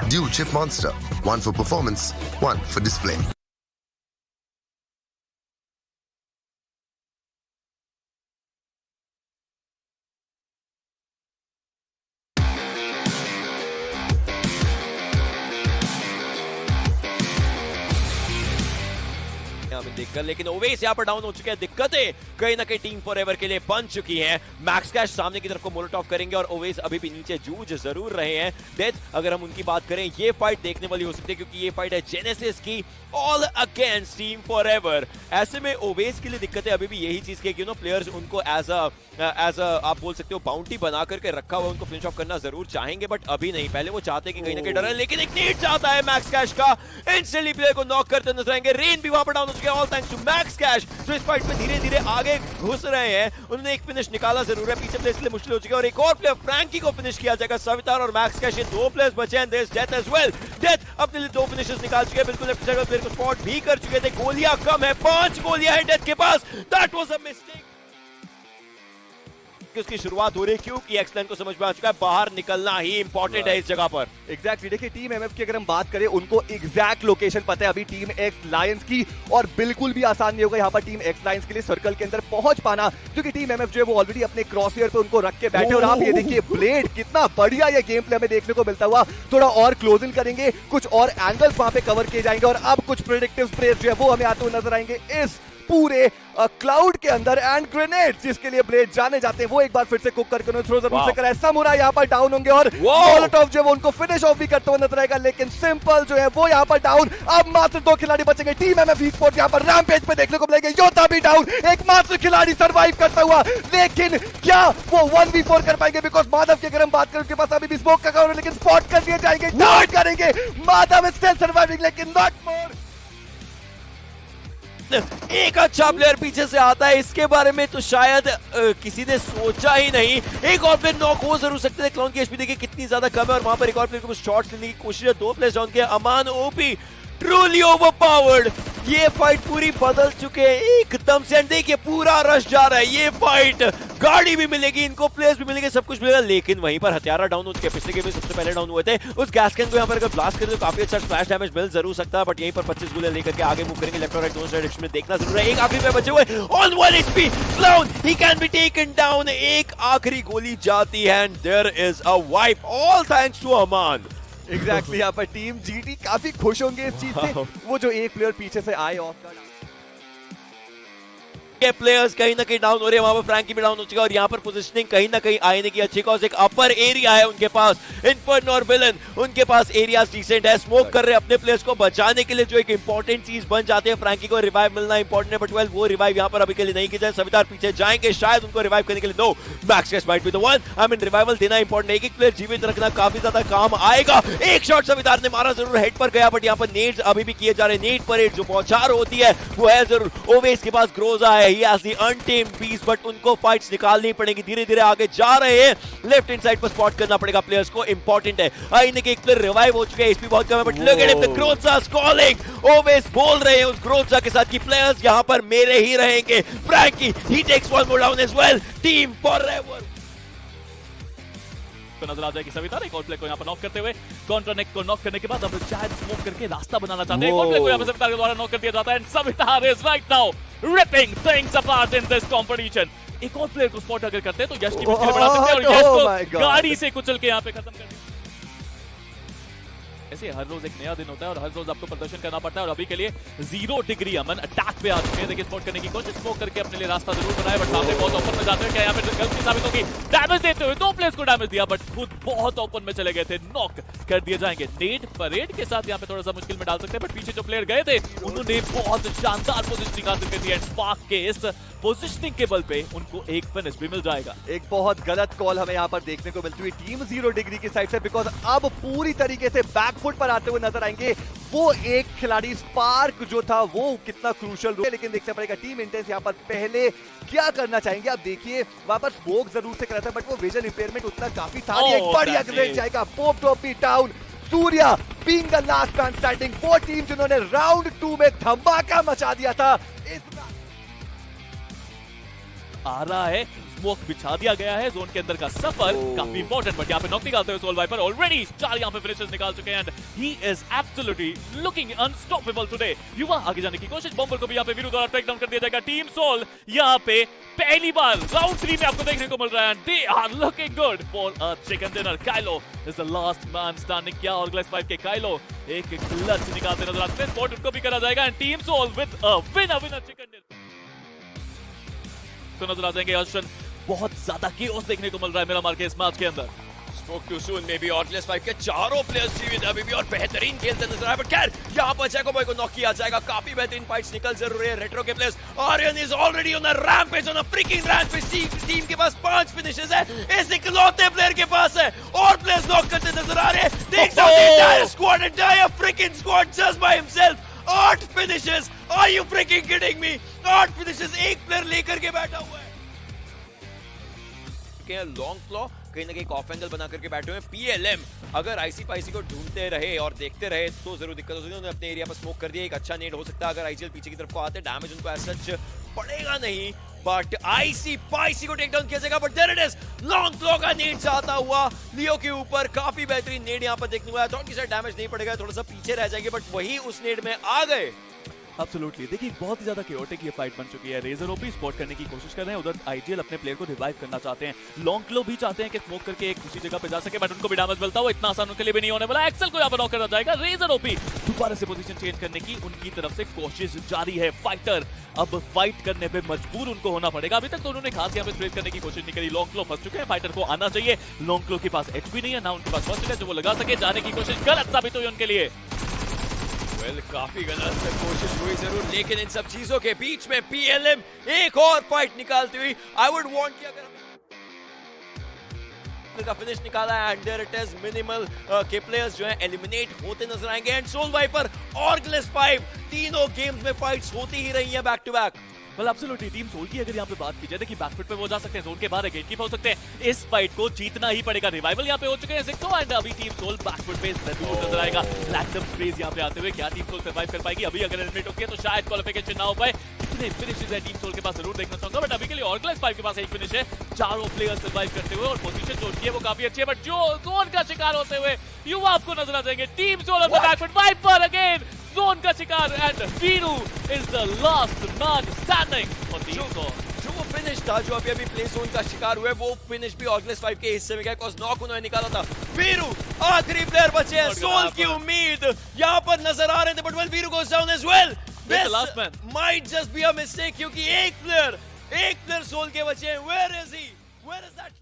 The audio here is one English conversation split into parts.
Dual chip monster, one for performance, one for display. देखकर, लेकिन ओवेस यहाँ पर डाउन हो चुके हैं। दिक्कतें कहीं ना कहीं टीम फॉरएवर के लिए बन चुकी हैं। मैक्स कैश सामने की तरफ को मोलोटॉव करेंगे और ओवेस अभी भी नीचे जूझ जरूर रहे हैं। डेथ अगर हम उनकी बात करें, ये फाइट देखने वाली हो सकती है क्योंकि ये फाइट है जेनेसिस की ऑल अगेंस्ट टीम फॉरएवर। ऐसे में ओवेस के लिए दिक्कतें अभी भी यही चीज की प्लेयर्स उनको एज अ आप बोल सकते हो बाउंटी बना करके रखा हुआ, उनको फिनिश ऑफ करना जरूर चाहेंगे बट अभी नहीं। पहले वो चाहते कि कहीं ना कहीं डर है, लेकिन एक नीड चाहता है मैक्स कैश का। इंस्टेंटली प्लेयर को नॉक करते नजर आएंगे। रेन भी वहां पर डाउन हो चुके हैं, all thanks to Max Cash जो इस फाइट में धीरे धीरे आगे घुस रहे हैं। उन्होंने एक फिनिश निकाला जरूर है, पीछे प्लेयर के लिए मुश्किल हो चुकी है और एक और प्लेयर फ्रैंकी को फिनिश किया जाएगा। सवितार और मैक्स कैश, ये दो प्लेयर्स बचे हैं। There is Death as well. Death अपने लिए दो फिनिशेस निकाल चुके हैं, बिल्कुल लेफ्ट साइड प्लेयर को स्पॉट भी कर चुके थे। गोलियां कम है, 5 गोलियां हैं डेथ के पास। That was a mistake. उसकी शुरुआत हो रही है क्योंकि एक्सलेंट को समझ में आ चुका है बाहर निकलना ही इंपॉर्टेंट है इस जगह पर। एग्जैक्टली देखिए टीम एमएफ की अगर हम बात करें, उनको एग्जैक्ट लोकेशन पता है अभी टीम एक्स लायंस की, और बिल्कुल भी आसान नहीं होगा यहाँ पर टीम एक्स लायंस के लिए सर्कल के अंदर पहुंच पाना, क्योंकि टीम एमएफ जो है वो ऑलरेडी अपने क्रॉसहेयर पे उनको रख के बैठे। और आप ये देखिए ब्लेड कितना बढ़िया ये गेम प्ले हमें देखने को मिलता हुआ। थोड़ा और क्लोजिंग करेंगे, कुछ और एंगल्स वहां पे कवर किए जाएंगे और अब कुछ प्रेडिक्टिव स्प्रेस जो है वो हमें आते हुए नजर आएंगे इस पूरे क्लाउड के अंदर। एंड ग्रेनेड जिसके लिए ब्लेड जाने जाते हैं वो एक बार फिर से कुक करके उन्होंने थ्रो जरूर से करा है। समुराई यहाँ पर डाउन होंगे और मोलोटॉव जो है वो उनको फिनिश ऑफ भी करते हुए नजर आएगा, लेकिन सिंपल जो है वो यहाँ पर डाउन। अब मात्र 2 खिलाड़ी बचेंगे। टीम एमएफ ई-स्पोर्ट्स यहाँ पर रैम्पेज पे देखने को मिलेंगे। योद्धा भी डाउन, एकमात्र खिलाड़ी सर्वाइव करता हुआ, लेकिन क्या वो 1v4 कर पाएंगे? बिकॉज माधव की अगर हम बात करें, उनके पास अभी भी स्मोक का कवर है, लेकिन स्पॉट कर दिए जाएंगे, डाउन करेंगे। माधव स्टिल सर्वाइविंग, लेकिन नॉट मोर। एक अच्छा प्लेयर पीछे से आता है, इसके बारे में तो शायद किसी ने सोचा ही नहीं। एक और प्लेयर नॉक हो जरूर सकते थे। क्लाउन की एचपी देखिए कितनी ज्यादा कम है और वहां पर एक और प्लेयर को शॉट लेने की कोशिश है। 2 प्लेयर्स डाउन किया। अमान ओपी ट्रूली ओवरपावर्ड। ये फाइट पूरी बदल चुके हैं एकदम से। देखिए पूरा रश जा रहा है ये फाइट। गाड़ी भी मिलेगी इनको, प्लेयर्स भी मिलेंगे, सब कुछ मिलेगा, लेकिन वहीं पर हथियारा डाउन हो चुके हैं। पिछले गेम में सबसे पहले डाउन हुए थे। उस गैस कैन को यहाँ पर अगर ब्लास्ट करें तो काफी अच्छा स्प्लैश डैमेज मिल जरूर सकता है, बट यहीं पर 25 गोलियां लेकर के आगे मूव करेंगे। लेफ्ट और राइट दोनों डायरेक्शन में देखना जरूर है। एक आखिरी में बचे हुए on 1 HP clown, he can be taken down. एक आखिरी गोली जाती है and there is a wipe, all thanks to Aman. Exactly यहाँ पर टीम जीटी काफी खुश होंगे इस चीज से। वो जो एक प्लेयर पीछे से आए ऑफ का के प्लेयर्स कहीं ना कहीं डाउन हो रहे हैं। वहां पर फ्रैंकी भी डाउन हो चुका है और यहाँ पर पोजीशनिंग कहीं ना कहीं आने की अच्छी, कॉज एक अपर एरिया है उनके पास। इन्फर्नो और विलन उनके पास एरियाज डिसेंट है। स्मोक कर रहे हैं अपने प्लेयर्स को बचाने के लिए, जो एक इंपॉर्टेंट चीज बन जाती है। फ्रैंकी को रिवाइव मिलना इंपॉर्टेंट है, बट वेल वो रिवाइव यहाँ पर अभी के लिए नहीं की जाए। सवितार पीछे जाएंगे शायद उनको रिवाइव करने के लिए। No, Max Cash might be the one. I mean revival देना इंपॉर्टेंट है। एक प्लेयर जीवित रखना काफी ज्यादा काम आएगा। एक शॉट सवितार ने मारा जरूर, हेड पर गया, बट यहाँ पर नेड्स अभी भी किए जा रहे हैं। नेड परेड जो बौछार होती है वो है जरूर। ओवेस के पास ग्रोजा है, he has the team piece, but उनको फाइट्स निकालनी पड़ेगी। धीरे धीरे आगे जा रहे हैं। लेफ्ट हैंड साइड पर स्पॉट करना पड़ेगा प्लेयर्स को, इंपॉर्टेंट है। आईने के एक प्लेयर रिवाइव हो चुके हैं, एचपी बहुत कम है, but look at him, the ग्रोजास कॉलिंग। ओवेस बोल रहे हैं उस ग्रोजा के साथ कि प्लेयर्स यहां पर मेरे ही रहेंगे। फ्रैंकी ही takes one more down as well. Team forever तो नजर आ जाएगी सविता एक और प्लेयर को यहाँ पर नॉक करते हुए। काउंटर नेक को नॉक करने के बाद अब शायद स्मोक करके रास्ता बनाना चाहते हैं। एक और प्लेयर को यहाँ पर सविता के द्वारा नॉक कर दिया जाता है। Savita is right now ripping things apart in this competition। एक और प्लेयर को स्पॉट अगर करते हैं तो यश की मुश्किलें बढ़ा सकते हैं और यश को गाड़ी से कुचल के यहाँ पे खत्म कर दिया। ऐसे हर रोज एक नया दिन होता है और हर रोज आपको प्रदर्शन करना पड़ता है और अभी के लिए 0 डिग्री अमन अटैक पे आ चुके हैं। देखिए स्पॉट करने की कोशिश, स्मोक करके अपने लिए रास्ता जरूर बनाए, बट सामने बहुत ओपन में जाते हैं। क्या यहाँ पे गलती साबित होगी? डैमेज देते हुए 2 प्लेयर्स को डैमेज दिया, बट खुद बहुत ओपन में चले गए थे, नॉक कर दिए जाएंगे। नेड परेड के साथ यहाँ पे थोड़ा सा मुश्किल में डाल सकते हैं, बट पीछे जो प्लेयर गए थे उन्होंने बहुत शानदार पोजिशनिंग हासिल कर दी है। स्पार्क के इस पोजिशनिंग के बल पे उनको एक फिनिश भी मिल जाएगा। एक बहुत गलत कॉल हमें यहाँ पर देखने को मिलती हुई टीम 0 डिग्री की साइड से, बिकॉज अब पूरी तरीके से बैकफुट पर आते हुए नजर आएंगे वो एक खिलाड़ी स्पार्क जो था वो कितना क्रूशल है। लेकिन देखना पड़ेगा टीम इंटेंस यहाँ पर पहले क्या करना चाहेंगे। आप देखिए वहां पर स्मोक जरूर से करा था, बट वो विजन इंपेयरमेंट उतना काफी था नहीं। एक बढ़िया ग्रेड जाएगा, पोप टॉपी down, Surya being the last man standing. वो टीम जिन्होंने राउंड 2 में धमाका मचा दिया था, इस आ रहा है स्मोक बिछा दिया गया है जोन के अंदर का सफर काफी इंपॉर्टेंट, बट यहाँ पे नॉक निकालते हुए सोल वाइपर ऑलरेडी 4 यहाँ पे फिनिशेस निकाल चुके हैं and he is absolutely looking unstoppable today. युवा आगे जाने की कोशिश, बम्बर को भी यहाँ पे वीरू द्वारा टेक डाउन कर दिया जाएगा। टीम सोल यहाँ पे पहली बार राउंड 3 में आपको देखने को मिल रहा है and they are looking good for a chicken dinner. Kylo is the last man standing. क्या ऑर्गेनाइज 5 के काइलो एक क्लच निकालते नजर आते हैं, स्पॉट उनको भी करा जाएगा and team Soul with a winner chicken dinner तो नजर आ जाएंगे। अर्शन बहुत ज्यादा केओस देखने को मिल रहा है मिरामार के इस मैच के अंदर। Spoke too soon, maybe Ortless 5 के चारों प्लेयर्स जीवित अभी भी और बेहतरीन खेलते नजर आए, बट खैर यहाँ पर जैको बॉय को नॉक किया जाएगा। काफी बेहतरीन फाइट्स निकल जरूर रही है रेट्रो के players. Aryan is already on a rampage, on a freaking rampage. Team के पास 5 फिनिशेस है, इस इकलौते प्लेयर के पास है और प्लेयर्स नॉक करते नजर आ रहे हैं। देख सकते हैं entire squad, entire freaking squad just by himself. 8 finishes, are you freaking kidding me? 8 finishes एक प्लेयर लेकर के बैठा हुआ है। लॉन्ग क्लॉ कहीं ना कहीं ऑफ एंगल बना करके बैठे हुए हैं। पीएलएम अगर आईसी पाईसी को ढूंढते रहे और देखते रहे तो जरूर दिक्कत हो सकती है। उन्होंने अपने एरिया पर स्मोक कर दिया, एक अच्छा नेड हो सकता है अगर आईजीएल पीछे की तरफ को आते। डैमेज उनको एज सच पड़ेगा नहीं, बट आईसी पाईसी को टेक डाउन किया जाएगा। But there it is, long claw का नेड जाता हुआ लियो के ऊपर। काफी बेहतरीन नेड यहाँ पर देखने को आया। थोड़ा सा डैमेज नहीं पड़ेगा, थोड़ा सा पीछे रह जाएंगे, बट वही उस नेड में आ गए। एब्सोल्युटली, देखिए बहुत ही ज्यादा केओटिक ये फाइट बन चुकी है। रेजर ओपी स्पॉट करने की कोशिश कर रहे हैं, उधर आईजीएल अपने प्लेयर को रिवाइव करना चाहते हैं। लॉन्ग क्लो भी चाहते हैं कि स्मोक करके एक दूसरी जगह पे जा सके, बट उनको भी डैमेज मिलता हुआ इतना आसान उनके लिए भी नहीं होने वाला। एक्सेल को यहाँ पर नॉक करा जाएगा। रेजर ओपी दोबारा से पोजीशन चेंज करने की उनकी तरफ से कोशिश जारी है। फाइटर अब फाइट करने पे मजबूर उनको होना पड़ेगा। अभी तक तो उन्होंने खास यहाँ पे स्प्रेड करने की कोशिश नहीं करी। लॉन्ग क्लो फंस चुके हैं, फाइटर को आना चाहिए। लॉन्ग क्लो के पास एचपी नहीं है, ना उनके पास फर्स्ट है जो वो लगा सके। जाने की कोशिश गलत साबित हुई उनके लिए। काफी गलत कोशिश हुई जरूर, लेकिन इन सब चीजों के बीच में पीएलएम एक और फाइट निकालती हुई। आई वुड वांट कि अगर का फिनिश निकाला है and there it is minimal के प्लेयर्स जो हैं एलिमिनेट होते नजर आएंगे। एंड सोल वाइपर और ग्लिस 5 तीनों गेम्स में फाइट्स होती ही रही हैं back to back. Well absolutely, team Soul की अगर यहाँ पे बात की जाए, देखिए बैकफुट पे वो जा सकते हैं, जोन के बाहर गेटकीपर हो सकते हैं। इस फाइट को जीतना ही पड़ेगा। रिवाइवल यहाँ पे हो चुके हैं सिक्सो एंड अभी टीम सोल बैकफुट पे जरूर नजर आएगा। रैंडम स्पेस यहाँ पे आते हुए क्या टीम सोल सर्वाइव कर पाएगी? अभी अगर एलिमिनेट होती है तो शायद क्वालिफिकेशन ना हो पाए। कितने फिनिशेस है टीम सोल के पास जरूर देखना चाहूंगा, बट अभी के लिए ऑर्गेनाइज 5 के पास एक फिनिश है। चारों प्लेयर्स सर्वाइव करते हुए और पोजीशन जो उनकी है वो काफी अच्छी है, बट जो जोन का शिकार होते हुए युवा आपको नजर आ जाएंगे। Team Soul on the backfoot, Viper again zone का शिकार and Viru is the last man standing for team Soul. जो वो फिनिश था जो अभी प्ले जोन का शिकार हुए, वो फिनिश भी ऑर्गेनाइज 5 के हिस्से में गया, बिकॉज़ नॉक उन्होंने निकाला था। वीरू आखिरी प्लेयर बचे हैं, सोल की उम्मीद यहाँ पर नजर आ रहे थे, but well Viru goes down as well. This might just be a mistake, क्योंकि एक प्लेयर सोल के बचे हैं। Where is he? Where is that?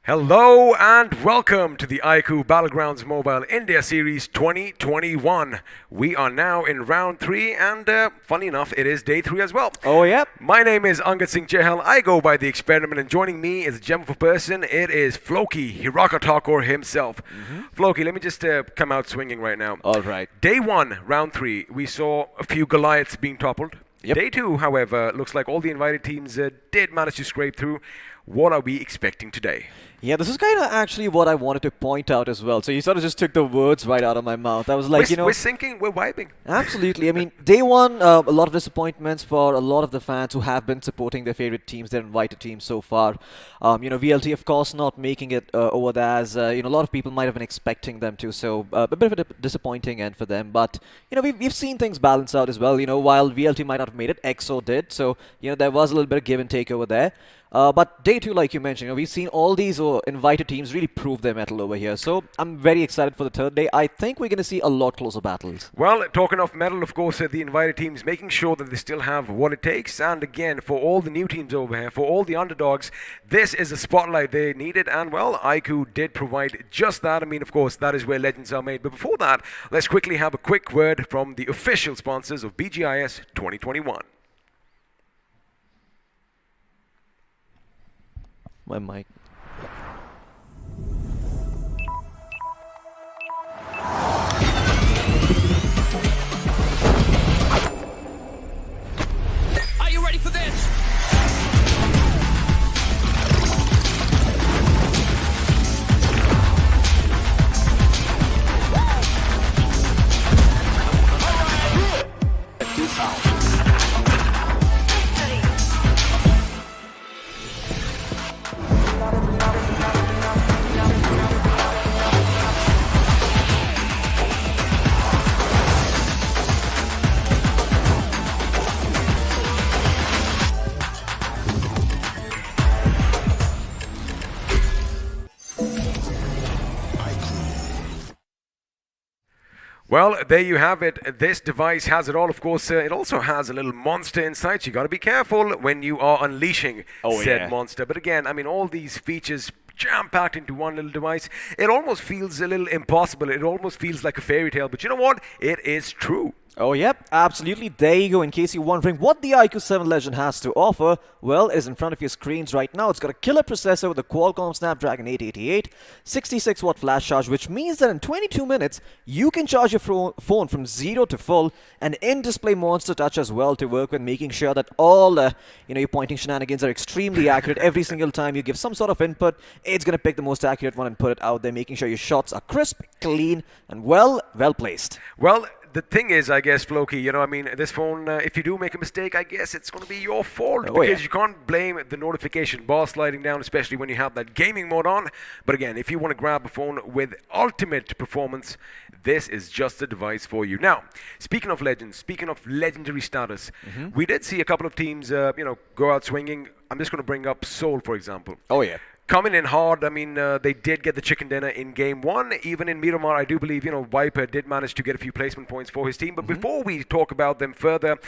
Hello and welcome to the iQOO Battlegrounds Mobile India Series 2021. We are now in round 3 and funny enough, it is day 3 as well. Oh, yeah. My name is Angat Singh Chehal. I go by The Experiment, and joining me is a gem of a person. It is Floki Hiraka Thakur himself. Floki, let me just come out swinging right now. All right. Day 1, round 3, we saw a few Goliaths being toppled. Yep. Day 2, however, looks like all the invited teams did manage to scrape through. What are we expecting today? Yeah, this is kind of actually what I wanted to point out as well. So you sort of just took the words right out of my mouth. I was like, We're syncing, we're vibing. Absolutely. I mean, day 1, a lot of disappointments for a lot of the fans who have been supporting their favorite teams, their invited teams so far. VLT, of course, not making it over there as, a lot of people might have been expecting them to. So a bit of a disappointing end for them. But, we've seen things balance out as well. While VLT might not have made it, EXO did. So, there was a little bit of give and take over there. But day 2, like you mentioned, we've seen all these invited teams really prove their mettle over here. So I'm very excited for the third day. I think we're going to see a lot closer battles. Well, talking of medal, of course, the invited teams making sure that they still have what it takes. And again, for all the new teams over here, for all the underdogs, this is a spotlight they needed. And well, iQOO did provide just that. I mean, of course, that is where legends are made. But before that, let's quickly have a quick word from the official sponsors of BGIS 2021. My mic. Are you ready for this? Well, there you have it. This device has it all. Of course, it also has a little monster inside, so you got to be careful when you are unleashing said monster. But again, I mean, all these features jam-packed into one little device, it almost feels a little impossible. It almost feels like a fairy tale. But you know what? It is true. Oh, yep, absolutely. There you go. In case you're wondering what the iQOO 7 Legend has to offer, well, it's in front of your screens right now. It's got a killer processor with a Qualcomm Snapdragon 888, 66-watt flash charge, which means that in 22 minutes, you can charge your phone from 0 to full, and in-display monster touch as well to work with, making sure that all your pointing shenanigans are extremely accurate. Every single time you give some sort of input, it's going to pick the most accurate one and put it out there, making sure your shots are crisp, clean, and well placed. Well, the thing is, I guess, Floki, I mean, this phone, if you do make a mistake, I guess it's going to be your fault because you can't blame the notification bar sliding down, especially when you have that gaming mode on. But again, if you want to grab a phone with ultimate performance, this is just the device for you. Now, speaking of legends, speaking of legendary status, we did see a couple of teams, go out swinging. I'm just going to bring up Seoul, for example. Oh, yeah. Coming in hard, I mean, they did get the chicken dinner in game 1. Even in Miramar, I do believe, Viper did manage to get a few placement points for his team. But before we talk about them further,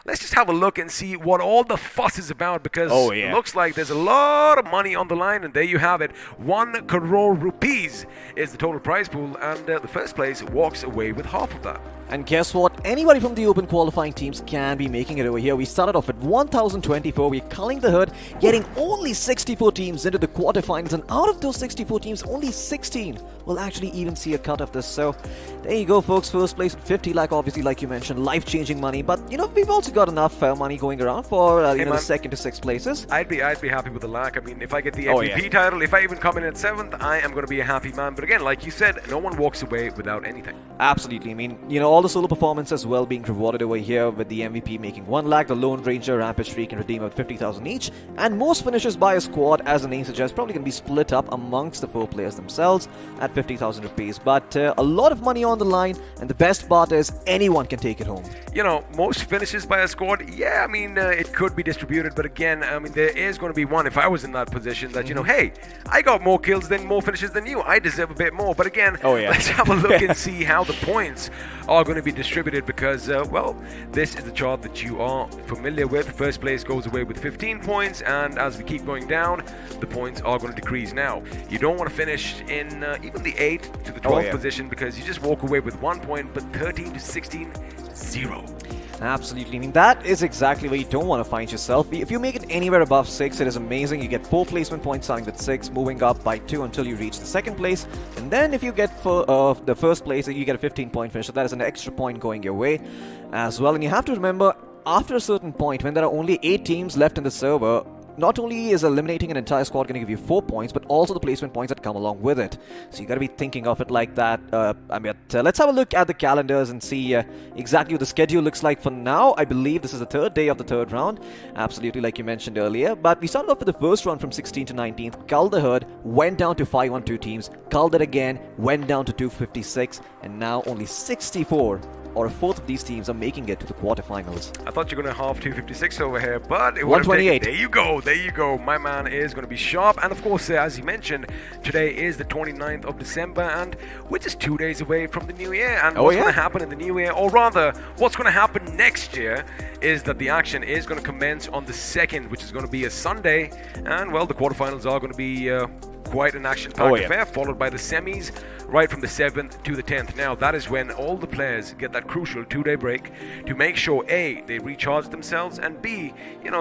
let's just have a look and see what all the fuss is about, because it looks like there's a lot of money on the line. And there you have it. 1 crore rupees is the total prize pool. And the first place walks away with half of that. And guess what? Anybody from the open qualifying teams can be making it over here. We started off at 1,024. We're culling the herd, getting only 64 teams into the quarterfinals. And out of those 64 teams, only 16 will actually even see a cut of this. So there you go, folks. First place with 50 lakh, obviously, like you mentioned, life-changing money. But, we've also got enough money going around for the second to 6th places. I'd be happy with the lakh. I mean, if I get the MVP title, if I even come in at 7th, I am going to be a happy man. But again, like you said, no one walks away without anything. Absolutely. I mean, all the solo performance as well being rewarded over here, with the MVP making 1 lakh, the Lone Ranger, Rampage Streak, and Redeemer with 50,000 each. And most finishes by a squad, as the name suggests, probably going to be split up amongst the 4 players themselves at 50,000 rupees. But a lot of money on the line, and the best part is anyone can take it home. Most finishes by a squad, I mean, it could be distributed. But again, I mean, there is going to be one, if I was in that position, that, hey, I got more kills more finishes than you. I deserve a bit more. But again, let's have a look and see how the points are going to be distributed, because this is the chart that you are familiar with. First place goes away with 15 points, and as we keep going down, the points are going to decrease. Now, you don't want to finish in even the 8th to the 12th position, because you just walk away with 1 point, but 13 to 16, 0. Absolutely. I mean, that is exactly where you don't want to find yourself. If you make it anywhere above 6, it is amazing. You get 4 placement points starting with 6, moving up by 2 until you reach the 2nd place. And then if you get the 1st place, you get a 15-point finish. So that is an extra point going your way as well. And you have to remember, after a certain point, when there are only 8 teams left in the server, not only is eliminating an entire squad going to give you 4 points, but also the placement points that come along with it. So you got to be thinking of it like that. Let's have a look at the calendars and see exactly what the schedule looks like for now. I believe this is the 3rd day of the 3rd round. Absolutely, like you mentioned earlier. But we started off with the first round from 16th to 19th. Culled the herd, went down to 5-1-2 teams. Culled it again, went down to 256. And now only 64 or a fourth of these teams are making it to the quarterfinals. I thought you were going to half 256 over here, but it would have 128. taken, there you go. My man is going to be sharp. And of course, as you mentioned, today is the 29th of December, and we're just 2 days away from the new year. And what's going to happen in the new year, or rather, what's going to happen next year, is that the action is going to commence on the 2nd, which is going to be a Sunday. And well, the quarterfinals are going to be quite an action-packed affair, followed by the semis right from the 7th to the 10th. Now, that is when all the players get that crucial 2-day break to make sure, A, they recharge themselves, and B,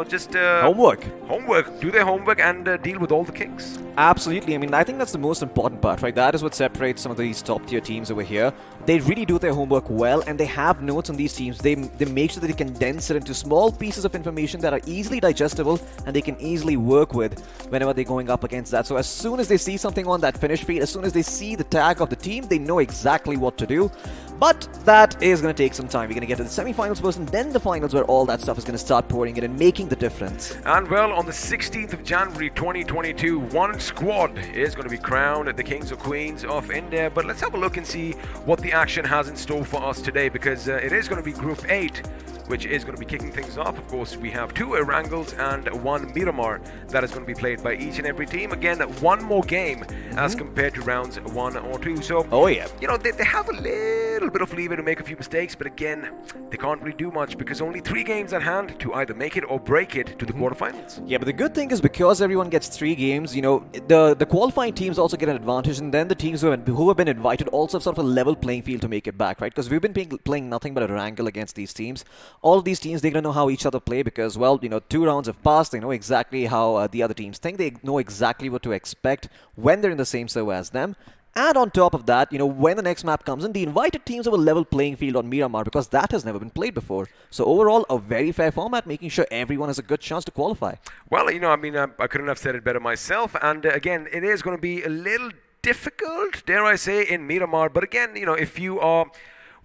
just Homework, do their homework and deal with all the kinks. Absolutely. I mean, I think that's the most important part, right? That is what separates some of these top-tier teams over here. They really do their homework well, and they have notes on these teams. They make sure that they condense it into small pieces of information that are easily digestible and they can easily work with whenever they're going up against that. So as soon as they see something on that finish feed, as soon as they see the tag of the team, they know exactly what to do. But that is going to take some time. We're going to get to the semi-finals first and then the finals, where all that stuff is going to start pouring in and making the difference. And well, on the 16th of January 2022, one squad is going to be crowned the Kings or Queens of India. But let's have a look and see what the action has in store for us today, because it is going to be Group 8, which is going to be kicking things off. Of course, we have 2 Erangels and 1 Miramar that is going to be played by each and every team. Again, one more game as compared to rounds 1 or 2. So, they have a little bit of leeway to make a few mistakes, but again, they can't really do much because only 3 games at hand to either make it or break it to the quarterfinals. Yeah, but the good thing is, because everyone gets 3 games, the qualifying teams also get an advantage, and then the teams who have been invited also have sort of a level playing field to make it back, right? Because we've been playing nothing but a wrangle against these teams. All of these teams, they're going to know how each other play because, well, 2 rounds have passed. They know exactly how the other teams think. They know exactly what to expect when they're in the same server as them. And on top of that, when the next map comes in, the invited teams have a level playing field on Miramar because that has never been played before. So overall, a very fair format, making sure everyone has a good chance to qualify. Well, I couldn't have said it better myself. And again, it is going to be a little difficult, dare I say, in Miramar. But again, if you are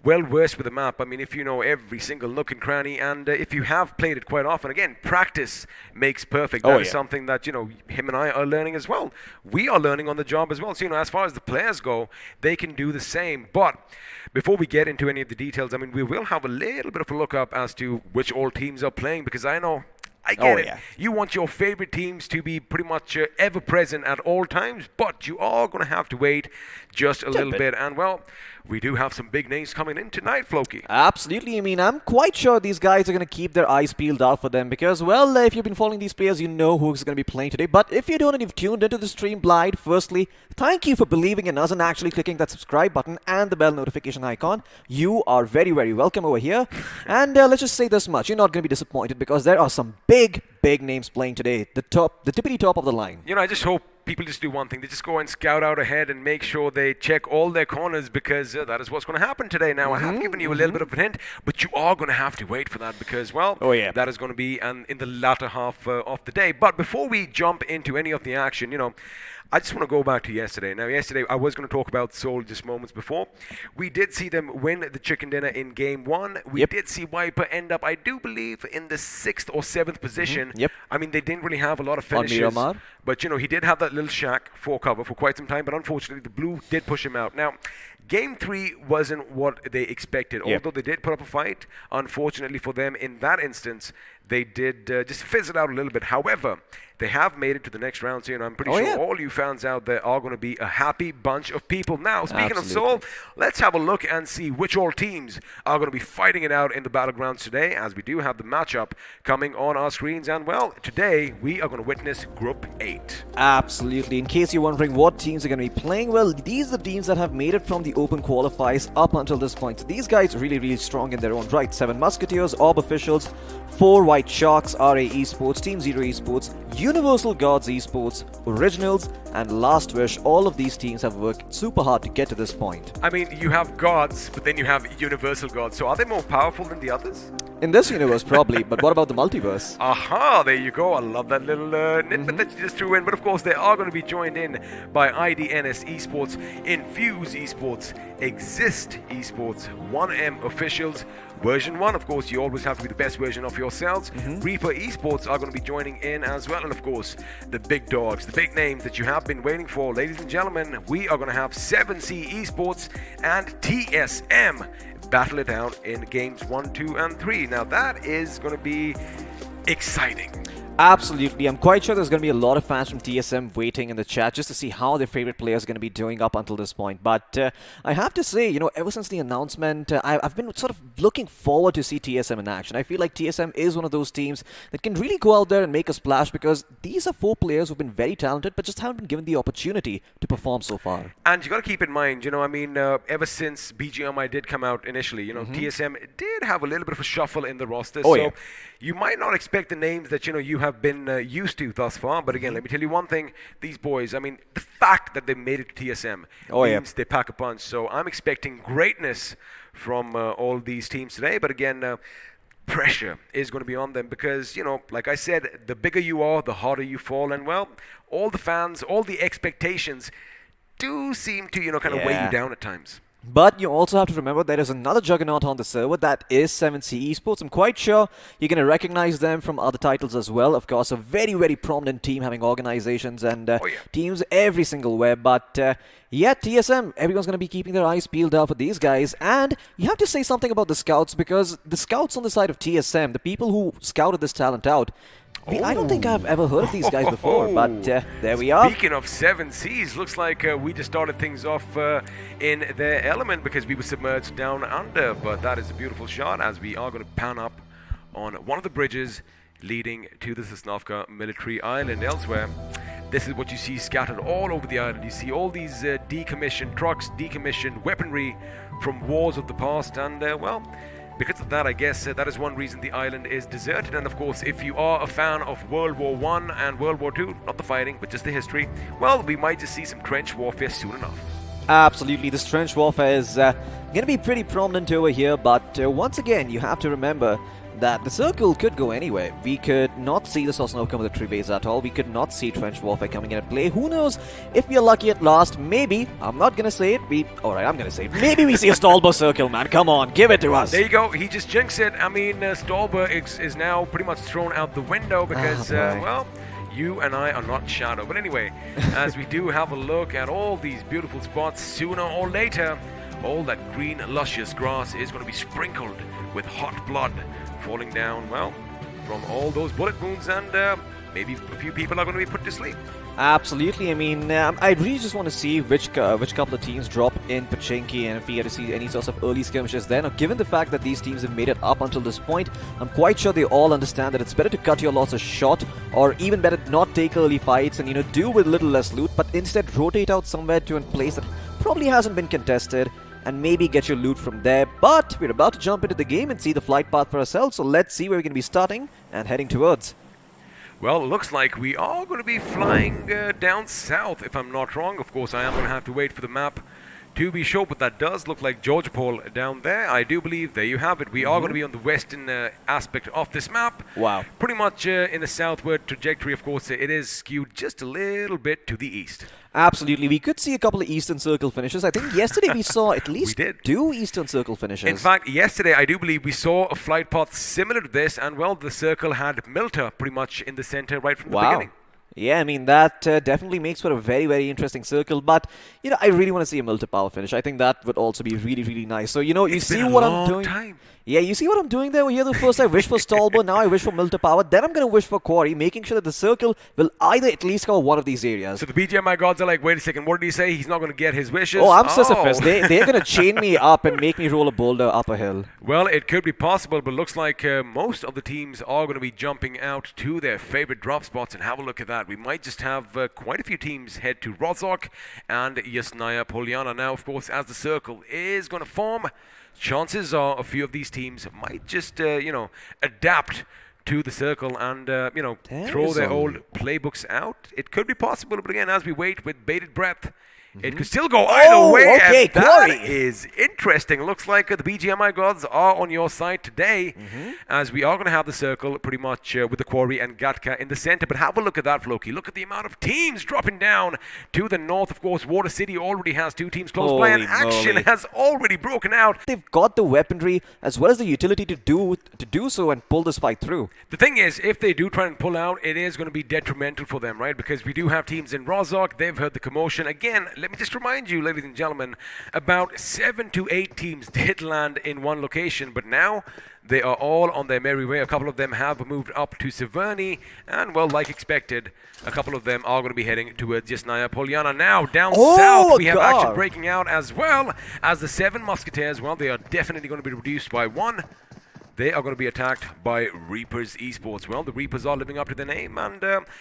well versed with the map, if you know every single nook and cranny, and if you have played it quite often, again, practice makes perfect. That is something that him and I are learning as well. We are learning on the job as well. So as far as the players go, they can do the same. But before we get into any of the details, we will have a little bit of a look up as to which all teams are playing, because I get it. You want your favorite teams to be pretty much ever present at all times, but you are going to have to wait just a little bit. And well, we do have some big names coming in tonight, Floki. Absolutely. I'm quite sure these guys are going to keep their eyes peeled out for them because, well, if you've been following these players, you know who's going to be playing today. But if you don't and you've tuned into the stream blind, firstly, thank you for believing in us and actually clicking that subscribe button and the bell notification icon. You are very, very welcome over here. And let's just say this much. You're not going to be disappointed because there are some big names playing today. The tippity top of the line. I just hope people just do one thing. They just go and scout out ahead and make sure they check all their corners, because that is what's going to happen today. Now, I have given you a little bit of a hint, but you are going to have to wait for that because, well, that is going to be in the latter half of the day. But before we jump into any of the action, I just want to go back to yesterday. Now, yesterday, I was going to talk about Seoul just moments before. We did see them win the chicken dinner in Game 1. We did see Viper end up, I do believe, in the 6th or 7th position. They didn't really have a lot of finishes. But, he did have that little shack for cover for quite some time. But unfortunately, the blue did push him out. Now, Game 3 wasn't what they expected. Although they did put up a fight, unfortunately for them, in that instance, they did just fizzle out a little bit. However, they have made it to the next round, so I'm pretty sure all you fans out there are going to be a happy bunch of people. Now, speaking of Seoul, let's have a look and see which all teams are going to be fighting it out in the Battlegrounds today, as we do have the matchup coming on our screens. And, well, today we are going to witness Group 8. Absolutely. In case you're wondering what teams are going to be playing, well, these are the teams that have made it from the Open qualifiers up until this point. So these guys are really, really strong in their own right. 7 Musketeers, Orb Officials, 4 White Sharks, RA Esports, Team Zero Esports, Universal Gods Esports, Originals, and Last Wish. All of these teams have worked super hard to get to this point. You have gods, but then you have Universal Gods. So are they more powerful than the others? In this universe, probably. But what about the multiverse? Aha, there you go. I love that little nitbit that you just threw in. But of course, they are going to be joined in by IDNS Esports, Infuse Esports, Exist Esports, 1M Officials. Version 1, of course, you always have to be the best version of yourselves. Reaper Esports are going to be joining in as well. And of course, the big dogs, the big names that you have been waiting for. Ladies and gentlemen, we are going to have 7C Esports and TSM battle it out in games 1, 2, and 3. Now that is going to be exciting. Absolutely. I'm quite sure there's going to be a lot of fans from TSM waiting in the chat just to see how their favorite players are going to be doing up until this point. But I have to say, you know, ever since the announcement, I've been sort of looking forward to see TSM in action. I feel like TSM is one of those teams that can really go out there and make a splash because these are 4 players who've been very talented but just haven't been given the opportunity to perform so far. And you got to keep in mind, you know, I mean, ever since BGMI did come out initially, you know, TSM did have a little bit of a shuffle in the roster. Oh, so yeah. you might not expect the names that, you know, you have been used to thus far. But again, let me tell you one thing. These boys, I mean, the fact that they made it to TSM means they pack a punch. So I'm expecting greatness from all these teams today. But again, pressure is going to be on them because, you know, like I said, the bigger you are, the harder you fall. And, well, all the fans, all the expectations do seem to, you know, kind of weigh you down at times. But you also have to remember there is another juggernaut on the server, that is 7C Esports. I'm quite sure you're going to recognize them from other titles as well. Of course, a very, very prominent team having organizations and teams every single where. But yeah, TSM, everyone's going to be keeping their eyes peeled out for these guys. And you have to say something about the scouts because the scouts on the side of TSM, the people who scouted this talent out, I don't think I've ever heard of these guys before, but there we are. Speaking of 7Cs, looks like we just started things off in their element because we were submerged down under. But that is a beautiful shot as we are going to pan up on one of the bridges leading to the Sosnovka military island. Elsewhere, this is what you see scattered all over the island. You see all these decommissioned trucks, decommissioned weaponry from wars of the past, and well, because of that, I guess that is one reason the island is deserted. And of course, if you are a fan of World War I and World War II, not the fighting, but just the history, well, we might just see some trench warfare soon enough. Absolutely, this trench warfare is going to be pretty prominent over here, but once again, you have to remember that the circle could go anywhere. We could not see the Sosnovka military base at all. We could not see trench warfare coming into play. Who knows? If we are lucky at last, maybe, I'm not going to say it, alright, I'm going to say it. Maybe we see a Stolber circle, man. Come on, give it to us. There you go. He just jinxed it. I mean, Stolber is now pretty much thrown out the window because, well, you and I are not Shadow. But anyway, as we do have a look at all these beautiful spots, sooner or later, all that green, luscious grass is going to be sprinkled with hot blood falling down, well, from all those bullet wounds, and maybe a few people are going to be put to sleep. Absolutely. I mean, I really just want to see which couple of teams drop in Pachinki, and if we get to see any sorts of early skirmishes there. Now, given the fact that these teams have made it up until this point, I'm quite sure they all understand that it's better to cut your losses short, or even better not take early fights and, you know, do with a little less loot, but instead rotate out somewhere to a place that probably hasn't been contested, and maybe get your loot from there. But we're about to jump into the game and see the flight path for ourselves, so let's see where we're going to be starting and heading towards. Well, it looks like we are going to be flying down south, if I'm not wrong. Of course, I am going to have to wait for the map to be sure, but that does look like Georgopol down there. I do believe, there you have it, we are going to be on the western aspect of this map. Wow. Pretty much in the southward trajectory. Of course, it is skewed just a little bit to the east. Absolutely. We could see a couple of Eastern Circle finishes. I think yesterday we saw at least we did. 2 Eastern Circle finishes. In fact, yesterday I do believe we saw a flight path similar to this, and well, the circle had Milta pretty much in the center right from the beginning. Yeah, I mean, that definitely makes for a very, very interesting circle. But, you know, I really want to see a Milta power finish. I think that would also be really, really nice. So, you know, you see what I'm doing. Time. Yeah, you see what I'm doing there? Here, the first I wish for Stolber, now I wish for Milta power. Then I'm going to wish for Quarry, making sure that the circle will either at least cover one of these areas. So the BGMI gods are like, wait a second, what did he say? He's not going to get his wishes? Oh, I'm Sisyphus. They're going to chain me up and make me roll a boulder up a hill. Well, it could be possible, but looks like most of the teams are going to be jumping out to their favorite drop spots, and have a look at that. We might just have quite a few teams head to Rozhok and Yasnaya Polyana. Now, of course, as the circle is going to form, chances are a few of these teams might just, you know, adapt to the circle and, you know, throw their old playbooks out. It could be possible, but again, as we wait with bated breath, It could still go either way. Okay, and that Crore. is interesting. Looks like the BGMI gods are on your side today, as we are going to have the circle pretty much with the Quarry and Gatka in the center. But have a look at that, Floki. Look at the amount of teams dropping down to the north. Of course, Water City already has 2 teams close by, and Holy action moly. has already broken out. They've got the weaponry as well as the utility to do so and pull this fight through. The thing is, if they do try and pull out, it is going to be detrimental for them, right? Because we do have teams in Rozhok. They've heard the commotion. Again, let me just remind you, ladies and gentlemen, about 7 to 8 teams did land in one location, but now they are all on their merry way. A couple of them have moved up to Severny, and well, like expected, a couple of them are going to be heading towards Yasnaya Polyana. Now, down south, we have action breaking out as well as the 7 Musketeers. Well, they are definitely going to be reduced by 1. They are going to be attacked by Reapers Esports. Well, the Reapers are living up to their name, and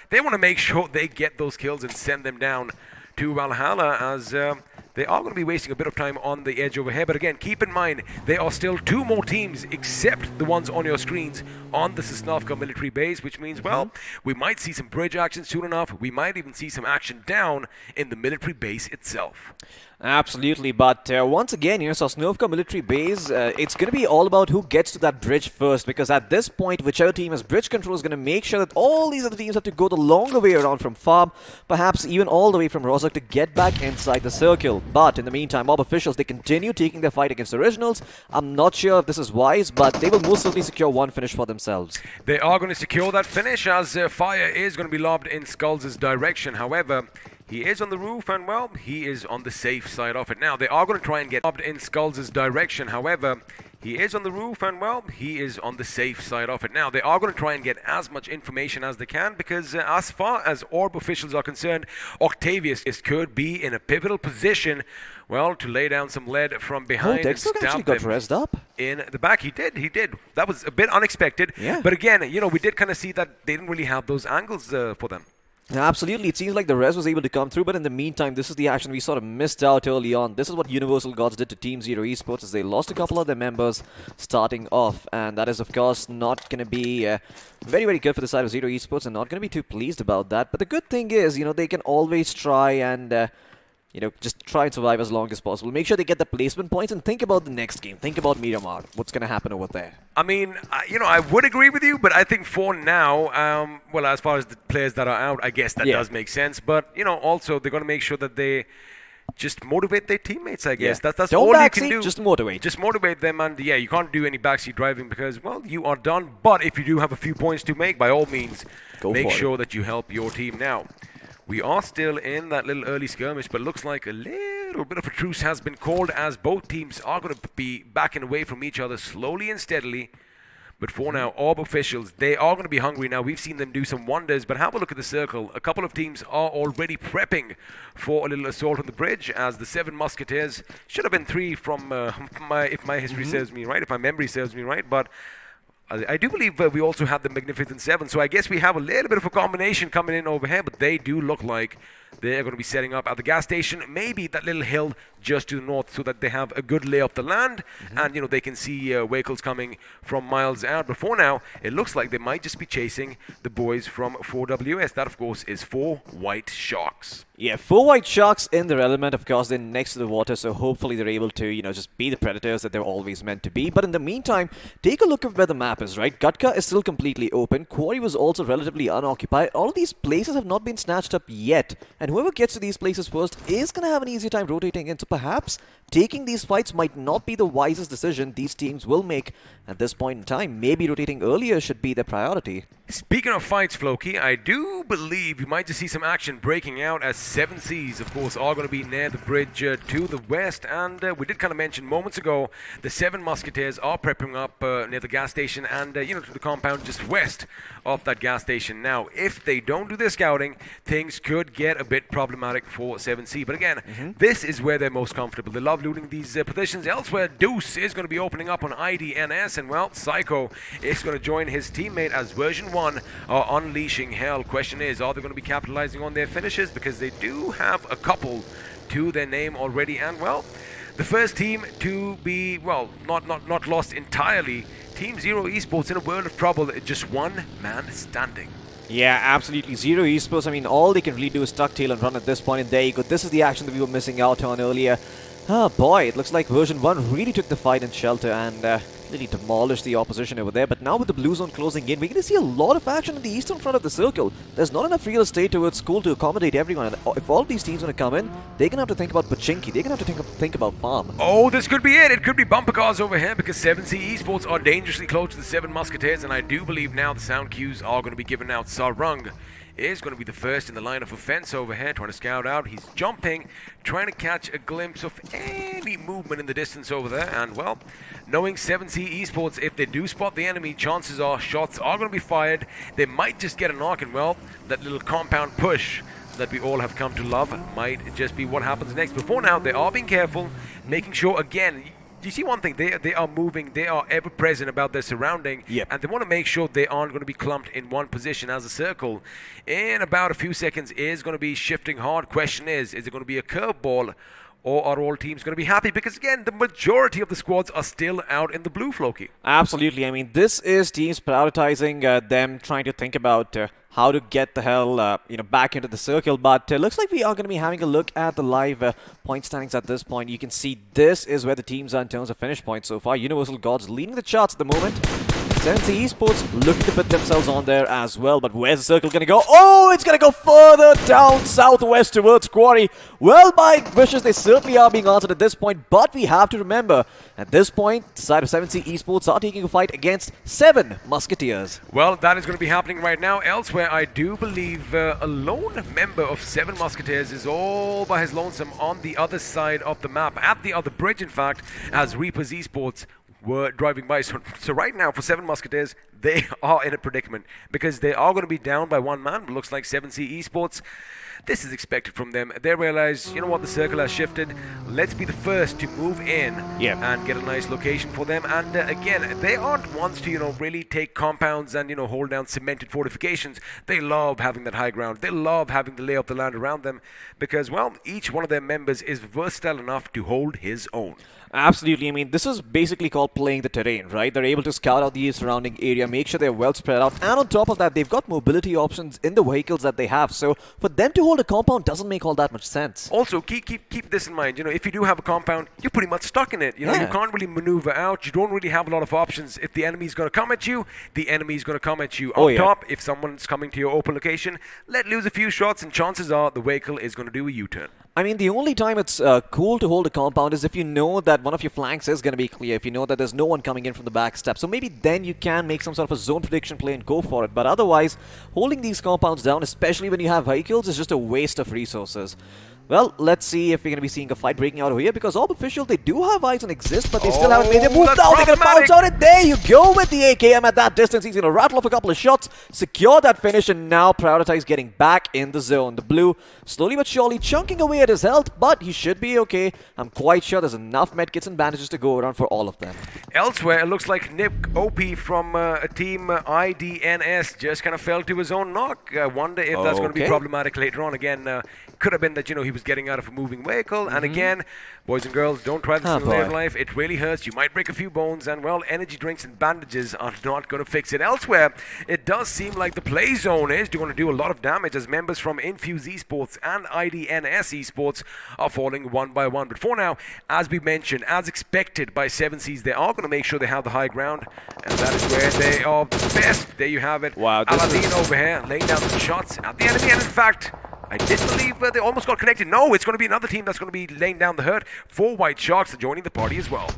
they want to make sure they get those kills and send them down to Valhalla, as they are going to be wasting a bit of time on the edge over here. But again, keep in mind, there are still 2 more teams except the ones on your screens on the Sosnovka military base, which means, well, we might see some bridge action soon enough. We might even see some action down in the military base itself. Absolutely, but once again, Sosnovka military base, it's going to be all about who gets to that bridge first, because at this point, whichever team has bridge control is going to make sure that all these other teams have to go the longer way around from farm, perhaps even all the way from Rozhok to get back inside the circle. But in the meantime, mob officials, they continue taking their fight against the originals. I'm not sure if this is wise, but they will most certainly secure one finish for themselves. They are going to secure that finish, as fire is going to be lobbed in Skulls' direction. However, he is on the roof, and well, he is on the safe side of it. Now, they are going to try and get lobbed in Skulls' direction. However, he is on the roof, and well, he is on the safe side of it. Now, they are going to try and get as much information as they can, because as far as Orb officials are concerned, Octavius could be in a pivotal position, well, to lay down some lead from behind and Dexter stab actually got them rezzed up. in the back. He did. That was a bit unexpected. Yeah. But again, we did kind of see that they didn't really have those angles for them. Absolutely, it seems like the res was able to come through, but in the meantime, this is the action we sort of missed out early on. This is what Universal Gods did to Team Zero Esports, as they lost a couple of their members starting off, and that is of course not going to be very, very good for the side of Zero Esports, and not going to be too pleased about that. But the good thing is, they can always try and just try and survive as long as possible. Make sure they get the placement points, and think about the next game. Think about Miramar. What's going to happen over there? I mean, I would agree with you, but I think for now, well, as far as the players that are out, I guess that does make sense. But, also they're going to make sure that they just motivate their teammates, I guess. That's Don't all you backseat, can do. just motivate. Just motivate them, and yeah, you can't do any backseat driving because, well, you are done. But if you do have a few points to make, by all means, make sure that you help your team. Now, we are still in that little early skirmish, but looks like a little bit of a truce has been called, as both teams are going to be backing away from each other slowly and steadily. But for now, Orb officials, they are going to be hungry now. We've seen them do some wonders, but have a look at the circle. A couple of teams are already prepping for a little assault on the bridge, as the 7 Musketeers should have been 3 from if my history serves me right, if my memory serves me right, but I do believe we also had the Magnificent 7, so I guess we have a little bit of a combination coming in over here, but they do look like they're going to be setting up at the gas station, maybe that little hill just to the north, so that they have a good lay of the land, and they can see vehicles coming from miles out. But for now, it looks like they might just be chasing the boys from 4WS. That, of course, is 4 White Sharks. Yeah, 4 White Sharks in their element, of course. They're next to the water, so hopefully they're able to, just be the predators that they're always meant to be. But in the meantime, take a look at where the map is, right? Gatka is still completely open. Quarry was also relatively unoccupied. All of these places have not been snatched up yet. And whoever gets to these places first is going to have an easier time rotating in. So perhaps taking these fights might not be the wisest decision these teams will make at this point in time. Maybe rotating earlier should be their priority. Speaking of fights, Floki, I do believe we might just see some action breaking out, as 7 Seas, of course, are going to be near the bridge to the west. And we did kind of mention moments ago, the 7 Musketeers are prepping up near the gas station and, to the compound just west of that gas station. Now, if they don't do their scouting, things could get a bit problematic for 7C. But again, this is where they're most comfortable. They love looting these positions. Elsewhere, Deuce is going to be opening up on IDNS, and, well, Psycho is going to join his teammate as Version 1 are unleashing hell. Question is, are they going to be capitalizing on their finishes? Because they do have a couple to their name already. And, well, the first team to be, well, not lost entirely. Team Zero Esports in a world of trouble. Just one man standing. Yeah, absolutely. Zero esports. I mean, all they can really do is tuck tail and run at this point. And there you go. This is the action that we were missing out on earlier. Oh boy, it looks like version 1 really took the fight in shelter and really demolished the opposition over there. But now with the blue zone closing in, we're going to see a lot of action in the eastern front of the circle. There's not enough real estate towards school to accommodate everyone. And if all of these teams want to come in, they're going to have to think about Pachinki. They're going to have to think about farm. Oh, this could be it. It could be bumper cars over here because 7C Esports are dangerously close to the 7 Musketeers. And I do believe now the sound cues are going to be given out. Sarung is going to be the first in the line of offense over here, trying to scout out. He's jumping, trying to catch a glimpse of any movement in the distance over there. And, well, knowing 7C Esports, if they do spot the enemy, chances are shots are going to be fired. They might just get a knock, and, well, that little compound push that we all have come to love might just be what happens next. Before now, they are being careful, making sure, again, you see one thing, they are moving, they are ever present about their surrounding, and they want to make sure they aren't going to be clumped in one position as a circle. In about a few seconds is going to be shifting hard. Question is it going to be a curveball, or are all teams going to be happy? Because again, the majority of the squads are still out in the blue, Floki. Absolutely. I mean, this is teams prioritizing them trying to think about how to get the hell back into the circle. But looks like we are going to be having a look at the live point standings at this point. You can see this is where the teams are in terms of finish points so far. Universal Gods leading the charts at the moment. 7C Esports looking to put themselves on there as well, but where's the circle going to go? Oh, it's going to go further down southwest towards Crore. Well, by wishes, they certainly are being answered at this point, but we have to remember, at this point, the side of 7C Esports are taking a fight against 7 Musketeers. Well, that is going to be happening right now. Elsewhere, I do believe a lone member of 7 Musketeers is all by his lonesome on the other side of the map, at the other bridge, in fact, as Reapers Esports were driving by. So right now, for 7 Musketeers, they are in a predicament because they are going to be down by 1 man. It looks like 7C Esports, this is expected from them. They realize, you know what, the circle has shifted. Let's be the first to move in and get a nice location for them. And again, they aren't ones to, really take compounds and, hold down cemented fortifications. They love having that high ground. They love having the lay of the land around them because, well, each one of their members is versatile enough to hold his own. Absolutely. I mean, this is basically called playing the terrain, right? They're able to scout out the surrounding area, make sure they're well spread out, and on top of that, they've got mobility options in the vehicles that they have. So for them to hold a compound doesn't make all that much sense. Also, keep this in mind. If you do have a compound, you're pretty much stuck in it. You can't really maneuver out. You don't really have a lot of options. If the enemy's going to come at you, the enemy's going to come at you. On top, if someone's coming to your open location, let loose a few shots, and chances are the vehicle is going to do a U-turn. I mean, the only time it's cool to hold a compound is if you know that one of your flanks is going to be clear, if you know that there's no one coming in from the back step. So maybe then you can make some sort of a zone prediction play and go for it. But otherwise, holding these compounds down, especially when you have vehicles, is just a waste of resources. Well, let's see if we're going to be seeing a fight breaking out over here, because Orb Official, they do have eyes on Exist, but they still haven't made their move down. They're going to bounce on it. There you go with the AKM at that distance. He's going to rattle off a couple of shots, secure that finish, and now prioritize getting back in the zone. The blue, slowly but surely, chunking away at his health, but he should be okay. I'm quite sure there's enough medkits and bandages to go around for all of them. Elsewhere, it looks like Nip OP from a team IDNS just kind of fell to his own knock. I wonder if that's going to be problematic later on. Again, could have been that, he was getting out of a moving vehicle. And again, boys and girls, don't try this in real life. It really hurts. You might break a few bones, and, well, energy drinks and bandages are not going to fix it. Elsewhere, it does seem like the play zone is going to do a lot of damage as members from Infuse Esports and IDNS Esports are falling one by one. But for now, as we mentioned, as expected by 7Cs, they are going to make sure they have the high ground, and that is where they are best. There you have it. Wow, Aladdin over here laying down some shots at the enemy, and in fact, I did believe they almost got connected. No, it's going to be another team that's going to be laying down the hurt. 4 White Sharks are joining the party as well.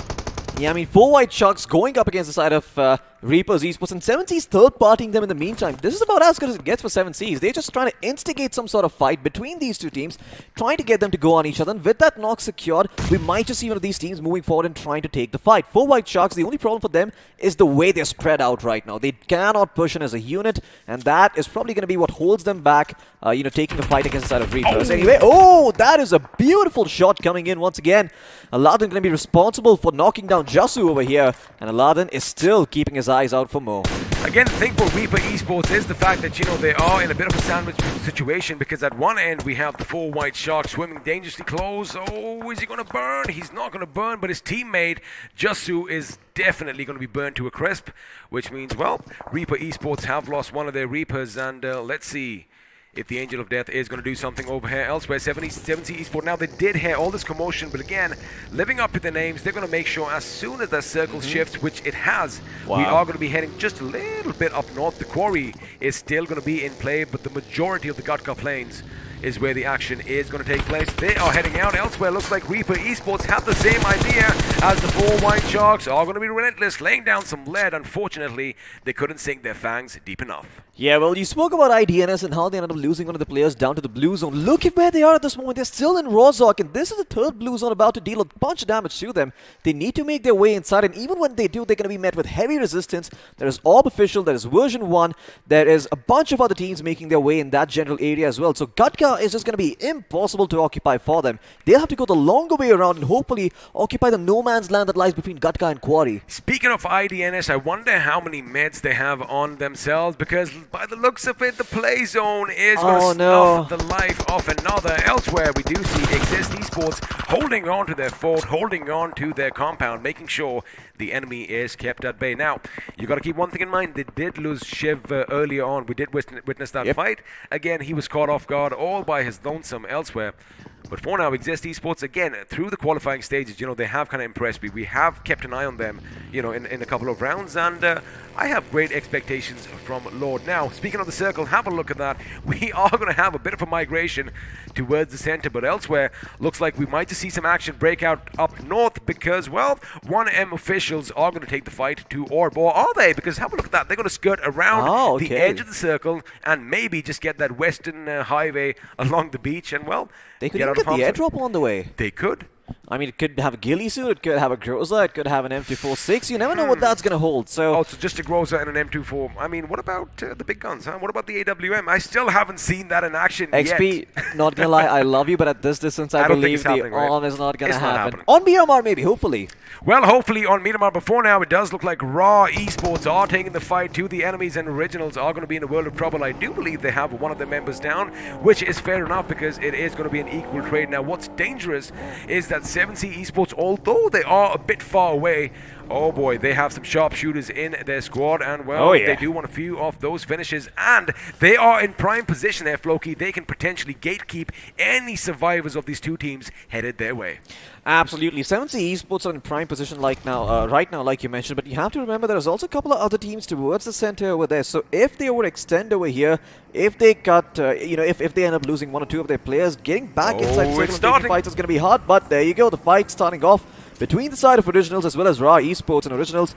Yeah, I mean, 4 White Sharks going up against the side of Reapers Esports, and 7C's third-partying them in the meantime. This is about as good as it gets for 7C's. They're just trying to instigate some sort of fight between these two teams, trying to get them to go on each other. And with that knock secured, we might just see one of these teams moving forward and trying to take the fight. 4 White Sharks, the only problem for them is the way they're spread out right now. They cannot push in as a unit, and that is probably going to be what holds them back, taking the fight against the side of Reapers. Anyway, that is a beautiful shot coming in once again. Aladdin going to be responsible for knocking down Jasu over here, and Aladdin is still keeping his eyes out for more. Again, the thing for Reaper Esports is the fact that, you know, they are in a bit of a sandwich situation because at one end we have the 4 white sharks swimming dangerously close. Oh, is he going to burn? He's not going to burn, but his teammate, Jasu, is definitely going to be burned to a crisp, which means, well, Reaper Esports have lost one of their Reapers, and let's see if the Angel of Death is going to do something over here elsewhere. 70 Esport, now they did hear all this commotion, but again, living up to their names, they're going to make sure as soon as that circle shifts, which it has, we are going to be heading just a little bit up north. The quarry is still going to be in play, but the majority of the Gatka plains is where the action is going to take place. They are heading out elsewhere. Looks like Reaper Esports have the same idea as the 4 white sharks. Are going to be relentless, laying down some lead. Unfortunately, they couldn't sink their fangs deep enough. Yeah, well, you spoke about IDNS and how they ended up losing one of the players down to the blue zone. Look at where they are at this moment. They're still in Rozhok, and this is the 3rd blue zone about to deal a bunch of damage to them. They need to make their way inside, and even when they do, they're going to be met with heavy resistance. There is Orb Official, there is Version 1, there is a bunch of other teams making their way in that general area as well. So Gatka is just going to be impossible to occupy for them. They'll have to go the longer way around and hopefully occupy the no man's land that lies between Gatka and Quarry. Speaking of IDNS, I wonder how many meds they have on themselves, because by the looks of it, the play zone is going to snuff the life of another. Elsewhere, we do see Exist Esports holding on to their fort, holding on to their compound, making sure the enemy is kept at bay. Now, you got to keep one thing in mind. They did lose Shiv earlier on. We did witness that fight. Again, he was caught off guard all by his lonesome elsewhere. But for now, Exist Esports, again, through the qualifying stages, you know, they have kind of impressed me. We have kept an eye on them, you know, in a couple of rounds, and I have great expectations from Lord. Now, speaking of the circle, have a look at that. We are going to have a bit of a migration towards the center, but elsewhere, looks like we might just see some action break out up north because, well, 1M officials are going to take the fight to Orb, or are they? Because have a look at that. They're going to skirt around the edge of the circle and maybe just get that western highway along the beach, and, well, they could even get the airdrop on the way. They could. I mean, it could have a ghillie suit, it could have a Groza, it could have an M246. You never know what that's going to hold. So just a Groza and an M24. I mean, what about the big guns, huh? What about the AWM? I still haven't seen that in action XP, yet. not going to lie, I love you, but at this distance, I believe the on is not going to happen. On Miramar, maybe, hopefully. Well, hopefully on Miramar. Before now, it does look like Raw Esports are taking the fight to the enemies, and Originals are going to be in a world of trouble. I do believe they have one of their members down, which is fair enough because it is going to be an equal trade. Now, what's dangerous is that 7C Esports, although they are a bit far away, oh boy, they have some sharpshooters in their squad, and well, they do want a few of those finishes, and they are in prime position there, Floki. They can potentially gatekeep any survivors of these two teams headed their way. Absolutely. 7C Esports are in prime position right now, like you mentioned, but you have to remember there's also a couple of other teams towards the center over there. So if they overextend over here, if they cut, if they end up losing 1 or 2 of their players, getting back inside the circle and fights is going to be hard, but there you go, the fight starting off between the side of Originals as well as Raw Esports, and Originals,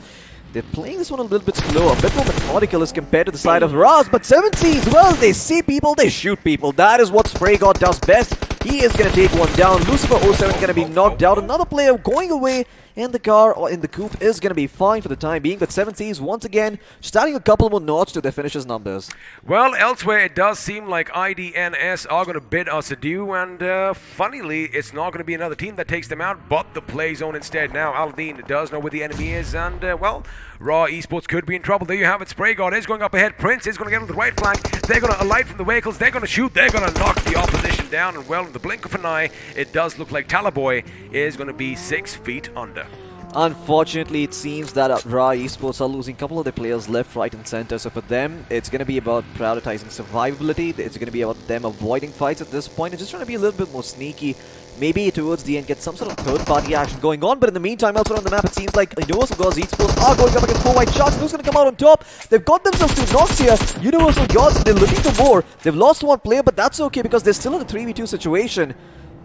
they're playing this one a little bit slow, a bit more methodical as compared to the side of Raz, but 7C's, well, they see people, they shoot people. That is what Spray God does best. He is going to take one down. Lucifer 07 going to be knocked out. Another player going away in the car or in the coupe is going to be fine for the time being, but 7C's once again starting a couple more notch to their finishers numbers. Well, elsewhere it does seem like IDNS are going to bid us adieu, and funnily, it's not going to be another team that takes them out, but the play zone instead. Now, Aladdin does know where the enemy is, and well, Raw Esports could be in trouble. There you have it. Spray God is going up ahead. Prince is going to get on the right flank. They're going to alight from the vehicles. They're going to shoot. They're going to knock the opposition down, and well, in the blink of an eye, it does look like Talaboy is going to be 6 feet under. Unfortunately, it seems that Raw Esports are losing a couple of their players left, right, and center. So for them, it's going to be about prioritizing survivability. It's going to be about them avoiding fights at this point and just trying to be a little bit more sneaky. Maybe towards the end get some sort of third-party action going on. But in the meantime, elsewhere on the map, it seems like Universal Gods Esports are going up against 4 white sharks. Who's going to come out on top? They've got themselves 2 knocks here. Universal Gods, they're looking for more. They've lost 1 player, but that's okay because they're still in a 3v2 situation.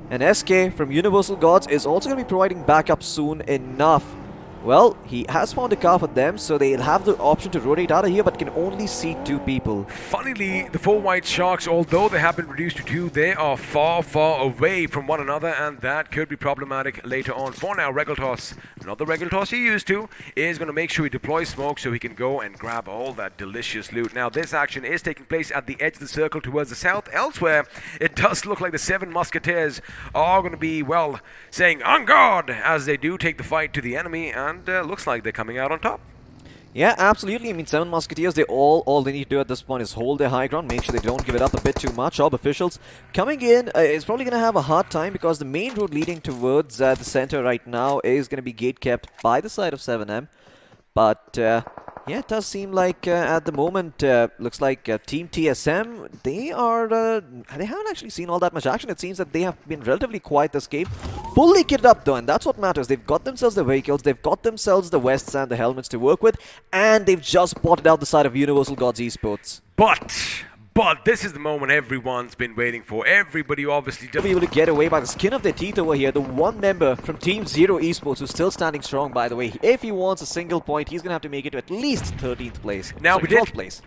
And SK from Universal Gods is also going to be providing backup soon enough. Well, he has found a car for them, so they'll have the option to rotate out of here, but can only seat 2 people. Funnily, the 4 white sharks, although they have been reduced to 2, they are far, far away from one another, and that could be problematic later on. For now, Regaltos, not the Regaltos he used to, is going to make sure he deploys smoke so he can go and grab all that delicious loot. Now, this action is taking place at the edge of the circle towards the south. Elsewhere, it does look like the 7 Musketeers are going to be, well, saying, "En garde!" as they do take the fight to the enemy, and looks like they're coming out on top. Yeah, absolutely. I mean, 7 Musketeers, all they need to do at this point is hold their high ground, make sure they don't give it up a bit too much. Orb officials coming in is probably going to have a hard time because the main road leading towards the center right now is going to be gate kept by the side of 7M. But yeah, it does seem like at the moment, looks like Team TSM, they haven't actually seen all that much action. It seems that they have been relatively quiet this game. Fully kitted up though, and that's what matters. They've got themselves the vehicles, they've got themselves the vests and the helmets to work with, and they've just spotted out the side of Universal Gods Esports. But this is the moment everyone's been waiting for. Everybody obviously To be able to get away by the skin of their teeth over here, the one member from Team Zero Esports who's still standing strong, by the way. If he wants a single point, he's going to have to make it to at least 13th place. Now we did 12th place.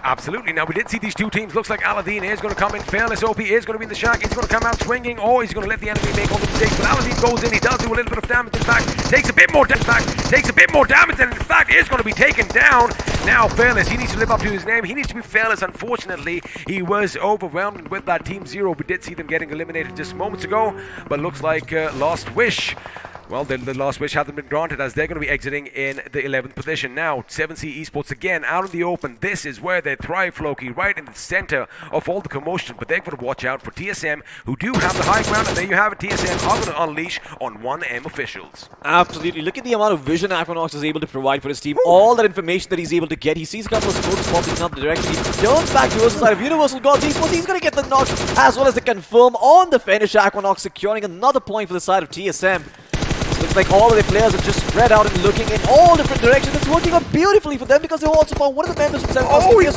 Absolutely. Now we did see these two teams. Looks like Aladdin is going to come in. Fearless OP is going to be in the shack. He's going to come out swinging, or he's going to let the enemy make all the mistakes. But Aladdin goes in. He does do a little bit of damage. In fact, takes a bit more damage, and in fact is going to be taken down. Now Fearless, he needs to live up to his name. He needs to be Fearless. Unfortunately, he was overwhelmed with that Team Zero. We did see them getting eliminated just moments ago, but looks like Last Wish. Well, the Last Wish hasn't been granted as they're going to be exiting in the 11th position. Now, 7C Esports again out in the open. This is where they thrive, Floki, right in the center of all the commotion. But they've got to watch out for TSM, who do have the high ground. And there you have it. TSM are going to unleash on 1M officials. Absolutely. Look at the amount of vision iQOO is able to provide for his team. All that information that he's able to get. He sees a couple of smokes popping in another direction. He turns back towards the side of Universal Gods Esports. He's going to get the knock as well as the confirm on the finish. iQOO securing another point for the side of TSM. Looks like all of the players are just spread out and looking in all different directions. It's working out beautifully for them because they also found one of the members from 7 Musketeers.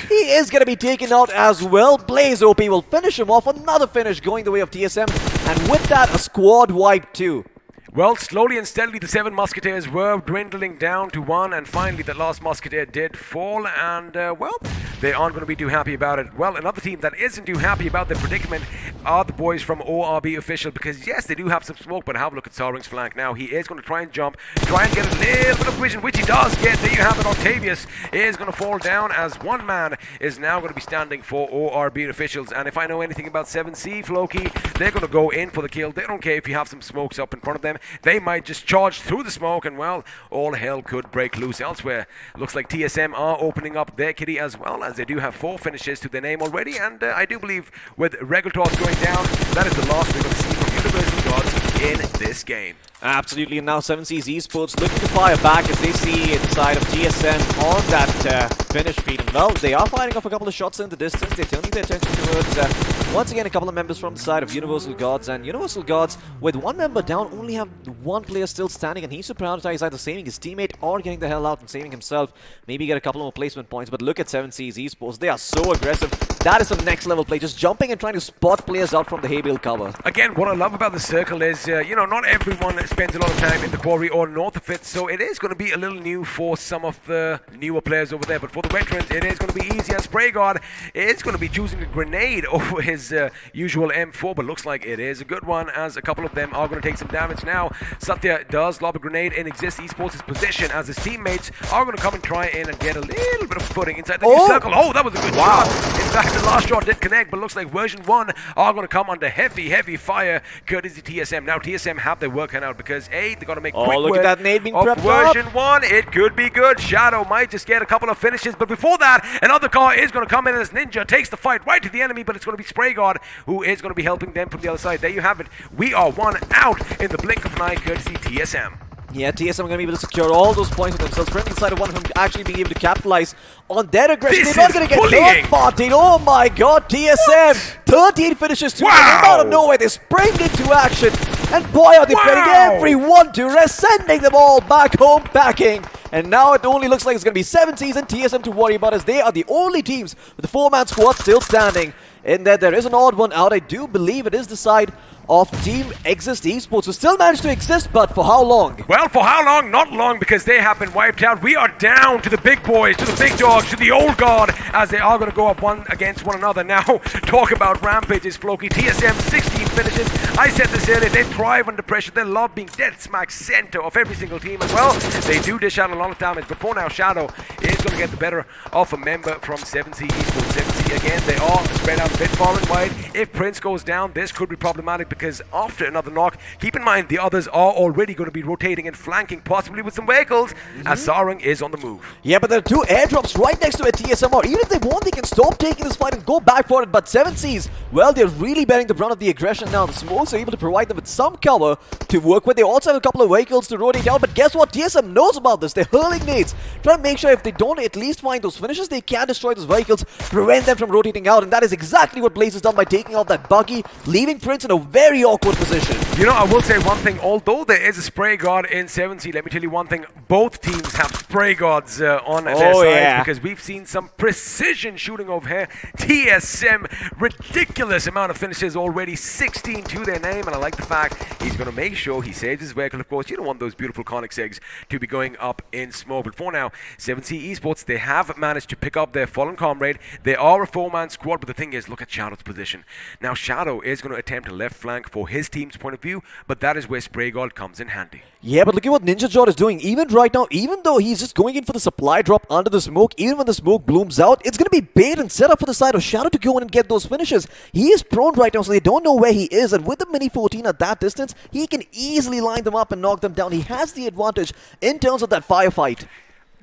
He is going to be taken out as well. Blaze OP will finish him off. Another finish going the way of TSM. And with that, a squad wipe too. Well, slowly and steadily, the 7 Musketeers were dwindling down to 1, and finally the last Musketeer did fall, and, well, they aren't going to be too happy about it. Well, another team that isn't too happy about their predicament are the boys from ORB Official, because, yes, they do have some smoke, but have a look at Soaring's flank now. He is going to try and jump, try and get a little bit of vision, which he does get. There you have it. Octavius is going to fall down as one man is now going to be standing for ORB Officials, and if I know anything about 7C, Floki, they're going to go in for the kill. They don't care if you have some smokes up in front of them. They might just charge through the smoke, and well, all hell could break loose elsewhere. Looks like TSM are opening up their kitty as well, as they do have 4 finishes to their name already, and I do believe with Regulators going down, that is the last we're going to see from Universal Gods in this game. Absolutely, and now 7C's Esports looking to fire back as they see the side of TSM on that finish feed. And well, they are firing off a couple of shots in the distance. They're turning their attention towards, once again, a couple of members from the side of Universal Gods. And Universal Gods, with one member down, only have one player still standing, and he's to prioritize either saving his teammate or getting the hell out and saving himself. Maybe get a couple more placement points, but look at 7C's Esports. They are so aggressive. That is some next level play, just jumping and trying to spot players out from the hay bale cover. Again, what I love about the circle is, you know, not everyone spends a lot of time in the quarry or north of it, so it is going to be a little new for some of the newer players over there. But for the veterans, it is going to be easy, as Spraygard is going to be choosing a grenade over his usual M4, but looks like it is a good one, as a couple of them are going to take some damage now. Satya does lob a grenade in Exist Esports' position, as his teammates are going to come and try in and get a little bit of footing inside the new circle. Oh, that was a good shot. In fact, the last shot did connect, but looks like version 1 are going to come under heavy fire, courtesy TSM. Now TSM have their work cut out, because A, they're going to make quick look work at that nade being of prepped version 1. It could be good. Shadow might just get a couple of finishes, but before that, another car is going to come in as Ninja takes the fight right to the enemy, but it's going to be Spraygard who is going to be helping them from the other side. There you have it. We are one out in the blink of an eye, courtesy TSM. Yeah, TSM are going to be able to secure all those points for themselves, preventing the side of one from actually being able to capitalize on their aggression. They're not going to get third-partied. Oh my god, TSM! 13 finishes to them out of nowhere. They spring into action, and boy are they putting everyone to rest, sending them all back home packing. And now it only looks like it's going to be 7C's and TSM to worry about, as they are the only teams with the 4-man squad still standing. In there is an odd one out. I do believe it is the side of Team Exist Esports, who still managed to exist, but for how long? Well, for how long? Not long, because they have been wiped out. We are down to the big boys, to the big dogs, to the old guard, as they are going to go up one against one another. Now, talk about rampages, Floki. TSM, 16 finishes. I said this earlier, they thrive under pressure. They love being dead smack center of every single team as well. They do dish out a lot of damage, but for now, Shadow is going to get the better of a member from 7C Esports. 7C, again, they are spread out a bit far and wide. If Prince goes down, this could be problematic because after another knock, keep in mind the others are already going to be rotating and flanking, possibly with some vehicles, as Sarang is on the move. Yeah, but there are two airdrops right next to a TSMR. Even if they want, they can stop taking this fight and go back for it. But 7Cs, well, they're really bearing the brunt of the aggression now. The smokes are able to provide them with some cover to work with. They also have a couple of vehicles to rotate out. But guess what? TSM knows about this. They're hurling nades, trying to make sure if they don't at least find those finishes, they can destroy those vehicles, prevent them from rotating out. And that is exactly what Blaze has done by taking out that buggy, leaving Prince in a very awkward position. You know, I will say one thing. Although there is a spray guard in 7C, let me tell you one thing. Both teams have spray guards on their sides because we've seen some precision shooting over here. TSM, ridiculous amount of finishes already, 16 to their name, and I like the fact he's going to make sure he saves his vehicle. Of course, you don't want those beautiful Conix eggs to be going up in smoke. But for now, 7C Esports, they have managed to pick up their fallen comrade. They are a 4-man squad, but the thing is, look at Shadow's position. Now, Shadow is going to attempt a left flank for his team's point of view, but that is where Spray Guard comes in handy. Yeah, but look at what Ninja Jot is doing. Even right now, even though he's just going in for the supply drop under the smoke, even when the smoke blooms out, it's going to be bait and set up for the side of Shadow to go in and get those finishes. He is prone right now, so they don't know where he is, and with the Mini 14 at that distance, he can easily line them up and knock them down. He has the advantage in terms of that firefight.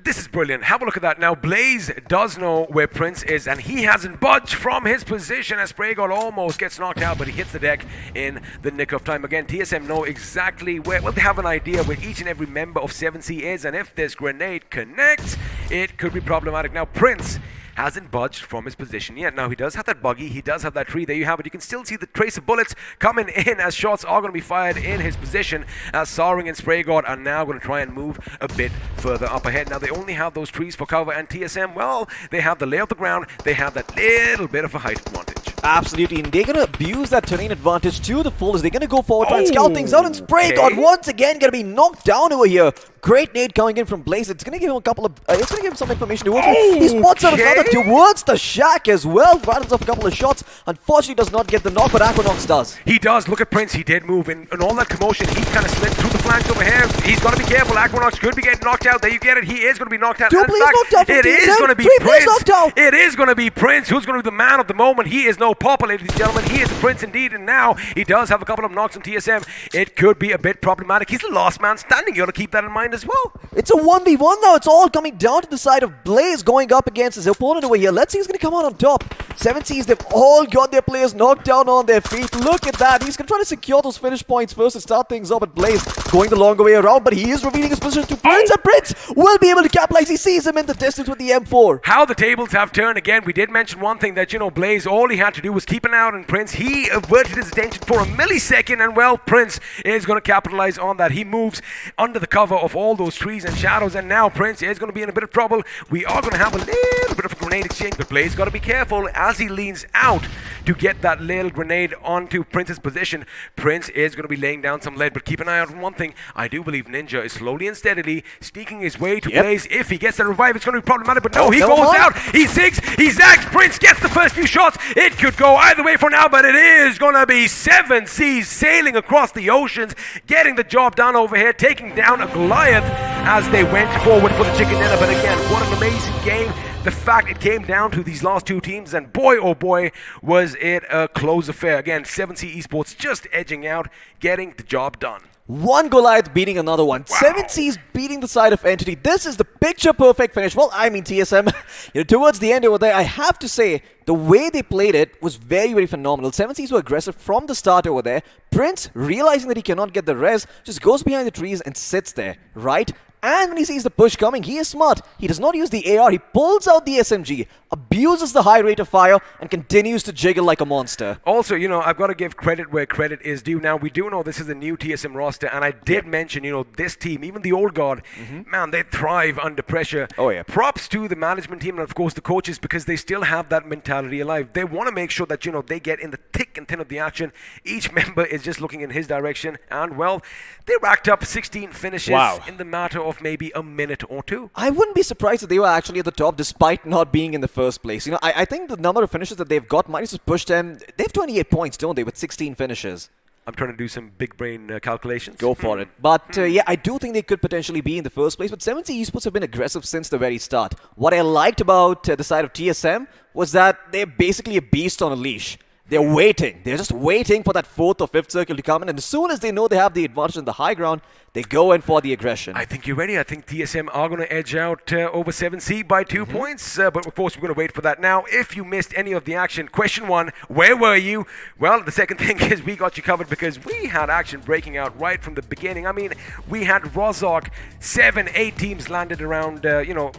This is brilliant. Have a look at that. Now, Blaze does know where Prince is, and he hasn't budged from his position as Spraygod almost gets knocked out, but he hits the deck in the nick of time. Again, TSM know exactly where, well, they have an idea where each and every member of 7C is, and if this grenade connects, it could be problematic. Now, Prince hasn't budged from his position yet. Now, he does have that buggy, he does have that tree. There you have it. You can still see the trace of bullets coming in as shots are going to be fired in his position, as Sarang and Spraygod are now going to try and move a bit further up ahead. Now, they only have those trees for cover, and TSM, well, they have the lay of the ground. They have that little bit of a height advantage. Absolutely, and they're going to abuse that terrain advantage to the fullest. They're going to go forward, try and scout things out, and Spraygod once again going to be knocked down over here. Great nade coming in from Blaze. It's going to give him a couple of, it's going to give him some information to work with. He spots out another towards the shack as well. Rattles off a couple of shots. Unfortunately, does not get the knock, but iQOO does. He does. Look at Prince. He did move in all that commotion. He kind of slid through the flanks over here. He's got to be careful. iQOO could be getting knocked out. There you get it. He is going to be knocked out. Two players knocked out. It is going to be Prince. It is going to be Prince who's going to be the man of the moment. He is no pauper, ladies and gentlemen. He is the Prince indeed, and now he does have a couple of knocks on TSM. It could be a bit problematic. He's the last man standing. You got to keep that in mind as well. It's a 1v1 now. It's all coming down to the side of Blaze going up against his opponent over here. Let's see who's going to come out on top. 7Cs, they've all got their players knocked down on their feet. Look at that. He's going to try to secure those finish points first to start things up at Blaze. Going the longer way around, but he is revealing his position to Prince, and Prince will be able to capitalize. He sees him in the distance with the M4. How the tables have turned again. We did mention one thing that, you know, Blaze, all he had to do was keep an eye out on Prince. He averted his attention for a millisecond, and well, Prince is going to capitalize on that. He moves under the cover of all those trees and shadows, and now Prince is going to be in a bit of trouble. We are going to have a little bit of a grenade exchange, but Blaze got to be careful as he leans out to get that little grenade onto Prince's position. Prince is going to be laying down some lead, but keep an eye out on one thing. I do believe Ninja is slowly and steadily sneaking his way to Blaze. If he gets that revive, it's going to be problematic, but no, he goes out. He zigs, he zags. Prince gets the first few shots. It could go either way for now, but it is going to be 7Cs sailing across the oceans, getting the job done over here, taking down a Goliath as they went forward for the chicken dinner. But again, what an amazing game. The fact it came down to these last two teams, and boy, oh boy, was it a close affair. Again, 7C Esports just edging out, getting the job done. One Goliath beating another one. Wow. 7C's beating the side of Entity. This is the picture-perfect finish. Well, I mean, TSM, towards the end over there, I have to say, the way they played it was very, very phenomenal. 7C's were aggressive from the start over there. Prince, realizing that he cannot get the res, just goes behind the trees and sits there, right? And when he sees the push coming, he is smart. He does not use the AR. He pulls out the SMG, abuses the high rate of fire, and continues to jiggle like a monster. Also, you know, I've got to give credit where credit is due. Now, we do know this is a new TSM roster, and I did mention, you know, this team, even the old guard, man, they thrive under pressure. Oh, yeah. Props to the management team and, of course, the coaches, because they still have that mentality alive. They want to make sure that, you know, they get in the thick and thin of the action. Each member is just looking in his direction, and, well, they racked up 16 finishes in the matter of maybe a minute or two. I wouldn't be surprised if they were actually at the top despite not being in the first place. You know, I think the number of finishes that they've got might just push them. They have 28 points, don't they, with 16 finishes? I'm trying to do some big brain calculations. Go for it. But yeah, I do think they could potentially be in the first place. But 7C Esports have been aggressive since the very start. What I liked about the side of TSM was that they're basically a beast on a leash. They're waiting. They're just waiting for that 4th or 5th circle to come in. And as soon as they know they have the advantage in the high ground, they go in for the aggression. I think you're ready. I think TSM are going to edge out over 7C by 2 points. But of course, we're going to wait for that. Now, if you missed any of the action, question 1, where were you? Well, the second thing is we got you covered because we had action breaking out right from the beginning. I mean, we had Rozhok, 7-8 teams landed around,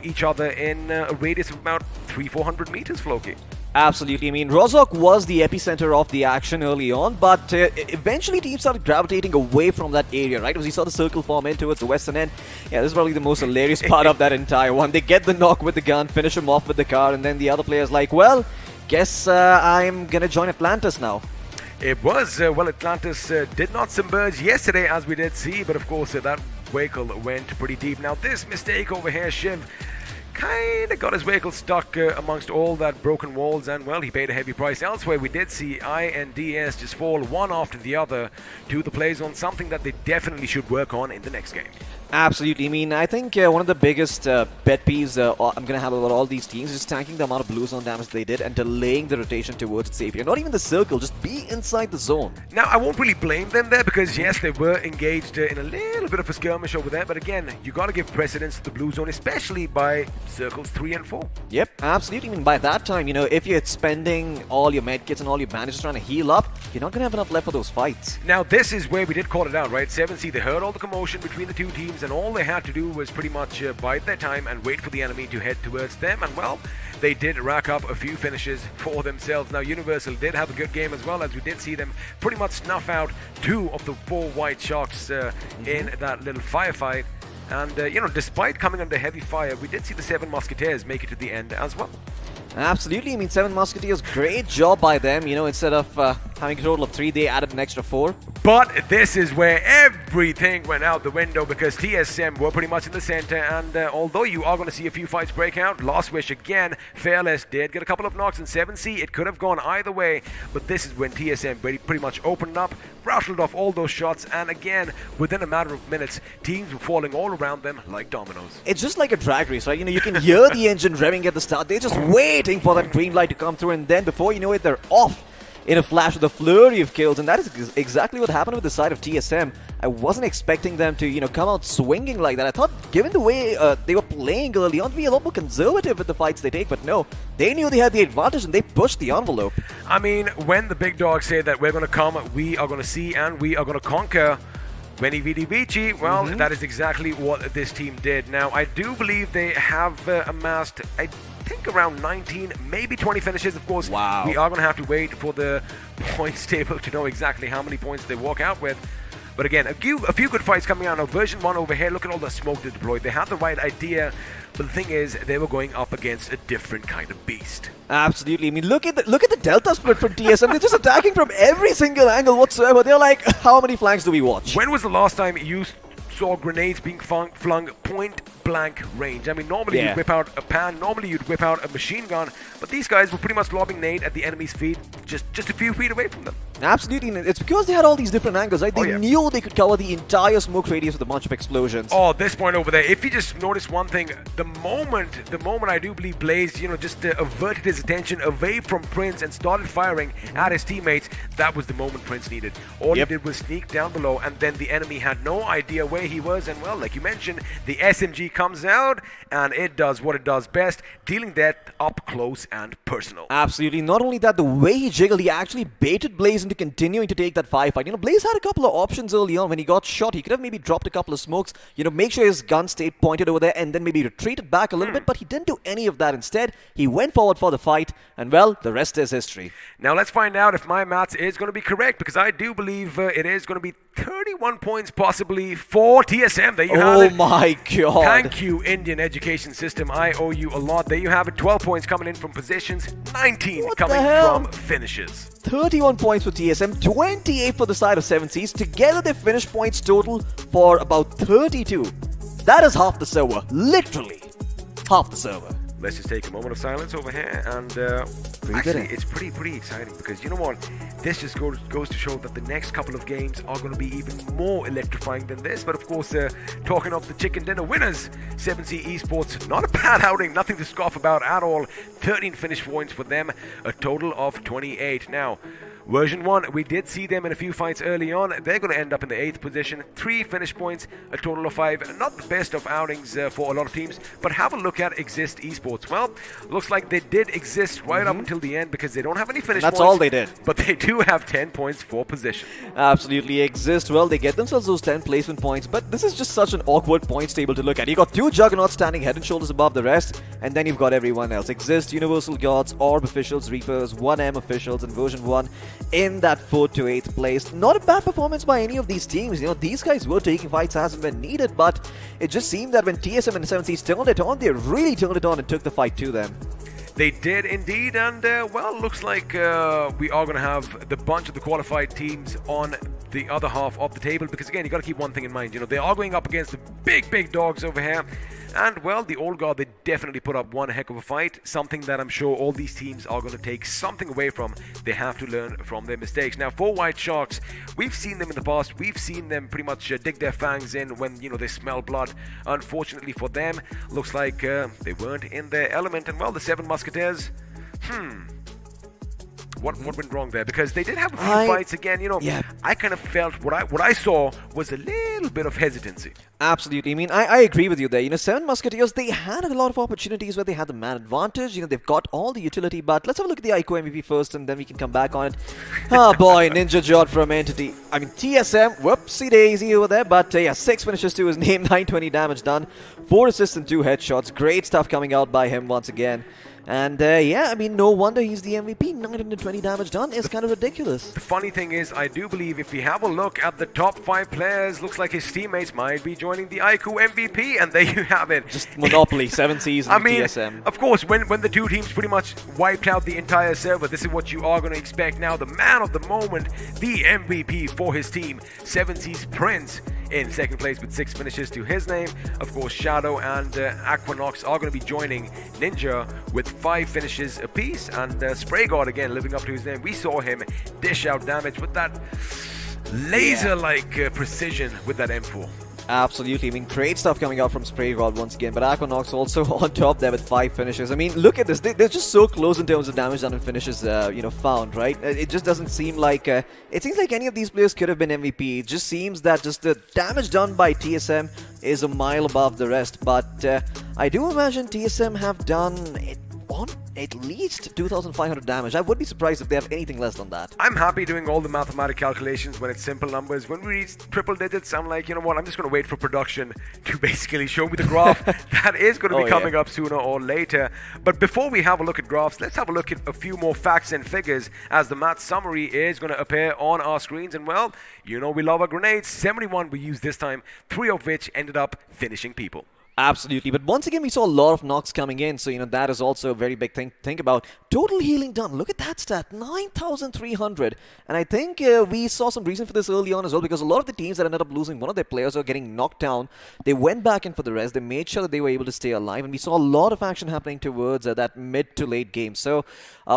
each other in a radius of about 300-400 meters, Floki. Absolutely. I mean, Rozhok was the epicenter of the action early on, but eventually teams started gravitating away from that area, right? As we saw the circle form in towards the western end. Yeah, this is probably the most hilarious part of that entire one. They get the knock with the gun, finish him off with the car, and then the other player's like, well, guess I'm going to join Atlantis now. It was, Atlantis did not submerge yesterday, as we did see, but of course that vehicle went pretty deep. Now, this mistake over here, Shiv, kind of got his vehicle stuck amongst all that broken walls, and well, he paid a heavy price. Elsewhere, we did see I and DS just fall one after the other to the play zone, something that they definitely should work on in the next game. Absolutely. I mean, I think one of the biggest pet peeves I'm going to have about all these teams is tanking the amount of blue zone damage they did and delaying the rotation towards safety. Not even the circle, just be inside the zone. Now, I won't really blame them there because, yes, they were engaged in a little bit of a skirmish over there. But again, you got to give precedence to the blue zone, especially by circles 3 and 4. Yep, absolutely. I mean, by that time, if you're spending all your medkits and all your bandages trying to heal up, you're not going to have enough left for those fights. Now, this is where we did call it out, right? 7C, they heard all the commotion between the two teams, and all they had to do was pretty much bide their time and wait for the enemy to head towards them. And well, they did rack up a few finishes for themselves. Now, Universal did have a good game as well, as we did see them pretty much snuff out 2 of the 4 white sharks in that little firefight. And, despite coming under heavy fire, we did see the 7 Musketeers make it to the end as well. Absolutely. I mean, 7 Musketeers, great job by them. Instead of having a total of 3, they added an extra 4. But this is where everything went out the window because TSM were pretty much in the center, and although you are going to see a few fights break out, Last Wish again, Fearless did get a couple of knocks in 7C. It could have gone either way, but this is when TSM pretty much opened up, rattled off all those shots, and again, within a matter of minutes, teams were falling all around them like dominoes. It's just like a drag race, right? You can hear the engine revving at the start. They're just waiting for that green light to come through, and then before you know it, they're off in a flash with a flurry of kills, and that is exactly what happened with the side of TSM. I wasn't expecting them to, come out swinging like that. I thought, given the way they were playing early on, to be a lot more conservative with the fights they take, but no, they knew they had the advantage and they pushed the envelope. I mean, when the big dogs say that we're going to come, we are going to see, and we are going to conquer, Veni Vidi Vici, well, that is exactly what this team did. Now, I do believe they have amassed, I think, around 19, maybe 20 finishes. Of course, wow. We are going to have to wait for the points table to know exactly how many points they walk out with. But again, a few good fights coming out. Now, version 1 over here, look at all the smoke they deployed. They had the right idea, but the thing is, they were going up against a different kind of beast. Absolutely. I mean, look at the Delta split from TSM. They're just attacking from every single angle whatsoever. They're like, how many flanks do we watch? When was the last time you saw grenades being flung point blank range? I mean, normally you'd whip out a pan, normally you'd whip out a machine gun, but these guys were pretty much lobbing nade at the enemy's feet, just a few feet away from them. Absolutely. It's because they had all these different angles, right? They knew they could cover the entire smoke radius with a bunch of explosions. Oh, this point over there, if you just notice one thing, the moment I do believe Blaze, just averted his attention away from Prince and started firing at his teammates, that was the moment Prince needed. All he did was sneak down below, and then the enemy had no idea where he was, and well, like you mentioned, the SMG comes out, and it does what it does best, dealing death up close and personal. Absolutely. Not only that, the way he jiggled, he actually baited Blaze into continuing to take that firefight. Blaze had a couple of options early on. When he got shot, he could have maybe dropped a couple of smokes, make sure his gun stayed pointed over there, and then maybe retreated back a little bit, but he didn't do any of that. Instead, he went forward for the fight, and well, the rest is history. Now let's find out if my maths is going to be correct, because I do believe it is going to be 31 points possibly for TSM. There you have it. Oh my god. Thank you, Indian education system. I owe you a lot. There you have it. 12 points coming in from positions, 19 coming from finishes. 31 points for TSM, 28 for the side of 7Cs. Together they finished points total for about 32. That is half the server. Literally half the server. Let's just take a moment of silence over here and Actually, it's pretty exciting because you know what? This just goes to show that the next couple of games are going to be even more electrifying than this. But of course, talking of the chicken dinner winners, 7C Esports, not a bad outing, nothing to scoff about at all. 13 finish points for them, a total of 28. Now, Version 1, we did see them in a few fights early on. They're going to end up in the 8th position. 3 finish points, a total of 5. Not the best of outings for a lot of teams, but have a look at Exist Esports. Well, looks like they did exist right up until the end because they don't have any finish points. That's all they did. But they do have 10 points for position. Absolutely Exist. Well, they get themselves those 10 placement points, but this is just such an awkward points table to look at. You got 2 Juggernauts standing head and shoulders above the rest, and then you've got everyone else. Exist, Universal Gods, Orb officials, Reapers, 1M officials, and Version 1 in that 4th to 8th place. Not a bad performance by any of these teams. You know, these guys were taking fights as and when needed, but it just seemed that when TSM and 7Cs turned it on, they really turned it on and took the fight to them. They did indeed, and well, looks like we are going to have the bunch of the qualified teams on the other half of the table, because again, you got to keep one thing in mind, you know, they are going up against the big dogs over here, and well, the Old Guard, they definitely put up one heck of a fight, something that I'm sure all these teams are going to take something away from. They have to learn from their mistakes. Now, for White Sharks, we've seen them in the past, we've seen them pretty much dig their fangs in when, you know, they smell blood. Unfortunately for them, looks like they weren't in their element, and well, the 7 Musketeers, what went wrong there? Because they did have a few fights again, you know. Yeah. I kind of felt what I saw was a little bit of hesitancy. Absolutely. I mean, I agree with you there. You know, 7 Musketeers, they had a lot of opportunities where they had the man advantage. You know, they've got all the utility, but let's have a look at the iQOO MVP first, and then we can come back on it. Oh boy, Ninja Jot from Entity. I mean, TSM, whoopsie daisy over there, but yeah, 6 finishes to his name, 920 damage done, 4 assists and 2 headshots. Great stuff coming out by him once again. And yeah, I mean, no wonder he's the MVP. 920 damage done is kind of ridiculous. The funny thing is, I do believe if we have a look at the top 5 players, looks like his teammates might be joining the iQOO MVP, and there you have it. Just monopoly, 7 seasons, I mean, TSM. of course, when the two teams pretty much wiped out the entire server, this is what you are going to expect now. The man of the moment, the MVP for his team, 7C's Prince, in 2nd place with 6 finishes to his name. Of course, Shadow and Aquanox are going to be joining Ninja with 5 finishes apiece, and Spray God again living up to his name. We saw him dish out damage with that laser-like precision with that M4. Absolutely. I mean, great stuff coming out from Spray God once again, but Aquanox also on top there with 5 finishes. I mean, look at this. They're just so close in terms of damage done and finishes, you know, found, right? It just doesn't seem like... it seems like any of these players could have been MVP. It just seems that just the damage done by TSM is a mile above the rest, but I do imagine TSM have done it on at least 2,500 damage. I would be surprised if they have anything less than that. I'm happy doing all the mathematical calculations when it's simple numbers. When we reach triple digits, I'm like, you know what, I'm just going to wait for production to basically show me the graph. That is going to be coming up sooner or later. But before we have a look at graphs, let's have a look at a few more facts and figures, as the match summary is going to appear on our screens. And well, you know we love our grenades. 71 we used this time, 3 of which ended up finishing people. Absolutely, but once again we saw a lot of knocks coming in, so you know that is also a very big thing to think about. Total healing done, look at that stat, 9,300, and I think we saw some reason for this early on as well, because a lot of the teams that ended up losing one of their players or getting knocked down, they went back in for the rest, they made sure that they were able to stay alive, and we saw a lot of action happening towards that mid to late game. So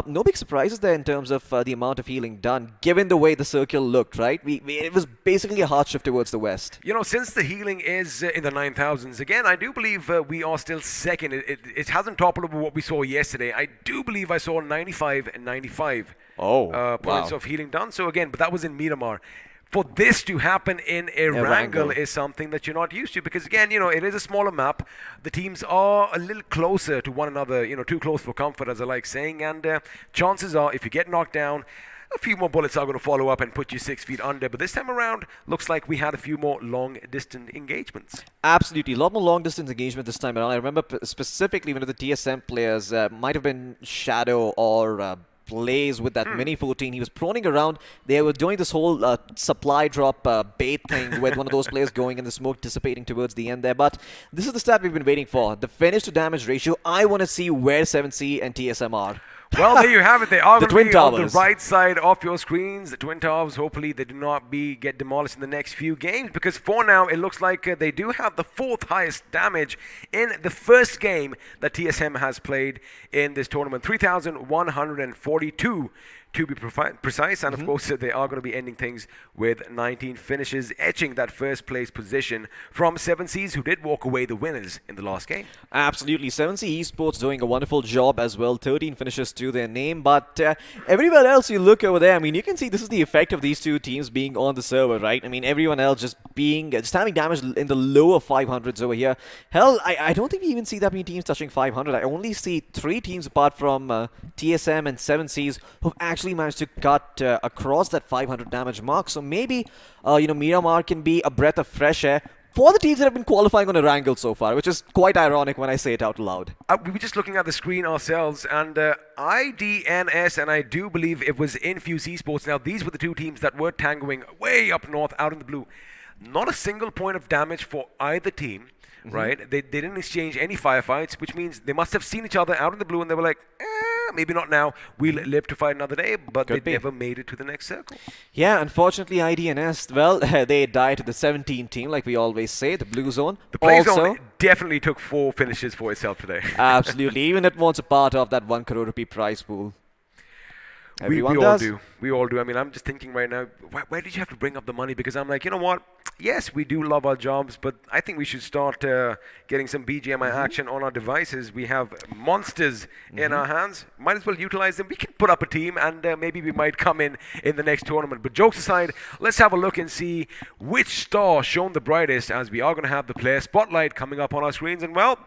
no big surprises there in terms of the amount of healing done, given the way the circle looked, right? It was basically a hard shift towards the west. You know, since the healing is in the 9,000s, again, I do believe we are still second. It hasn't toppled over what we saw yesterday. I do believe I saw 95 and 95 points of healing done. So again, but that was in Miramar. For this to happen in Erangel is something that you're not used to, because again, you know, it is a smaller map. The teams are a little closer to one another, you know, too close for comfort, as I like saying, and chances are, if you get knocked down, a few more bullets are going to follow up and put you 6 feet under. But this time around, looks like we had a few more long-distance engagements. Absolutely. A lot more long-distance engagement this time around. I remember specifically when the TSM players might have been Shadow or Blaze with that Mini 14. He was proning around. They were doing this whole supply drop bait thing with one of those players going and the smoke dissipating towards the end there. But this is the stat we've been waiting for. The finish to damage ratio. I want to see where 7C and TSM are. Well, there you have it. They are The going to Twin be on the Towers. right side of your screens. The Twin Towers, hopefully they do not get demolished in the next few games, because for now it looks like they do have the 4th highest damage in the first game that TSM has played in this tournament. 3,142 to be precise, and of course they are going to be ending things with 19 finishes, etching that first place position from 7Cs, who did walk away the winners in the last game. Absolutely. 7C Esports doing a wonderful job as well. 13 finishes to their name, but everywhere else you look over there, I mean, you can see this is the effect of these two teams being on the server, right? I mean, everyone else just having damage in the lower 500s over here. Hell, I don't think we even see that many teams touching 500. I only see 3 teams apart from TSM and 7Cs who've actually managed to cut across that 500 damage mark. So maybe, Miramar can be a breath of fresh air for the teams that have been qualifying on Erangel so far, which is quite ironic when I say it out loud. We were just looking at the screen ourselves, and IDNS, and I do believe it was Infuse Esports. Now, these were the two teams that were tangoing way up north, out in the blue. Not a single point of damage for either team, right? They didn't exchange any firefights, which means they must have seen each other out in the blue, and they were like, maybe not now. We'll live to fight another day, but they never made it to the next circle. Yeah, unfortunately, IDNS, well, they died to the 17 team, like we always say, the blue zone. The play zone definitely took 4 finishes for itself today. Absolutely. Even it wants a part of that 1 crore rupee prize pool. We all do. We all do. I mean, I'm just thinking right now, why did you have to bring up the money? Because I'm like, you know what? Yes, we do love our jobs, but I think we should start getting some BGMI action on our devices. We have monsters in our hands. Might as well utilize them. We can put up a team, and maybe we might come in the next tournament. But jokes aside, let's have a look and see which star shone the brightest, as we are going to have the player spotlight coming up on our screens. And well,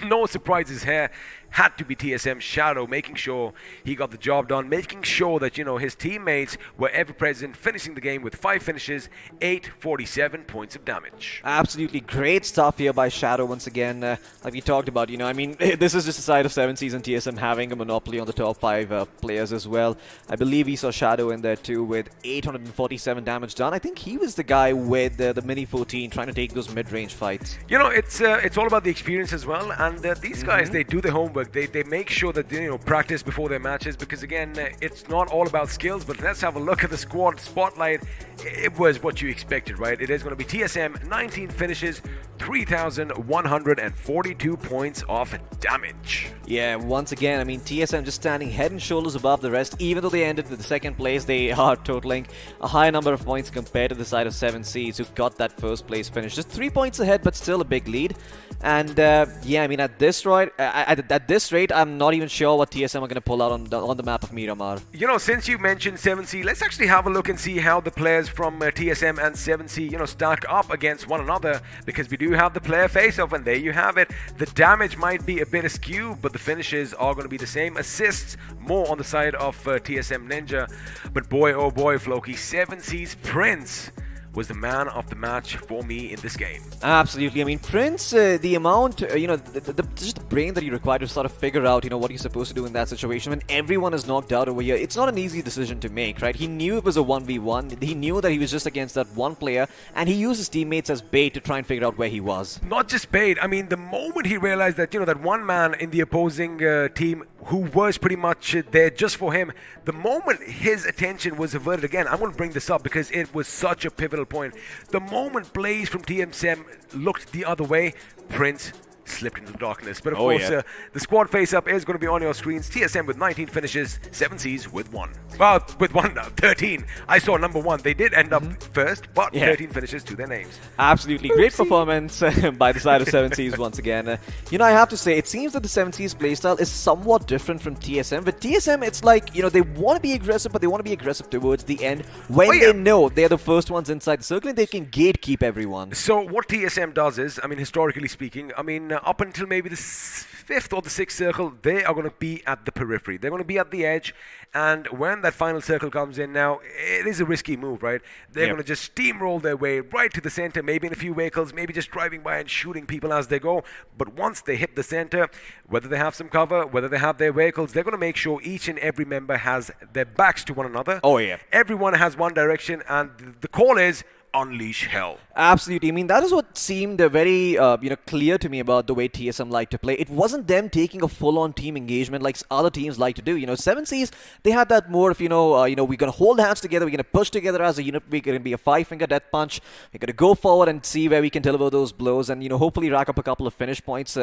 no surprises here. Had to be TSM Shadow, making sure he got the job done, making sure that, his teammates were ever present, finishing the game with 5 finishes, 847 points of damage. Absolutely great stuff here by Shadow once again. Like we talked about, I mean, this is just a side of 7Cs and TSM having a monopoly on the top 5 players as well. I believe we saw Shadow in there too with 847 damage done. I think he was the guy with the Mini 14 trying to take those mid-range fights. It's all about the experience as well, and these guys, they do their homework. They make sure that they practice before their matches, because again, it's not all about skills. But let's have a look at the squad spotlight. It was what you expected, right? It is going to be TSM, 19 finishes, 3,142 points of damage. Yeah, once again, I mean, TSM just standing head and shoulders above the rest. Even though they ended with the 2nd place, they are totaling a high number of points compared to the side of 7Cs, who got that 1st place finish. Just 3 points ahead, but still a big lead. And yeah, I mean, at this rate, I'm not even sure what TSM are going to pull out on the map of Miramar. Since you mentioned 7C, let's actually have a look and see how the players from TSM and 7C, stack up against one another, because we do have the player face-off, and there you have it. The damage might be a bit askew, but the finishes are going to be the same. Assists more on the side of TSM Ninja, but boy, oh boy, Floki, 7C's Prince was the man of the match for me in this game. Absolutely. I mean, Prince, the amount, just the brain that you require to sort of figure out, what you're supposed to do in that situation when everyone is knocked out over here. It's not an easy decision to make, right? He knew it was a 1v1. He knew that he was just against that one player, and he used his teammates as bait to try and figure out where he was. Not just bait. I mean, the moment he realized that, that one man in the opposing team who was pretty much there just for him, the moment his attention was averted, again, I'm going to bring this up because it was such a pivotal point. The moment Blaze from TSM looked the other way, Prince slipped into the darkness. But of course, the squad face-up is going to be on your screens. TSM with 19 finishes, 7Cs with 1. Well, with 13. I saw number 1. They did end up first, but 13 finishes to their names. Absolutely. Great performance by the side of 7Cs once again. I have to say, it seems that the 7Cs playstyle is somewhat different from TSM. But TSM, it's like, they want to be aggressive, but they want to be aggressive towards the end when they know they're the first ones inside the circle and they can gatekeep everyone. So what TSM does is, I mean, historically speaking, up until maybe the 5th or the 6th circle, they are going to be at the periphery. They're going to be at the edge, and when that final circle comes in now, it is a risky move, right? They're going to just steamroll their way right to the center, maybe in a few vehicles, maybe just driving by and shooting people as they go. But once they hit the center, whether they have some cover, whether they have their vehicles, they're going to make sure each and every member has their backs to one another. Oh, yeah. Everyone has one direction, and the call is unleash hell. Absolutely. I mean, that is what seemed very, clear to me about the way TSM like to play. It wasn't them taking a full-on team engagement like other teams like to do. You know, Seven Seas, they had that more of, we're going to hold hands together, we're going to push together as a unit, we're going to be a five-finger death punch, we're going to go forward and see where we can deliver those blows and, hopefully rack up a couple of finish points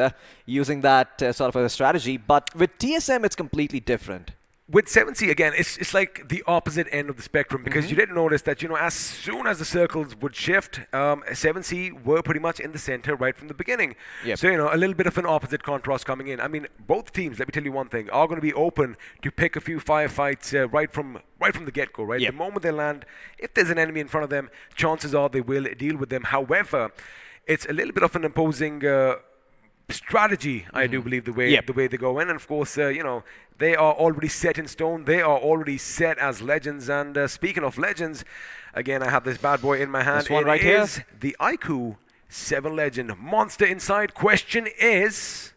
using that sort of a strategy. But with TSM, it's completely different. With 7C, again, it's like the opposite end of the spectrum because you did notice that, as soon as the circles would shift, 7C were pretty much in the center right from the beginning. Yep. So, a little bit of an opposite contrast coming in. I mean, both teams, let me tell you one thing, are going to be open to pick a few firefights right from the get-go, right? Yep. The moment they land, if there's an enemy in front of them, chances are they will deal with them. However, it's a little bit of an imposing strategy, I do believe, the way they go in, and of course, they are already set in stone. They are already set as legends. And speaking of legends, again, I have this bad boy in my hand. This one right here, the iQOO 7 Legend Monster Inside. Question is,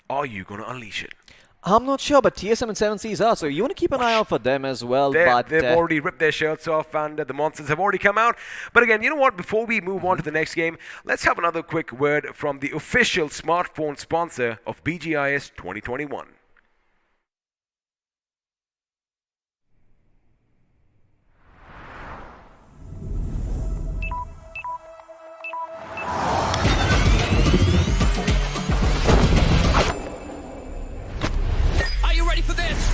are you going to unleash it? I'm not sure, but TSM and 7Cs are, so you want to keep an eye out for them as well. They've already ripped their shirts off, and the monsters have already come out. But again, you know what? Before we move on to the next game, let's have another quick word from the official smartphone sponsor of BGIS 2021. For this.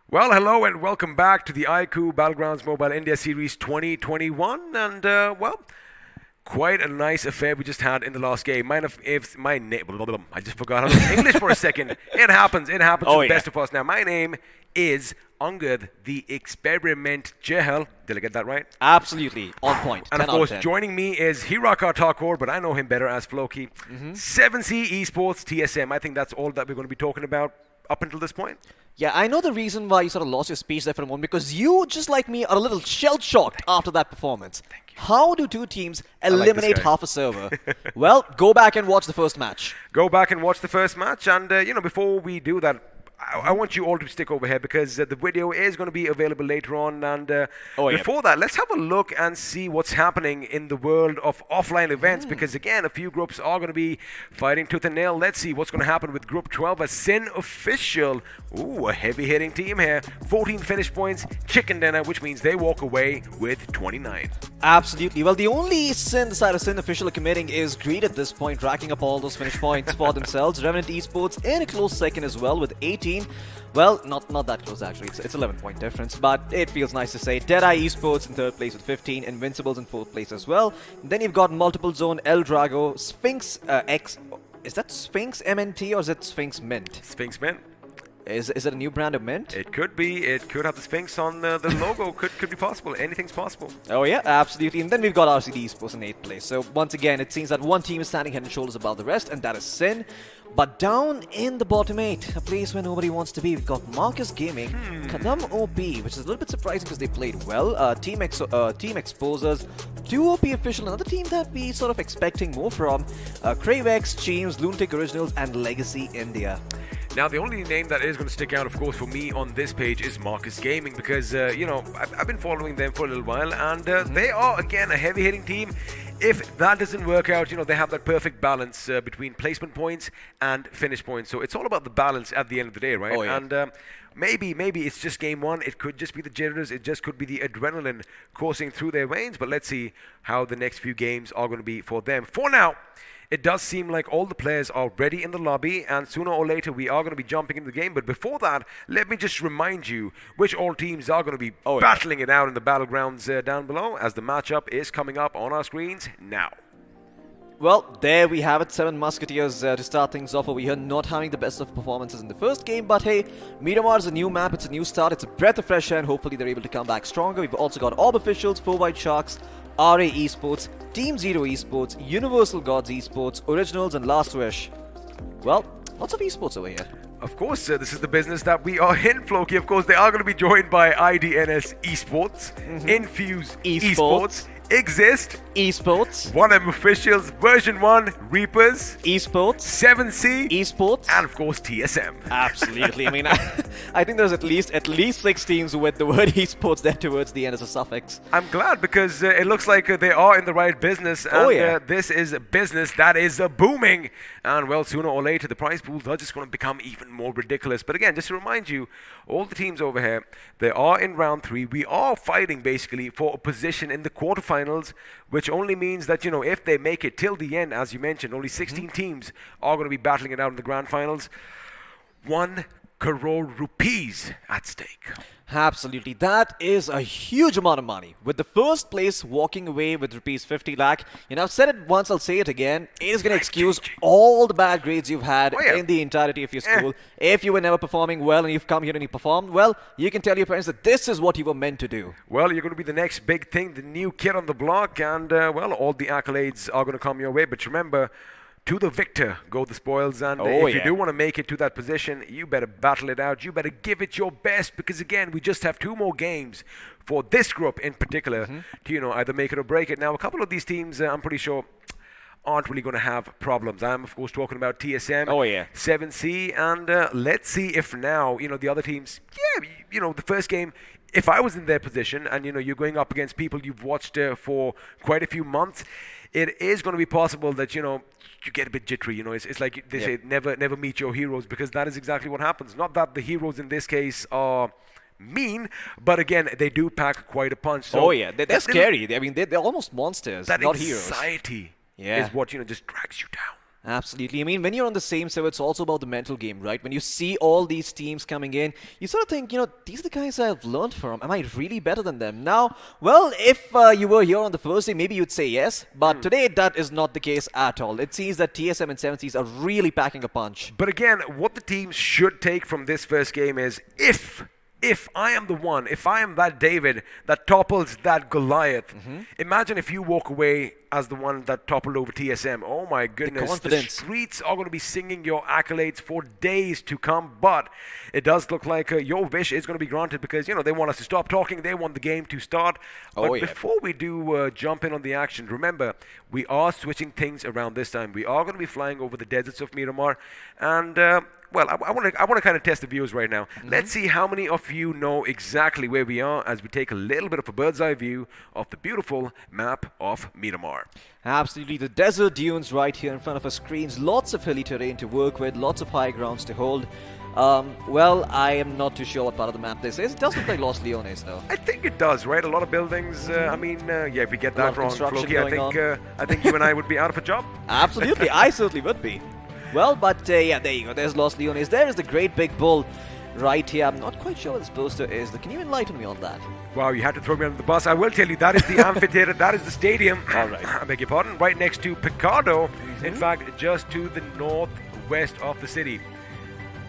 Well, hello and welcome back to the iQOO Battlegrounds Mobile India Series 2021, and quite a nice affair we just had in the last game. I just forgot how to English for a second. It happens to the best of us. Now, my name is Angad, the Experiment Jehel. Did I get that right? Absolutely, on point. And of course, joining me is Hirakar Thakur, but I know him better as Floki. 7C Esports TSM. I think that's all that we're going to be talking about up until this point. Yeah, I know the reason why you sort of lost your speech there for a moment, because you, just like me, are a little shell-shocked after that performance. Thank you. How do two teams eliminate half a server? Well, go back and watch the first match. Go back and watch the first match, and before we do that, I want you all to stick over here because the video is going to be available later on. And before that, let's have a look and see what's happening in the world of offline events. Because again, a few groups are going to be fighting tooth and nail. Let's see what's going to happen with Group 12. A Sin official. Ooh, a heavy-hitting team here. 14 finish points, chicken dinner, which means they walk away with 29. Absolutely. Well, the only sin the side of Sin official are committing is greed at this point, racking up all those finish points for themselves. Revenant Esports in a close second as well with 18. Well, not that close actually. It's 11-point difference, but it feels nice to say. Deadeye Esports in third place with 15. Invincibles in fourth place as well. Then you've got Multiple Zone, El Drago, Sphinx X. Is that Sphinx MNT or is it Sphinx Mint? Sphinx Mint. Is it a new brand of mint? It could be. It could have the Sphinx on the logo. Could be possible. Anything's possible. Oh yeah, absolutely. And then we've got RCD Esports in 8th place. So once again, it seems that one team is standing head and shoulders above the rest, and that is Sin. But down in the bottom 8, a place where nobody wants to be, we've got Marcus Gaming, Kadam OP, which is a little bit surprising because they played well. Team Exposers, 2 OP Official, another team that we sort of expecting more from. Cravex, Cheems, Lunatic Originals, and Legacy India. Now, the only name that is going to stick out, of course, for me on this page is Marcus Gaming because, I've been following them for a little while, and they are, again, a heavy-hitting team. If that doesn't work out, they have that perfect balance between placement points and finish points. So it's all about the balance at the end of the day, right? Oh, yeah. And maybe it's just game one. It could just be the jitters. It just could be the adrenaline coursing through their veins. But let's see how the next few games are going to be for them. For now, it does seem like all the players are ready in the lobby, and sooner or later we are going to be jumping into the game. But before that, let me just remind you which all teams are going to be battling it out in the battlegrounds down below, as the matchup is coming up on our screens now. Well, there we have it. 7 Musketeers to start things off over here, not having the best of performances in the first game. But hey, Miramar is a new map, it's a new start, it's a breath of fresh air, and hopefully they're able to come back stronger. We've also got Orb Officials, 4 White Sharks, RA Esports, Team Zero Esports, Universal Gods Esports, Originals, and Last Wish. Well, lots of esports over here. Of course, this is the business that we are in, Floki. Of course, they are going to be joined by IDNS Esports, Infuse Esports, Exist, Esports, 1M Officials, Version 1, Reapers, Esports, 7C, Esports, and of course TSM. Absolutely. I mean, I think there's at least 6 teams with the word esports there towards the end as a suffix. I'm glad because it looks like they are in the right business, and this is a business that is booming. And well, sooner or later, the prize pools are just going to become even more ridiculous. But again, just to remind you, all the teams over here, they are in round 3. We are fighting basically for a position in the quarterfinals, which only means that, you know, if they make it till the end, as you mentioned, only 16 teams are going to be battling it out in the grand finals. 1 crore rupees at stake. Absolutely. That is a huge amount of money. With the first place walking away with rupees 50 lakh, you know, I've said it once, I'll say it again. It is going to excuse all the bad grades you've had in the entirety of your school. If you were never performing well and you've come here and you performed well, you can tell your parents that this is what you were meant to do. Well, you're going to be the next big thing, the new kid on the block, and well, all the accolades are going to come your way. But remember, to the victor go the spoils, and if you do want to make it to that position, you better battle it out. You better give it your best, because again, we just have 2 more games for this group in particular to, you know, either make it or break it. Now, a couple of these teams, I'm pretty sure, aren't really going to have problems. I'm, of course, talking about TSM, 7C, and let's see if now, you know, the other teams, you know, the first game, if I was in their position and, you know, you're going up against people you've watched for quite a few months, it is going to be possible that, you know, you get a bit jittery. You know, it's like they say, never meet your heroes, because that is exactly what happens. Not that the heroes in this case are mean, but again, they do pack quite a punch. So they're scary. I mean, they're almost monsters, not heroes. That anxiety is what, you know, just drags you down. Absolutely. I mean, when you're on the same server, it's also about the mental game, right? When you see all these teams coming in, you sort of think, you know, these are the guys I've learned from. Am I really better than them? Now, well, if you were here on the first day, maybe you'd say yes. But today, that is not the case at all. It seems that TSM and 7Cs are really packing a punch. But again, what the teams should take from this first game is, if I am the one, if I am that David that topples that Goliath, imagine if you walk away as the one that toppled over TSM. Oh my goodness. The confidence. The streets are going to be singing your accolades for days to come, but it does look like your wish is going to be granted, because, you know, they want us to stop talking. They want the game to start. But before we do jump in on the action, remember, we are switching things around this time. We are going to be flying over the deserts of Miramar, and well, I want to kind of test the viewers right now. Let's see how many of you know exactly where we are as we take a little bit of a bird's eye view of the beautiful map of Miramar. Absolutely, the desert dunes right here in front of our screens. Lots of hilly terrain to work with, lots of high grounds to hold. Well, I am not too sure what part of the map this is. It does look like Los Leones, though. I think it does, right? A lot of buildings. I mean, if we get that wrong, Floki, I think you and I would be out of a job. Absolutely, I certainly would be. Well, but yeah, there you go. There's Los Leones. There is the great big bull right here. I'm not quite sure what this poster is. Can you enlighten me on that? Wow, you had to throw me under the bus. I will tell you, that is the amphitheater. That is the stadium. All right. I beg your pardon. Right next to Picardo. In fact, just to the northwest of the city.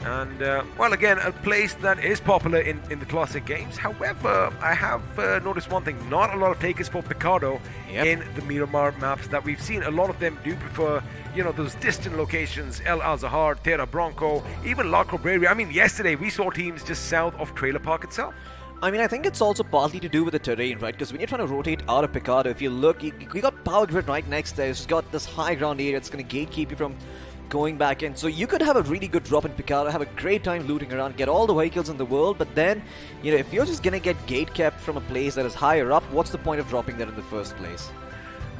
And, well, again, a place that is popular in the classic games. However, I have noticed one thing. Not a lot of takers for Picardo in the Miramar maps that we've seen. A lot of them do prefer, you know, those distant locations. El Azahar, Terra Bronco, even La Cabrera. I mean, yesterday we saw teams just south of Trailer Park itself. I mean, I think it's also partly to do with the terrain, right? Because when you're trying to rotate out of Picardo, if you look, you got Power Grid right next there. It's got this high ground area. It's going to gatekeep you from going back in. So you could have a really good drop in Picardo, have a great time looting around, get all the vehicles in the world, but then, you know, if you're just gonna get gate kept from a place that is higher up, what's the point of dropping there in the first place?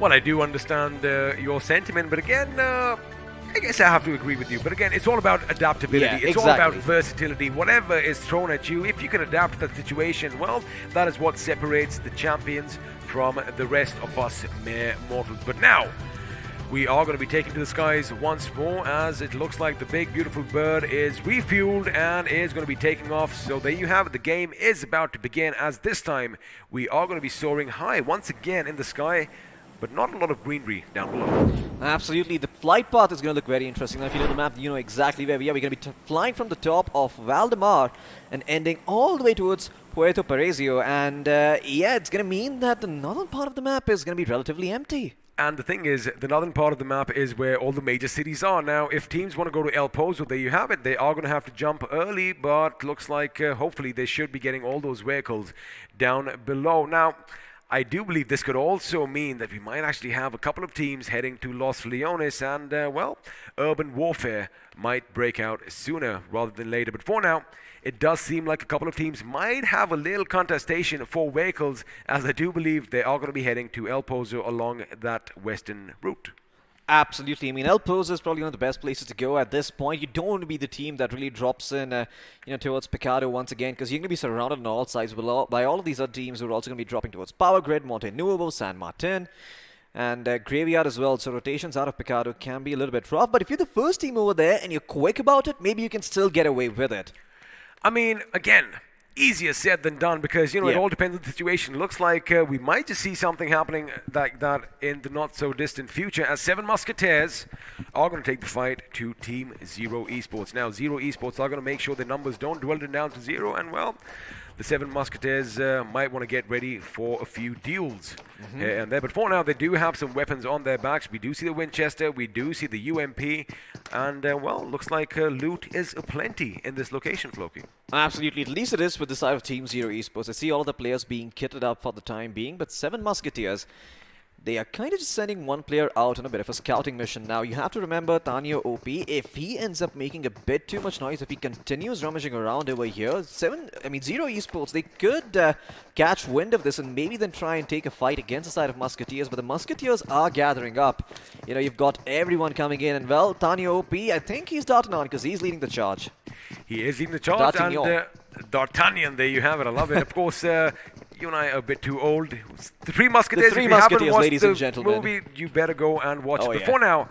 Well, I do understand your sentiment, but again, I guess I have to agree with you. But again, it's all about adaptability. It's all about versatility. Whatever is thrown at you, if you can adapt to that situation, well, that is what separates the champions from the rest of us mere mortals. But now, we are going to be taken to the skies once more, as it looks like the big beautiful bird is refueled and is going to be taking off. So there you have it. The game is about to begin, as this time we are going to be soaring high once again in the sky but not a lot of greenery down below. Absolutely. The flight path is going to look very interesting. Now, if you know the map, you know exactly where we are. We're going to be flying from the top of Valdemar and ending all the way towards Puerto Paraiso. And yeah, it's going to mean that the northern part of the map is going to be relatively empty. And the thing is, the northern part of the map is where all the major cities are. Now, if teams want to go to El Pozo, there you have it. They are going to have to jump early, but looks like hopefully they should be getting all those vehicles down below. Now, I do believe this could also mean that we might actually have a couple of teams heading to Los Leones, and, well, urban warfare might break out sooner rather than later. But for now, it does seem like a couple of teams might have a little contestation for vehicles, as I do believe they are going to be heading to El Pozo along that western route. Absolutely. I mean, El Pozo is probably one of the best places to go at this point. You don't want to be the team that really drops in, towards Picado once again, because you're going to be surrounded on all sides by all of these other teams who are also going to be dropping towards Power Grid, Monte Nuevo, San Martin, and Graveyard as well. So rotations out of Picado can be a little bit rough. But if you're the first team over there and you're quick about it, maybe you can still get away with it. I mean, again, easier said than done, because it all depends on the situation. Looks like we might just see something happening like that in the not so distant future, as Seven Musketeers are going to take the fight to Team Zero Esports. Now, Zero Esports are going to make sure their numbers don't dwindle down to zero, and well, the Seven Musketeers might want to get ready for a few duels and there. But for now, they do have some weapons on their backs. We do see the Winchester, we do see the UMP, and well, looks like loot is aplenty in this location, Floki. Absolutely, at least it is with the side of Team Zero Esports. I see all of the players being kitted up for the time being, but Seven Musketeers, they are kind of just sending one player out on a bit of a scouting mission. Now, you have to remember Tanyo OP, if he ends up making a bit too much noise, if he continues rummaging around over here, Zero Esports, they could catch wind of this and maybe then try and take a fight against the side of Musketeers, but the Musketeers are gathering up. You've got everyone coming in, and well, Tanyo OP, I think he's darting on because he's leading the charge. He is leading the charge, and D'Artagnan, there you have it, I love it. Of course, you and I are a bit too old. The Three Musketeers, If you haven't watched ladies and gentlemen. movie, you better go and watch it. Before now,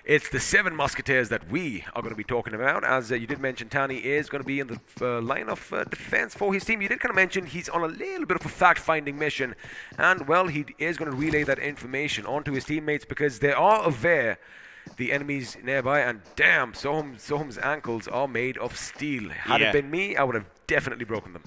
it's the Seven Musketeers that we are going to be talking about. As you did mention, Tani is going to be in the line of defense for his team. You did kind of mention he's on a little bit of a fact-finding mission. And, well, he is going to relay that information onto his teammates, because they are aware the enemies nearby, and damn, Soham's ankles are made of steel. Had it been me, I would have definitely broken them.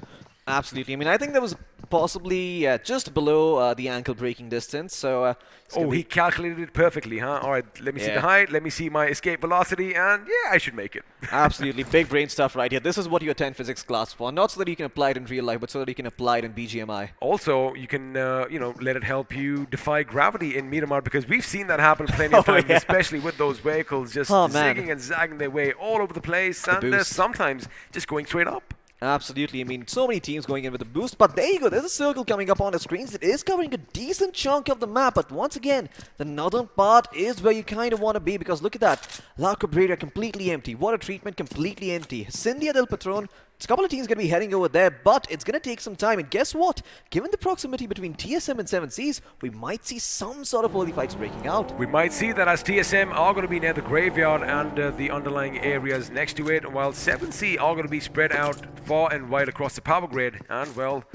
Absolutely. I mean, I think that was possibly just below the ankle breaking distance. So, he calculated it perfectly, huh? All right, let me see the height, let me see my escape velocity, and yeah, I should make it. Absolutely. Big brain stuff right here. This is what you attend physics class for. Not so that you can apply it in real life, but so that you can apply it in BGMI. Also, you can, let it help you defy gravity in Miramar, because we've seen that happen plenty of times, especially with those vehicles just zigging and zagging their way all over the place, and sometimes just going straight up. Absolutely. I mean, so many teams going in with a boost, but there you go. There's a circle coming up on the screens. It is covering a decent chunk of the map, but once again, the northern part is where you kind of want to be, because look at that. La Cabrera completely empty. Water treatment completely empty. Cindia del Patron, a couple of teams going to be heading over there, but it's going to take some time. And guess what? Given the proximity between TSM and 7Cs, we might see some sort of early fights breaking out. We might see that, as TSM are going to be near the graveyard and the underlying areas next to it, while 7C are going to be spread out far and wide across the power grid and, well,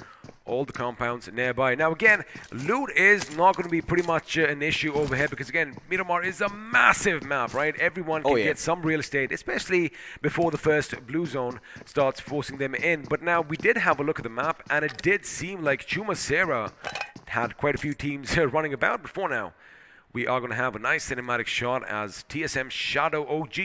all the compounds nearby. Now, again, loot is not going to be pretty much an issue over here, because, again, Miramar is a massive map, right? Everyone can get some real estate, especially before the first blue zone starts forcing them in. But now, we did have a look at the map, and it did seem like Chumacera had quite a few teams running about. Before now, we are going to have a nice cinematic shot as TSM Shadow OG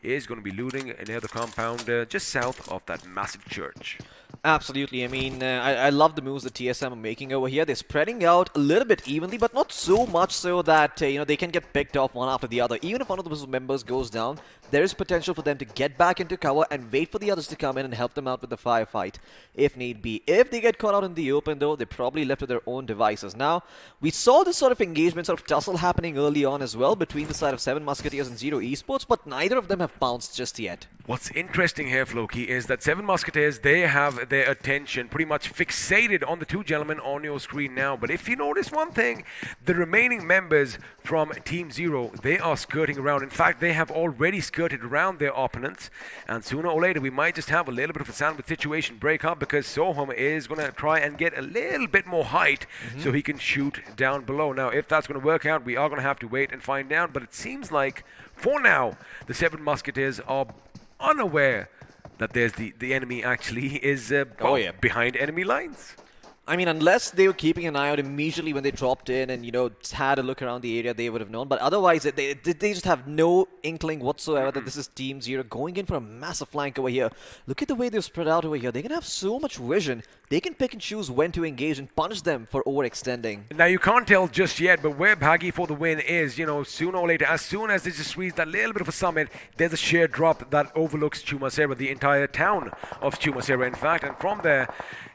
is going to be looting near the compound just south of that massive church. Absolutely. I mean, I love the moves that TSM are making over here. They're spreading out a little bit evenly, but not so much so that, they can get picked off one after the other. Even if one of those members goes down, there is potential for them to get back into cover and wait for the others to come in and help them out with the firefight, if need be. If they get caught out in the open, though, they're probably left to their own devices. Now, we saw this sort of engagement, sort of tussle happening early on as well between the side of 7 Musketeers and Zero Esports, but neither of them have bounced just yet. What's interesting here, Floki, is that 7 Musketeers, they have have their attention pretty much fixated on the two gentlemen on your screen now. But if you notice one thing, the remaining members from Team Zero, they are skirting around. In fact, they have already skirted around their opponents. And sooner or later, we might just have a little bit of a sandwich situation break up because Soham is going to try and get a little bit more height so he can shoot down below. Now, if that's going to work out, we are going to have to wait and find out. But it seems like, for now, the Seven Musketeers are unaware that there's the enemy actually is behind enemy lines. I mean, unless they were keeping an eye out immediately when they dropped in and, had a look around the area, they would have known. But otherwise, they just have no inkling whatsoever that this is Team Zero going in for a massive flank over here. Look at the way they've spread out over here. They're going to have so much vision. They can pick and choose when to engage and punish them for overextending. Now, you can't tell just yet, but where Baggy for the win is, sooner or later, as soon as they just squeeze that little bit of a summit, there's a sheer drop that overlooks Chumasera, the entire town of Chumasera, in fact. And from there,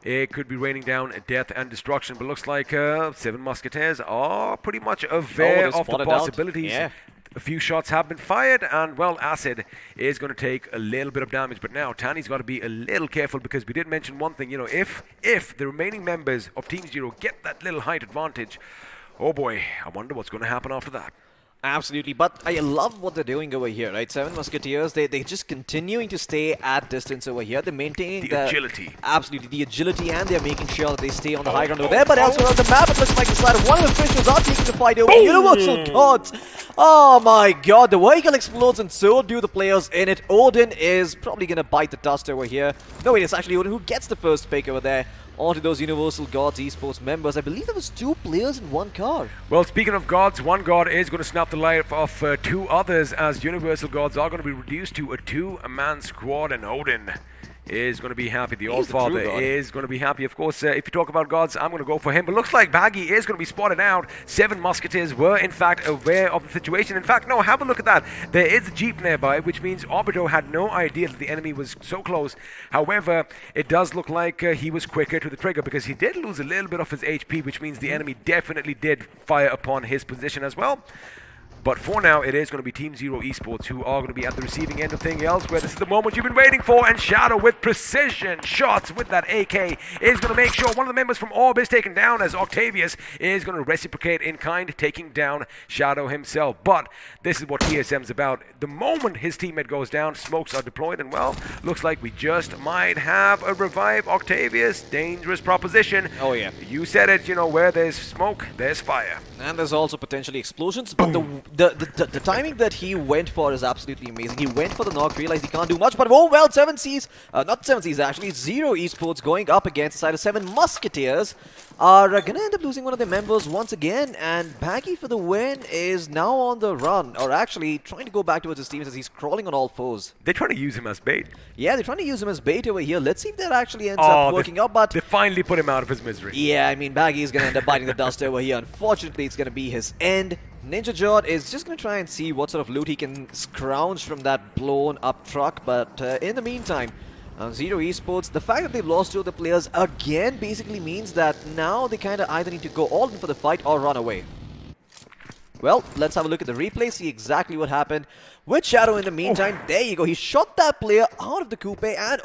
it could be raining down death and destruction. But looks like Seven Musketeers are pretty much aware of the possibilities. Yeah. A few shots have been fired, and, well, Acid is going to take a little bit of damage. But now, Tanny's got to be a little careful because we did mention one thing. If the remaining members of Team Zero get that little height advantage, oh boy, I wonder what's going to happen after that. Absolutely, but I love what they're doing over here, right? Seven Musketeers, they're just continuing to stay at distance over here. They're maintaining the agility. Absolutely, the agility, and they're making sure that they stay on the high ground over there. But elsewhere on the map, it looks like the slider. One of the officials are taking the fight over Universal Gods. Oh my god, the vehicle explodes and so do the players in it. Odin is probably going to bite the dust over here. No, wait, it's actually Odin who gets the first pick over there onto those Universal Gods esports members. I believe there was 2 players in one car. Well, speaking of gods, one god is going to snap the life of 2 others as Universal Gods are going to be reduced to a 2-man squad, and Odin is going to be happy. The Allfather is going to be happy. Of course, if you talk about gods, I'm going to go for him. But looks like Baggy is going to be spotted out. 7 Musketeers were, in fact, aware of the situation. In fact, no, have a look at that. There is a Jeep nearby, which means Obito had no idea that the enemy was so close. However, it does look like he was quicker to the trigger because he did lose a little bit of his HP, which means the enemy definitely did fire upon his position as well. But for now, it is going to be Team Zero Esports who are going to be at the receiving end of things elsewhere. This is the moment you've been waiting for, and Shadow with precision shots with that AK is going to make sure one of the members from Orb is taken down as Octavius is going to reciprocate in kind, taking down Shadow himself. But this is what TSM's about. The moment his teammate goes down, smokes are deployed, and well, looks like we just might have a revive Octavius. Dangerous proposition. Oh yeah. You said it, where there's smoke, there's fire. And there's also potentially explosions, but the timing that he went for is absolutely amazing. He went for the knock, realized he can't do much, but oh well, 7Cs, not 7Cs actually, Zero Esports going up against the side of 7 Musketeers are going to end up losing one of their members once again, and Baggy for the win is now on the run, or actually trying to go back towards his team as he's crawling on all fours. They're trying to use him as bait. Yeah, they're trying to use him as bait over here. Let's see if that actually ends up working out, but... They finally put him out of his misery. Yeah, I mean, Baggy is going to end up biting the dust over here. Unfortunately, it's going to be his end. Ninja Jord is just going to try and see what sort of loot he can scrounge from that blown up truck, but in the meantime, Zero Esports, the fact that they've lost 2 of the players again basically means that now they kind of either need to go all in for the fight or run away. Well, let's have a look at the replay, see exactly what happened with Shadow in the meantime. There you go, he shot that player out of the coupe, and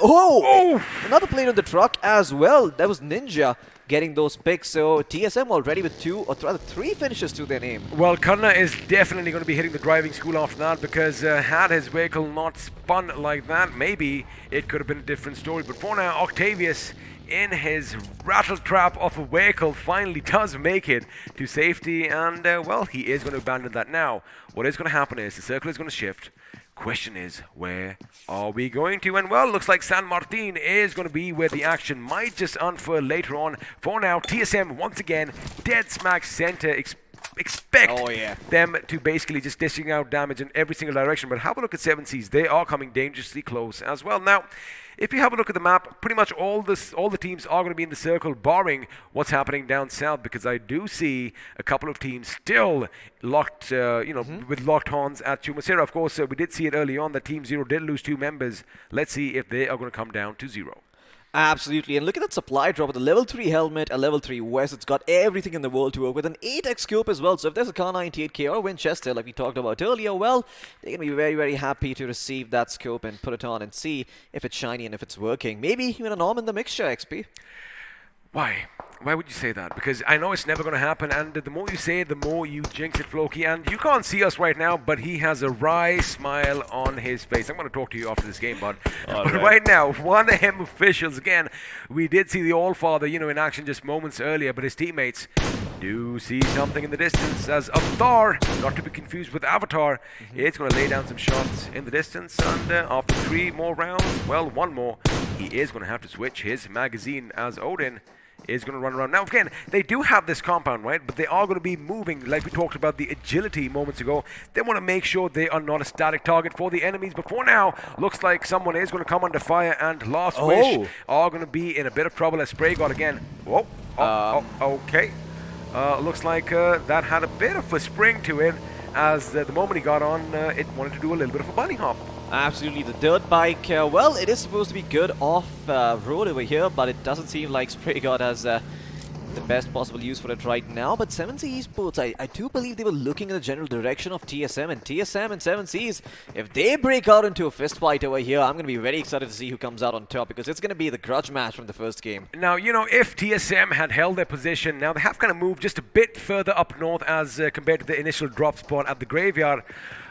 another player in the truck as well. That was Ninja getting those picks, so TSM already with 2 or rather 3 finishes to their name. Well, Karna is definitely going to be hitting the driving school after that because had his vehicle not spun like that, maybe it could have been a different story. But for now, Octavius in his rattle trap of a vehicle finally does make it to safety, and well, he is going to abandon that now. What is going to happen is the circle is going to shift. Question is, where are we going to? And well, looks like San Martin is going to be where the action might just unfurl later on. For now, TSM once again dead smack center. Expect them to basically just dishing out damage in every single direction. But have a look at 7Cs. They are coming dangerously close as well. Now, if you have a look at the map, pretty much all the teams are going to be in the circle, barring what's happening down south, because I do see a couple of teams still locked, with locked horns at Chumasera. Of course, we did see it early on that Team Zero did lose 2 members. Let's see if they are going to come down to 0. Absolutely, and look at that supply drop with a level 3 helmet, a level 3 vest. It's got everything in the world to work with, an 8x scope as well. So if there's a Kar 98K or a Winchester, like we talked about earlier, well, they're going to be very, very happy to receive that scope and put it on and see if it's shiny and if it's working. Maybe even an arm in the mixture, XP. Why? Why would you say that? Because I know it's never going to happen, and the more you say it, the more you jinx it, Floki. And you can't see us right now, but he has a wry smile on his face. I'm going to talk to you after this game, bud. But right now, 1M officials, again, we did see the Allfather, in action just moments earlier, but his teammates do see something in the distance as Avatar, not to be confused with Avatar, is going to lay down some shots in the distance, and after 3 more rounds, well, 1 more, he is going to have to switch his magazine as Odin is going to run around. Now, again, they do have this compound, right? But they are going to be moving, like we talked about the agility moments ago. They want to make sure they are not a static target for the enemies. But for now, looks like someone is going to come under fire, and Last Wish are going to be in a bit of trouble as Spray God again. Whoa. Okay. Looks like that had a bit of a spring to it, as the moment he got on, it wanted to do a little bit of a bunny hop. Absolutely, the dirt bike, well, it is supposed to be good off-road over here, but it doesn't seem like Spray God has the best possible use for it right now. But 7C Esports, I do believe they were looking in the general direction of TSM, and 7Cs, if they break out into a fist fight over here, I'm going to be very excited to see who comes out on top, because it's going to be the grudge match from the first game. Now, if TSM had held their position, now they have kind of moved just a bit further up north as compared to the initial drop spot at the graveyard.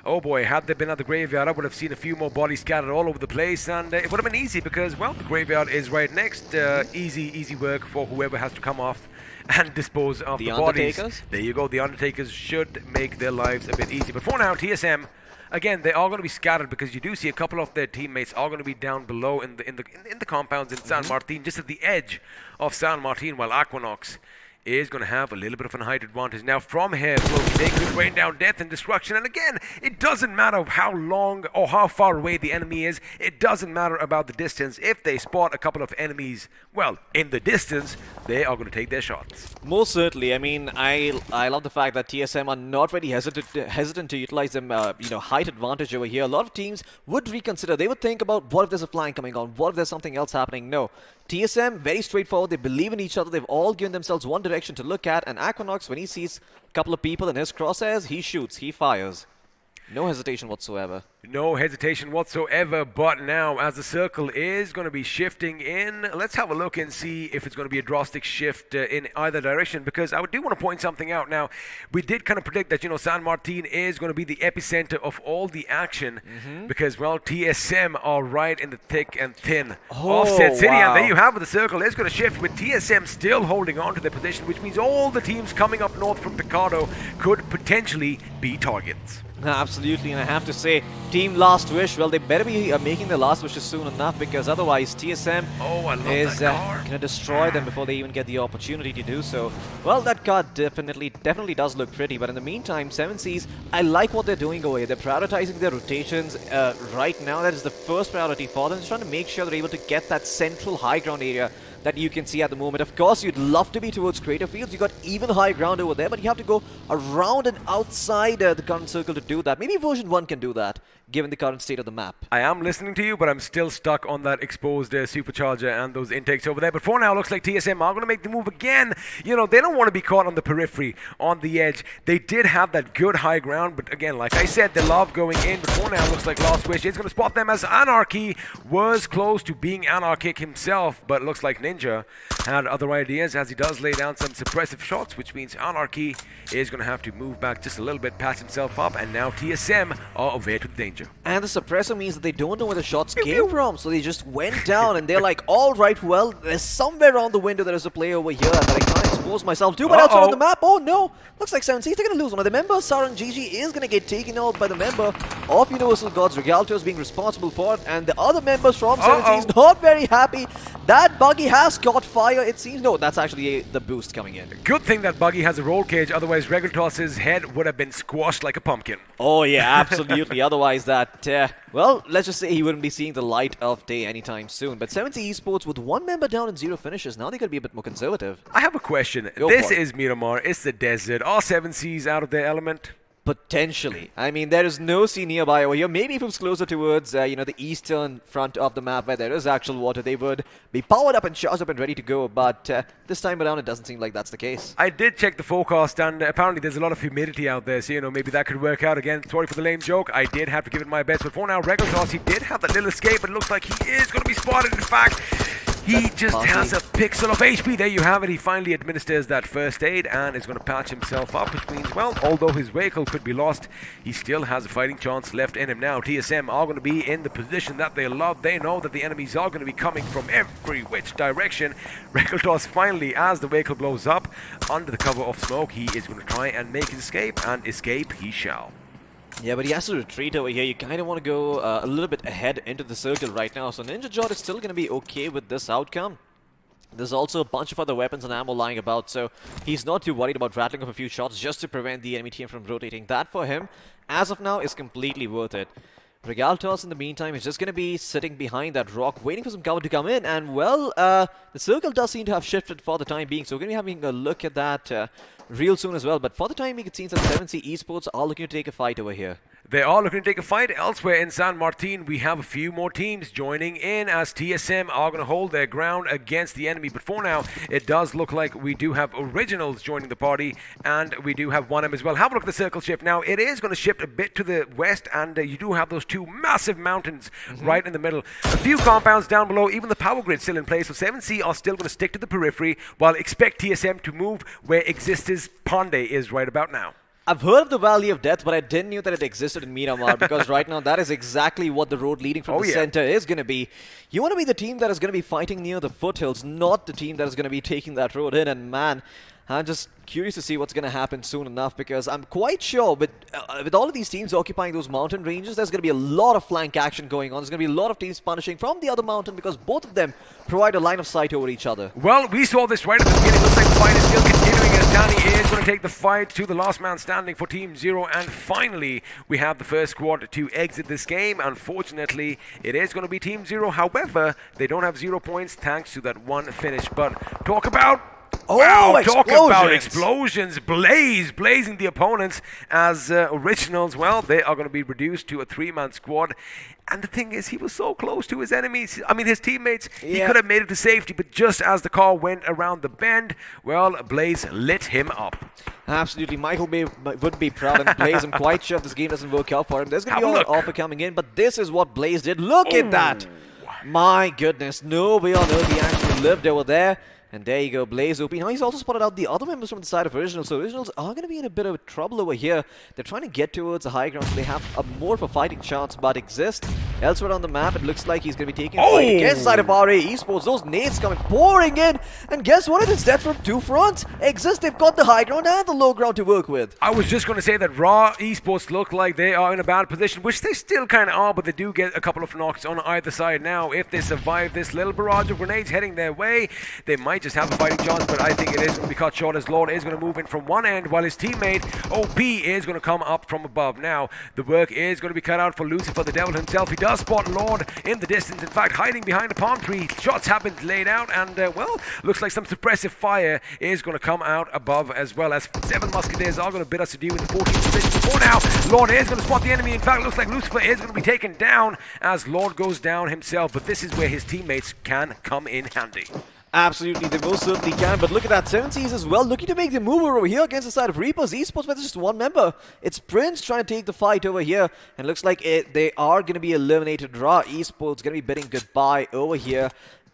Oh boy, had they been at the graveyard, I would have seen a few more bodies scattered all over the place, and it would have been easy because, well, the graveyard is right next. Easy work for whoever has to come off and dispose of the bodies. There you go, the Undertakers should make their lives a bit easier. But for now, TSM, again, they are going to be scattered because you do see a couple of their teammates are going to be down below in the compounds in San Martin, just at the edge of San Martin, while Aquanox is going to have a little bit of an height advantage. Now from here, they could rain down death and destruction. And again, it doesn't matter how long or how far away the enemy is. It doesn't matter about the distance. If they spot a couple of enemies, well, in the distance, they are going to take their shots. Most certainly. I mean, I love the fact that TSM are not very hesitant to utilize them, height advantage over here. A lot of teams would reconsider. They would think about, what if there's a flank coming on? What if there's something else happening? No. TSM, very straightforward. They believe in each other. They've all given themselves one direction to look at. And Aquanox, when he sees a couple of people in his crosshairs, he shoots, he fires. No hesitation whatsoever. No hesitation whatsoever, but now as the circle is going to be shifting in, let's have a look and see if it's going to be a drastic shift in either direction, because I do want to point something out. Now, we did kind of predict that, San Martin is going to be the epicenter of all the action, because, well, TSM are right in the thick and thin of said city, and there you have it. The circle is going to shift with TSM still holding on to their position, which means all the teams coming up north from Picardo could potentially be targets. Absolutely, and I have to say, Team Last Wish, well, they better be making their last wishes soon enough, because otherwise TSM is going to destroy them before they even get the opportunity to do so. Well, that card definitely does look pretty, but in the meantime, 7Cs, I like what they're doing over here. They're prioritizing their rotations right now. That is the first priority for them. They're trying to make sure they're able to get that central high ground area that you can see at the moment. Of course, you'd love to be towards Crater Fields. You got even high ground over there, but you have to go around and outside the current circle to do that. Maybe version 1 can do that, given the current state of the map. I am listening to you, but I'm still stuck on that exposed supercharger and those intakes over there. But for now, it looks like TSM are going to make the move again. They don't want to be caught on the periphery, on the edge. They did have that good high ground, but again, like I said, they love going in. But for now, it looks like Last Wish is going to spot them, as Anarchy was close to being anarchic himself, but it looks like Ninja had other ideas, as he does lay down some suppressive shots, which means Anarchy is going to have to move back just a little bit, patch himself up, and now TSM are aware to the danger. And the suppressor means that they don't know where the shots came from, so they just went down, and they're like, alright, well, there's somewhere around the window there is a player over here that I can't expose myself to, but elsewhere on the map, oh no, looks like 7C, they're going to lose one of the members. Saran GG is going to get taken out by the member of Universal Gods. Regalto is being responsible for it, and the other members from 7C is not very happy. That buggy has caught fire, it seems. No, that's actually the boost coming in. Good thing that buggy has a roll cage, otherwise Regultoss's head would have been squashed like a pumpkin. Oh yeah, absolutely. Otherwise that, well, let's just say he wouldn't be seeing the light of day anytime soon. But 7C Esports, with one member down and 0 finishes, now they could be a bit more conservative. I have a question. This is Miramar, it's the desert. Are 7Cs out of their element? Potentially. I mean, there is no sea nearby over here. Maybe if it was closer towards, the eastern front of the map where there is actual water, they would be powered up and charged up and ready to go. But this time around, it doesn't seem like that's the case. I did check the forecast, and apparently there's a lot of humidity out there, so, maybe that could work out again. Sorry for the lame joke. I did have to give it my best. But for now, Erangel, he did have that little escape, but it looks like he is going to be spotted. In fact, he just has a pixel of HP. There you have it. He finally administers that first aid and is going to patch himself up, which means, well, although his vehicle could be lost, he still has a fighting chance left in him now. TSM are going to be in the position that they love. They know that the enemies are going to be coming from every which direction. Erangel finally, as the vehicle blows up, under the cover of smoke, he is going to try and make his escape, and escape he shall. Yeah, but he has to retreat over here. You kind of want to go a little bit ahead into the circle right now. So Ninja Jot is still going to be okay with this outcome. There's also a bunch of other weapons and ammo lying about, so he's not too worried about rattling off a few shots just to prevent the enemy team from rotating. That for him, as of now, is completely worth it. Regaltos, in the meantime, is just going to be sitting behind that rock, waiting for some cover to come in. And, well, the circle does seem to have shifted for the time being, so we're going to be having a look at that real soon as well. But for the time being, it seems that 7C Esports are looking to take a fight over here. They are looking to take a fight. Elsewhere in San Martin, we have a few more teams joining in as TSM are going to hold their ground against the enemy. But for now, it does look like we do have Originals joining the party, and we do have 1M as well. Have a look at the circle shift. Now, it is going to shift a bit to the west, and you do have those two massive mountains right in the middle. A few compounds down below, even the power grid still in place. So 7C are still going to stick to the periphery, while expect TSM to move where Exist's Ponde is right about now. I've heard of the Valley of Death, but I didn't know that it existed in Miramar, because right now that is exactly what the road leading from the center is going to be. You want to be the team that is going to be fighting near the foothills, not the team that is going to be taking that road in. And man, I'm just curious to see what's going to happen soon enough, because I'm quite sure with all of these teams occupying those mountain ranges, there's going to be a lot of flank action going on. There's going to be a lot of teams punishing from the other mountain, because both of them provide a line of sight over each other. Well, we saw this right at the beginning. Looks like the fight is still continuing as Danny is going to take the fight to the last man standing for Team Zero. And finally, we have the first squad to exit this game. Unfortunately, it is going to be Team Zero. However, they don't have 0 points thanks to that one finish. But talk about... Oh, talk about explosions, blazing the opponents as Originals. Well, they are going to be reduced to a 3-man squad. And the thing is, he was so close to his enemies. I mean, his teammates, he could have made it to safety, but just as the car went around the bend, well, Blaze lit him up. Absolutely. Michael Bay would be proud, and Blaze, I'm quite sure if this game doesn't work out for him, there's going to be an offer coming in, but this is what Blaze did. Look at that! My goodness, no way on earth he actually lived over there. And there you go, Blaze OP. Now he's also spotted out the other members from the side of Originals. So Originals are going to be in a bit of trouble over here. They're trying to get towards the high ground, so they have more of a fighting chance. But Exist, elsewhere on the map, it looks like he's going to be taking a fight against the side of RA Esports. Those nades coming pouring in. And guess what? It's death from two fronts. Exist, they've got the high ground and the low ground to work with. I was just going to say that Raw Esports look like they are in a bad position, which they still kind of are, but they do get a couple of knocks on either side now. If they survive this little barrage of grenades heading their way, they might just have a fighting chance. But I think it is going to be cut short as Lord is going to move in from one end while his teammate OP is going to come up from above. Now, the work is going to be cut out for Lucifer, the devil himself. He does spot Lord in the distance, in fact, hiding behind a palm tree. Shots have been laid out, and, well, looks like some suppressive fire is going to come out above as well, as 7 Musketeers are going to bid us adieu in the 14th position. For now, Lord is going to spot the enemy. In fact, looks like Lucifer is going to be taken down as Lord goes down himself, but this is where his teammates can come in handy. Absolutely, they most certainly can, but look at that, 7Cs as well, looking to make the move over here against the side of Reapers Esports, but there's just one member. It's Prince trying to take the fight over here, and looks like they are going to be eliminated. Raw Esports going to be bidding goodbye over here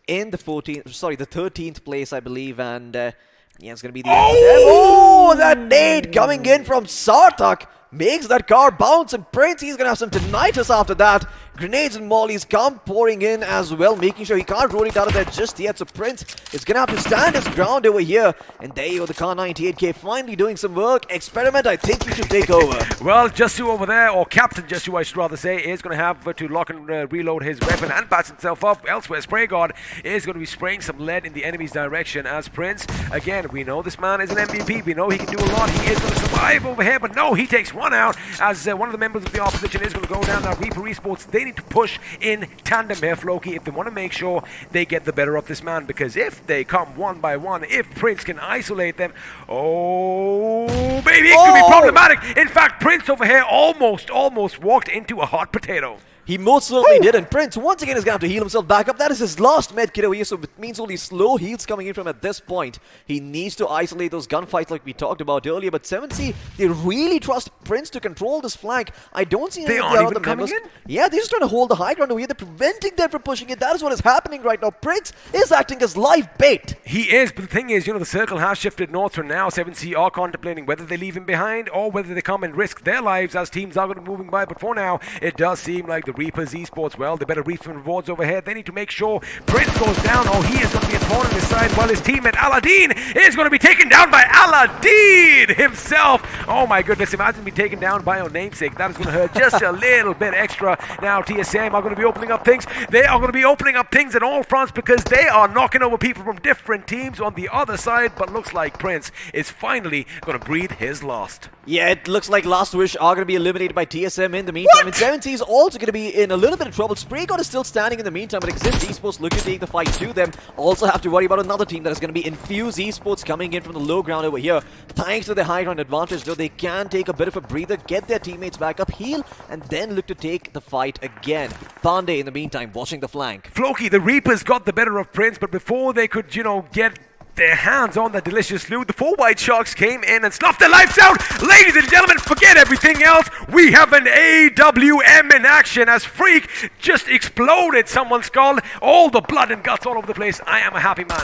in the 13th place, I believe, and yeah, it's going to be the end of them. Oh, that nade coming in from Sarthak makes that car bounce, and Prince, he's going to have some tinnitus after that. Grenades and mollies come pouring in as well, making sure he can't roll it out of there just yet. So Prince is going to have to stand his ground over here. And there you go, the Car 98K finally doing some work. Experiment, I think you should take over. Well, Jasu over there, or Captain Jasu I should rather say, is going to have to lock and reload his weapon and patch himself up. Elsewhere, Spray God is going to be spraying some lead in the enemy's direction as Prince. Again, we know this man is an MVP. We know he can do a lot. He is going to survive over here, but no, he takes one out as one of the members of the opposition is going to go down. Now, Reaper Esports, they They need to push in tandem here, Floki, if they want to make sure they get the better of this man, because if they come one by one, if Prince can isolate them, oh baby, it could be problematic. In fact, Prince over here almost walked into a hot potato. He most certainly did, and Prince once again is going to have to heal himself back up. That is his last med kit over here, so it means only slow heals coming in from at this point. He needs to isolate those gunfights like we talked about earlier, but 7C, they really trust Prince to control this flank. I don't see any of the other members. Yeah, they're just trying to hold the high ground over here. They're preventing them from pushing it. That is what is happening right now. Prince is acting as live bait. He is, but the thing is, the circle has shifted north, so now 7C are contemplating whether they leave him behind or whether they come and risk their lives as teams are going to be moving by. But for now, it does seem like the Reapers Esports, well, they better reap some rewards over here. They need to make sure Prince goes down, or he is going to be a thorn on his side, while his teammate Aladdin is going to be taken down by Aladdin himself. Oh my goodness, imagine being taken down by your namesake. That is going to hurt just a little bit extra. Now TSM are going to be opening up things. They are going to be opening up things at all fronts because they are knocking over people from different teams on the other side, but looks like Prince is finally going to breathe his last. Yeah, it looks like Last Wish are going to be eliminated by TSM in the meantime. And 7C is also going to be in a little bit of trouble. SprayGod is still standing in the meantime, but Exist Esports looking to take the fight to them. Also have to worry about another team that is going to be Infuse Esports coming in from the low ground over here. Thanks to the high ground advantage, though, they can take a bit of a breather, get their teammates back up, heal, and then look to take the fight again. Pandey, in the meantime, watching the flank. Floki, the Reapers got the better of Prince, but before they could, get their hands on that delicious loot, the 4 White Sharks came in and snuffed their lives out. Ladies and gentlemen, forget everything else. We have an AWM in action as Freak just exploded someone's skull. All the blood and guts all over the place. I am a happy man.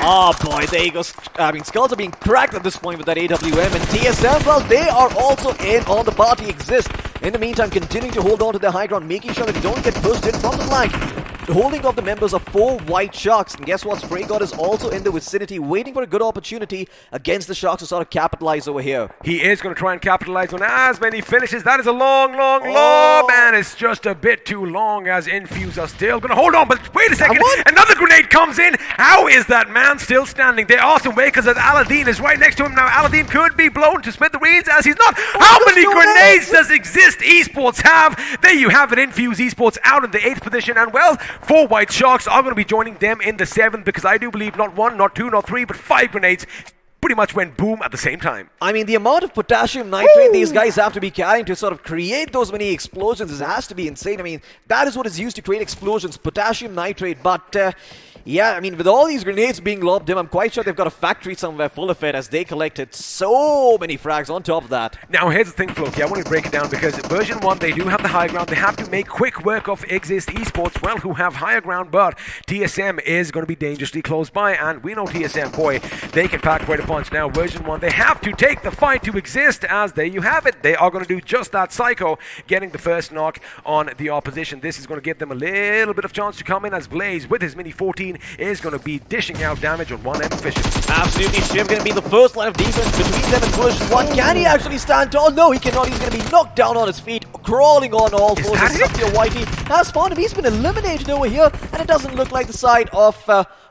Oh boy, there you go. Skulls are being cracked at this point with that AWM, and TSM, well, they are also in on the party. Exist. In the meantime, continuing to hold on to their high ground, making sure that they don't get pushed in from the flank. Holding off the members of 4 White Sharks. And guess what? SprayGod is also in the vicinity, waiting for a good opportunity against the Sharks to sort of capitalize over here. He is going to try and capitalize on as many finishes. That is a long, and it's just a bit too long as Infuse are still going to hold on. But wait a second, another grenade comes in. How is that man still standing? There are some wakers as Aladdin is right next to him. Now Aladdin could be blown to smithereens as he's not. How many grenades does Exist Esports have? There you have it, Infuse Esports out in the 8th position, and well, 4 White Sharks are going to be joining them in the 7th, because I do believe not 1, not 2, not 3, but 5 grenades pretty much went boom at the same time. I mean, the amount of potassium nitrate these guys have to be carrying to sort of create those many explosions has to be insane. I mean, that is what is used to create explosions, potassium nitrate. But yeah, I mean, with all these grenades being lobbed in, I'm quite sure they've got a factory somewhere full of it, as they collected so many frags on top of that. Now, here's the thing, Floki. I want to break it down, because version 1, they do have the high ground. They have to make quick work of Exist Esports, well, who have higher ground, but TSM is going to be dangerously close by, and we know TSM, boy, they can pack quite a punch. Now, version 1, they have to take the fight to Exist, as there you have it. They are going to do just that. Psycho getting the first knock on the opposition. This is going to give them a little bit of chance to come in, as Blaze, with his Mini 14, is going to be dishing out damage on 1M Fisher. Absolutely, Shiv going to be the first line of defense between them and version 1. Can he actually stand tall? No, he cannot. He's going to be knocked down on his feet, crawling on all fours. Whitey has found him. He's been eliminated over here, and it doesn't look like the side of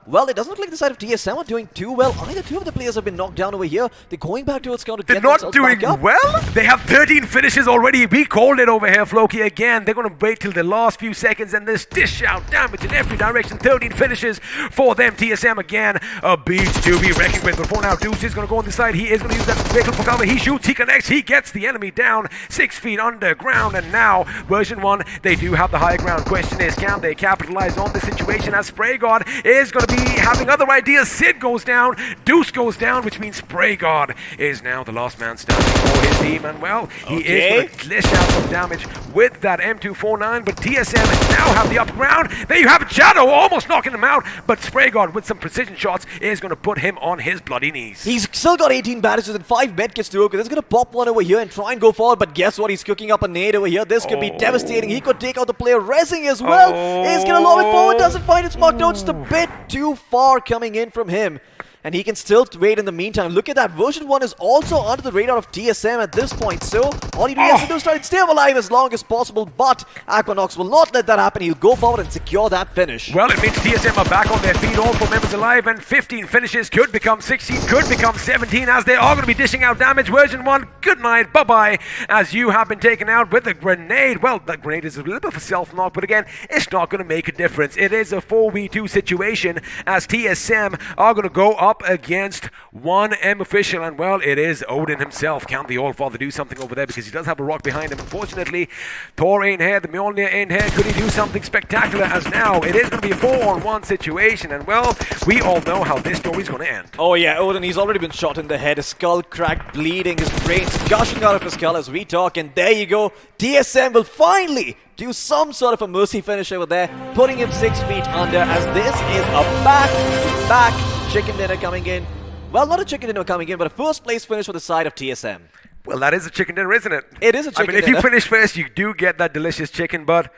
well, it doesn't look like the side of TSM are doing too well. Either two of the players have been knocked down over here. They're going back towards counter. They're not doing well? They have 13 finishes already. We called it over here, Floki. Again, they're going to wait till the last few seconds and just dish out damage in every direction. 13 finishes for them. TSM again, a beast to be reckoned with. But for now, Deuce is going to go on the side. He is going to use that vehicle for cover. He shoots, he connects, he gets the enemy down 6 feet underground. And now, version 1, they do have the higher ground. Question is, can they capitalize on the situation, as SprayGod is going to be having other ideas? Sid goes down, Deuce goes down, which means SprayGod is now the last man standing for his team. And well, he is going to dish out some damage with that M249, but TSM now have the upper ground. There you have it, Shadow almost knocking him out, but SprayGod with some precision shots is going to put him on his bloody knees. He's still got 18 bandages and 5 medkits to go, because he's going to pop one over here and try and go forward, but guess what? He's cooking up a nade over here. This could be devastating. He could take out the player resing as well. He's going to lob it forward, doesn't find its mark. No, just a bit too far coming in from him. and he can still wait in the meantime. Look at that. Version 1 is also under the radar of TSM at this point. So all he has to do is try to stay alive as long as possible. But Aquanox will not let that happen. He'll go forward and secure that finish. Well, it means TSM are back on their feet, all 4 members alive, and 15 finishes could become 16, could become 17, as they are going to be dishing out damage. Version 1, good night, bye-bye, as you have been taken out with a grenade. Well, the grenade is a little bit of a self-knock, but again, it's not going to make a difference. It is a 4v2 situation, as TSM are going to go up against one M official, and well, it is Odin himself. Can the Allfather do something over there, because he does have a rock behind him? Unfortunately, Thor ain't here, the Mjolnir ain't here. Could he do something spectacular, as now it is going to be a 4-on-1 situation, and well, we all know how this story is going to end. Oh yeah, Odin, he's already been shot in the head, his skull cracked, bleeding, his brains gushing out of his skull as we talk, and there you go, TSM will finally do some sort of a mercy finish over there, putting him 6 feet under, as this is a back-to-back chicken dinner coming in. Well, not a chicken dinner coming in, but a first place finish for the side of TSM. Well, that is a chicken dinner, isn't it? It is a chicken dinner. I mean, if you finish first, you do get that delicious chicken, but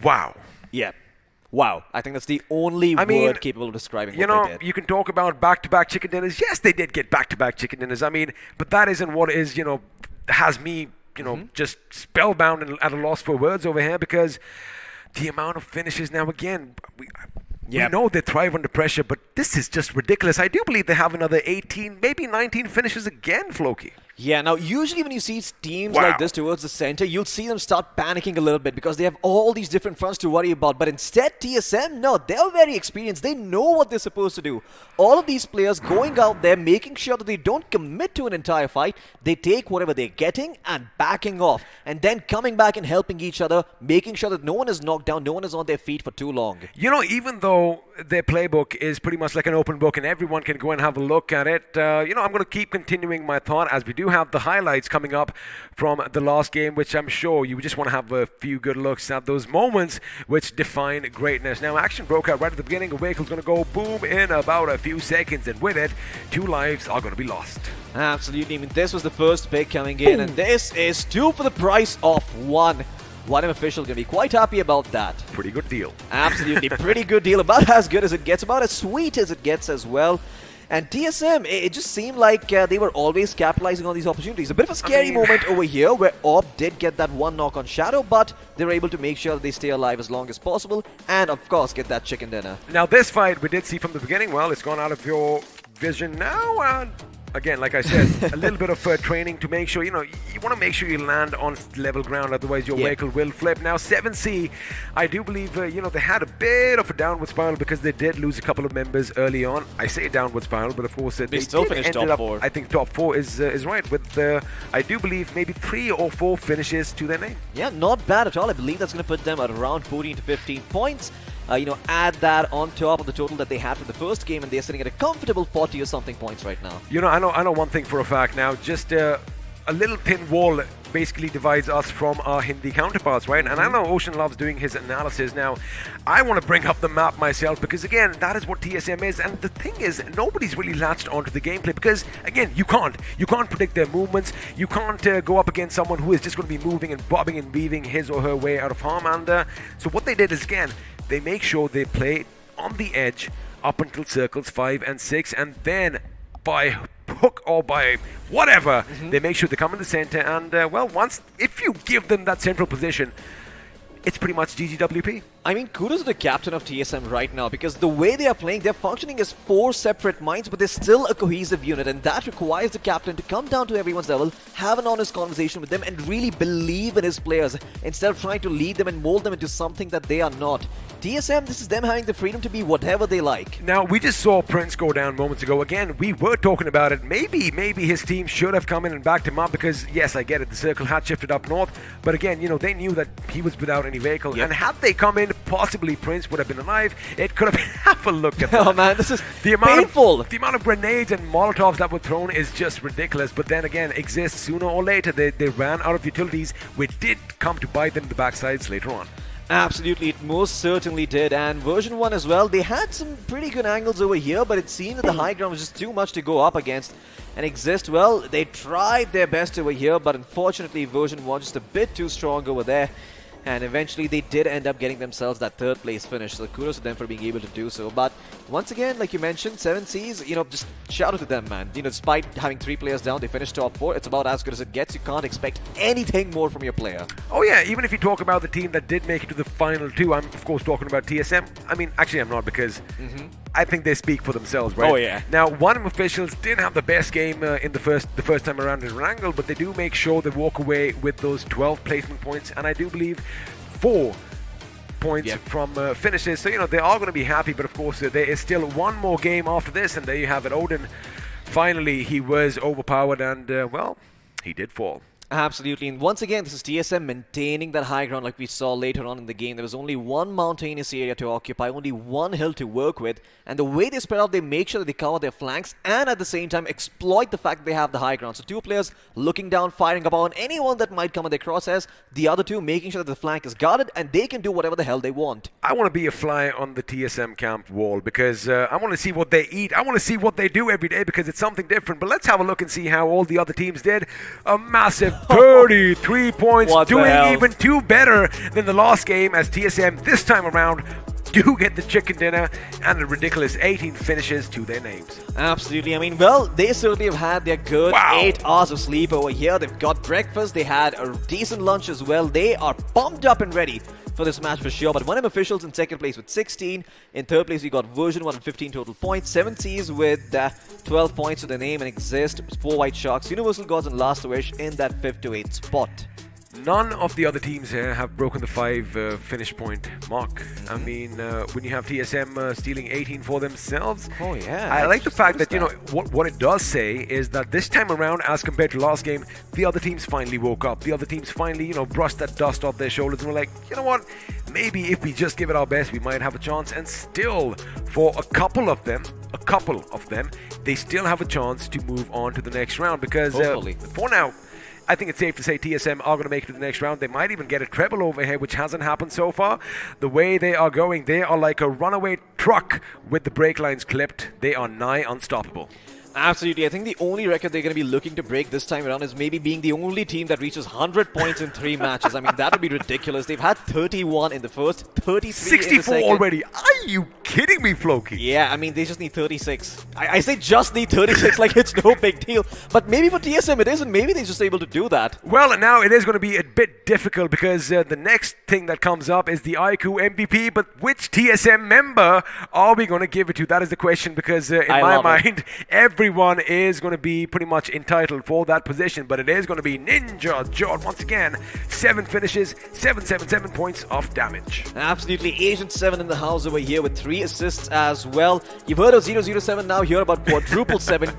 wow. Yeah. Wow. I think that's the only word capable of describing what they did. You can talk about back-to-back chicken dinners. Yes, they did get back-to-back chicken dinners. I mean, but that isn't what is, has me, just spellbound and at a loss for words over here, because the amount of finishes now, again, we know they thrive under pressure, but this is just ridiculous. I do believe they have another 18, maybe 19 finishes again, Floki. Yeah, now usually when you see teams like this towards the center, you'll see them start panicking a little bit because they have all these different fronts to worry about. But instead, TSM, no, they're very experienced. They know what they're supposed to do. All of these players going out there, making sure that they don't commit to an entire fight. They take whatever they're getting and backing off. And then coming back and helping each other, making sure that no one is knocked down, no one is on their feet for too long. Even though their playbook is pretty much like an open book and everyone can go and have a look at it, I'm going to keep continuing my thought, as we do have the highlights coming up from the last game, which I'm sure you just want to have a few good looks at those moments which define greatness. Now, action broke out right at the beginning. A vehicle's going to go boom in about a few seconds, and with it, 2 lives are going to be lost. Absolutely. I mean, this was the first pick coming in, and this is 2 for the price of 1. One official going to be quite happy about that. Pretty good deal. Absolutely, pretty good deal. About as good as it gets, about as sweet as it gets as well. And TSM, it just seemed like they were always capitalizing on these opportunities. A bit of a scary moment over here where Orb did get that 1 knock on Shadow, but they were able to make sure that they stay alive as long as possible and, of course, get that chicken dinner. Now, this fight we did see from the beginning. Well, it's gone out of your vision now. Again, like I said, a little bit of training to make sure, you want to make sure you land on level ground, otherwise your vehicle will flip. Now, 7C, I do believe, they had a bit of a downward spiral because they did lose a couple of members early on. I say downward spiral, but of course, they still finished top 4. I think top 4 is right, with, I do believe, maybe 3 or 4 finishes to their name. Yeah, not bad at all. I believe that's going to put them at around 14 to 15 points. Add that on top of the total that they had for the first game, and they're sitting at a comfortable 40 or something points right now. I know one thing for a fact now. Just a little thin wall basically divides us from our Hindi counterparts, right? And I know Ocean loves doing his analysis. Now, I want to bring up the map myself because, again, that is what TSM is. And the thing is, nobody's really latched onto the gameplay because, again, you can't predict their movements. You can't go up against someone who is just going to be moving and bobbing and weaving his or her way out of harm. And so what they did is, again, they make sure they play on the edge up until circles 5 and 6, and then by hook or by whatever, they make sure they come in the center, and if you give them that central position, it's pretty much GGWP. I mean, kudos to the captain of TSM right now, because the way they are playing, they're functioning as 4 separate minds, but they're still a cohesive unit, and that requires the captain to come down to everyone's level, have an honest conversation with them, and really believe in his players, instead of trying to lead them and mold them into something that they are not. TSM, this is them having the freedom to be whatever they like. Now, we just saw Prince go down moments ago. Again, we were talking about it. Maybe his team should have come in and backed him up because, yes, I get it, the circle had shifted up north. But again, they knew that he was without any vehicle. Yep. And had they come in, possibly Prince would have been alive. It could have been, have a look at that. Oh, man, this is painful. The amount of grenades and Molotovs that were thrown is just ridiculous. But then again, exists sooner or later. They ran out of utilities, which did come to bite them in the backsides later on. Absolutely, it most certainly did. And version 1 as well, they had some pretty good angles over here, but it seemed that the high ground was just too much to go up against. And Exist, well, they tried their best over here, but unfortunately version 1 just a bit too strong over there. And eventually they did end up getting themselves that 3rd place finish, so kudos to them for being able to do so. But Once again, like you mentioned, 7Cs, just shout out to them, man. Despite having 3 players down, they finished top 4. It's about as good as it gets. You can't expect anything more from your player. Oh yeah, even if you talk about the team that did make it to the final 2, I'm of course talking about TSM. I mean, actually I'm not, because I think they speak for themselves, right? Oh yeah. Now, one officials didn't have the best game in the first time around in Erangel, but they do make sure they walk away with those 12 placement points, and I do believe 4 points from finishes. So, they are going to be happy, but of course there is still one more game after this, and there you have it. Odin, finally, he was overpowered, and well, he did fall. Absolutely, and once again, this is TSM maintaining that high ground like we saw later on in the game. There was only one mountainous area to occupy, only one hill to work with, and the way they spread out, they make sure that they cover their flanks and at the same time exploit the fact that they have the high ground. So 2 players looking down, firing upon anyone that might come in their crosshairs, the other 2 making sure that the flank is guarded and they can do whatever the hell they want. I want to be a fly on the TSM camp wall, because I want to see what they eat. I want to see what they do every day, because it's something different. But let's have a look and see how all the other teams did. A massive 33 points, doing even 2 better than the last game, as TSM this time around do get the chicken dinner and a ridiculous 18 finishes to their names. Absolutely. I mean, well, they certainly have had their good 8 hours of sleep over here. They've got breakfast. They had a decent lunch as well. They are pumped up and ready for this match for sure. But 1M officials in second place with 16. In third place, we got Version 1 with 15 total points. 7 Cs with 12 points to their name and exist. 4 White Sharks. Universal Gods and Last Wish in that 5th to 8th spot. None of the other teams here have broken the 5 finish point mark. I mean, when you have TSM stealing 18 for themselves, oh yeah, I like the fact that, what it does say is that this time around, as compared to last game, the other teams finally woke up. The other teams finally, brushed that dust off their shoulders and were like, you know what, maybe if we just give it our best, we might have a chance. And still, for a couple of them, they still have a chance to move on to the next round, because for now, I think it's safe to say TSM are going to make it to the next round. They might even get a treble over here, which hasn't happened so far. The way they are going, they are like a runaway truck with the brake lines clipped. They are nigh unstoppable. Absolutely. I think the only record they're going to be looking to break this time around is maybe being the only team that reaches 100 points in 3 matches. I mean, that would be ridiculous. They've had 31 in the first, 33 64 in the second. already. Are you kidding me, Floki? Yeah, I mean, they just need 36. I say just need 36 like it's no big deal. But maybe for TSM it isn't. Maybe they're just able to do that. Well, now it is going to be a bit difficult, because the next thing that comes up is the iQOO MVP. But which TSM member are we going to give it to? That is the question, because in my mind, everyone is going to be pretty much entitled for that position, but it is going to be Ninja John once again. 7 finishes, 777 points of damage. Absolutely. Agent 7 in the house over here with 3 assists as well. You've heard of 007, now hear about quadruple 7.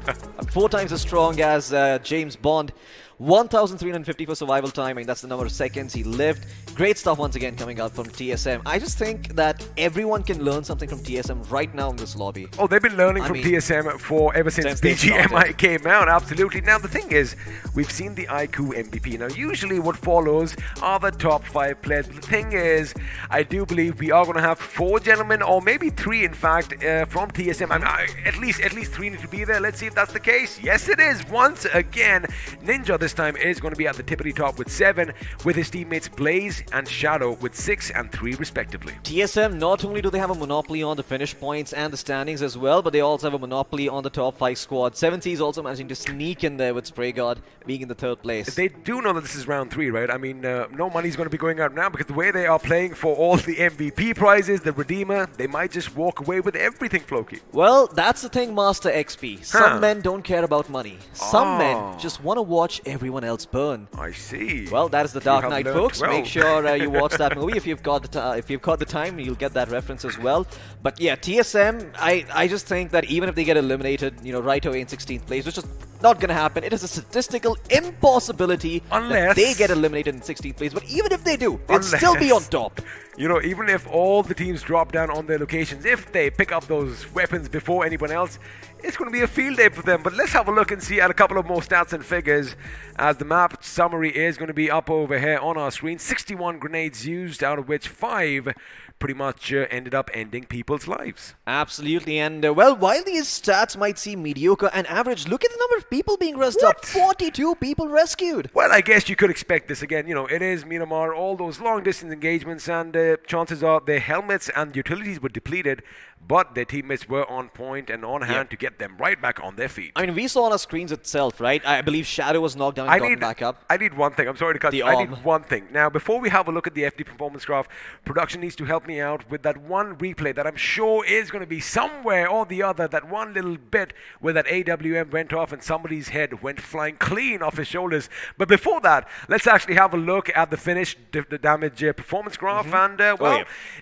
4 times as strong as James Bond. 1,350 for survival time. I mean, that's the number of seconds he lived. Great stuff once again coming out from TSM. I just think that everyone can learn something from TSM right now in this lobby. Oh, they've been learning from TSM for ever since BGMI came out. Absolutely. Now, the thing is, we've seen the iQOO MVP. Now, usually what follows are the top 5 players. But the thing is, I do believe we are going to have 4 gentlemen, or maybe 3, in fact, from TSM. I mean, at least 3 need to be there. Let's see if that's the case. Yes, it is. Once again, Ninja this time is going to be at the tippity top with 7, with his teammates Blaze and Shadow with 6 and 3 respectively. TSM, not only do they have a monopoly on the finish points and the standings as well, but they also have a monopoly on the top 5 squad. 7C is also managing to sneak in there with Spray God being in the 3rd place. They do know that this is round 3, right? I mean, no money's going to be going out now, because the way they are playing for all the MVP prizes, the Redeemer, they might just walk away with everything, Floki. Well, that's the thing, Master XP. Some men don't care about money. Some men just want to watch everyone else burn. I see. Well, that is the Dark Knight, folks. Well. Make sure you watch that movie if you've got the time. You'll get that reference as well. But yeah, TSM, I just think that even if they get eliminated, right away in 16th place, which is not going to happen. It is a statistical impossibility that they get eliminated in 16th place. But even if they do, they'll still be on top. Even if all the teams drop down on their locations, if they pick up those weapons before anyone else, it's going to be a field day for them. But let's have a look and see at a couple of more stats and figures, as the map summary is going to be up over here on our screen. 61 grenades used, out of which 5 pretty much ended up ending people's lives. Absolutely. And well, while these stats might seem mediocre and average, look at the number of people being rescued. 42 people rescued. Well, I guess you could expect this again. It is Miramar, all those long distance engagements, and chances are their helmets and utilities were depleted. but their teammates were on point and on hand to get them right back on their feet. I mean, we saw on our screens itself, right? I believe Shadow was knocked down and gotten back up. I need one thing. I'm sorry to cut you. I need one thing. Now, before we have a look at the FD performance graph, production needs to help me out with that one replay that I'm sure is going to be somewhere or the other, that one little bit where that AWM went off and somebody's head went flying clean off his shoulders. But before that, let's actually have a look at the finished damage performance graph. And,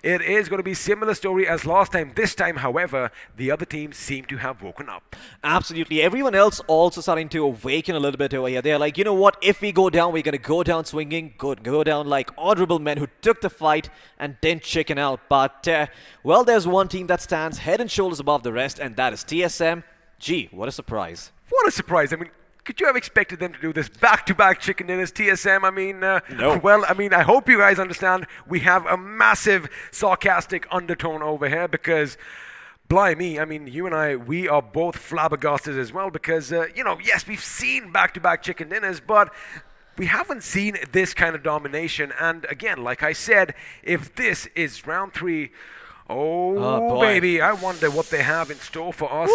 it is going to be similar story as last time. This time, however, the other teams seem to have woken up. Absolutely. Everyone else also starting to awaken a little bit over here. They're like, you know what? If we go down, we're going to go down swinging. Go down like honorable men who took the fight and didn't chicken out. But, well, there's one team that stands head and shoulders above the rest, and that is TSM. Gee, what a surprise. What a surprise. I mean, could you have expected them to do this back-to-back chicken dinners, TSM? I mean, no. Well, I mean, I hope you guys understand we have a massive sarcastic undertone over here because, blimey, I mean, you and I, we are both flabbergasted as well because, yes, we've seen back-to-back chicken dinners, but we haven't seen this kind of domination. And again, like I said, if this is round 3, oh baby, I wonder what they have in store for us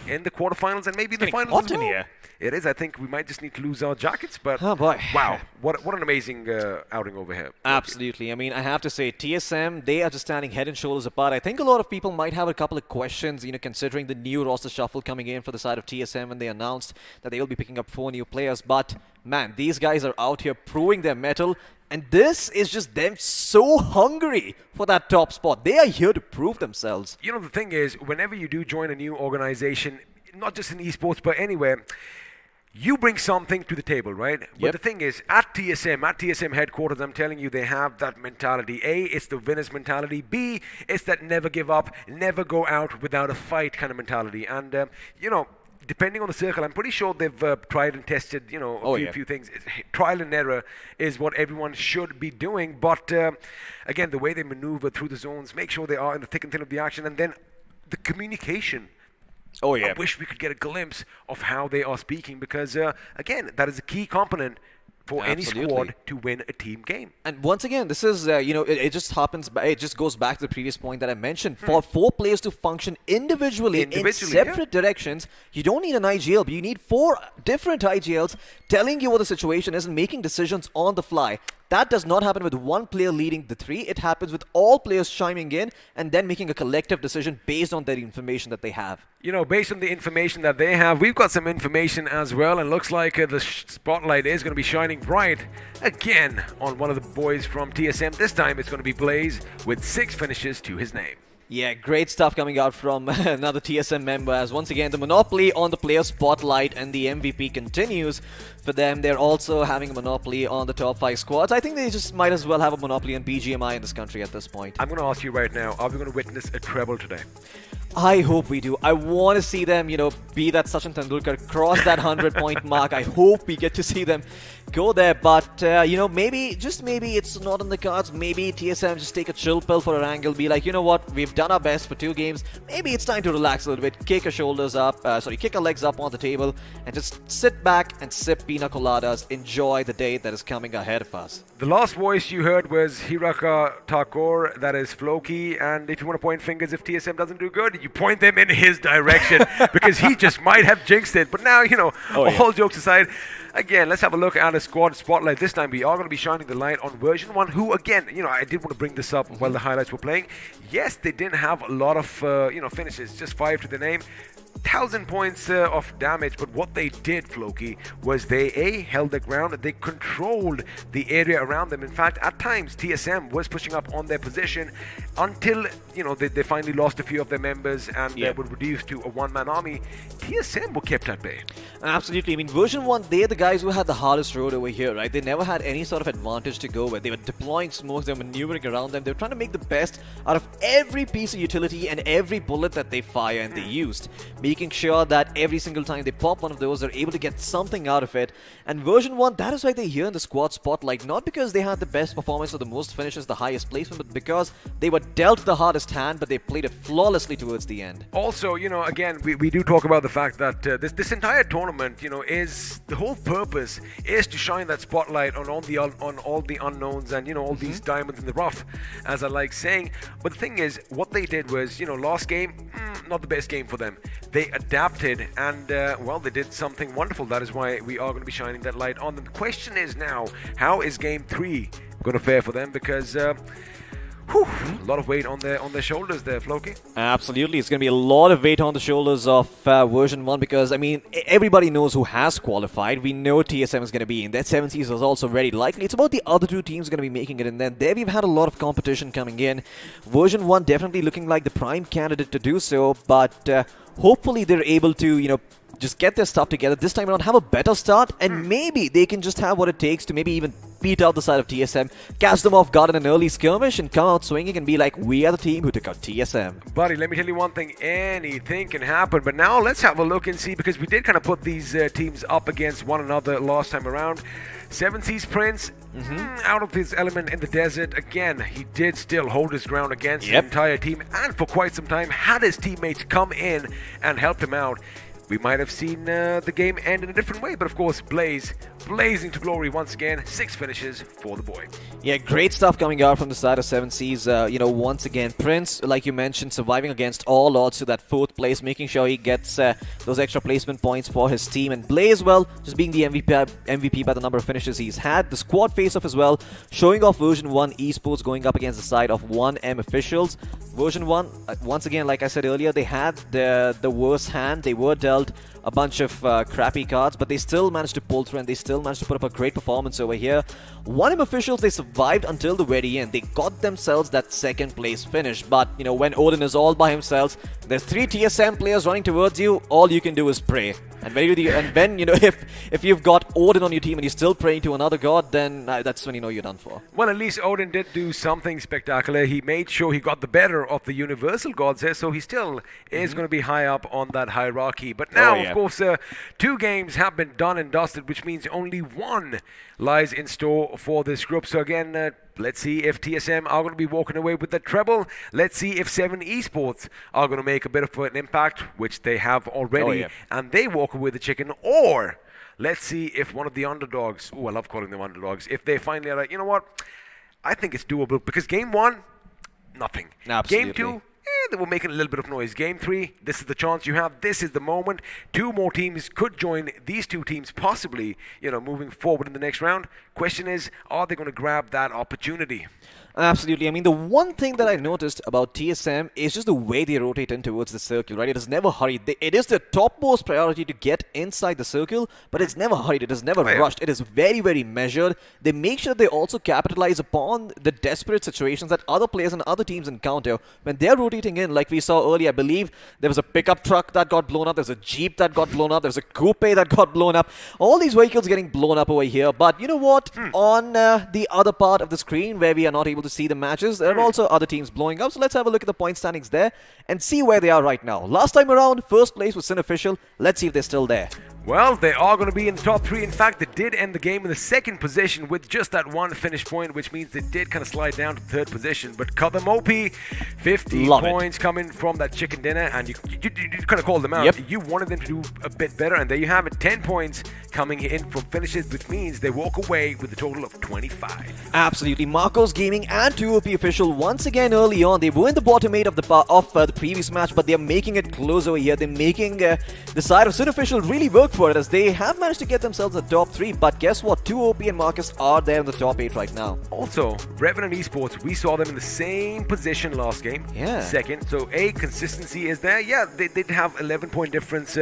in the quarterfinals and maybe the finals as well. Here. It is. I think we might just need to lose our jackets, but wow, what an amazing outing over here. Absolutely. I mean, I have to say, TSM, they are just standing head and shoulders apart. I think a lot of people might have a couple of questions, considering the new roster shuffle coming in for the side of TSM when they announced that they will be picking up 4 new players. But, man, these guys are out here proving their mettle. And this is just them so hungry for that top spot. They are here to prove themselves. You know, the thing is, whenever you do join a new organization, not just in esports, but anywhere, you bring something to the table, right? But the thing is, at TSM headquarters, I'm telling you, they have that mentality. A, it's the winner's mentality. B, it's that never give up, never go out without a fight kind of mentality. And, depending on the circle, I'm pretty sure they've tried and tested, a few things. Trial and error is what everyone should be doing. But, again, the way they maneuver through the zones, make sure they are in the thick and thin of the action, and then the communication. I wish we could get a glimpse of how they are speaking because, again, that is a key component for any squad to win a team game. And once again, this is, it just happens, it just goes back to the previous point that I mentioned. For 4 players to function individually in separate directions, you don't need an IGL, but you need 4 different IGLs telling you what the situation is and making decisions on the fly. That does not happen with one player leading the 3. It happens with all players chiming in and then making a collective decision based on their information that they have. Based on the information that they have, we've got some information as well, and looks like the spotlight is going to be shining bright again on one of the boys from TSM. This time it's going to be Blaze with 6 finishes to his name. Yeah, great stuff coming out from another TSM member as once again the monopoly on the player spotlight and the MVP continues for them. They're also having a monopoly on the top 5 squads. I think they just might as well have a monopoly on BGMI in this country at this point. I'm going to ask you right now, are we going to witness a treble today? I hope we do. I want to see them, be that Sachin Tendulkar, cross that 100-point mark. I hope we get to see them go there. But, maybe, just maybe it's not in the cards. Maybe TSM just take a chill pill for Erangel. Be like, you know what? We've done our best for 2 games. Maybe it's time to relax a little bit. Kick our legs up on the table and just sit back and sip pina coladas. Enjoy the day that is coming ahead of us. The last voice you heard was Hiraka Thakur, that is Floki. And if you want to point fingers if TSM doesn't do good, you point them in his direction because he just might have jinxed it. But now, all jokes aside, again, let's have a look at a squad spotlight. This time we are going to be shining the light on version 1, who, again, I did want to bring this up while the highlights were playing. Yes, they didn't have a lot of, finishes, just 5 to the name. 1,000 points of damage, but what they did, Floki, was they held their ground. They controlled the area around them. In fact, at times TSM was pushing up on their position until they finally lost a few of their members and were reduced to a one-man army. TSM were kept at bay. Absolutely. I mean, version 1, they're the guys who had the hardest road over here, right? They never had any sort of advantage to go with. They were deploying smokes, they were maneuvering around them. They were trying to make the best out of every piece of utility and every bullet that they fire and they used. making sure that every single time they pop one of those, they're able to get something out of it. And version 1, that is why they're here in the squad spotlight, not because they had the best performance or the most finishes, the highest placement, but because they were dealt the hardest hand, but they played it flawlessly towards the end. Also, again, we do talk about the fact that this entire tournament, is the whole purpose is to shine that spotlight on all the unknowns and all these diamonds in the rough, as I like saying. But the thing is, what they did was, last game, not the best game for them. They adapted and well, they did something wonderful. That is why we are going to be shining that light on them. The question is now, how is game 3 going to fare for them? Because a lot of weight on their shoulders there, Floki. Absolutely, it's going to be a lot of weight on the shoulders of version 1 because, I mean, everybody knows who has qualified. We know TSM is going to be in. That 7 seeds was also very likely. It's about the other 2 teams going to be making it in there. There we've had a lot of competition coming in. Version 1 definitely looking like the prime candidate to do so, but hopefully they're able to, just get their stuff together this time around, have a better start, and maybe they can just have what it takes to maybe even beat out the side of TSM, catch them off guard in an early skirmish, and come out swinging and be like, we are the team who took out TSM. Buddy, let me tell you one thing, anything can happen, but now let's have a look and see, because we did kind of put these teams up against one another last time around. 7 Seas Prince, out of his element in the desert, again, he did still hold his ground against the entire team, and for quite some time had his teammates come in and helped him out. We might have seen the game end in a different way, but of course, Blaze, blazing to glory once again. 6 finishes for the boy. Yeah, great stuff coming out from the side of 7 Seas. Once again, Prince, like you mentioned, surviving against all odds to that 4th place, making sure he gets those extra placement points for his team. And Blaze, well, just being the MVP by the number of finishes he's had. The squad face-off as well, showing off version 1 esports going up against the side of 1M officials. Version 1, once again, like I said earlier, they had the worst hand. They were dealt a bunch of crappy cards, but they still managed to pull through and they still managed to put up a great performance over here. 1M officials, they survived until the very end. They got themselves that 2nd place finish, but when Odin is all by himself, there's 3 TSM players running towards you, all you can do is pray. And when if you've got Odin on your team and you're still praying to another god, then that's when you're done for. Well, at least Odin did do something spectacular. He made sure he got the better of the universal gods here, so he still is going to be high up on that hierarchy. But now, of course, 2 games have been done and dusted, which means only 1 lies in store for this group. So again, let's see if TSM are going to be walking away with the treble. Let's see if 7 Esports are going to make a bit of an impact, which they have already, and they walk away with the chicken. Or let's see if one of the underdogs, I love calling them underdogs, if they finally are like, you know what, I think it's doable. Because game 1, nothing. Absolutely. Game 2, they were making a little bit of noise. Game 3, this is the chance you have. This is the moment. 2 more teams could join these 2 teams, possibly, moving forward in the next round. Question is, are they going to grab that opportunity? Absolutely. I mean, the one thing that I noticed about TSM is just the way they rotate in towards the circle, right? It is never hurried. It is the topmost priority to get inside the circle, but it's never hurried. It is never rushed. It is very, very measured. They make sure they also capitalize upon the desperate situations that other players and other teams encounter when they're rotating in. Like we saw earlier, I believe there was a pickup truck that got blown up. There's a Jeep that got blown up. There's a coupe that got blown up. All these vehicles getting blown up over here. But you know what? On the other part of the screen where we are not able to see the matches, there are also other teams blowing up. So let's have a look at the point standings there and see where they are right now. Last time around, 1st place was Sin Official. Let's see if they're still there. Well, they are going to be in the top 3. In fact, they did end the game in the 2nd position with just that 1 finish point, which means they did kind of slide down to 3rd position. But cut them OP, 50 points coming from that chicken dinner, and you kind of called them out. You wanted them to do a bit better, and there you have it, 10 points coming in from finishes, which means they walk away with a total of 25. Absolutely. Marcos Gaming and 2OP Official once again early on. They were in the bottom 8 of the previous match, but they're making it close over here. They're making the side of Sin Official really work for it, as they have managed to get themselves the top 3. But guess what? 2OP and Marcus are there in the top 8 right now. Also, Revenant Esports, we saw them in the same position last game. 2nd. So, consistency is there. Yeah, they did have 11-point difference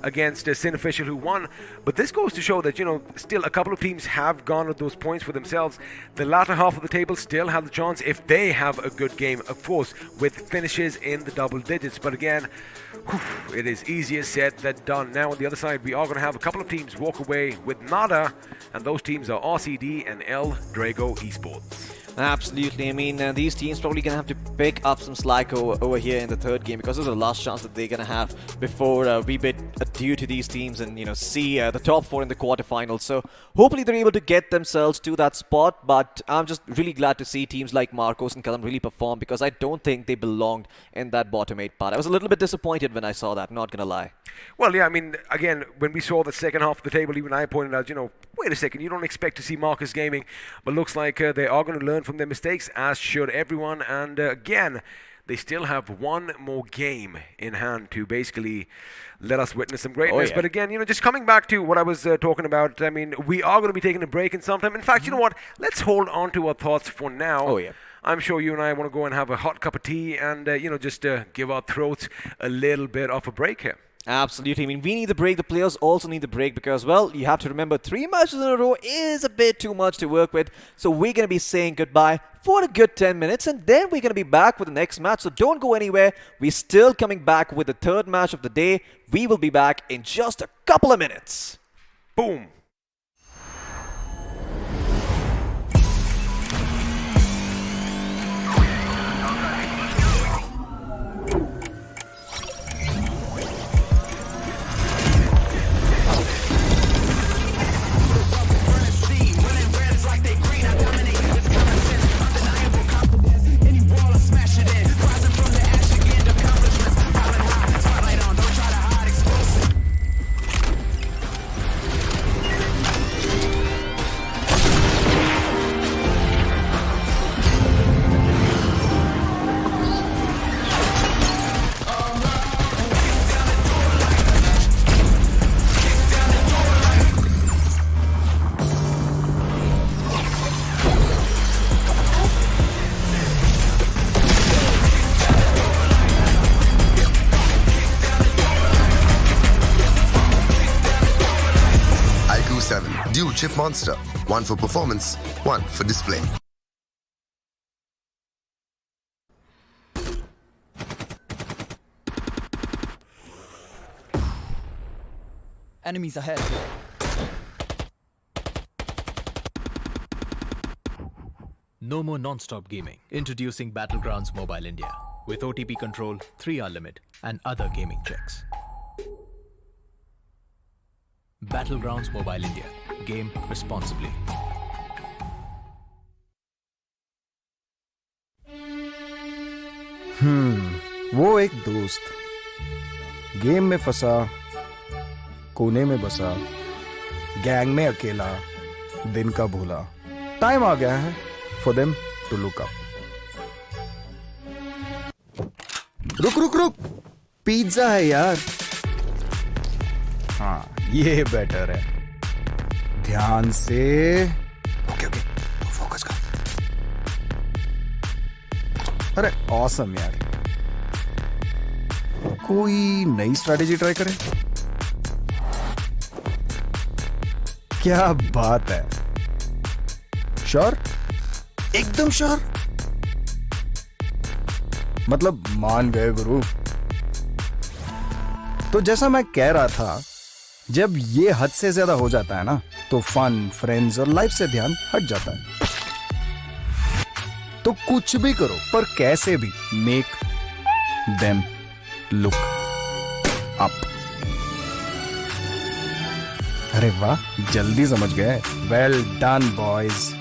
against Sin Official, who won. But this goes to show that, still a couple of teams have garnered those points for themselves. The latter half of the table still have the chance, if they have a good game, of course, with finishes in the double digits. But again, it is easier said than done. Now on the other side, we are going to have a couple of teams walk away with nada, and those teams are RCD and El Drago Esports. Absolutely. I mean, these teams probably going to have to pick up some slack over here in the third game, because this is the last chance that they're going to have before we bid adieu to these teams and, see the top 4 in the quarterfinals. So hopefully they're able to get themselves to that spot, but I'm just really glad to see teams like Marcos and Kalam really perform, because I don't think they belonged in that bottom 8 part. I was a little bit disappointed when I saw that, not going to lie. Well, yeah, I mean, again, when we saw the second half of the table, even I pointed out, wait a second, you don't expect to see Marcus Gaming, but looks like they are going to learn from their mistakes, as should everyone. And again, they still have one more game in hand to basically let us witness some greatness. But again, just coming back to what I was talking about, I mean, we are going to be taking a break in some time. In fact, you know what? Let's hold on to our thoughts for now. I'm sure you and I want to go and have a hot cup of tea and, just give our throats a little bit of a break here. Absolutely. I mean, we need the break. The players also need the break because, well, you have to remember 3 matches in a row is a bit too much to work with. So we're going to be saying goodbye for a good 10 minutes and then we're going to be back with the next match. So don't go anywhere. We're still coming back with the third match of the day. We will be back in just a couple of minutes. Boom. iQOO 7 Dual Chip Monster. 1 for performance, 1 for display. Enemies ahead. No more non-stop gaming. Introducing Battlegrounds Mobile India with OTP control, 3-hour limit and other gaming checks. Battlegrounds Mobile India. Game responsibly. वो एक दोस्त game में फंसा, कोने में बसा, gang में अकेला, दिन का भूला. टाइम आ गया है for them to look up. रुक रुक रुक, पिज्जा है यार. हाँ, ये बेटर है. ध्यान से. ओके ओके, फोकस कर. अरे ऑसम यार. कोई नई स्ट्रैटेजी ट्राई करें? क्या बात है. श्योर? एकदम श्योर. मतलब मान गए गुरु. तो जैसा मैं कह रहा था, जब ये हद से ज्यादा हो जाता है ना, तो फन, फ्रेंड्स और लाइफ से ध्यान हट जाता है. तो कुछ भी करो, पर कैसे भी मेक देम लुक अप. अरे वाह, जल्दी समझ गए. Well done boys.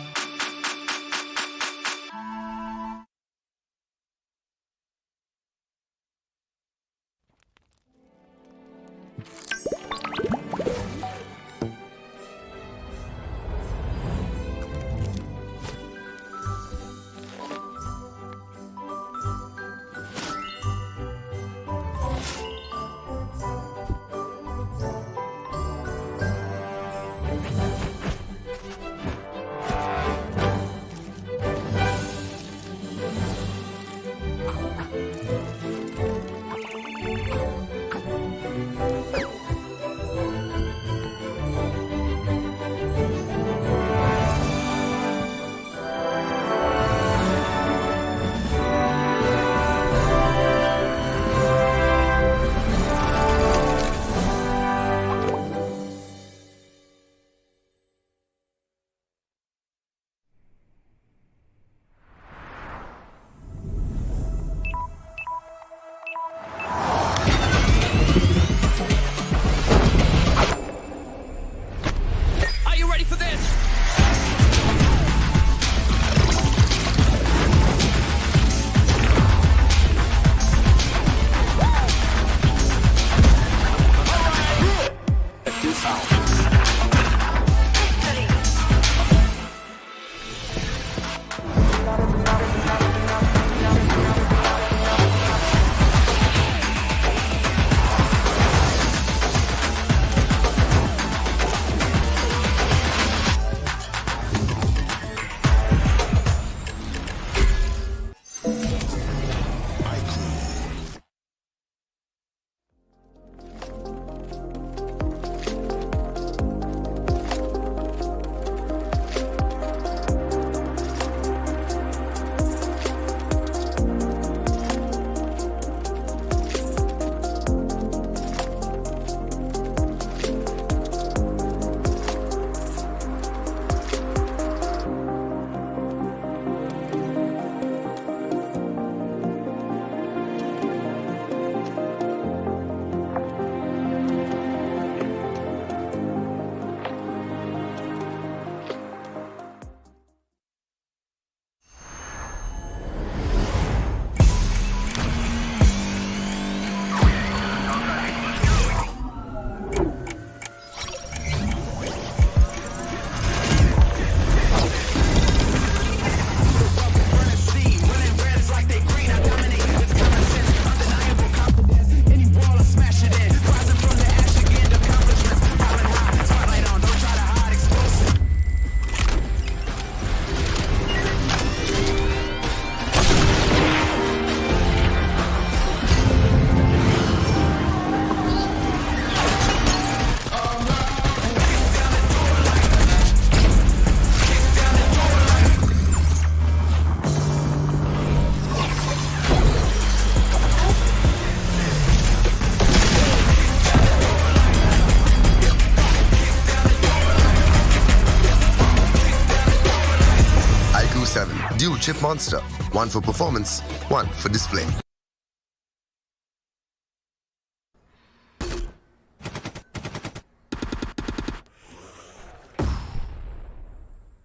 G7 Dual Chip Monster. One for performance, one for display.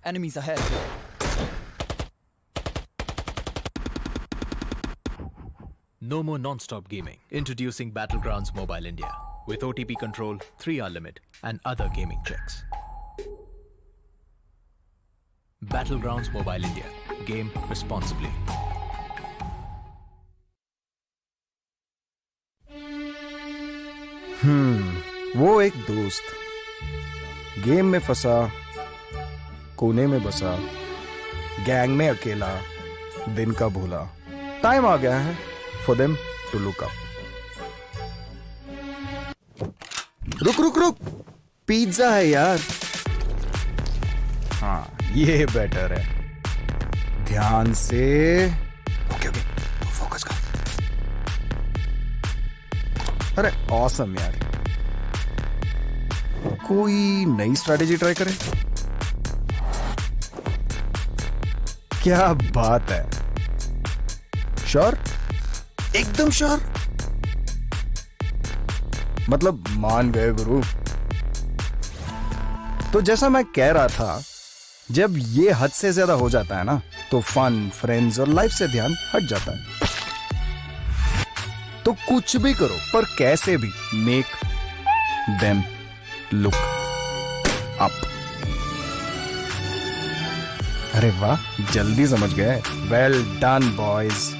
Enemies ahead. No more non-stop gaming. Introducing Battlegrounds Mobile India with OTP control, 3-hour limit, and other gaming checks. Battlegrounds Mobile India. Game responsibly. वो एक दोस्त game में फंसा, कोने में बसा, gang में अकेला, दिन का भूला. टाइम आ गया है for them to look up. रुक रुक रुक, पिज्जा है यार. हाँ, ये बेटर है. ध्यान से. ओके ओके, फोकस कर. अरे ऑसम यार. कोई नई स्ट्रैटेजी ट्राई करें? क्या बात है. श्योर? एकदम श्योर? मतलब मान गए गुरु. तो जैसा मैं कह रहा था, जब ये हद से ज्यादा हो जाता है ना, तो फन, फ्रेंड्स और लाइफ से ध्यान हट जाता है. तो कुछ भी करो, पर कैसे भी मेक देम लुक अप. अरे वाह, जल्दी समझ गए. Well done boys.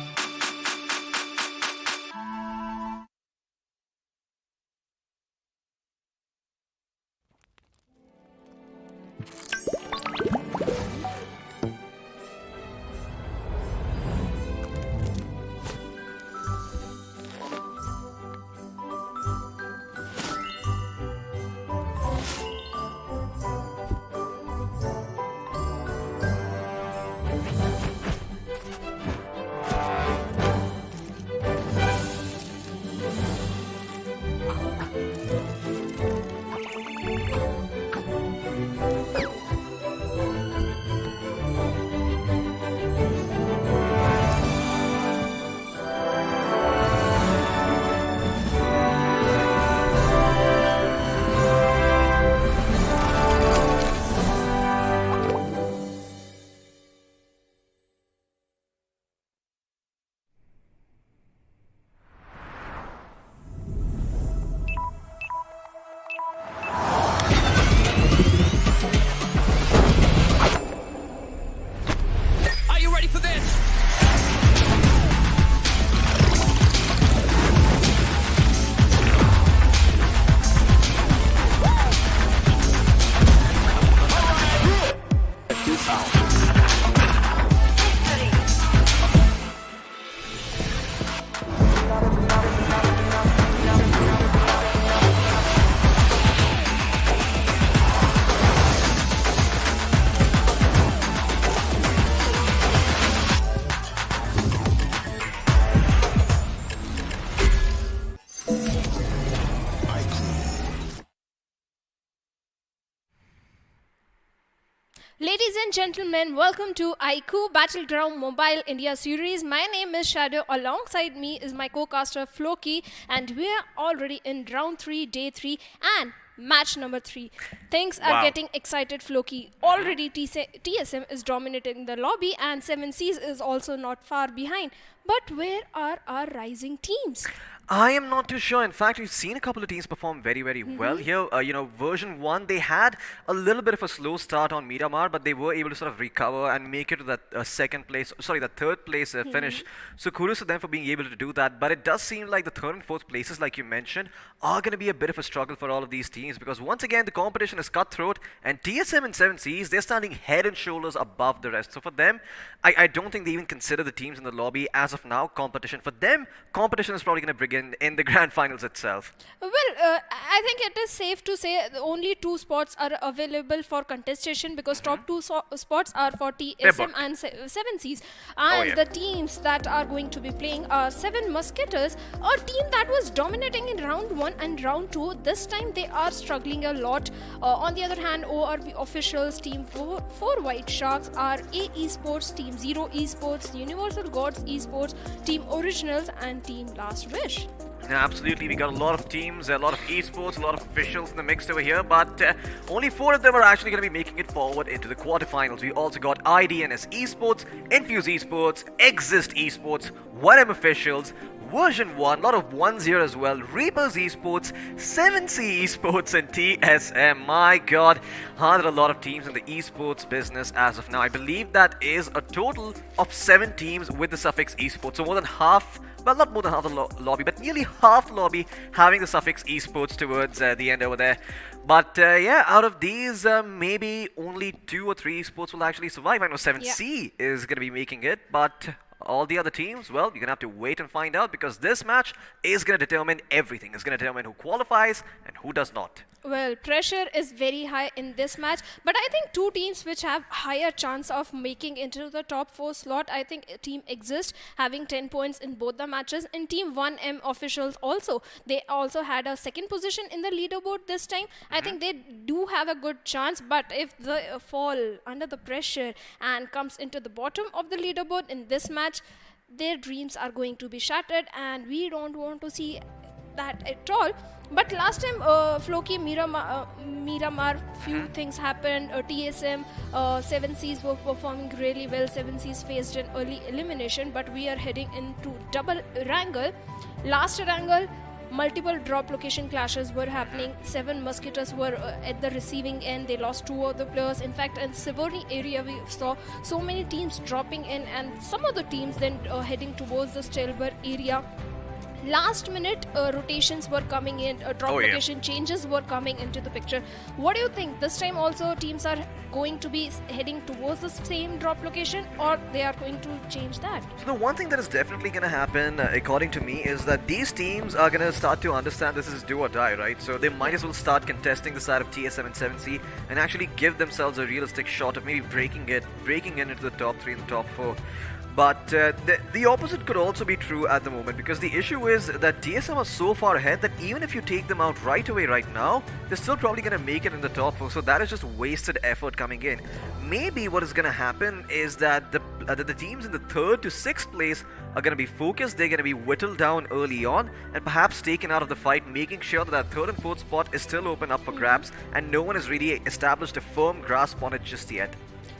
Ladies and gentlemen, welcome to iQOO Battleground Mobile India series. My name is Shadow. Alongside me is my co-caster Floki, and we are already in round 3, day 3, and match number 3. Things are getting excited, Floki. Already TSM is dominating the lobby, and 7Cs is also not far behind. But where are our rising teams? I am not too sure. In fact, we've seen a couple of teams perform very, very well here. Version 1, they had a little bit of a slow start on Miramar, but they were able to sort of recover and make it to that the third place finish. So kudos to them for being able to do that. But it does seem like the third and fourth places, like you mentioned, are going to be a bit of a struggle for all of these teams, because once again, the competition is cutthroat, and TSM and 7Cs, they're standing head and shoulders above the rest. So for them, I don't think they even consider the teams in the lobby as of now competition. For them, competition is probably going to in the grand finals itself? Well, I think it is safe to say only 2 spots are available for contestation because top 2 spots are for TSM and 7Cs. And the teams that are going to be playing are 7 Musketeers, a team that was dominating in round 1 and round 2. This time they are struggling a lot. On the other hand, ORV officials, Team 4 White Sharks, RA Esports, Team 0 Esports, Universal Gods Esports, Team Originals and Team Last Wish. Yeah, absolutely. We got a lot of teams, a lot of esports, a lot of officials in the mix over here, but only 4 of them are actually going to be making it forward into the quarterfinals. We also got IDNS Esports, Infuse Esports, Exist Esports, 1M Officials, Version 1, a lot of ones here as well, Reapers Esports, 7C Esports and TSM. My god, are there a lot of teams in the esports business as of now. I believe that is a total of 7 teams with the suffix esports, so more than half, well, not more than half the lobby, but nearly half the lobby having the suffix esports towards the end over there. But yeah, out of these, maybe only 2 or 3 esports will actually survive. I know 7C is going to be making it, but all the other teams, well, you're going to have to wait and find out because this match is going to determine everything. It's going to determine who qualifies and who does not. Well, pressure is very high in this match, but I think 2 teams which have higher chance of making into the top 4 slot, I think Team Exist having 10 points in both the matches, and Team 1M Officials also. They also had a 2nd position in the leaderboard this time. I think they do have a good chance, but if they fall under the pressure and comes into the bottom of the leaderboard in this match, their dreams are going to be shattered, and we don't want to see that at all. But last time, Floki, Miramar, few things happened. TSM, 7Cs were performing really well. 7Cs faced an early elimination, but we are heading into double Erangel. Last Erangel, multiple drop location clashes were happening. 7 Musketeers were at the receiving end. They lost 2 of the players. In fact, in Sivorni area, we saw so many teams dropping in, and some of the teams then heading towards the Stelber area. Last minute rotations were coming in, drop location changes were coming into the picture. What do you think? This time also teams are going to be heading towards the same drop location, or they are going to change that? So the one thing that is definitely going to happen, according to me, is that these teams are going to start to understand this is do or die, right? So they might as well start contesting the side of TSM and 7C and actually give themselves a realistic shot of maybe breaking in into the top 3 and the top 4. But the opposite could also be true at the moment, because the issue is that TSM are so far ahead that even if you take them out right away right now, they're still probably going to make it in the top 4, so that is just wasted effort coming in. Maybe what is going to happen is that the teams in the 3rd to 6th place are going to be focused, they're going to be whittled down early on and perhaps taken out of the fight, making sure that 3rd and 4th spot is still open up for grabs and no one has really established a firm grasp on it just yet.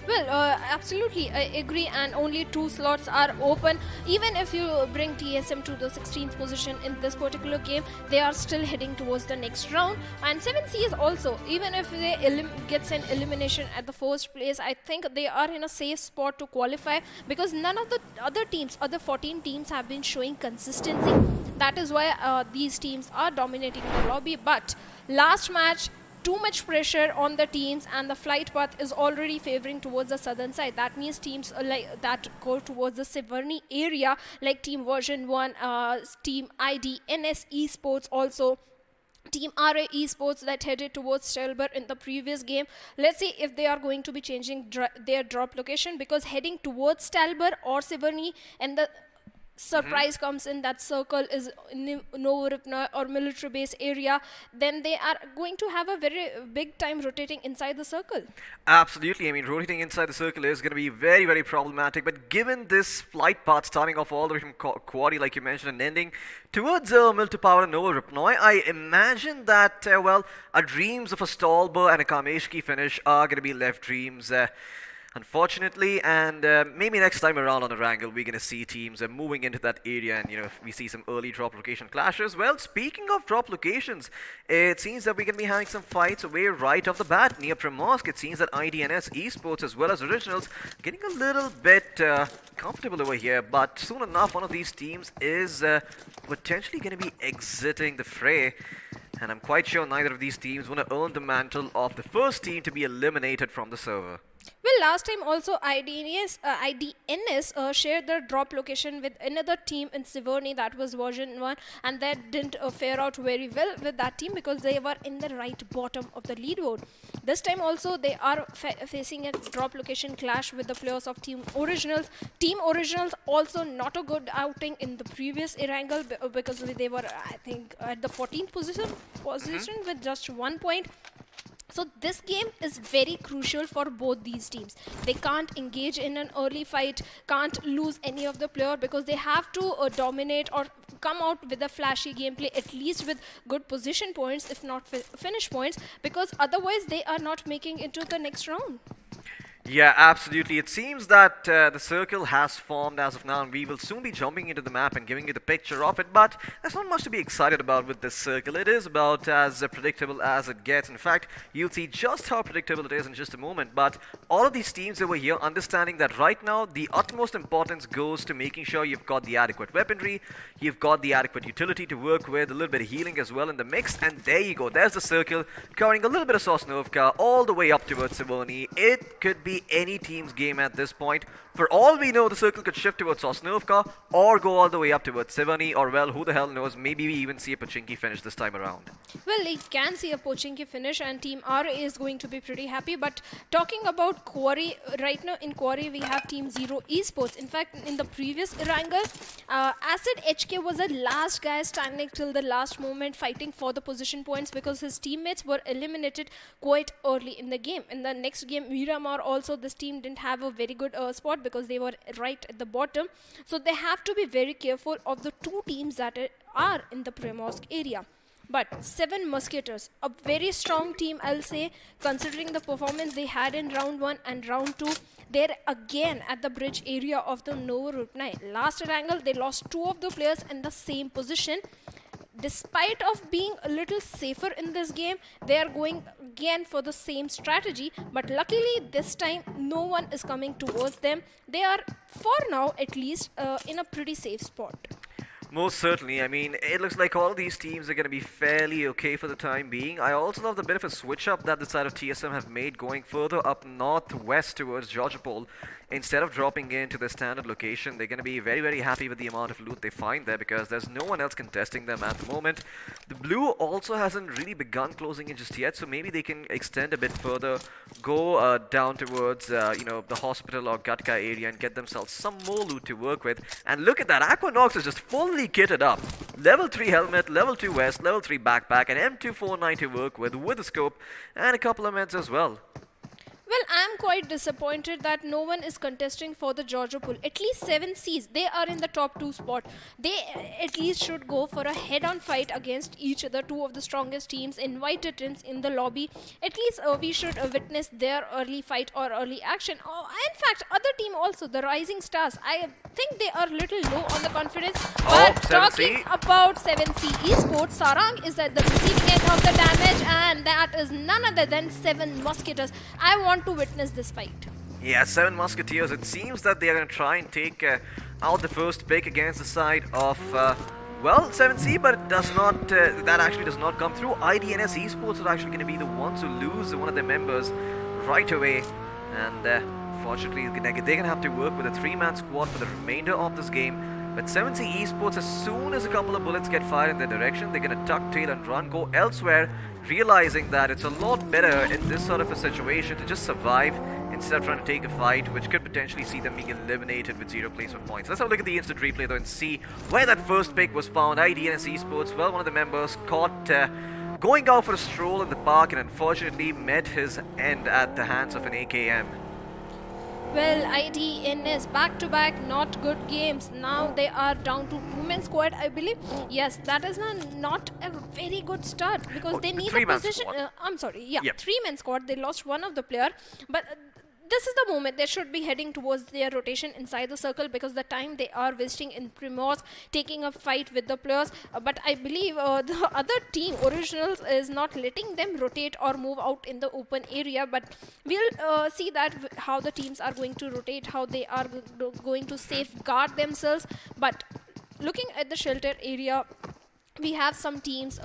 Well, absolutely, I agree, and only 2 slots are open. Even if you bring TSM to the 16th position in this particular game, they are still heading towards the next round. And 7C is also, even if they gets an elimination at the 1st place, I think they are in a safe spot to qualify, because none of the other 14 teams have been showing consistency. That is why these teams are dominating the lobby. But last match, too much pressure on the teams, and the flight path is already favoring towards the southern side. That means teams like that go towards the Sivorni area, like Team Version 1, Team IDNS Esports, also Team RA Esports that headed towards Stelber in the previous game. Let's see if they are going to be changing their drop location, because heading towards Stelber or Sivorni and the surprise comes in that circle is Novoripna or military base area, then they are going to have a very big time rotating inside the circle. Absolutely. I mean, rotating inside the circle is going to be very, very problematic. But given this flight path starting off all the way from Quarry, like you mentioned, and ending towards Military Power and Novoripnoi, I imagine that, well, our dreams of a Stalber and a Kameshki finish are going to be left dreams. Unfortunately, and maybe next time around on Erangel, we're going to see teams moving into that area, and if we see some early drop location clashes. Well, speaking of drop locations, it seems that we're going to be having some fights away right off the bat near Primorsk. It seems that IDNS Esports as well as Originals getting a little bit comfortable over here, but soon enough one of these teams is potentially going to be exiting the fray. And I'm quite sure neither of these teams want to earn the mantle of the first team to be eliminated from the server. Well, last time also IDNS shared their drop location with another team in Siverny, that was version 1, and that didn't fare out very well with that team because they were in the right bottom of the leaderboard. This time also they are facing a drop location clash with the players of Team Originals. Team Originals also not a good outing in the previous Erangel because they were, I think, at the 14th position with just 1 point. So this game is very crucial for both these teams. They can't engage in an early fight, can't lose any of the player because they have to dominate or come out with a flashy gameplay, at least with good position points, if not finish points, because otherwise they are not making into the next round. Yeah, absolutely. It seems that the circle has formed as of now, and we will soon be jumping into the map and giving you the picture of it, but there's not much to be excited about with this circle. It is about as predictable as it gets. In fact, you'll see just how predictable it is in just a moment, but all of these teams over here understanding that right now the utmost importance goes to making sure you've got the adequate weaponry, you've got the adequate utility to work with, a little bit of healing as well in the mix, and there you go. There's the circle covering a little bit of Sosnovka all the way up towards Siverny. It could be any team's game at this point. For all we know, the circle could shift towards Sosnovka or go all the way up towards Siverny, or well, who the hell knows, maybe we even see a Pochinki finish this time around. Well, we can see a Pochinki finish and Team RA is going to be pretty happy, but talking about Crore, right now in Crore we have Team Zero Esports. In fact, in the previous Erangel, Acid HK was the last guy standing till the last moment fighting for the position points because his teammates were eliminated quite early in the game. In the next game, Miramar also, this team didn't have a very good spot because they were right at the bottom. So they have to be very careful of the two teams that are in the Primorsk area. But 7 Musketeers, a very strong team, I'll say, considering the performance they had in round 1 and round 2. They're again at the bridge area of the Novorupnai. Last Erangel, they lost 2 of the players in the same position. Despite of being a little safer in this game, they are going again for the same strategy. But luckily, this time, no one is coming towards them. They are, for now at least, in a pretty safe spot. Most certainly. I mean, it looks like all these teams are going to be fairly okay for the time being. I also love the bit of a switch up that the side of TSM have made going further up northwest towards Georgopol. Instead of dropping into the standard location, they're going to be very, very happy with the amount of loot they find there because there's no one else contesting them at the moment. The blue also hasn't really begun closing in just yet, so maybe they can extend a bit further, go down towards, you know, the hospital or Gatka area and get themselves some more loot to work with. And look at that, iQOO is just fully kitted up. Level 3 helmet, level 2 vest, level 3 backpack, an M249 to work with a scope, and a couple of meds as well. Well, I'm quite disappointed that no one is contesting for the Georgopol. At least 7 Cs, they are in the top 2 spot. They at least should go for a head-on fight against each other, 2 of the strongest teams, invited teams in the lobby. At least we should witness their early fight or early action. In fact, other team also, the Rising Stars, I think they are a little low on the confidence. But talking about 7C Esports, Sarang is at the receiving end of the damage, and that is none other than 7 Musketeers. I want to witness this fight. Yeah, 7 Musketeers. It seems that they are going to try and take out the first pick against the side of, well, 7C, but it does not, that actually does not come through. IDNS Esports are actually going to be the ones who lose one of their members right away. And fortunately, they're going to have to work with a 3-man squad for the remainder of this game. But 7C Esports, as soon as a couple of bullets get fired in their direction, they're going to tuck tail and run, go elsewhere, realizing that it's a lot better in this sort of a situation to just survive instead of trying to take a fight, which could potentially see them being eliminated with 0 placement points. Let's have a look at the instant replay though and see where that first pick was found. IDNS Esports, well, one of the members caught going out for a stroll in the park and unfortunately met his end at the hands of an AKM. Well, IDNS back-to-back not good games. Now they are down to 2-man squad, I believe. Yes, that is not a very good start because they need a position. I'm sorry, yeah, 3-man squad. They lost one of the player, but this is the moment they should be heading towards their rotation inside the circle because the time they are wasting in Primorsk taking a fight with the players. But I believe the other team, Originals, is not letting them rotate or move out in the open area. But we'll see that how the teams are going to rotate, how they are going to safeguard themselves. But looking at the shelter area, we have some teams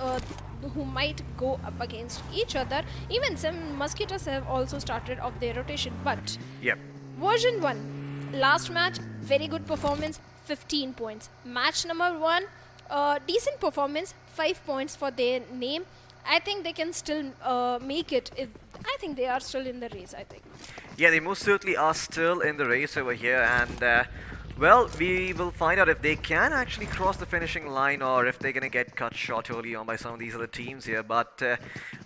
who might go up against each other. Even some mosquitoes have also started off their rotation. But Yep. version 1, last match, very good performance, 15 points. Match number 1, decent performance, 5 points for their name. I think they can still make it. I think they are still in the race, I think. Yeah, they most certainly are still in the race over here, and well, we will find out if they can actually cross the finishing line or if they're going to get cut short early on by some of these other teams here. But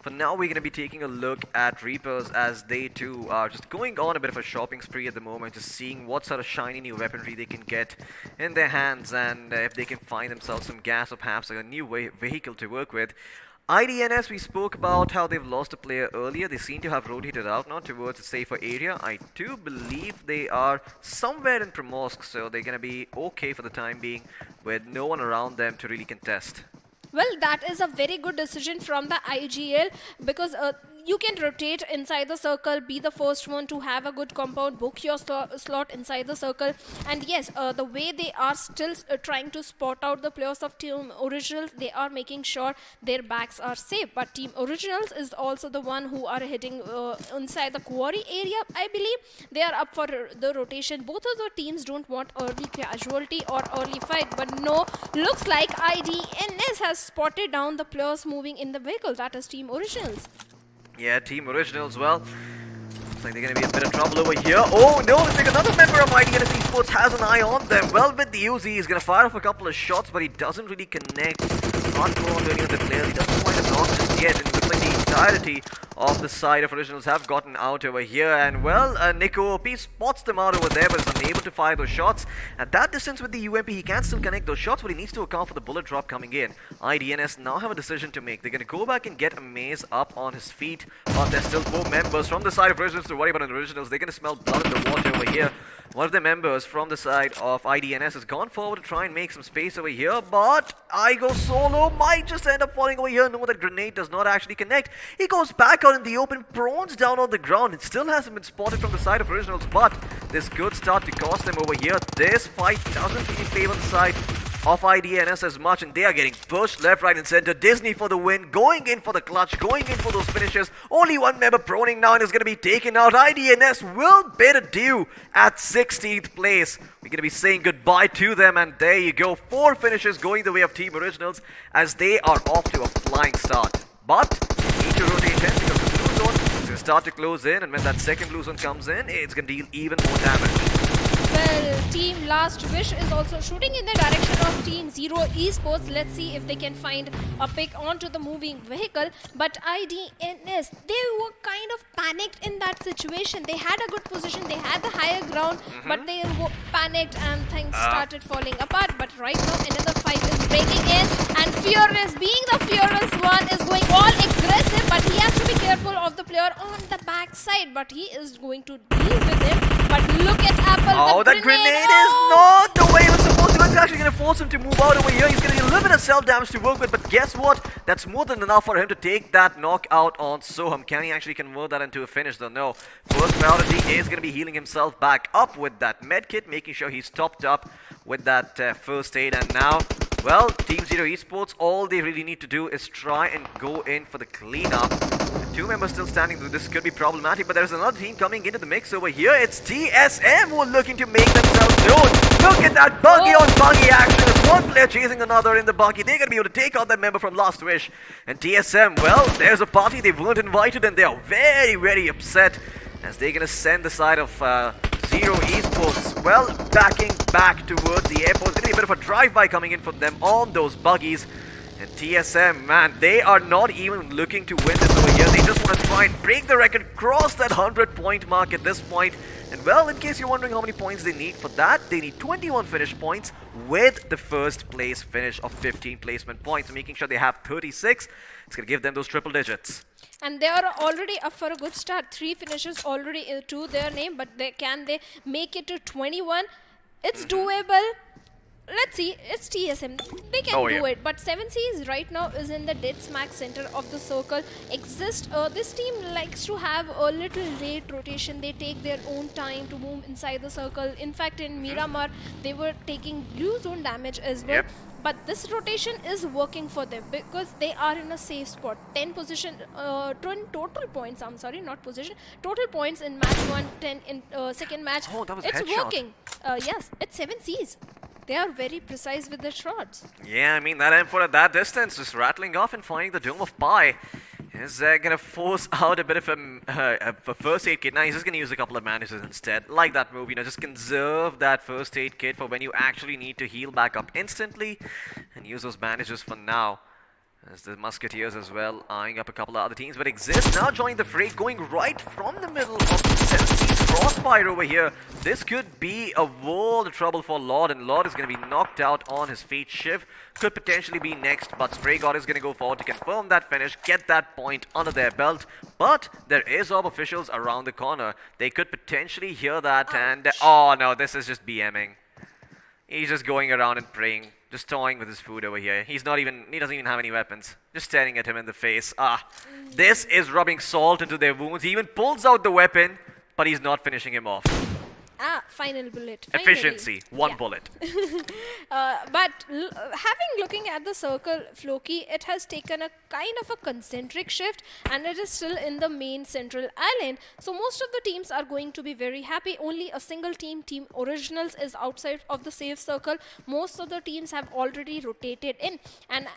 for now, we're going to be taking a look at Reapers as they too are just going on a bit of a shopping spree at the moment, just seeing what sort of shiny new weaponry they can get in their hands and if they can find themselves some gas or perhaps like a new vehicle to work with. IDNS, we spoke about how they've lost a player earlier. They seem to have rotated out now towards a safer area. I do believe they are somewhere in Primorsk, so they're going to be okay for the time being with no one around them to really contest. Well, that is a very good decision from the IGL because you can rotate inside the circle, be the first one to have a good compound, book your slot inside the circle. And yes, the way they are still trying to spot out the players of Team Originals, they are making sure their backs are safe. But Team Originals is also the one who are hitting inside the quarry area. I believe they are up for the rotation. Both of the teams don't want early casualty or early fight, but no, looks like IDNS has spotted down the players moving in the vehicle. That is Team Originals. Yeah, Team Originals, well, looks like they're going to be in a bit of trouble over here. Oh no, looks like another member of IDNS Esports has an eye on them. Well, with the Uzi, he's going to fire off a couple of shots, but he doesn't really connect. Can't go on to any of the players. He doesn't find a knock just yet, and it looks like the entirety of the side of Originals have gotten out over here. And well, Nico OP spots them out over there, but is unable to fire those shots. At that distance with the UMP, he can still connect those shots, but he needs to account for the bullet drop coming in. IDNS now have a decision to make. They're going to go back and get Amaze up on his feet, but there's still 4 members from the side of Originals to worry about. Originals, they're going to smell blood in the water over here. One of the members from the side of IDNS has gone forward to try and make some space over here, but iQOO solo might just end up falling over here. No, that grenade does not actually connect. He goes back out in the open, prones down on the ground. It still hasn't been spotted from the side of Originals, but this could start to cost them over here. This fight doesn't really favor the side of IDNS as much, and they are getting pushed left, right and center. Disney for the win, going in for the clutch, going in for those finishes. Only one member proning now and is going to be taken out. IDNS will bid adieu at 16th place. We're going to be saying goodbye to them, and there you go. 4 finishes going the way of Team Originals as they are off to a flying start. But they need to rotate in because the blue zone is going to start to close in, and when that second blue zone comes in, it's going to deal even more damage. Well, Team Last Wish is also shooting in the direction of Team Zero Esports. Let's see if they can find a pick onto the moving vehicle. But IDNS, they were kind of panicked in that situation. They had a good position, they had the higher ground, but they were panicked and things started falling apart. But right now, another fight is breaking in, and Fearless, being the fearless one, is going all aggressive, but he has to be careful of the player on the backside. But he is going to deal with him. But look at Apple. Oh, that grenade is not the way it was supposed to. It's actually going to force him to move out over here. He's going to get a little bit of self-damage to work with, but guess what? That's more than enough for him to take that knockout on Soham. Can he actually convert that into a finish though? No. First priority is going to be healing himself back up with that medkit, making sure he's topped up with that first aid. And now, well, Team Zero Esports, all they really need to do is try and go in for the cleanup. The 2 members still standing. This could be problematic, but there's another team coming into the mix over here. It's TSM who are looking to make themselves known. Look at that buggy on buggy action. There's one player chasing another in the buggy. They're going to be able to take out that member from Last Wish. And TSM, well, there's a party they weren't invited, and they are very, very upset as they're going to send the side of Zero Esports, well, backing back towards the airport. It's going to be a bit of a drive-by coming in from them on those buggies. And TSM, man, they are not even looking to win this over here. They just want to try and break the record, cross that 100-point mark at this point. And well, in case you're wondering how many points they need for that, they need 21 finish points with the first place finish of 15 placement points, making sure they have 36. It's going to give them those triple digits. And they are already up for a good start. 3 finishes already to their name, but can they make it to 21? It's doable. Let's see, it's TSM. They can do it. But 7Cs right now is in the dead smack center of the circle. This team likes to have a little late rotation. They take their own time to move inside the circle. In fact, in Miramar, they were taking blue zone damage as well. But this rotation is working for them because they are in a safe spot. 10 position, 10 total points. I'm sorry, not position. Total points in match 1, 10 in second match. Oh, that was a it's headshot. working. Yes, it's 7 Cs. They are very precise with their shots. Yeah, I mean, that M4 at that distance, just rattling off and finding the Dome of Pi, is going to force out a bit of a first aid kit. Now he's just going to use a couple of bandages instead. Like that move, you know, just conserve that first aid kit for when you actually need to heal back up instantly, and use those bandages for now. As the Musketeers as well, eyeing up a couple of other teams, but Exist now joining the fray, going right from the middle of the 70s crossfire over here. This could be a world of trouble for Lord, and Lord is going to be knocked out on his Fate Shiv. Could potentially be next, but Spray God is going to go forward to confirm that finish, get that point under their belt. But there is orb officials around the corner. They could potentially hear that, and oh no, this is just BMing. He's just going around and praying, just toying with his food over here. He doesn't even have any weapons. Just staring at him in the face. This is rubbing salt into their wounds. He even pulls out the weapon, but he's not finishing him off. Final bullet. Efficiency, one bullet. But looking at the circle, Floki, it has taken a kind of a concentric shift, and it is still in the main central island. So most of the teams are going to be very happy. Only a single team, Team Originals, is outside of the safe circle. Most of the teams have already rotated in, and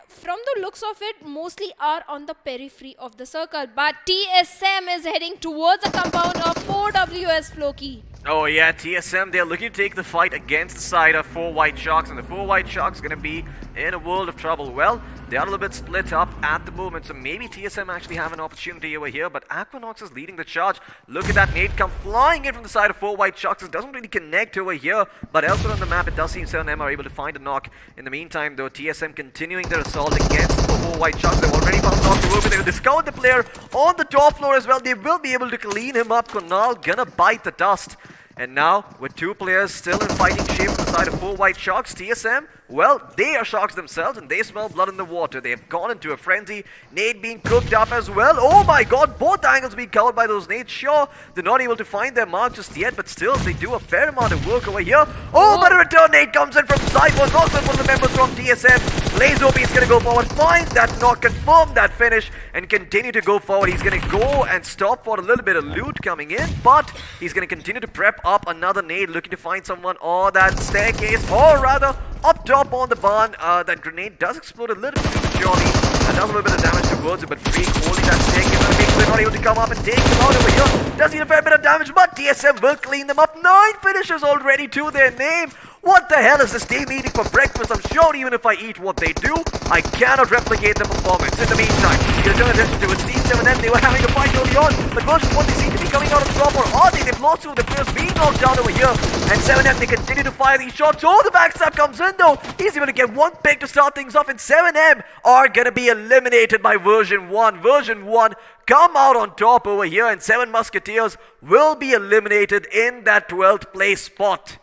from the looks of it, mostly are on the periphery of the circle. But TSM is heading towards a compound of 4WS, Floki. Oh yeah, TSM, they're looking to take the fight against the side of 4 White Sharks, and the 4 White Sharks are going to be in a world of trouble. Well, they are a little bit split up at the moment, so maybe TSM actually have an opportunity over here, but Aquanox is leading the charge. Look at that nade come flying in from the side of 4 White Sharks. It doesn't really connect over here, but elsewhere on the map, it does seem 7M are able to find a knock. In the meantime, though, TSM continuing their assault against the 4 White Sharks. They've already found Knock to They will discover the player on the top floor as well. They will be able to clean him up. Kunal gonna bite the dust. And now, with 2 players still in fighting shape on the side of 4 White Sharks, TSM, well, they are sharks themselves and they smell blood in the water. They have gone into a frenzy. Nade being cooked up as well. Oh my god, both angles being covered by those nades. Sure, they're not able to find their mark just yet, but still, they do a fair amount of work over here. Oh, but a return nade comes in from Cypher. Knocks in one of the members from TSM. Blazopi is going to go forward, find that knock, confirm that finish, and continue to go forward. He's going to go and stop for a little bit of loot coming in, but he's going to continue to prep up another nade, looking to find someone on that staircase, or rather, up top on the barn. That grenade does explode a little bit prematurely and does a little bit of damage towards it, but Freak holding that staircase and makes it not able to come up and take him out over here. Does need a fair bit of damage, but TSM will clean them up. 9 finishes already to their name. What the hell is this team eating for breakfast? I'm sure even if I eat what they do, I cannot replicate the performance. In the meantime, you turn attention to it. Team 7M, they were having a fight early on, but version 1, they seem to be coming out on top, or are they? They've lost 2 of the players being knocked down over here, and 7M, they continue to fire these shots. Oh, the backstab comes in though. He's able to get 1 pick to start things off, and 7M are gonna be eliminated by version 1. Version 1 come out on top over here, and 7 Musketeers will be eliminated in that 12th place spot.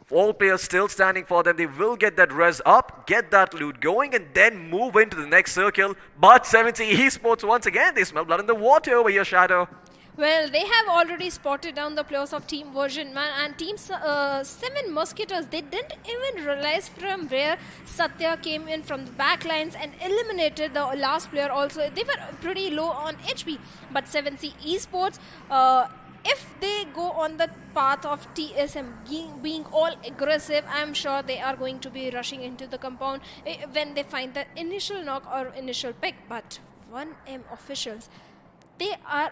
All players still standing for them. They will get that res up, get that loot going, and then move into the next circle. But 70 Esports, once again, they smell blood in the water over here, Shadow. Well, they have already spotted down the players of Team Version 1 and Team 7 Musketeers. They didn't even realize from where Satya came in from the backlines and eliminated the last player also. They were pretty low on HP. But 7C Esports, if they go on the path of TSM being all aggressive, I'm sure they are going to be rushing into the compound when they find the initial knock or initial pick. But 1M officials, they are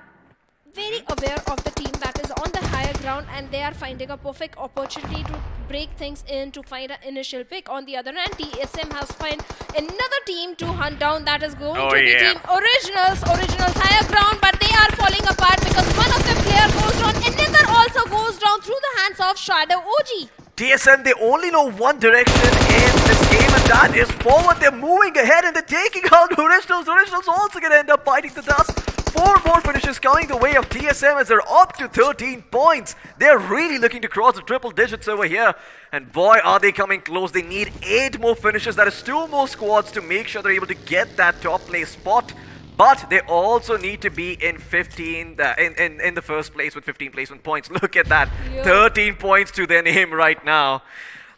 very aware of the team that is on the higher ground, and they are finding a perfect opportunity to break things in to find an initial pick. On the other hand, TSM has found another team to hunt down, that is going to be Team Originals. Originals higher ground, but they are falling apart because one of the players goes down, another also goes down through the hands of Shadow OG. TSM, they only know one direction in this game, and that is forward. They're moving ahead and they're taking out Originals. Originals also going to end up biting the dust. 4 more finishes coming the way of TSM as they're up to 13 points. They're really looking to cross the triple digits over here. And boy, are they coming close. They need 8 more finishes. That is 2 more squads to make sure they're able to get that top place spot. But they also need to be in 15 in the first place with 15 placement points. Look at that. 13 points to their name right now.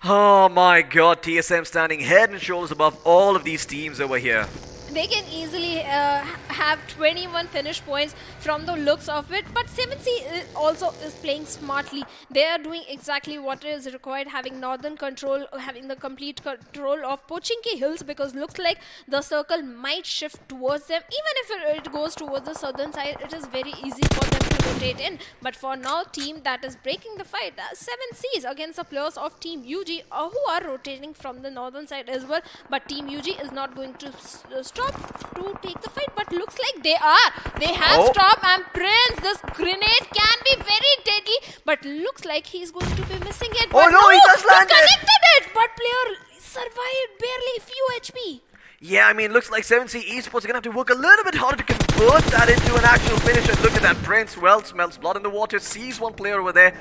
Oh my god, TSM standing head and shoulders above all of these teams over here. They can easily have 21 finish points from the looks of it, but 7C also is playing smartly. They are doing exactly what is required, having northern control, having the complete control of Pochinki Hills, because looks like the circle might shift towards them. Even if it goes towards the southern side, it is very easy for them to rotate in. But for now, team that is breaking the fight, 7Cs against the players of Team UG who are rotating from the northern side as well. But Team UG is not going to stop to take the fight, but looks like they are. They have stopped, and Prince, this grenade can be very deadly, but looks like he's going to be missing it. Oh no, he just landed! He connected it, but player survived barely few HP. Yeah, I mean, looks like 7C Esports are gonna have to work a little bit harder to convert that into an actual finish. And look at that, Prince, well, smells blood in the water, sees one player over there,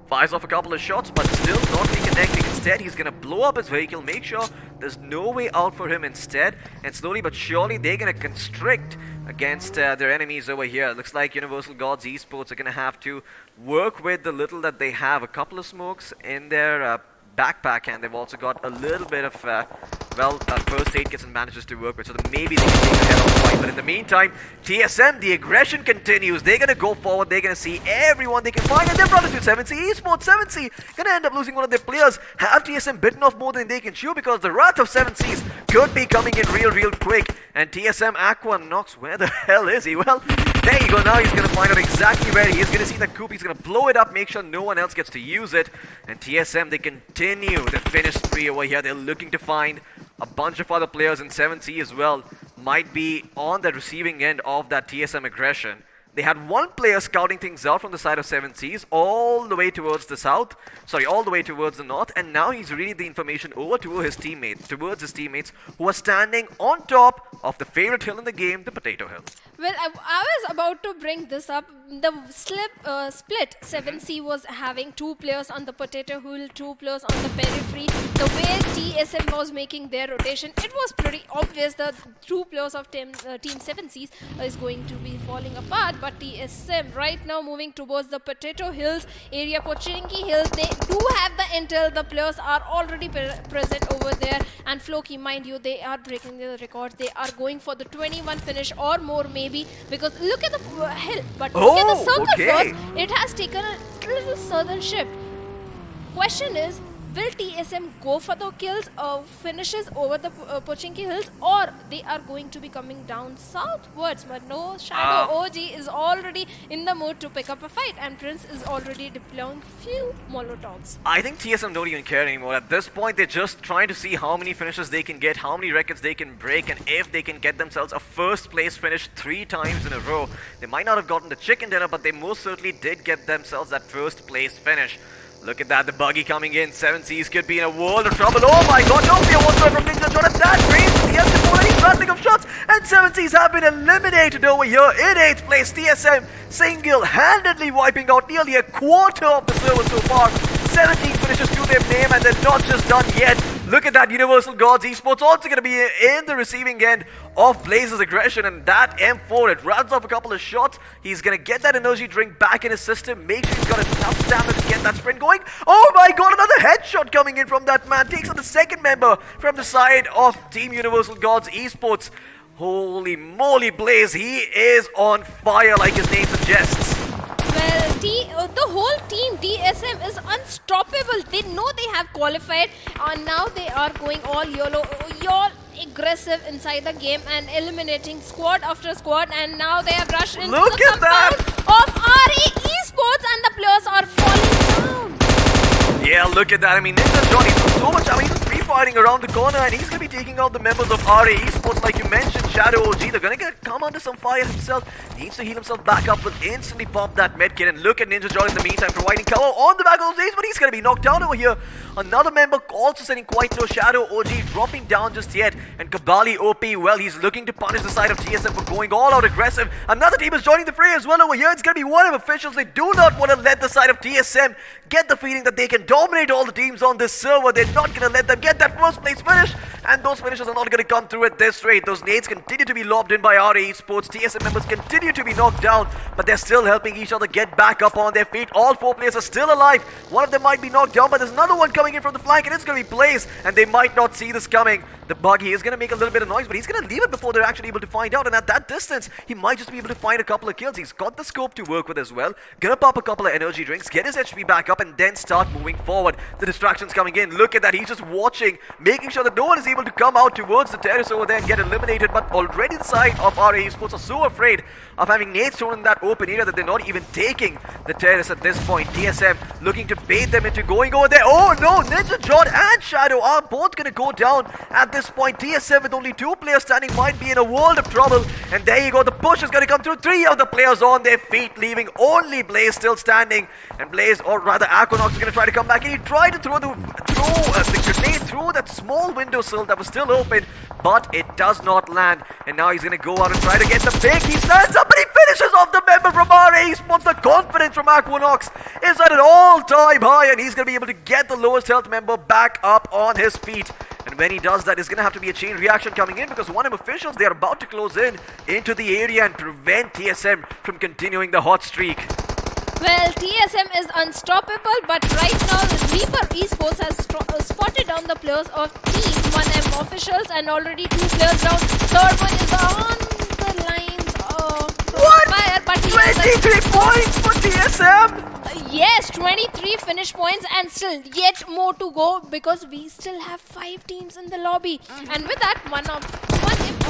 fires off a couple of shots, but still not reconnecting. Instead, he's gonna blow up his vehicle, make sure there's no way out for him instead, and slowly but surely they're gonna constrict against their enemies over here. Looks like Universal Gods Esports are gonna have to work with the little that they have. A couple of smokes in their backpack, and they've also got a little bit of first aid kits and bandages to work with, so that maybe they can take the head off the fight. But in the meantime, TSM, the aggression continues. They're gonna go forward, they're gonna see everyone they can find, and they've run into 7C Esports. 7C gonna end up losing one of their players. Have TSM bitten off more than they can chew, because the wrath of 7Cs could be coming in real quick. And TSM Aqua Nox, where the hell is he? Well, there you go. Now he's gonna find out exactly where he is. Gonna see that Coop, he's gonna blow it up, make sure no one else gets to use it. And TSM, they continue the finish spree over here. They're looking to find a bunch of other players, in 7C as well might be on the receiving end of that TSM aggression. They had one player scouting things out from the side of 7Cs all the way towards the south, all the way towards the north, and now he's reading the information over to his teammates, who are standing on top of the favorite hill in the game, the Potato Hill. Well, I was about to bring this up. The split 7C was having 2 players on the Potato Hill, 2 players on the periphery. The way TSM was making their rotation, it was pretty obvious that 2 players of team 7Cs is going to be falling apart. But TSM right now moving towards the Potato Hills area, Pochinki Hills. They do have the intel. The players are already present over there. And Floki, mind you, they are breaking the records. They are going for the 21 finish or more maybe, because look at the hill. But look at the circle first. It has taken a little southern shift. Question is, will TSM go for the kills or finishes over the Pochinki Hills, or they are going to be coming down southwards? But no, Shadow OG is already in the mood to pick up a fight, and Prince is already deploying few Molotovs. I think TSM don't even care anymore. At this point, they're just trying to see how many finishes they can get, how many records they can break, and if they can get themselves a first place finish 3 times in a row. They might not have gotten the chicken dinner, but they most certainly did get themselves that first place finish. Look at that, the buggy coming in. 7Cs could be in a world of trouble. Oh my god, don't be a one from Ninja Jordan. That brings the end already rattling of shots. And 7Cs have been eliminated over here in 8th place. TSM single-handedly wiping out nearly a quarter of the server so far. 17 finishes to their name, and they're not just done yet. Look at that, Universal Gods Esports also going to be in the receiving end of Blaze's aggression, and that M4, it runs off a couple of shots. He's going to get that energy drink back in his system, make sure he's got enough stamina to get that sprint going. Oh my god, another headshot coming in from that man. Takes on the second member from the side of Team Universal Gods Esports. Holy moly, Blaze, he is on fire like his name suggests. Well, the whole team TSM is unstoppable. They know they have qualified, and now they are going all YOLO, aggressive inside the game and eliminating squad after squad, and now they have rushed into the compound of RA Esports, and the players are falling down. Yeah, look at that. I mean, Ninja Johnny doing so much. I mean, he's free-fighting around the corner, and he's going to be taking out the members of RA Esports, like you mentioned. Shadow OG, they're going to come under some fire himself. Needs to heal himself back up, will instantly pop that medkit. And look at Ninja Johnny in the meantime, providing cover on the back of those days, but he's going to be knocked down over here. Another member also sitting quite low. Shadow OG dropping down just yet. And Kabali OP, well, he's looking to punish the side of TSM for going all out aggressive. Another team is joining the fray as well over here. It's going to be one of officials. They do not want to let the side of TSM get the feeling that they can dominate all the teams on this server. They're not going to let them get that first place finish. and those finishes are not going to come through at this rate. Those nades continue to be lobbed in by RA Esports. TSM members continue to be knocked down, but they're still helping each other get back up on their feet. All 4 players are still alive. One of them might be knocked down, but there's another one coming in from the flank, and it's going to be Blaze, and they might not see this coming. The buggy is going to make a little bit of noise, but he's going to leave it before they're actually able to find out, and at that distance, he might just be able to find a couple of kills. He's got the scope to work with as well. Gonna pop a couple of energy drinks, get his HP back up, and then start moving forward. The distractions coming in. Look at that. He's just watching, making sure that no one is able to come out towards the terrace over there and get eliminated, but already the side of RA Esports are so afraid of having nades thrown in that open area that they're not even taking the terrace at this point. TSM looking to bait them into going over there. Oh no, Ninja John and Shadow are both going to go down at this point. TSM with only 2 players standing might be in a world of trouble, and there you go, the push is going to come through. 3 of the players on their feet, leaving only Blaze still standing, and Blaze, or rather iQOO is going to try to come back, and he tried to throw the grenade through that small windowsill that was still open, but it does not land, and now he's going to go out and try to get the pick. He stands up and he finishes off the member from RA Esports. The confidence from iQOO is at an all-time high, and he's going to be able to get the lowest health member back up on his feet. And when he does that, there's going to have to be a chain reaction coming in, because 1M officials, they are about to close in into the area and prevent TSM from continuing the hot streak. Well, TSM is unstoppable, but right now Reaper Esports has spotted down the players of Team 1M officials, and already 2 players down. Third one is on the lines of fire, but he has 23 points for TSM! Yes, 23 finish points, and still yet more to go, because we still have 5 teams in the lobby. And with that, 1M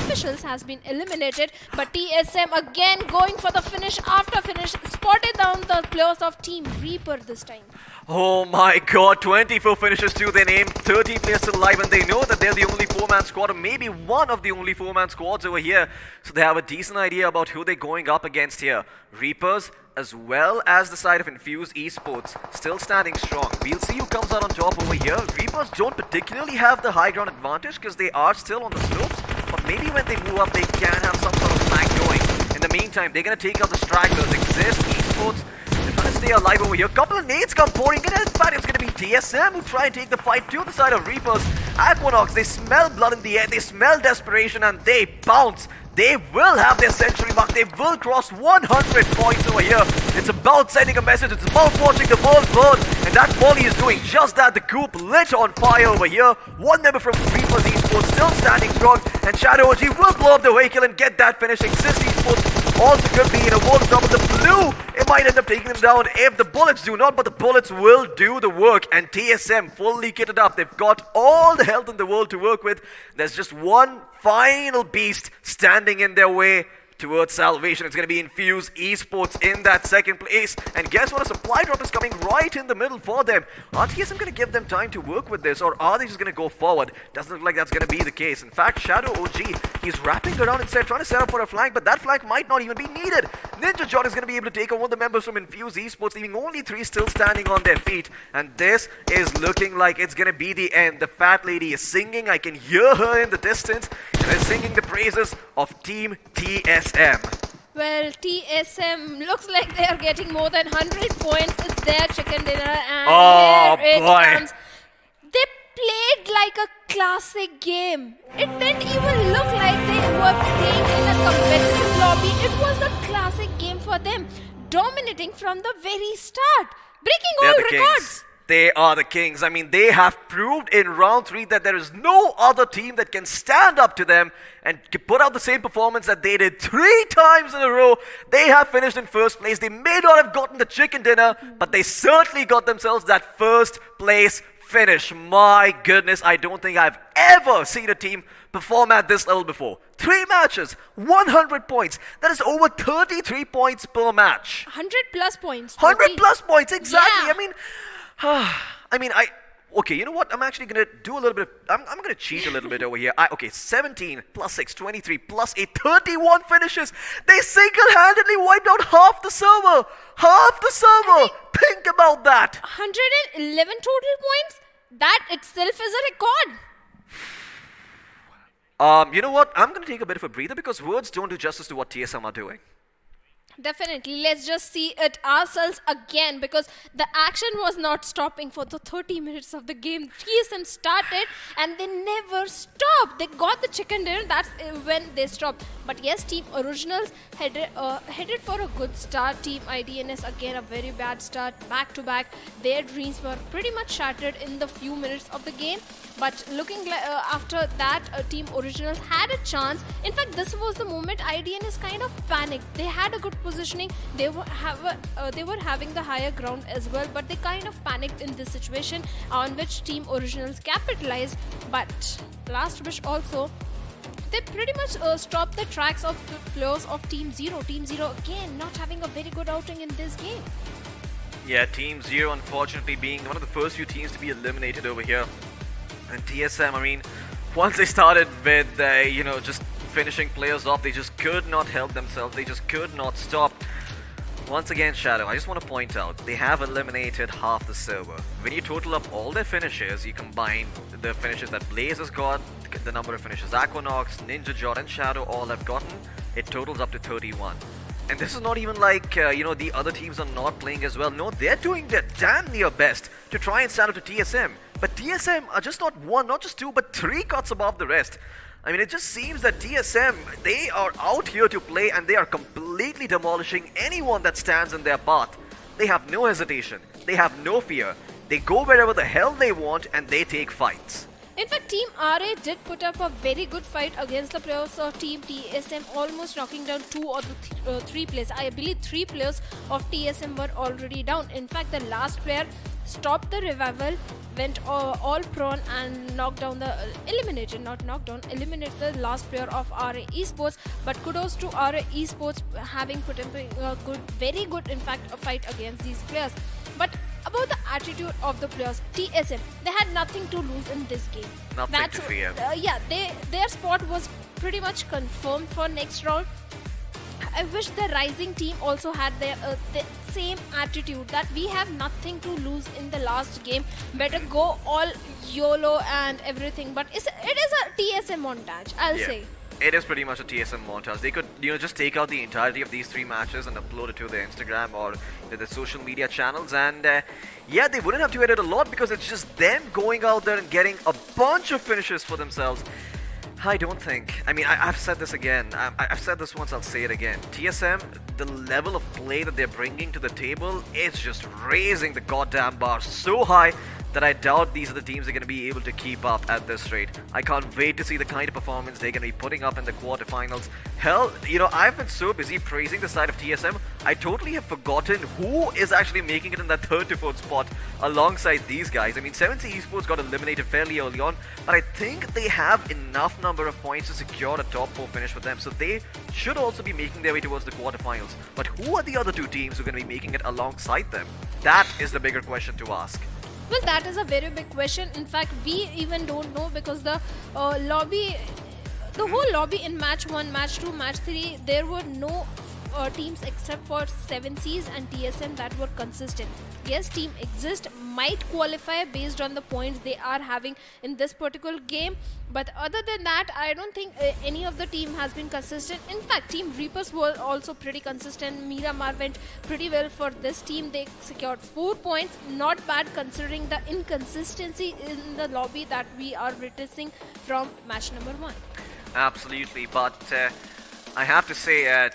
officials has been eliminated, but TSM again going for the finish after finish, spotted down the players of Team Reaper this time. Oh my god, 24 finishes to their name, 13 players still alive, and they know that they're the only 4-man squad, or maybe one of the only 4-man squads over here. So they have a decent idea about who they're going up against here. Reapers, as well as the side of Infuse Esports, still standing strong. We'll see who comes out on top over here. Reapers don't particularly have the high ground advantage because they are still on the slopes, but maybe when they move up, they can have some sort of flank going. In the meantime, they're going to take out the stragglers. Exist Esports, they're trying to stay alive over here. Couple of nades come pouring in, and in fact, it's going to be TSM who try and take the fight to the side of Reapers. iQOO, they smell blood in the air, they smell desperation, and they bounce. They will have their century mark. They will cross 100 points over here. It's about sending a message. It's about watching the world burn. And that volley is doing just that. The coop lit on fire over here. 1 member from Reapers Esports still standing strong. And Shadow OG will blow up the vehicle and get that finish. Exist Esports also could be in a world of trouble. The blue, it might end up taking them down if the bullets do not. But the bullets will do the work. And TSM fully kitted up. They've got all the health in the world to work with. There's just one final beast standing in their way towards salvation. It's going to be Infuse Esports in that second place. And guess what? A supply drop is coming right in the middle for them. Are TSM going to give them time to work with this, or are they just going to go forward? Doesn't look like that's going to be the case. In fact, Shadow OG, he's wrapping around instead, trying to set up for a flank, but that flank might not even be needed. Ninja John is going to be able to take on one of the members from Infuse Esports, leaving only 3 still standing on their feet. And this is looking like it's going to be the end. The fat lady is singing. I can hear her in the distance, and is singing the praises of Team TSM. Well, TSM looks like they are getting more than 100 points. It's their chicken dinner, and here it comes. They played like a classic game. It didn't even look like they were playing in a competitive lobby. It was a classic game for them, dominating from the very start, breaking all records. They are the kings. I mean, they have proved in round 3 that there is no other team that can stand up to them and put out the same performance that they did 3 times in a row. They have finished in first place. They may not have gotten the chicken dinner, but they certainly got themselves that first place finish. My goodness, I don't think I've ever seen a team perform at this level before. 3 matches, 100 points. That is over 33 points per match. 100 plus points. 100 plus points, exactly. Yeah. Okay, you know what? I'm actually going to do a little bit of, I'm going to cheat a little bit over here. 17 plus 6, 23 plus 8, 31 finishes. They single-handedly wiped out half the server. Half the server. Think about that. 111 total points? That itself is a record. You know what? I'm going to take a bit of a breather because words don't do justice to what TSM are doing. Definitely, let's just see it ourselves again, because the action was not stopping for the 30 minutes of the game. TSM started and they never stopped. They got the chicken dinner, that's when they stopped. But yes, Team Originals headed for a good start. Team IDNS again a very bad start, back to back. Their dreams were pretty much shattered in the few minutes of the game. But looking after that, Team Originals had a chance. In fact, this was the moment IDNS kind of panicked. They had a good positioning. They were having the higher ground as well, but they kind of panicked in this situation, on which Team Originals capitalized. But last wish also, they pretty much stopped the tracks of the players of Team Zero. Team Zero again not having a very good outing in this game. Yeah, Team Zero unfortunately being one of the first few teams to be eliminated over here. And TSM, I mean, once they started with, just finishing players off, they just could not help themselves. They just could not stop. Once again, Shadow, I just want to point out, they have eliminated half the server. When you total up all their finishes, you combine the finishes that Blaze has got, the number of finishes Aquanox, Ninja Jot and Shadow all have gotten, it totals up to 31. And this is not even like, the other teams are not playing as well. No, they're doing their damn near best to try and stand up to TSM. But TSM are just not one, not just two, but three cuts above the rest. I mean, it just seems that TSM, they are out here to play and they are completely demolishing anyone that stands in their path. They have no hesitation. They have no fear. They go wherever the hell they want and they take fights. In fact, Team RA did put up a very good fight against the players of Team TSM, almost knocking down 2 or 3 players. I believe 3 players of TSM were already down. In fact, the last player stopped the revival, went all prone and knocked down eliminated the last player of RA Esports. But kudos to RA Esports having put up a very good, in fact, a fight against these players. But about the attitude of the players, TSM, they had nothing to lose in this game. Nothing to fear. Their spot was pretty much confirmed for next round. I wish the Rising team also had the same attitude, that we have nothing to lose in the last game. Better go all YOLO and everything. But it is a TSM montage, I'll say. It is pretty much a TSM montage. They could, just take out the entirety of these 3 matches and upload it to their Instagram or their social media channels. And they wouldn't have to edit a lot because it's just them going out there and getting a bunch of finishes for themselves. I don't think. I mean, I've said this again. I've said this once, I'll say it again. TSM, the level of play that they're bringing to the table is just raising the goddamn bar so high that I doubt these are the teams that are going to be able to keep up at this rate. I can't wait to see the kind of performance they're going to be putting up in the quarterfinals. Hell, I've been so busy praising the side of TSM, I totally have forgotten who is actually making it in that 3rd to 4th spot alongside these guys. I mean, 7C Esports got eliminated fairly early on, but I think they have enough number of points to secure a top 4 finish for them, so they should also be making their way towards the quarterfinals. But who are the other 2 teams who are going to be making it alongside them? That is the bigger question to ask. Well, that is a very big question. In fact, we even don't know, because the lobby, the whole lobby in match 1, match 2, match 3, there were no teams except for 7Cs and TSM that were consistent. Yes, Team Exist might qualify based on the points they are having in this particular game, but other than that, I don't think any of the team has been consistent. In fact, Team Reapers were also pretty consistent. Miramar went pretty well for this team. They secured 4 points. Not bad considering the inconsistency in the lobby that we are witnessing from match number 1. Absolutely, but I have to say,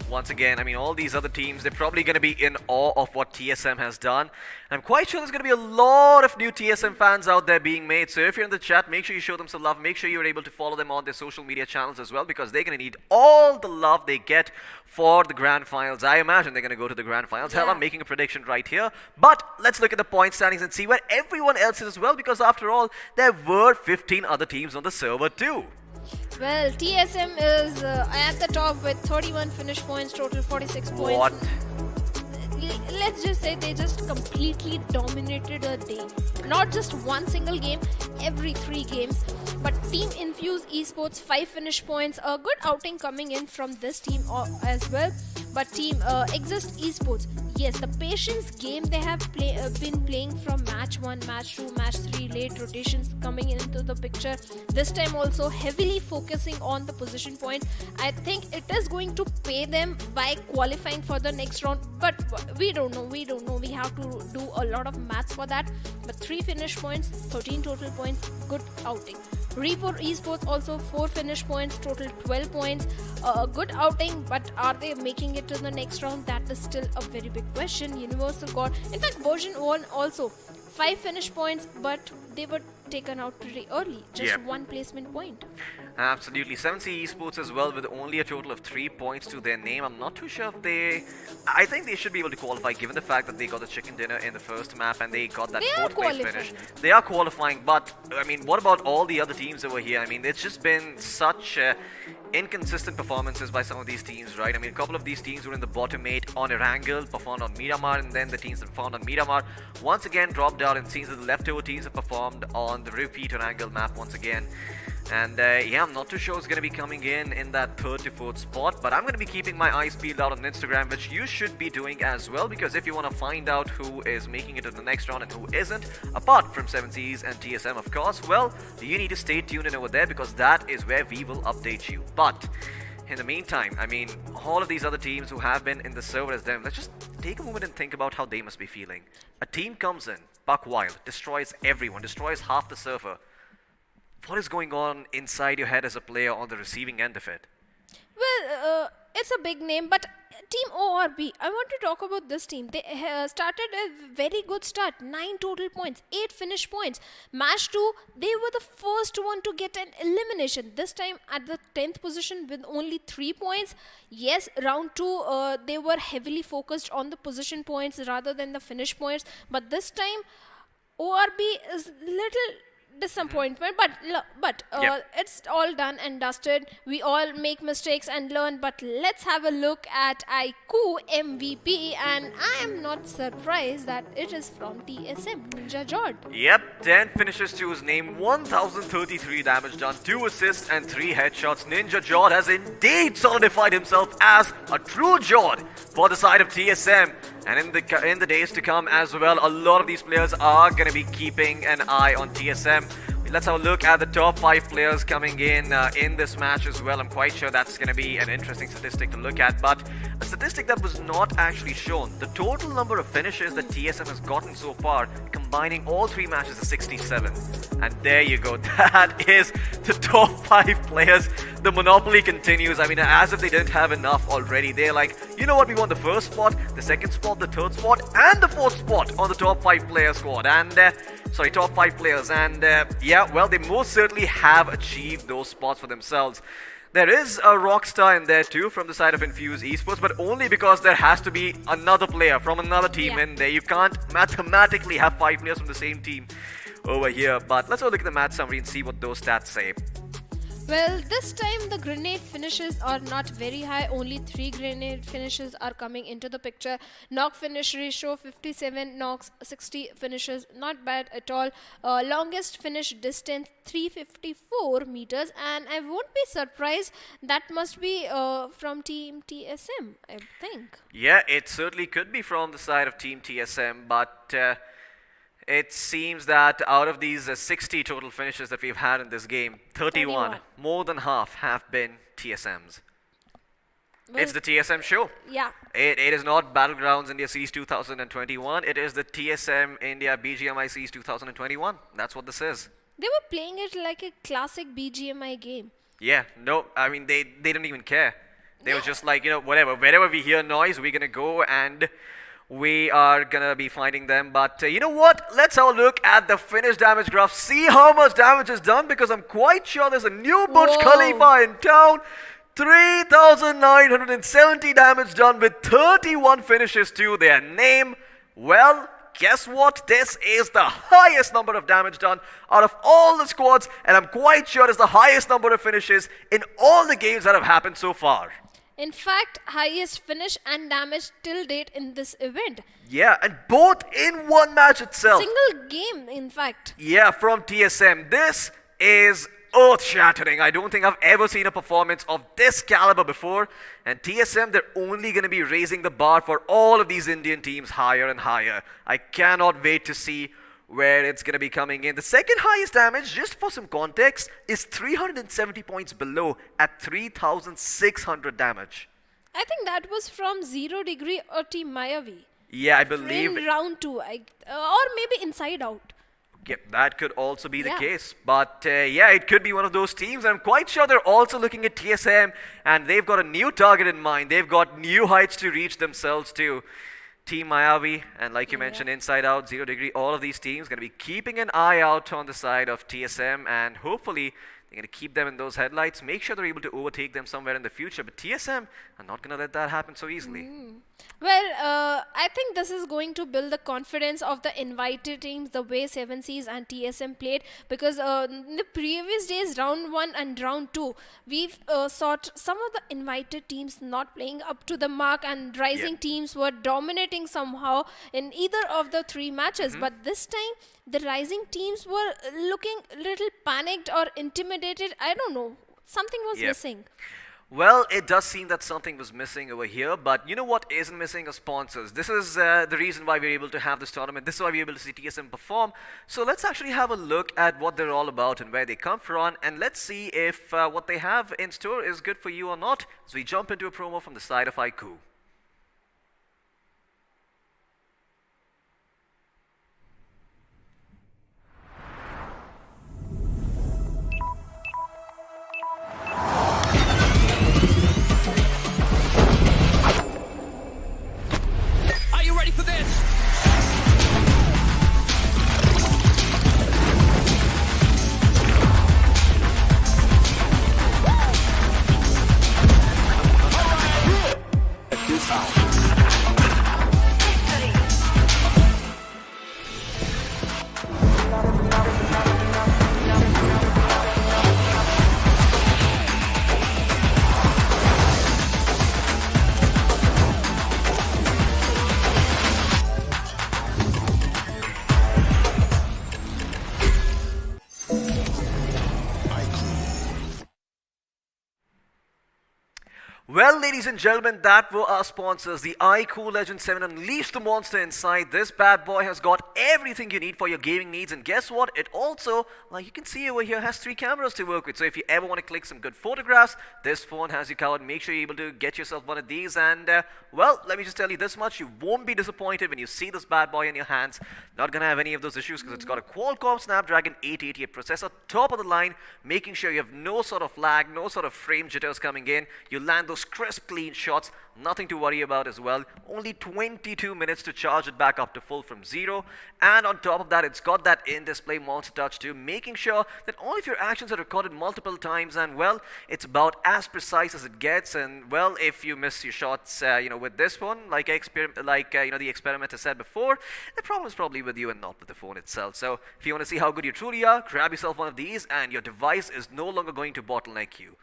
once again, I mean, all these other teams, they're probably going to be in awe of what TSM has done. I'm quite sure there's going to be a lot of new TSM fans out there being made. So if you're in the chat, make sure you show them some love. Make sure you're able to follow them on their social media channels as well, because they're going to need all the love they get for the grand finals. I imagine they're going to go to the grand finals. Hell, I'm making a prediction right here. But let's look at the point standings and see where everyone else is as well, because after all, there were 15 other teams on the server too. Well, TSM is at the top with 31 finish points, total 46 points. What? Let's just say they just completely dominated a day. Not just one single game, every 3 games. But Team Infuse Esports, 5 finish points. A good outing coming in from this team as well. But Team Exist Esports, yes, the patience game they have been playing from match 1, match 2, match 3, late rotations coming into the picture. This time also heavily focusing on the position points. I think it is going to pay them by qualifying for the next round, but we don't know. We have to do a lot of maths for that. But 3 finish points, 13 total points, good outing. Report Esports also 4 finish points, total 12 points. A good outing, but are they making it to the next round? That is still a very big question. Universal got, in fact, version 1 also 5 finish points, but they were taken out pretty early. Just 1 placement point. Absolutely. 7C Esports as well with only a total of 3 points to their name. I'm not too sure if they... I think they should be able to qualify given the fact that they got the chicken dinner in the first map and they got that 4th place finish. They are qualifying, but I mean, what about all the other teams over here? I mean, it's just been such inconsistent performances by some of these teams, right? I mean, a couple of these teams were in the bottom 8 on Erangel, performed on Miramar, and then the teams that performed on Miramar once again dropped out, and it seems that the leftover teams have performed on the repeat Erangel map once again. And yeah, I'm not too sure who's going to be coming in that 3rd to 4th spot, but I'm going to be keeping my eyes peeled out on Instagram, which you should be doing as well, because if you want to find out who is making it to the next round and who isn't, apart from 7Cs and TSM of course, well, you need to stay tuned in over there, because that is where we will update you. But in the meantime, I mean, all of these other teams who have been in the server as them, let's just take a moment and think about how they must be feeling. A team comes in, buck wild, destroys everyone, destroys half the server. What is going on inside your head as a player on the receiving end of it? Well, it's a big name, but Team ORB, I want to talk about this team. They started a very good start, 9 total points, 8 finish points. Match 2, they were the first one to get an elimination. This time at the 10th position with only 3 points. Yes, round 2, they were heavily focused on the position points rather than the finish points. But this time, ORB is little disappointment, but it's all done and dusted. We all make mistakes and learn, but let's have a look at iQOO MVP, and I am not surprised that it is from TSM, Ninja Jord. Yep, 10 finishes to his name, 1033 damage done, 2 assists and 3 headshots. Ninja Jord has indeed solidified himself as a true Jord for the side of TSM. And in the days to come as well, a lot of these players are going to be keeping an eye on TSM. Let's have a look at the top 5 players coming in this match as well. I'm quite sure that's going to be an interesting statistic to look at, but a statistic that was not actually shown. The total number of finishes that TSM has gotten so far, combining all 3 matches, is 67. And there you go. That is the top 5 players. The monopoly continues. I mean, as if they didn't have enough already. They're like, you know what, we want the 1st spot, the 2nd spot, the 3rd spot, and the 4th spot on the top 5 player squad. And top 5 players. And yeah, well, they most certainly have achieved those spots for themselves. There is a Rockstar in there too from the side of Infuse Esports, but only because there has to be another player from another team in there. You can't mathematically have 5 players from the same team over here. But let's have a look at the match summary and see what those stats say. Well, this time the grenade finishes are not very high. Only 3 grenade finishes are coming into the picture. Knock finish ratio 57 knocks, 60 finishes, not bad at all. Longest finish distance 354 meters, and I won't be surprised that must be from Team TSM, I think. Yeah, it certainly could be from the side of Team TSM, but it seems that out of these 60 total finishes that we've had in this game, 31, more than half, have been TSM's. Well, it's the TSM show. Yeah. It is not Battlegrounds India Series 2021. It is the TSM India BGMI Series 2021. That's what this is. They were playing it like a classic BGMI game. Yeah, no, I mean, they didn't even care. They were just like, you know, whatever. Wherever we hear noise, we're going to go and we are gonna be finding them. But you know what? Let's have a look at the finish damage graph. See how much damage is done, because I'm quite sure there's a new Burj Khalifa in town. 3,970 damage done with 31 finishes to their name. Well, guess what? This is the highest number of damage done out of all the squads, and I'm quite sure it's the highest number of finishes in all the games that have happened so far. In fact, highest finish and damage till date in this event. Yeah, and both in one match itself. Single game, in fact. Yeah, from TSM. This is earth-shattering. I don't think I've ever seen a performance of this caliber before. And TSM, they're only going to be raising the bar for all of these Indian teams higher and higher. I cannot wait to see where it's going to be coming in. The second highest damage, just for some context, is 370 points below at 3,600 damage. I think that was from 0 Degree or Team Mayavi. Yeah, I believe. In round 2, or maybe Inside Out. Yep, that could also be the case. But yeah, it could be one of those teams. I'm quite sure they're also looking at TSM, and they've got a new target in mind. They've got new heights to reach themselves too. Team Mayavi, and like you mentioned, Inside Out, 0 Degree, all of these teams going to be keeping an eye out on the side of TSM, and hopefully they're going to keep them in those headlights, make sure they're able to overtake them somewhere in the future. But TSM are not going to let that happen so easily. Well, I think this is going to build the confidence of the invited teams, the way 7Cs and TSM played, because in the previous days, round 1 and round 2, we've saw some of the invited teams not playing up to the mark, and rising teams were dominating somehow in either of the 3 matches. But this time, the rising teams were looking a little panicked or intimidated. I don't know. Something was missing. Well, it does seem that something was missing over here, but you know what isn't missing are sponsors. This is the reason why we're able to have this tournament. This is why we're able to see TSM perform. So let's actually have a look at what they're all about and where they come from, and let's see if what they have in store is good for you or not, as we jump into a promo from the side of iQOO. Well, ladies and gentlemen, that were our sponsors. The iQOO Legend 7 unleashed the monster inside. This bad boy has got everything you need for your gaming needs. And guess what? It also, like you can see over here, has 3 cameras to work with. So if you ever want to click some good photographs, this phone has you covered. Make sure you're able to get yourself one of these. And, well, let me just tell you this much. You won't be disappointed when you see this bad boy in your hands. Not going to have any of those issues because it's got a Qualcomm Snapdragon 888 processor, top of the line, making sure you have no sort of lag, no sort of frame jitters coming in. You land those crisp, clean shots, nothing to worry about as well. Only 22 minutes to charge it back up to full from 0. And on top of that, it's got that in-display monster touch too, making sure that all of your actions are recorded multiple times. And well, it's about as precise as it gets. And well, if you miss your shots, with this phone, like the experimenter said before, the problem is probably with you and not with the phone itself. So if you want to see how good you truly are, grab yourself one of these, and your device is no longer going to bottleneck you.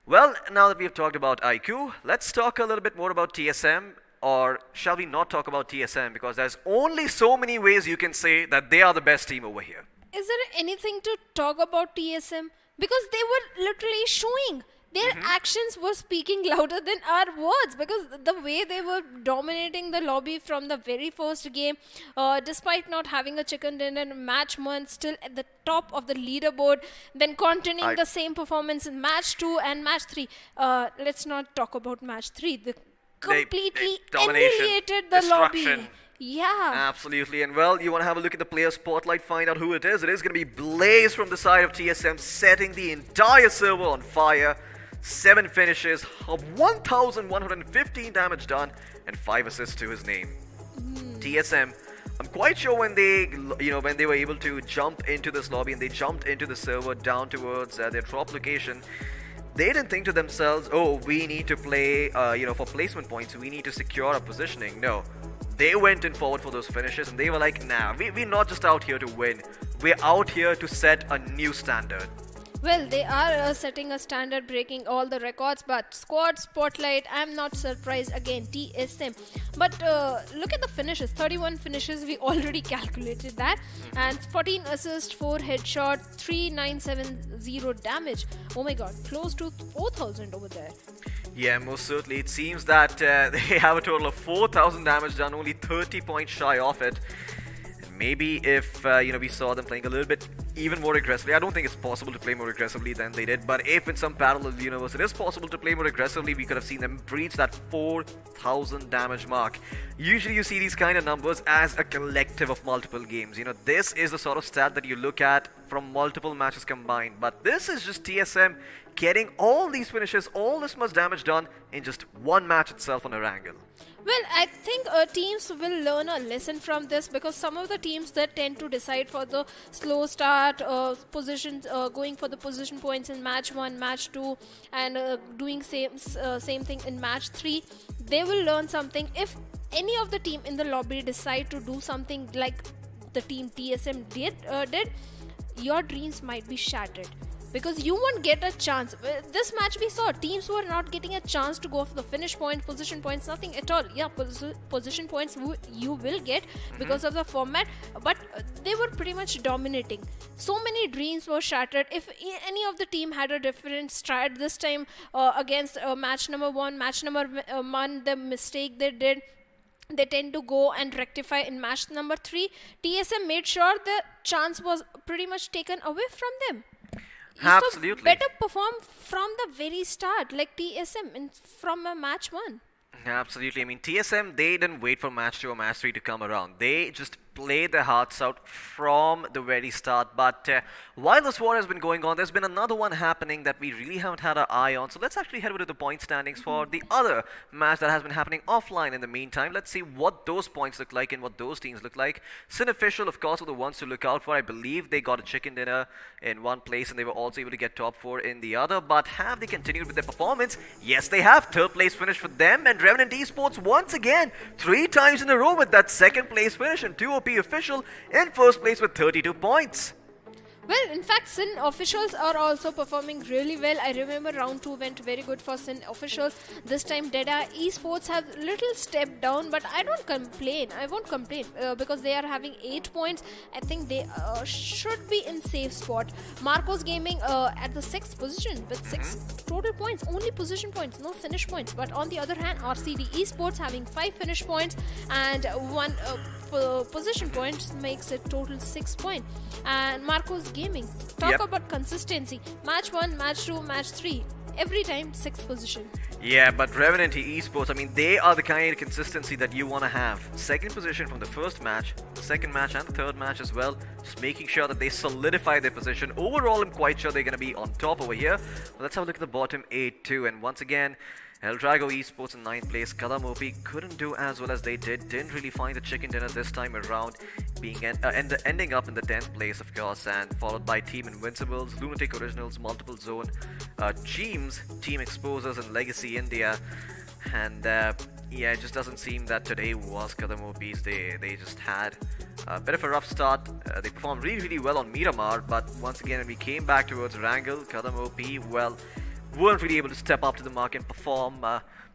Well, now that we have talked about iQOO, let's talk a little bit more about TSM, or shall we not talk about TSM, because there's only so many ways you can say that they are the best team over here. Is there anything to talk about TSM? Because they were literally showing. Their actions were speaking louder than our words, because the way they were dominating the lobby from the very first game, despite not having a chicken dinner match month, still at the top of the leaderboard, then continuing the same performance in match 2 and match 3. Let's not talk about match 3. They completely annihilated the lobby. Yeah. Absolutely. And well, you want to have a look at the player spotlight, find out who it is. It is going to be Blaze from the side of TSM, setting the entire server on fire. 7 finishes, 1,115 damage done, and 5 assists to his name. TSM, I'm quite sure when they were able to jump into this lobby and they jumped into the server down towards their drop location, they didn't think to themselves, oh, we need to play, for placement points, we need to secure our positioning. No, they went in forward for those finishes, and they were like, nah, we're not just out here to win. We're out here to set a new standard. Well, they are setting a standard, breaking all the records, but squad spotlight, I'm not surprised again, TSM. But look at the finishes, 31 finishes, we already calculated that, and 14 assists, 4 headshot, 3970 damage. Oh my god, close to 4,000 over there. Yeah, most certainly. It seems that they have a total of 4,000 damage done, only 30 points shy of it. Maybe if we saw them playing a little bit even more aggressively. I don't think it's possible to play more aggressively than they did, but if in some parallel universe it is possible to play more aggressively, we could have seen them breach that 4,000 damage mark. Usually you see these kind of numbers as a collective of multiple games. This is the sort of stat that you look at from multiple matches combined, but this is just TSM getting all these finishes, all this much damage done in just one match itself on Erangel. Well, I think teams will learn a lesson from this, because some of the teams that tend to decide for the slow start, positions, going for the position points in match 1, match 2, and doing same thing in match 3, they will learn something. If any of the team in the lobby decide to do something like the team TSM did, your dreams might be shattered, because you won't get a chance. This match we saw, teams were not getting a chance to go for the finish point, position points, nothing at all. Yeah, position points you will get because of the format, but they were pretty much dominating. So many dreams were shattered. If any of the team had a different strat this time against match number 1, the mistake they did, they tend to go and rectify in match number 3. TSM made sure the chance was pretty much taken away from them. Absolutely. So better perform from the very start, like TSM from a match 1. Absolutely. I mean, TSM, they didn't wait for match 2 or match 3 to come around. They just played their hearts out from the very start. But while this war has been going on, there's been another one happening that we really haven't had our eye on. So let's actually head over to the point standings for the other match that has been happening offline in the meantime. Let's see what those points look like and what those teams look like. Sin Official, of course, were the ones to look out for. I believe they got a chicken dinner in one place and they were also able to get top 4 in the other. But have they continued with their performance? Yes, they have. Third place finish for them, and Revenant Esports once again 3 times in a row with that second place finish, and 2OP Official in first place with 32 points. Well, in fact, Sin Officials are also performing really well. I remember round 2 went very good for Sin Officials. This time, Deda Esports have little stepped down, but I don't complain. I won't complain because they are having 8 points. I think they should be in safe spot. Marcos Gaming at the 6th position with 6 total points, only position points, no finish points. But on the other hand, RCD Esports having 5 finish points and 1 position points makes it total 6 points. And Marcos Gaming, talk about consistency. Match 1, match 2, match 3. Every time 6th position. Yeah, but Revenant Esports, I mean, they are the kind of consistency that you want to have. 2nd position from the first match, the 2nd match and the 3rd match as well. Just making sure that they solidify their position. Overall, I'm quite sure they're going to be on top over here. But let's have a look at the bottom 8 too. And once again, El Drago Esports in 9th place. Kadam OP couldn't do as well as they did. Didn't really find the chicken dinner this time around. Ending up in the 10th place, of course. And followed by Team Invincibles, Lunatic Originals, Multiple Zone, Teams, Team Exposers, and Legacy India. And yeah, it just doesn't seem that today was Kadam OP's day. They just had a bit of a rough start. They performed really, really well on Miramar. But once again, when we came back towards Erangel, Kadam OP, well, weren't really able to step up to the mark and perform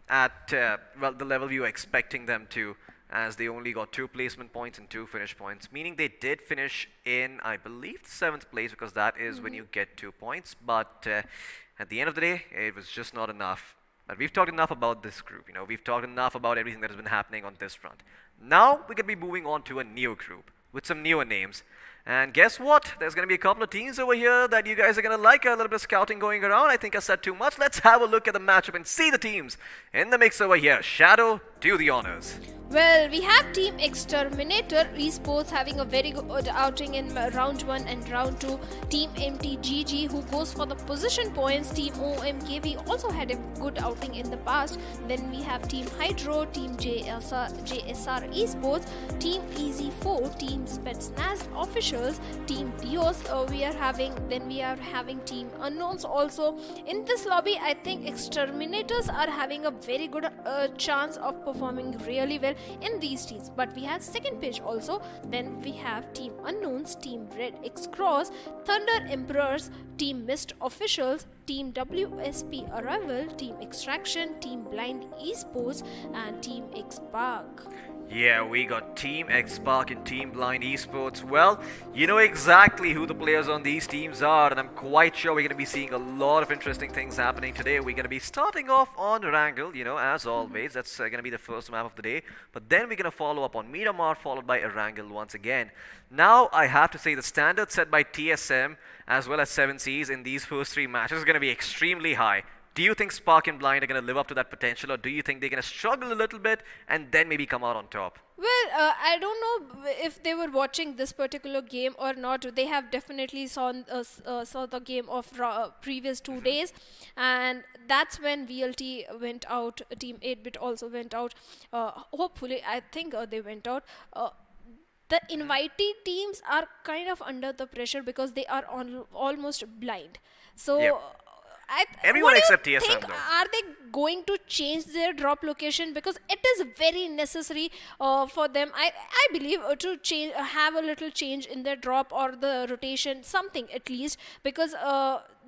at the level we were expecting them to, as they only got 2 placement points and 2 finish points, meaning they did finish in, I believe, 7th place, because that is when you get 2 points. But at the end of the day, it was just not enough. But we've talked enough about this group. We've talked enough about everything that has been happening on this front. Now we can be moving on to a new group with some newer names. And guess what? There's going to be a couple of teams over here that you guys are going to like. A little bit of scouting going around. I think I said too much. Let's have a look at the matchup and see the teams in the mix over here. Shadow, do the honors. Well, we have Team Exterminator Esports having a very good outing in round 1 and round 2. Team MTGG, who goes for the position points. Team OMKV also had a good outing in the past. Then we have Team Hydro, Team JSR Esports, Team Easy4, Team Spetsnaz Official, officials, Team Dios we are having, then we are having Team Unknowns also. In this lobby, I think Exterminators are having a very good chance of performing really well in these teams. But we have second page also. Then we have Team Unknowns, Team Red X Cross, Thunder Emperors, Team Mist Officials, Team WSP Arrival, Team Extraction, Team Blind Esports, and Team X Park. Yeah, we got Team X-Spark and Team Blind Esports. Well, you know exactly who the players on these teams are, and I'm quite sure we're going to be seeing a lot of interesting things happening today. We're going to be starting off on Erangel, you know, as always. That's going to be the first map of the day. But then we're going to follow up on Miramar, followed by Erangel once again. Now, I have to say the standard set by TSM as well as 7 Seas in these first 3 matches is going to be extremely high. Do you think Spark and Blind are going to live up to that potential, or do you think they're going to struggle a little bit and then maybe come out on top? Well, I don't know if they were watching this particular game or not. They have definitely saw the game of previous 2 days, and that's when VLT went out. Team 8-bit also went out. Hopefully, I think they went out. The invitee teams are kind of under the pressure because they are almost blind. So. Yep. Everyone except TSM though. Are they going to change their drop location, because it is very necessary for them, I believe, to change, have a little change in their drop or the rotation, something at least, because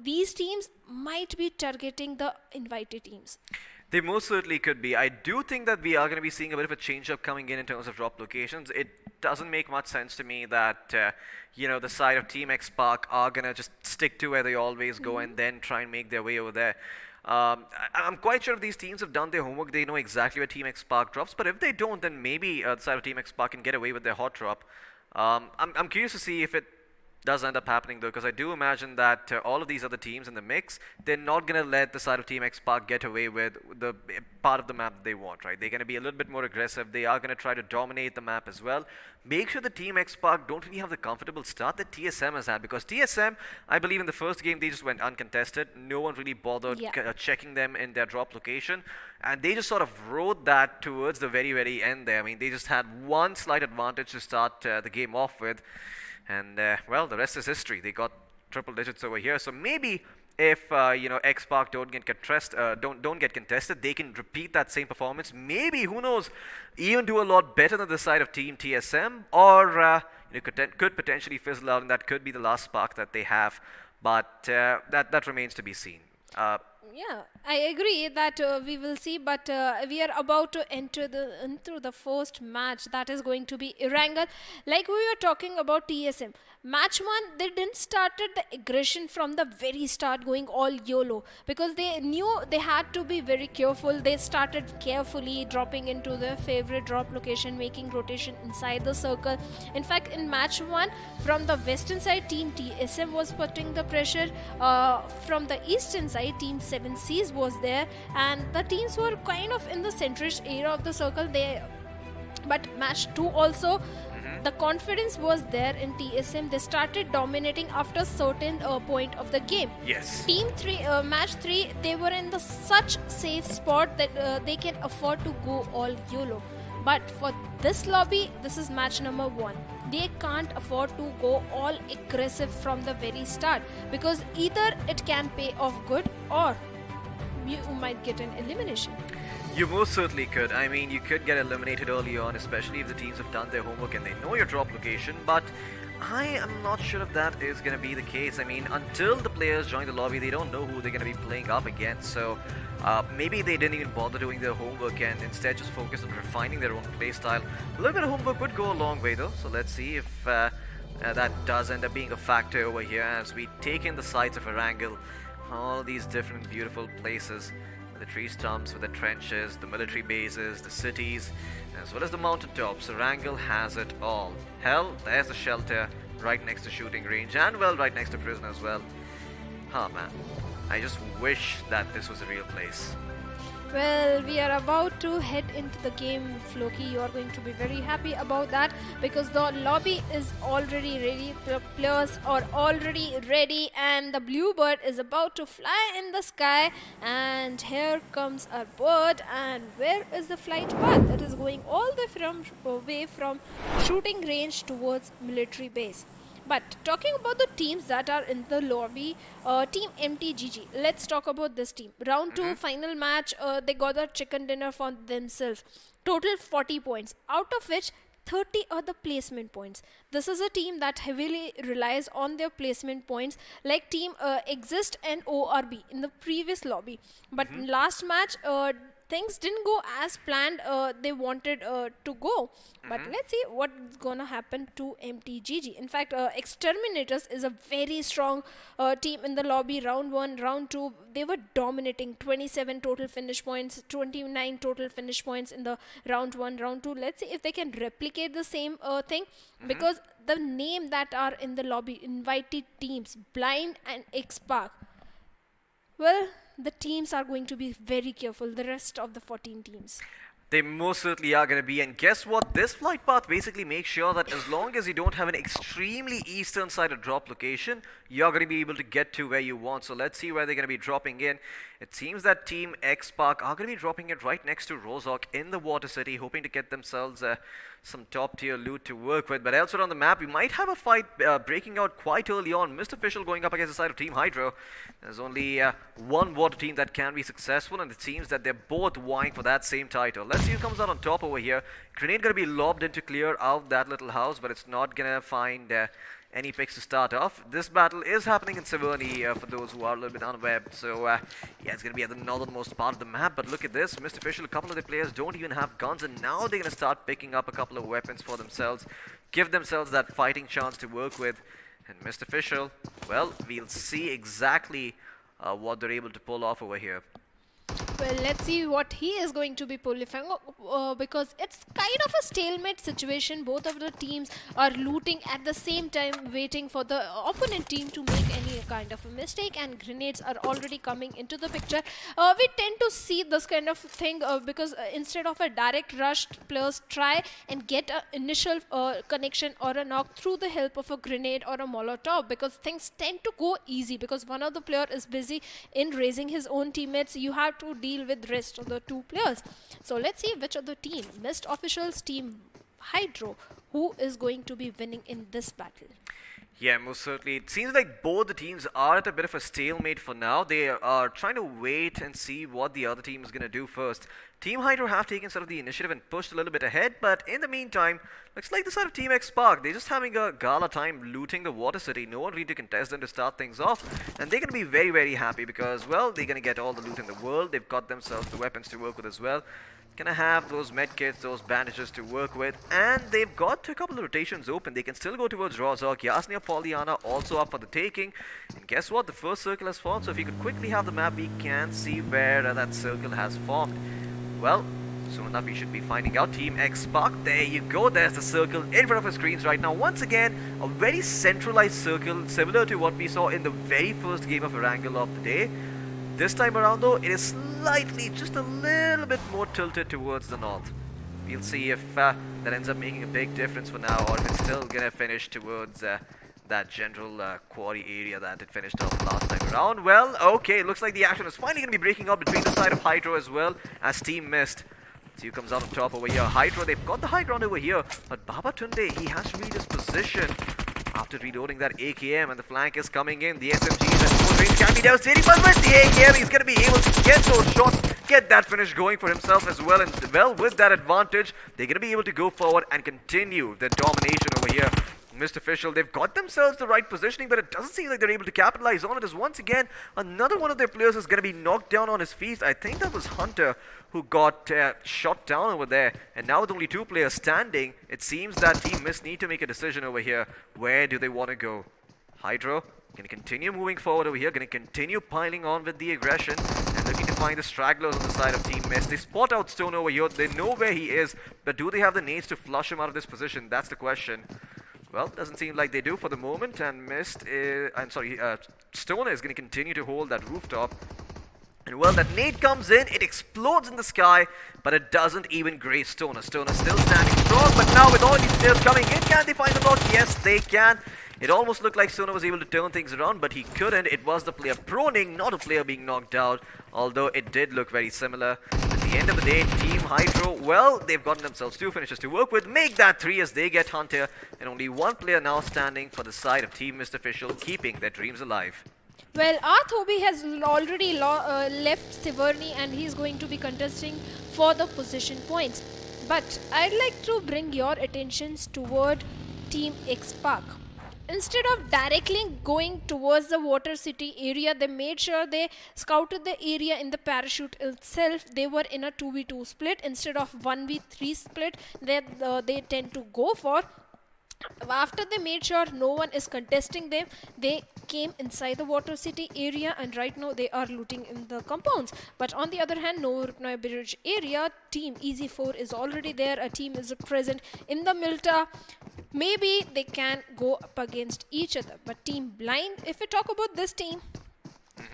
these teams might be targeting the invited teams. They most certainly could be. I do think that we are going to be seeing a bit of a change-up coming in terms of drop locations. It doesn't make much sense to me that, you know, the side of Team X Park are going to just stick to where they always go and then try and make their way over there. I'm quite sure if these teams have done their homework, they know exactly where Team X Park drops. But if they don't, then maybe the side of Team X Park can get away with their hot drop. I'm curious to see if it does end up happening though, because I do imagine that all of these other teams in the mix, they're not going to let the side of Team X Park get away with the part of the map that they want, right? They're going to be a little bit more aggressive. They are going to try to dominate the map as well. Make sure the Team X Park don't really have the comfortable start that TSM has had, because TSM, I believe in the first game, they just went uncontested. No one really bothered checking them in their drop location, and they just sort of rode that towards the very, very end there. I mean, they just had one slight advantage to start the game off with. And well, the rest is history. They got triple digits over here. So maybe if you know, X Park don't get contested, they can repeat that same performance. Maybe, who knows, even do a lot better than the side of Team TSM, or you know, could potentially fizzle out, and that could be the last spark that they have. But that remains to be seen. Yeah, I agree that we will see, but we are about to enter into the first match. That is going to be Erangel. Like we were talking about TSM. Match 1, they didn't started the aggression from the very start, going all YOLO, because they knew they had to be very careful. They started carefully dropping into their favorite drop location, making rotation inside the circle. In fact, in match 1, from the western side, Team TSM was putting the pressure. From the eastern side, Team 7 Seas was there, and the teams were kind of in the centrish area of the circle. But match 2 also, the confidence was there in TSM. They started dominating after a certain point of the game. Yes. Team 3, match 3, they were in the such safe spot that they can afford to go all YOLO. But for this lobby, this is match number 1. They can't afford to go all aggressive from the very start, because either it can pay off good or you might get an elimination. You most certainly could. I mean, you could get eliminated early on, especially if the teams have done their homework and they know your drop location, but I am not sure if that is going to be the case. I mean, until the players join the lobby, they don't know who they're going to be playing up against, so maybe they didn't even bother doing their homework and instead just focus on refining their own playstyle. A little bit of homework would go a long way though, so let's see if that does end up being a factor over here as we take in the sights of Erangel. All these different beautiful places, the tree stumps with the trenches, the military bases, the cities, as well as the mountaintops. Erangel has it all. Hell, there's the shelter right next to shooting range, and well, right next to prison as well. Oh man, I just wish that this was a real place. Well, we are about to head into the game, Floki. You are going to be very happy about that, because the lobby is already ready. The players are already ready, and the bluebird is about to fly in the sky. And here comes our bird. And where is the flight path? It is going all the way from shooting range towards military base. But talking about the teams that are in the lobby, Team MTGG, let's talk about this team. Round 2 final match, they got a chicken dinner for themselves. Total 40 points, out of which 30 are the placement points. This is a team that heavily relies on their placement points, like Team Exist and ORB in the previous lobby. But last match, things didn't go as planned they wanted to go. But let's see what's gonna happen to MTGG. In fact, Exterminators is a very strong team in the lobby. Round 1, round 2, they were dominating. 27 total finish points, 29 total finish points in the round 1, round 2. Let's see if they can replicate the same thing, because the name that are in the lobby, invited teams, Blind and X-Park, well, the teams are going to be very careful, the rest of the 14 teams. They most certainly are going to be. And guess what? This flight path basically makes sure that as long as you don't have an extremely eastern side of drop location, you're going to be able to get to where you want. So let's see where they're going to be dropping in. It seems that Team X-Park are going to be dropping it right next to Rozhok in the Water City, hoping to get themselves some top tier loot to work with. But elsewhere on the map, we might have a fight breaking out quite early on. Mr. Official going up against the side of Team Hydro. There's only one water team that can be successful, and it seems that they're both vying for that same title. Let's see who comes out on top over here. Grenade going to be lobbed in to clear out that little house, but it's not going to find any picks to start off. This battle is happening in Severny for those who are a little bit unaware. So yeah, it's going to be at the northernmost part of the map. But look at this, Mr. Official, a couple of the players don't even have guns, and now they're going to start picking up a couple of weapons for themselves, give themselves that fighting chance to work with. And Mr. Official, well, we'll see exactly what they're able to pull off over here. Well, let's see what he is going to be pulling, because it's kind of a stalemate situation. Both of the teams are looting at the same time, waiting for the opponent team to make any kind of a mistake, and grenades are already coming into the picture. We tend to see this kind of thing because instead of a direct rush, players try and get an initial connection or a knock through the help of a grenade or a molotov, because things tend to go easy because one of the player is busy in raising his own teammates. You have to deal with rest of the two players. So let's see which of the team, Mist Officials, Team Hydro, who is going to be winning in this battle. Yeah, most certainly. It seems like both the teams are at a bit of a stalemate for now. They are trying to wait and see what the other team is going to do first. Team Hydro have taken sort of the initiative and pushed a little bit ahead, but in the meantime, looks like the side of Team X-Park, they're just having a gala time looting the Water City. No one really to contest them to start things off, and they're going to be very, very happy because, well, they're going to get all the loot in the world. They've got themselves the weapons to work with as well. Gonna have those medkits, those bandages to work with, and they've got a couple of rotations open. They can still go towards Rozhok. Yasnia Pollyanna also up for the taking. And guess what? The first circle has formed, so if you could quickly have the map, we can see where that circle has formed. Well, soon enough we should be finding out. Team X-Park, there you go. There's the circle in front of our screens right now. Once again, a very centralized circle, similar to what we saw in the very first game of Erangel of the day. This time around though, it is slightly, just a little bit more tilted towards the north. We'll see if that ends up making a big difference for now, or if it's still gonna finish towards that general quarry area that it finished off last time around. Well, okay, looks like the action is finally gonna be breaking up between the side of Hydro as well as Team Mist. See who comes out on top over here. Hydro, they've got the high ground over here, but Baba Tunde, he has to read his position after reloading that AKM, and the flank is coming in. The SMGs at close range can be devastating, but with the AKM, he's going to be able to get those shots, get that finish going for himself as well. And well, with that advantage, they're going to be able to go forward and continue their domination over here. Mr. Official, they've got themselves the right positioning, but it doesn't seem like they're able to capitalize on it, as once again, another one of their players is going to be knocked down on his feet. I think that was Hunter who got shot down over there, and now with only two players standing, it seems that Team Mist need to make a decision over here. Where do they want to go? Hydro going to continue moving forward over here, going to continue piling on with the aggression, and looking to find the stragglers on the side of Team Mist. They spot out Stone over here, they know where he is, but do they have the nades to flush him out of this position? That's the question. Well, doesn't seem like they do for the moment, and Stoner is going to continue to hold that rooftop. And well, that nade comes in, it explodes in the sky, but it doesn't even graze Stoner. Stoner still standing strong, but now with all these players coming in, can they find the block? Yes, they can. It almost looked like Stoner was able to turn things around, but he couldn't. It was the player proning, not a player being knocked out, although it did look very similar. The the end of the day, Team Hydro, well, they've gotten themselves 2 finishes to work with. Make that 3 as they get Hunter, and only 1 player now standing for the side of Team Mr. Official, keeping their dreams alive. Well, Arthobi has already left Siverny and he's going to be contesting for the position points. But I'd like to bring your attentions toward Team X Park. Instead of directly going towards the Water City area, they made sure they scouted the area in the parachute itself. They were in a 2v2 split instead of 1v3 split that they tend to go for. After they made sure no one is contesting them, they came inside the Water City area, and right now they are looting in the compounds. But on the other hand, Novoruknoye Bridge area, Team Easy 4 is already there. A team is present in the Milta. Maybe they can go up against each other. But Team Blind, if we talk about this team,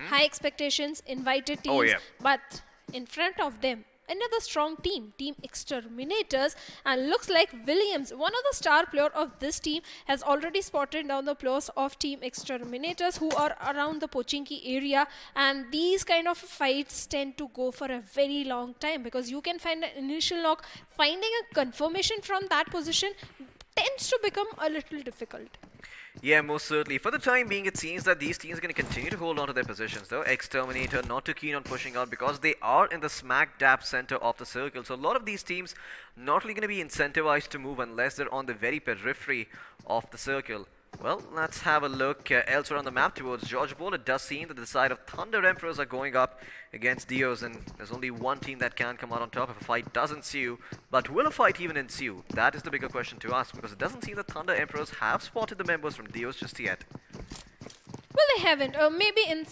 high expectations, invited teams, but in front of them, another strong team, Team Exterminators, and looks like Williams, one of the star player of this team, has already spotted down the players of Team Exterminators who are around the Pochinki area, and these kind of fights tend to go for a very long time because you can find an initial knock. Finding a confirmation from that position tends to become a little difficult. Yeah, most certainly. For the time being, it seems that these teams are going to continue to hold on to their positions, though. Exterminator not too keen on pushing out because they are in the smack dab center of the circle. So a lot of these teams not really going to be incentivized to move unless they're on the very periphery of the circle. Well, let's have a look elsewhere on the map towards George Ball. It does seem that the side of Thunder Emperors are going up against Dios, and there's only one team that can come out on top if a fight does ensue. But will a fight even ensue? That is the bigger question to ask, because it doesn't seem that Thunder Emperors have spotted the members from Dios just yet. Well, they haven't. Maybe in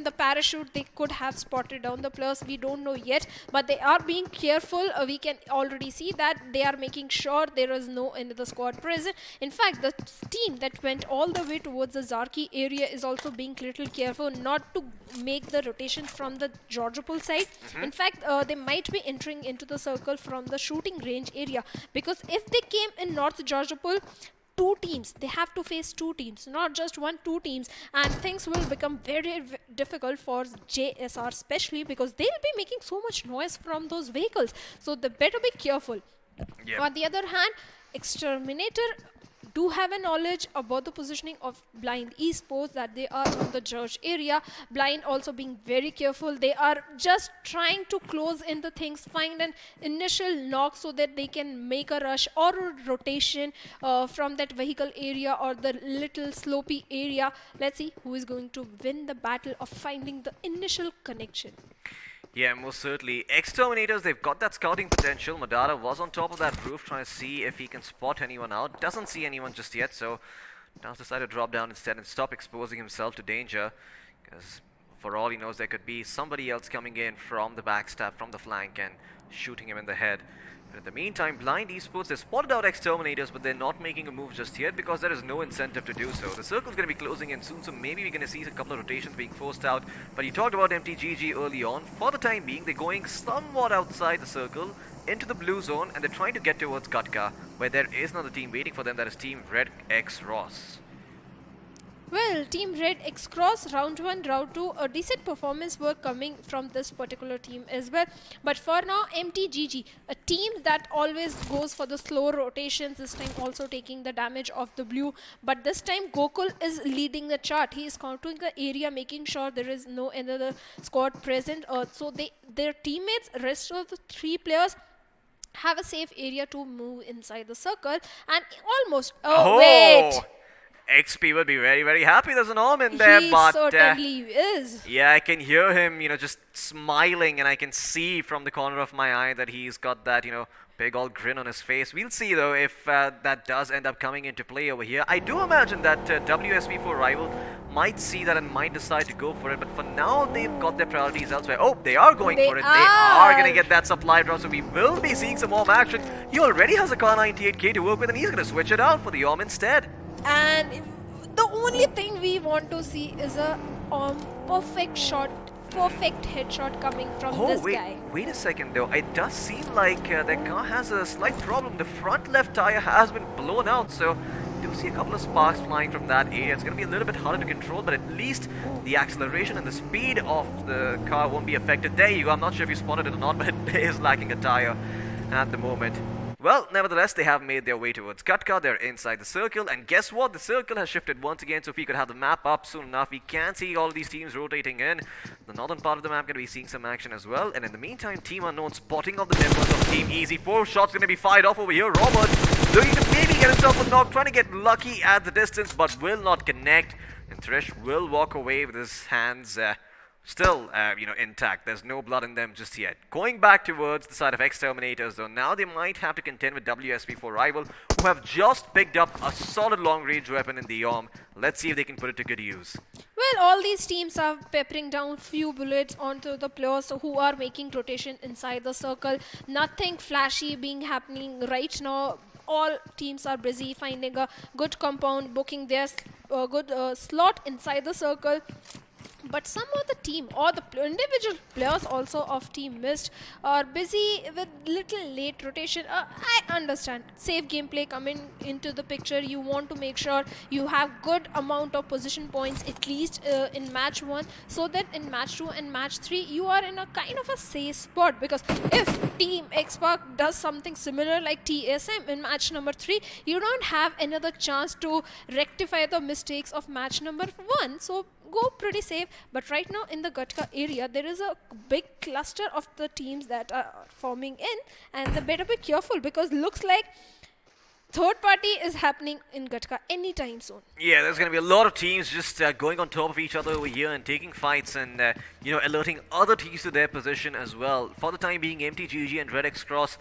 the parachute they could have spotted down the players. We don't know yet, but they are being careful. We can already see that they are making sure there is no another squad present. In fact, the team that went all the way towards the Zarki area is also being little careful not to make the rotation from the Georgopol side. In fact, they might be entering into the circle from the shooting range area, because if they came in North Georgopol, two teams, they have to face two teams, not just one, two teams, and things will become very difficult for JSR, especially because they'll be making so much noise from those vehicles, so they better be careful. On the other hand, Exterminator do have a knowledge about the positioning of Blind Esports, that they are on the George area. Blind also being very careful. They are just trying to close in the things, find an initial knock so that they can make a rush or a rotation from that vehicle area or the little slopey area. Let's see who is going to win the battle of finding the initial connection. Yeah, most certainly. Exterminators, they've got that scouting potential. Madara was on top of that roof trying to see if he can spot anyone out. Doesn't see anyone just yet, so Downs decided to drop down instead and stop exposing himself to danger, because for all he knows, there could be somebody else coming in from the backstab, from the flank, and shooting him in the head. But in the meantime, Blind Esports, they've spotted out Exterminators, but they're not making a move just yet because there is no incentive to do so. The circle's going to be closing in soon, so maybe we're going to see a couple of rotations being forced out. But you talked about MTGG early on. For the time being, they're going somewhat outside the circle, into the blue zone, and they're trying to get towards Katka, where there is another team waiting for them, that is Team Red X Ross. Well, Team Red X Cross, round 1, round 2, a decent performance were coming from this particular team as well. But for now, MTGG, a team that always goes for the slow rotations, this time also taking the damage of the blue. But this time, Gokul is leading the chart. He is countering the area, making sure there is no another squad present. So their teammates, rest of the 3 players, have a safe area to move inside the circle. And almost, wait! XP will be very, very happy. There's an arm in there, but certainly is. Yeah, I can hear him, just smiling, and I can see from the corner of my eye that he's got that, big old grin on his face. We'll see though if that does end up coming into play over here. I do imagine that WSP4 rival might see that and might decide to go for it, but for now they've got their priorities elsewhere. Oh, they are going for it. They are going to get that supply drop, so we will be seeing some Orm action. He already has a Car 98K to work with, and he's going to switch it out for the Orm instead. And the only thing we want to see is a perfect shot, perfect headshot coming from this guy. Wait a second though. It does seem like their car has a slight problem. The front left tire has been blown out, so do see a couple of sparks flying from that area. It's going to be a little bit harder to control, but at least the acceleration and the speed of the car won't be affected. There you go. I'm not sure if you spotted it or not, but it is lacking a tire at the moment. Well, nevertheless, they have made their way towards Gatka. They're inside the circle, and guess what? The circle has shifted once again, so if we could have the map up soon enough, we can see all of these teams rotating in. The northern part of the map going to be seeing some action as well, and in the meantime, Team Unknown spotting of the members of Team Easy. 4 shots going to be fired off over here. Robert looking to maybe get himself a knock, trying to get lucky at the distance, but will not connect, and Thresh will walk away with his hands still, intact. There's no blood in them just yet. Going back towards the side of Exterminators, though, now they might have to contend with WSP4 Rival, who have just picked up a solid long-range weapon in the Yom. Let's see if they can put it to good use. Well, all these teams are peppering down few bullets onto the players who are making rotation inside the circle. Nothing flashy being happening right now. All teams are busy finding a good compound, booking their good slot inside the circle. But some of the team or the individual players also of Team Mist are busy with little late rotation. I understand. Safe gameplay coming into the picture. You want to make sure you have good amount of position points at least in match 1, so that in match 2 and match 3 you are in a kind of a safe spot. Because if Team Xpark does something similar like TSM in match number 3, you don't have another chance to rectify the mistakes of match number 1. So go pretty safe. But right now in the Gatka area, there is a big cluster of the teams that are forming in, and they better be careful, because looks like third party is happening in Gatka anytime soon. Yeah, there's going to be a lot of teams just going on top of each other over here and taking fights and, alerting other teams to their position as well. For the time being, MTGG and Red X Cross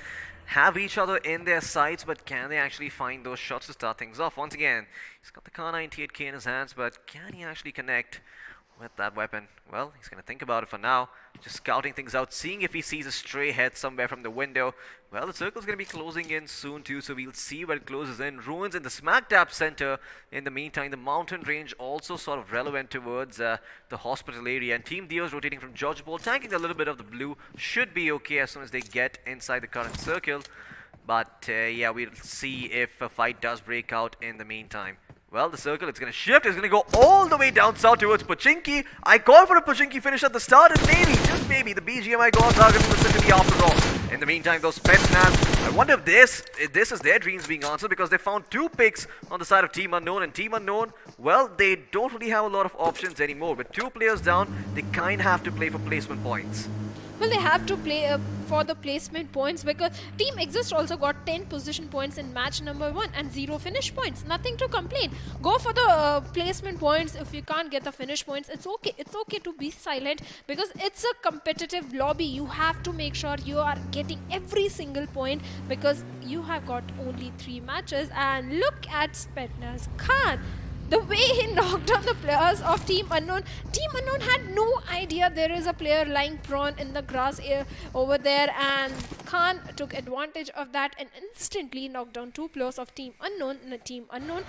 have each other in their sights, but can they actually find those shots to start things off? Once again, he's got the Kar 98K in his hands, but can he actually connect with that weapon? Well, he's going to think about it for now. Just scouting things out, seeing if he sees a stray head somewhere from the window. Well, the circle's going to be closing in soon too, so we'll see where it closes in. Ruins in the smack dab center. In the meantime, the mountain range also sort of relevant towards the hospital area. And Team Dio's rotating from George Ball, tanking a little bit of the blue. Should be okay as soon as they get inside the current circle. But yeah, we'll see if a fight does break out in the meantime. Well, the circle, it's going to shift. It's going to go all the way down south towards Pochinki. I called for a Pochinki finish at the start, and maybe, just maybe, the BGMI goals are going to vicinity after all. In the meantime, those Spetsnaz, I wonder if this is their dreams being answered, because they found 2 picks on the side of Team Unknown, and Team Unknown, well, they don't really have a lot of options anymore. With 2 players down, they kind of have to play for placement points. Well, they have to play for the placement points, because Team Exist also got 10 position points in match number 1 and 0 finish points. Nothing to complain. Go for the placement points. If you can't get the finish points, it's okay. It's okay to be silent, because it's a competitive lobby. You have to make sure you are getting every single point, because you have got only 3 matches. And look at Spetsnaz Khan. The way he knocked down the players of Team Unknown. Team Unknown had no idea there is a player lying prone in the grass over there, and Khan took advantage of that and instantly knocked down 2 players of Team Unknown. And Team Unknown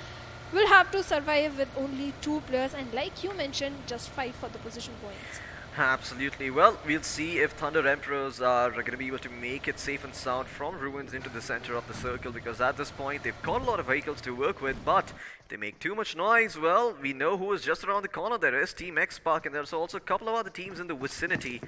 will have to survive with only 2 players, and like you mentioned, just fight for the position points. Absolutely. Well, we'll see if Thunder Emperors are going to be able to make it safe and sound from Ruins into the center of the circle, because at this point they've got a lot of vehicles to work with, but if they make too much noise, well, we know who is just around the corner. There is Team Xpark, and there's also a couple of other teams in the vicinity.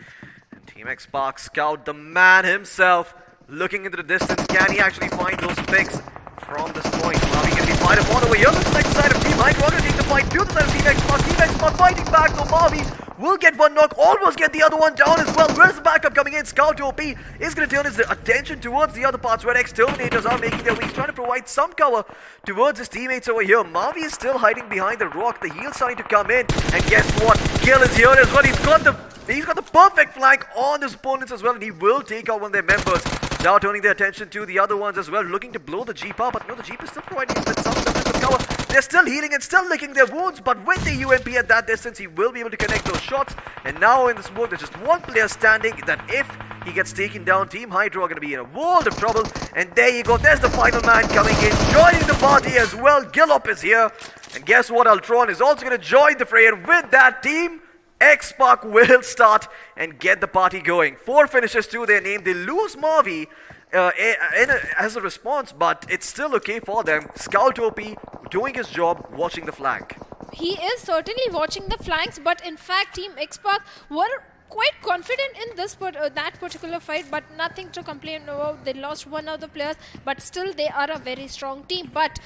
And Team Xpark Scout, the man himself, looking into the distance. Can he actually find those picks from this point? Mavi going to be fired upon over here. Looks like the side of Team Hydro going to take the fight to the side of Team Xpark. Team Xpark fighting back, so Mavi will get 1 knock, almost get the other one down as well. Where's the backup coming in? Scout OP is going to turn his attention towards the other parts where Exterminators are making their way. He's trying to provide some cover towards his teammates over here. Mavi is still hiding behind the rock. The heal's starting to come in, and guess what? Kill is here as well. He's got the perfect flank on his opponents as well, and he will take out one of their members. Now turning their attention to the other ones as well, looking to blow the Jeep up, but no, the Jeep is still providing him with some defensive cover. They're still healing and still licking their wounds, but with the UMP at that distance, he will be able to connect those shots. And now in the smoke, there's just 1 player standing that if he gets taken down, Team Hydro are going to be in a world of trouble. And there you go, there's the final man coming in, joining the party as well. Gillop is here, and guess what? Ultron is also going to join the fray, and with that, Team Xpark will start and get the party going. 4 finishes to their name. They lose Mavi, as a response, but it's still okay for them. Scout OP doing his job, watching the flank. He is certainly watching the flanks, but in fact, Team Xpark were quite confident in this that particular fight, but nothing to complain about. They lost one of the players, but still they are a very strong team. But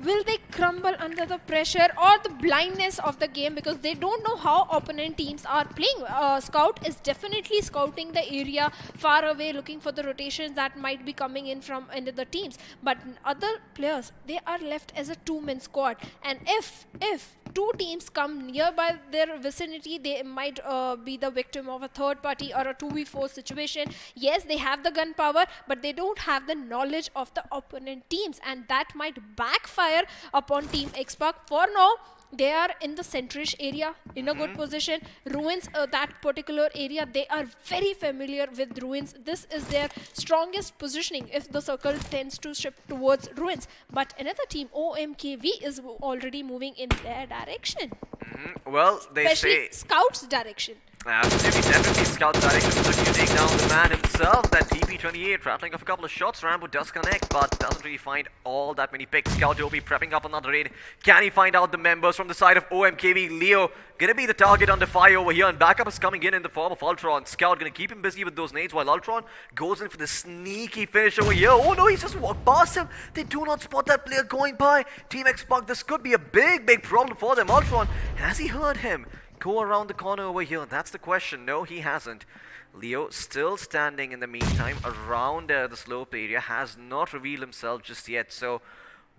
will they crumble under the pressure or the blindness of the game, because they don't know how opponent teams are playing? Scout is definitely scouting the area far away, looking for the rotations that might be coming in from the teams. But other players, they are left as a two-man squad, and if two teams come nearby their vicinity, they might be the victim of a third party or a 2v4 situation. Yes, they have the gun power, but they don't have the knowledge of the opponent teams, and that might backfire upon Team Xpark. For now, they are in the centrish area in a good position. Ruins, that particular area, they are very familiar with ruins. This is their strongest positioning if the circle tends to shift towards ruins. But another team, OMKV, is already moving in their direction. Well, they especially say Scout's direction. Absolutely, definitely Scout's direction, looking to take down the man himself. That TP28 rattling off a couple of shots. Rambo does connect, but doesn't really find all that many picks. Scout OP prepping up another raid. Can he find out the members from the side of OMKV? Leo gonna be the target under fire over here, and backup is coming in the form of Ultron. Scout gonna keep him busy with those nades, while Ultron goes in for the sneaky finish over here. Oh no, he's just walked past him. They do not spot that player going by. Team Xpark, this could be a big problem for them. Ultron, has he heard him go around the corner over here? That's the question. No, he hasn't. Leo still standing in the meantime around the slope area, has not revealed himself just yet, so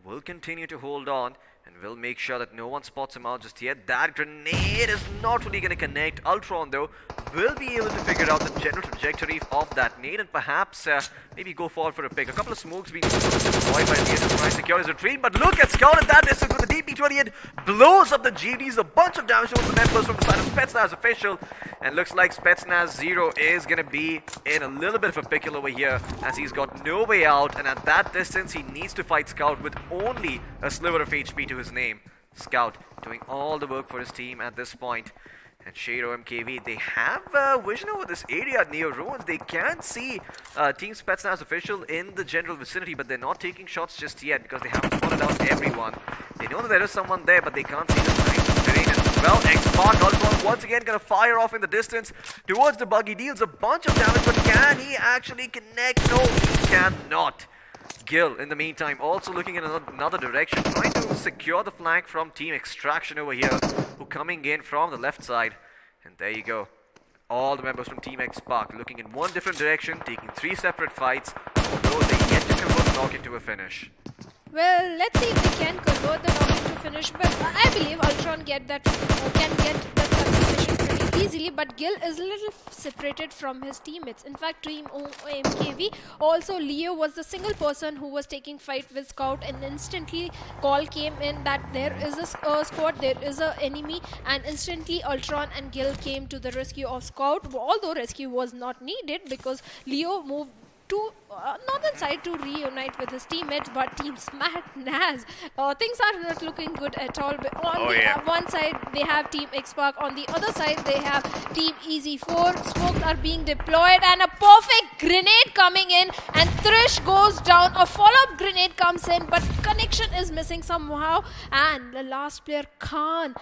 we'll continue to hold on and we'll make sure that no one spots him out just yet. That grenade is not really going to connect. Ultron, though, will be able to figure out the general trajectory of that nade and perhaps maybe go forward for a pick. A couple of smokes being destroyed by the Enterprise, secure his retreat, but look at Scout at that distance with the DP28, blows up the GDs, a bunch of damage to the members from the side of Spetsnaz official, and looks like Spetsnaz 0 is going to be in a little bit of a pickle over here as he's got no way out, and at that distance he needs to fight Scout with only a sliver of HP to his name. Scout doing all the work for his team at this point. And Shade OMKV, they have vision over this area at Neo Ruins. They can see Team Spetsnaz official in the general vicinity, but they're not taking shots just yet because they haven't spotted out everyone. They know that there is someone there, but they can't see the terrain. Well, Xpark Ultron once again gonna fire off in the distance towards the buggy, deals a bunch of damage, but can he actually connect? No, he cannot. Gil, in the meantime, also looking in another direction, trying to secure the flank from Team Extraction over here, who coming in from the left side. And there you go. All the members from Team Xpark looking in one different direction, taking 3 separate fights, although they yet to convert the knock into a finish. Well, let's see if they can convert the knock into finish, but I believe Ultron can get that submission pretty easily, but Gil is a little separated from his teammates. In fact, Team OMKV, also Leo was the single person who was taking fight with Scout, and instantly call came in that there is a squad, there is an enemy, and instantly Ultron and Gil came to the rescue of Scout, although rescue was not needed because Leo moved to northern side to reunite with his teammates, but Team Spetsnaz, things are not looking good at all. On one side they have Team Xpark, on the other side they have Team EZ4. Smokes are being deployed and a perfect grenade coming in, and Thrish goes down. A follow-up grenade comes in, but connection is missing somehow, and the last player, Khan.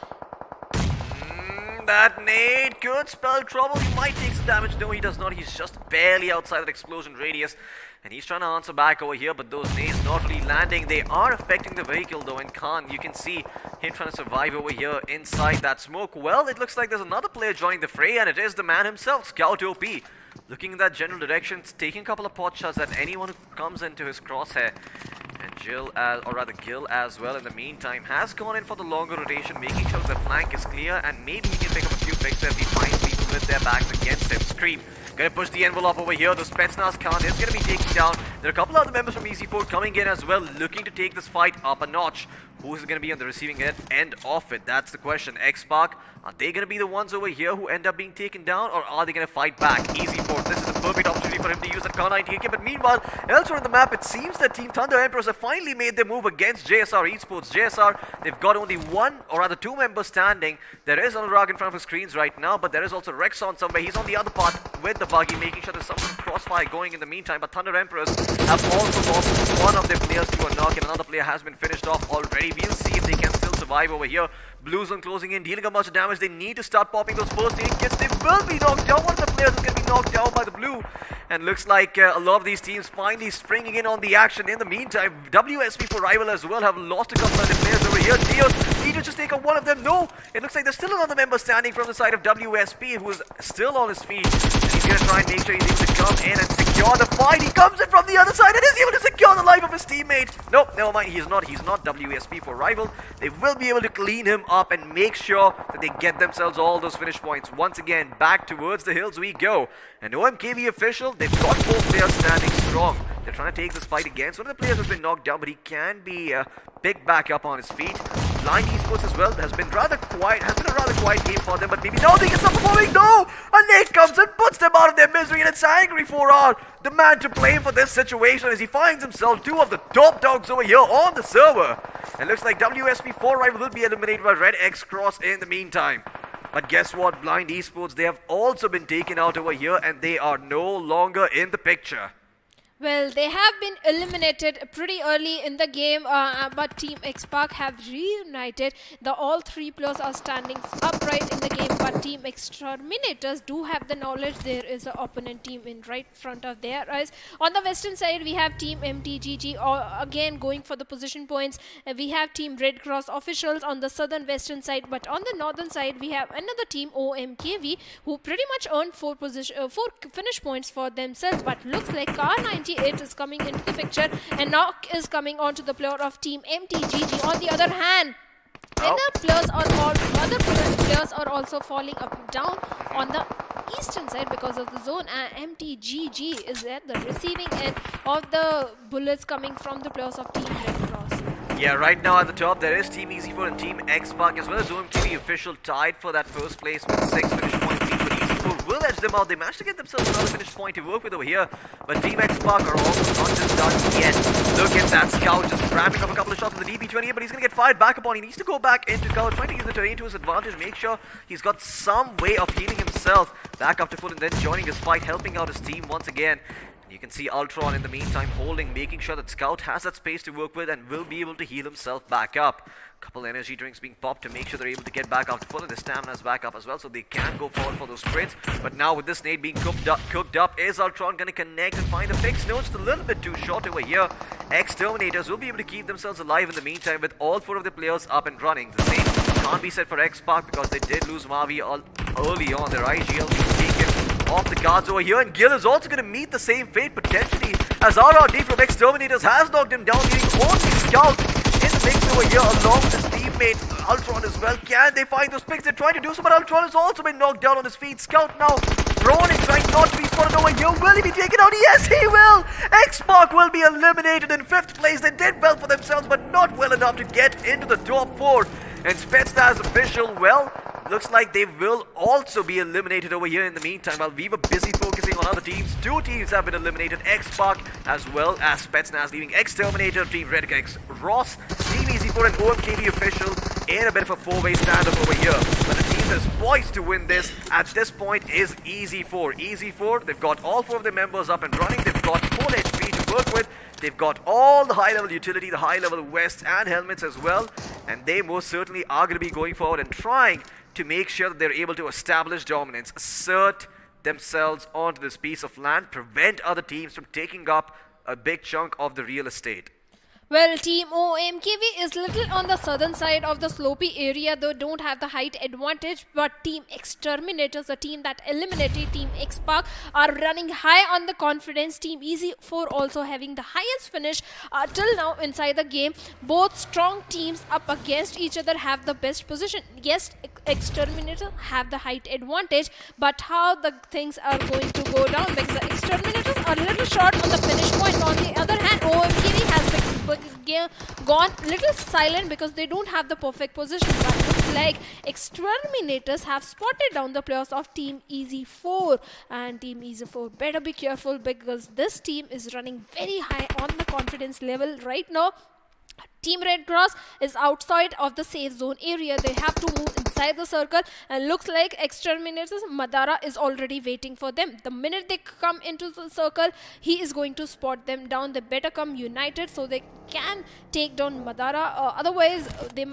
That nade could spell trouble. He might take some damage. No, he does not. He's just barely outside that explosion radius. And he's trying to answer back over here, but those nades not really landing. They are affecting the vehicle though, and Khan, you can see him trying to survive over here inside that smoke. Well, it looks like there's another player joining the fray, and it is the man himself, Scout OP. Looking in that general direction, taking a couple of pot shots at anyone who comes into his crosshair. And Gil as well in the meantime has gone in for the longer rotation, making sure the flank is clear, and maybe he can pick up a few picks if he finds people with their backs against him. Scream gonna push the envelope over here. The Spetsnaz Khan is gonna be taken down. There are a couple other members from EZ4 coming in as well, looking to take this fight up a notch. Who's going to be on the receiving end of it? That's the question. Xpark, are they going to be the ones over here who end up being taken down, or are they going to fight back? EZ4, this is a perfect opportunity for him to use a Kar 90 AK, but meanwhile, elsewhere on the map, it seems that Team Thunder Emperors have finally made their move against JSR Esports. JSR, they've got only one, or rather 2 members standing. There is Anurag in front of his screens right now, but there is also Rexon somewhere. He's on the other part with the buggy, making sure there's some crossfire going in the meantime. But Thunder Emperors have also lost one of their players to a knock, and another player has been finished off already. We'll see if they can still survive over here. Blue Zone closing in, dealing a bunch of damage. They need to start popping those first aid kits. They will be knocked down. One of the players is going to be knocked down by the blue. And looks like a lot of these teams finally springing in on the action. In the meantime, WSP for Rival as well have lost a couple of their players over here. Need to just take out one of them. No, it looks like there's still another member standing from the side of WSP who is still on his feet. And he's going to try and make sure he's able to come in and secure the fight. He comes in from the other side and is able to secure the life of his teammate. Nope, never mind. He's not WSP for Rival. They will be able to clean him up and make sure that they get themselves all those finish points. Once again, back towards the hills we go. And OMKV official, they've got 4 players standing strong. They're trying to take this fight against one of the players has been knocked down, but he can be picked back up on his feet. Blind Esports as well has been a rather quiet game for them, but maybe now they can start performing. No! A nade comes and puts them out of their misery, and it's Angry 4R, the man to blame for this situation, as he finds himself 2 of the top dogs over here on the server. And looks like WSP4 Rival will be eliminated by Red X Cross in the meantime. But guess what? Blind Esports, they have also been taken out over here, and they are no longer in the picture. Well, they have been eliminated pretty early in the game, but Team X-Park have reunited. All 3 players are standing upright in the game, but Team Exterminators do have the knowledge there is an opponent team in right front of their eyes. On the western side, we have Team MTGG again going for the position points. We have Team Red Cross officials on the southern western side, but on the northern side, we have another team, OMKV, who pretty much earned 4 finish points for themselves, but looks like Car98 is coming into the picture, and knock is coming onto the player of Team MTGG. On the other hand, other players are also falling up down on the eastern side because of the zone, and MTGG is at the receiving end of the bullets coming from the players of Team Red Cross. Yeah, right now at the top there is Team Easy4 and Team X-Park as well as OMTV official tied for that first place with 6 finish points. Team for Easy4 will edge them out. They managed to get themselves another finish point to work with over here, but Team X-Park are almost not just done yet. Look at that Scout just ramming up a couple of shots with the DB20 here, but he's going to get fired back upon. He needs to go back into cover, trying to use the terrain to his advantage, make sure he's got some way of healing himself back up to full, and then joining his fight, helping out his team once again. You can see Ultron in the meantime holding, making sure that Scout has that space to work with and will be able to heal himself back up. Couple energy drinks being popped to make sure they're able to get back up to full, and their stamina is back up as well, so they can go forward for those sprints. But now with this nade being cooked up, is Ultron going to connect and find the fix? No, just a little bit too short over here. Exterminators will be able to keep themselves alive in the meantime with all 4 of the players up and running. The same can't be said for X-Park because they did lose Mavi early on. Their IGL being taken off the cards over here, and Gil is also going to meet the same fate potentially, as RRD from Exterminators has knocked him down, leaving only Scout in the mix over here along with his teammate Ultron as well. Can they find those picks? They're trying to do so, but Ultron has also been knocked down on his feet. Scout now prone and trying not to be spotted over here. Will he be taken out? Yes, he will! X-Park will be eliminated in 5th place. They did well for themselves, but not well enough to get into the top 4. And Spetsnaz official, well, looks like they will also be eliminated over here in the meantime. While we were busy focusing on other teams, 2 teams have been eliminated. X-Park as well as Spetsnaz, leaving Exterminator, Team Red X, Ross, Team Easy4 and OMKV official in a bit of a 4-way standoff over here. But the team that's poised to win this at this point is Easy4. Easy4, they've got all 4 of their members up and running. They've got full HP to work with. They've got all the high-level utility, the high-level vests and helmets as well. And they most certainly are going to be going forward and trying to make sure that they're able to establish dominance, assert themselves onto this piece of land, prevent other teams from taking up a big chunk of the real estate. Well, Team OMKV is little on the southern side of the slopey area, though don't have the height advantage, but Team Exterminators, the team that eliminated Team X-Park, are running high on the confidence. Team Easy4 also having the highest finish till now inside the game. Both strong teams up against each other have the best position. Yes, Exterminators have the height advantage, but how the things are going to go down, because the Exterminators are a little short on the finish point. On the other hand, OMKV has gone little silent because they don't have the perfect position, but looks like Exterminators have spotted down the players of Team Easy4, and Team Easy4 better be careful because this team is running very high on the confidence level right now. Team Red Cross is outside of the safe zone area. They have to move inside the circle, and looks like Exterminators Madara is already waiting for them. The minute they come into the circle, he is going to spot them down. They better come united so they can take down Madara. Otherwise, they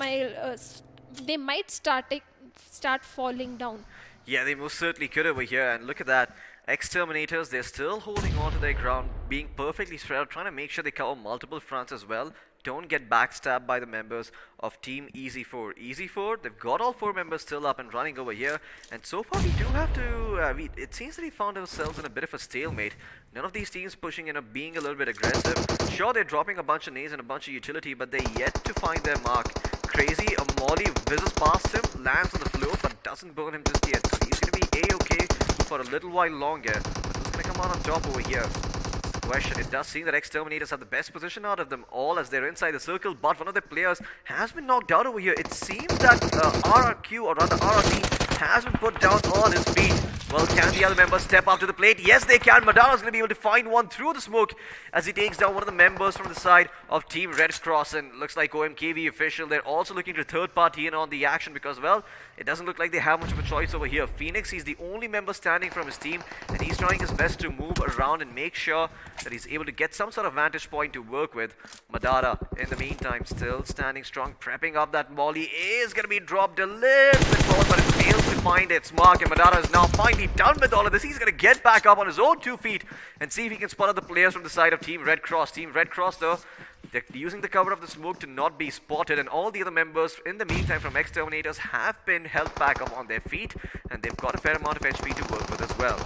might start falling down. Yeah, they most certainly could over here, and look at that. Exterminators, they're still holding on to their ground, being perfectly spread out, trying to make sure they cover multiple fronts as well. Don't get backstabbed by the members of Team Easy4. Easy4, they've got all 4 members still up and running over here, and so far we do have to, it seems that we found ourselves in a bit of a stalemate. None of these teams pushing in or being a little bit aggressive. Sure, they're dropping a bunch of nades and a bunch of utility, but they're yet to find their mark. Crazy, a molly whizzes past him, lands on the floor, but doesn't burn him just yet, so he's going to be A-okay for a little while longer. Who's going to come out on top over here? Question. It does seem that Exterminators have the best position out of them all as they're inside the circle, but one of their players has been knocked out over here. It seems that RRQ, or rather RRT, has been put down on his feet. Well, can the other members step up to the plate? Yes, they can. Madara's going to be able to find one through the smoke as he takes down one of the members from the side of Team Red Cross. And looks like OMKV official, they're also looking to third party in on the action because, well, it doesn't look like they have much of a choice over here. Phoenix, he's the only member standing from his team, and he's trying his best to move around and make sure that he's able to get some sort of vantage point to work with. Madara, in the meantime, still standing strong, prepping up that volley. Is going to be dropped a little bit forward, but it fails to find its mark, and Madara is now finally done with all of this. He's going to get back up on his own 2 feet and see if he can spot out the players from the side of Team Red Cross. Team Red Cross, though, they're using the cover of the smoke to not be spotted, and all the other members in the meantime from Exterminators have been held back up on their feet, and they've got a fair amount of HP to work with as well.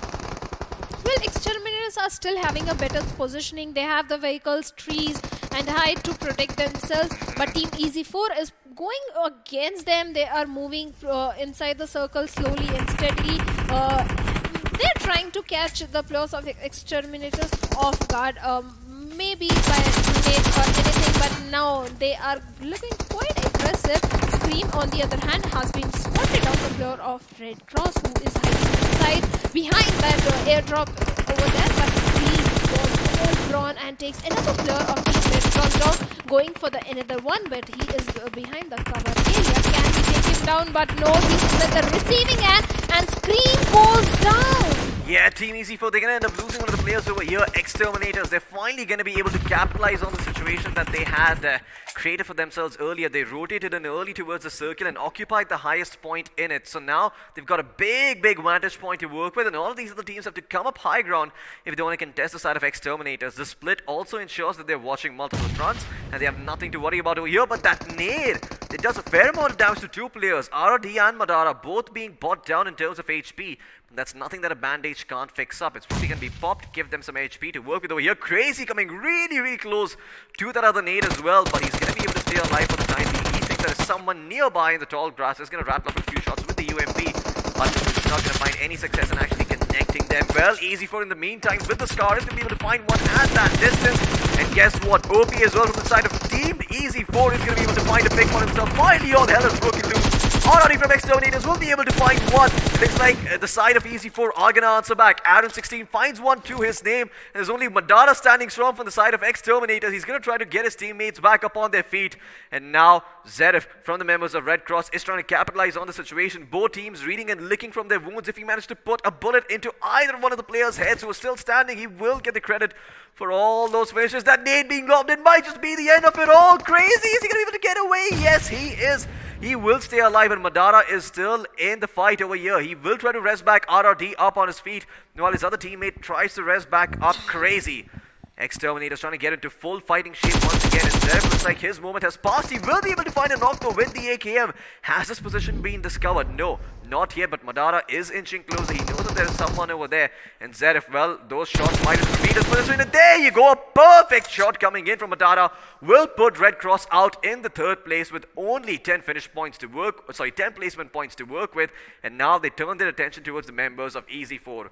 Well, Exterminators are still having a better positioning. They have the vehicles, trees and height to protect themselves, but Team Easy4 is going against them. They are moving inside the circle slowly and steadily. They're trying to catch the players of Exterminators off guard, maybe by grenade or anything, but now they are looking quite aggressive. Scream, on the other hand, has been spotted on the floor of Red Cross, who is hiding inside behind that airdrop over there, but Scream was all drawn and takes another player of the Red Cross down, going for the another one, but he is behind the cover area. Can he take him down? But no, he's at the receiving end, and Scream goes down. Yeah, Team Easy4, they're going to end up losing one of the players over here, Exterminators. They're finally going to be able to capitalize on the situation that they had created for themselves earlier. They rotated in early towards the circle and occupied the highest point in it. So now they've got a big vantage point to work with, and all of these other teams have to come up high ground if they want to contest the side of Exterminators. The split also ensures that they're watching multiple fronts, and they have nothing to worry about over here. But that nade, it does a fair amount of damage to 2 players, RRD and Madara, both being bought down in terms of HP. That's nothing that a bandage can't fix up. It's probably going to be popped, give them some HP to work with over here. Crazy coming really close to that other nade as well, but he's going to be able to stay alive for the time being. He thinks there is someone nearby in the tall grass. He's going to rattle up a few shots with the UMP, but he's not going to find any success in actually connecting them. Well, Easy4 in the meantime with the scar is going to be able to find one at that distance. And guess what? OP as well from the side of Team Easy4 is going to be able to find a pick for himself. Finally, all hell has broken loose. Already from Exterminators will be able to find one. It looks like the side of Easy4 are going to answer back. Aaron16 finds one to his name. And there's only Madara standing strong from the side of Exterminators. He's going to try to get his teammates back up on their feet. And now Zerif from the members of Red Cross is trying to capitalize on the situation. Both teams reading and licking from their wounds. If he managed to put a bullet into either one of the players' heads who are still standing, he will get the credit for all those finishes. That nade being lobbed in might just be the end of it all. Crazy! Is he going to be able to get away? Yes, he is. He will stay alive, and Madara is still in the fight over here. He will try to rest back RRD up on his feet while his other teammate tries to rest back up. Crazy. Exterminator's trying to get into full fighting shape once again, and Zerif looks like his moment has passed. He will be able to find a knock though with the AKM. Has this position been discovered? No, not yet, but Madara is inching closer. He knows that there is someone over there, and Zerif, well, those shots might have beat his position, and there you go, a perfect shot coming in from Madara will put Red Cross out in the 3rd place with only 10 finish points to work, 10 placement points to work with, and now they turn their attention towards the members of Easy4.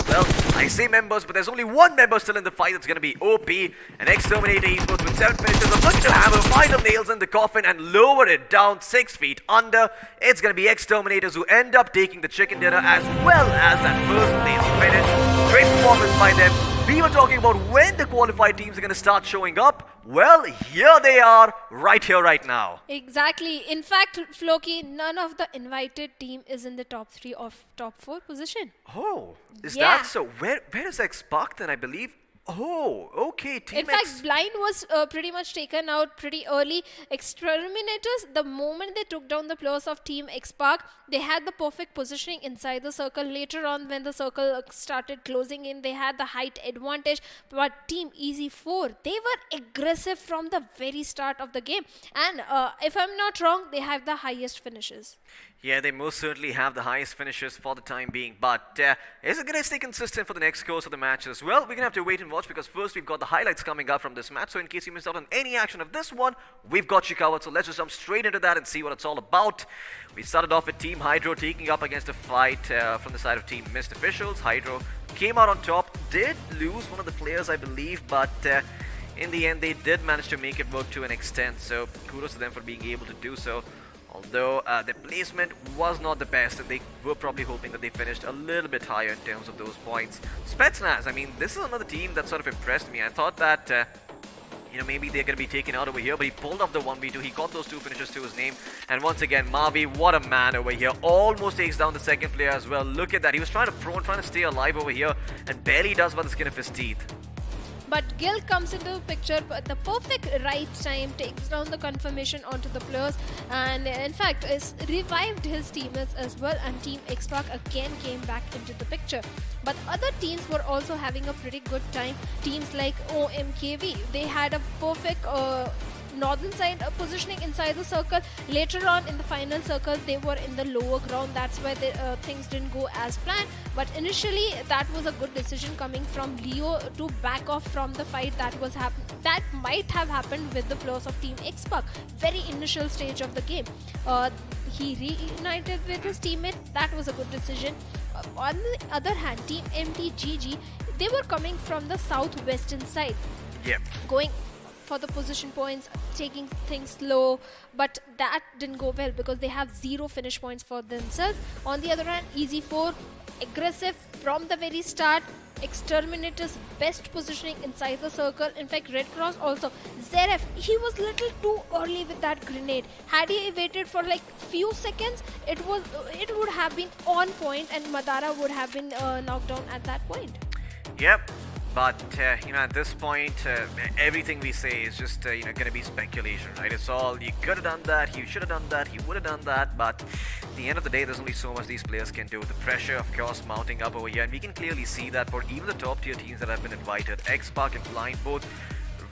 Well, I say members, but there's only one member still in the fight. That's going to be OP. And Exterminator Esports with 7 finishes are looking to hammer final nails in the coffin and lower it down 6 feet under. It's going to be Exterminators who end up taking the chicken dinner as well as that first place finish. Great performance by them. We were talking about when the qualified teams are going to start showing up. Well, here they are, right here, right now. Exactly. In fact, Floki, none of the invited team is in the top 3 or top 4 position. Oh, is Yeah. that so? Where is X-Pac then, I believe? Oh, okay. Team In fact, X. Blind was pretty much taken out pretty early. Exterminators, the moment they took down the players of Team X-Pac, they had the perfect positioning inside the circle. Later on, when the circle started closing in, they had the height advantage. But Team Easy 4, they were aggressive from the very start of the game. And if I'm not wrong, they have the highest finishes. Yeah, they most certainly have the highest finishes for the time being, but is it going to stay consistent for the next course of the match as well? We're going to have to wait and watch, because first we've got the highlights coming up from this match, so in case you missed out on any action of this one, we've got you covered, so let's just jump straight into that and see what it's all about. We started off with Team Hydro taking up against a fight from the side of Team Mist officials. Hydro came out on top, did lose one of the players, I believe, but in the end they did manage to make it work to an extent, so kudos to them for being able to do so. Although their placement was not the best, and they were probably hoping that they finished a little bit higher in terms of those points. Spetsnaz, I mean, this is another team that sort of impressed me. I thought that, maybe they're going to be taken out over here, but he pulled off the 1v2. He got those 2 finishes to his name. And once again, Mavi, what a man over here. Almost takes down the second player as well. Look at that. He was trying to stay alive over here, and barely does by the skin of his teeth. But Gil comes into the picture at the perfect right time, takes down the confirmation onto the players, and in fact revived his teammates as well, and Team X-Pac again came back into the picture. But other teams were also having a pretty good time. Teams like OMKV, they had a perfect northern side positioning inside the circle. Later on in the final circle, they were in the lower ground. That's why things didn't go as planned. But initially, that was a good decision coming from Leo to back off from the fight that might have happened with the players of Team X-Pac. Very initial stage of the game. He reunited with his teammate. That was a good decision. On the other hand, Team MTGG, they were coming from the southwestern side. Yep. Going for the position points, taking things slow, but that didn't go well because they have 0 finish points for themselves. On the other hand, Easy 4, aggressive from the very start. Exterminator's best positioning inside the circle. In fact, Red Cross also. Zeref, he was little too early with that grenade. Had he waited for like few seconds, it would have been on point, and Madara would have been knocked down at that point. Yep. But, at this point, everything we say is just, going to be speculation, right? It's all, you could have done that, you should have done that, you would have done that, but at the end of the day, there's only so much these players can do. The pressure, of course, mounting up over here, and we can clearly see that for even the top-tier teams that have been invited, X-Pac and Blind both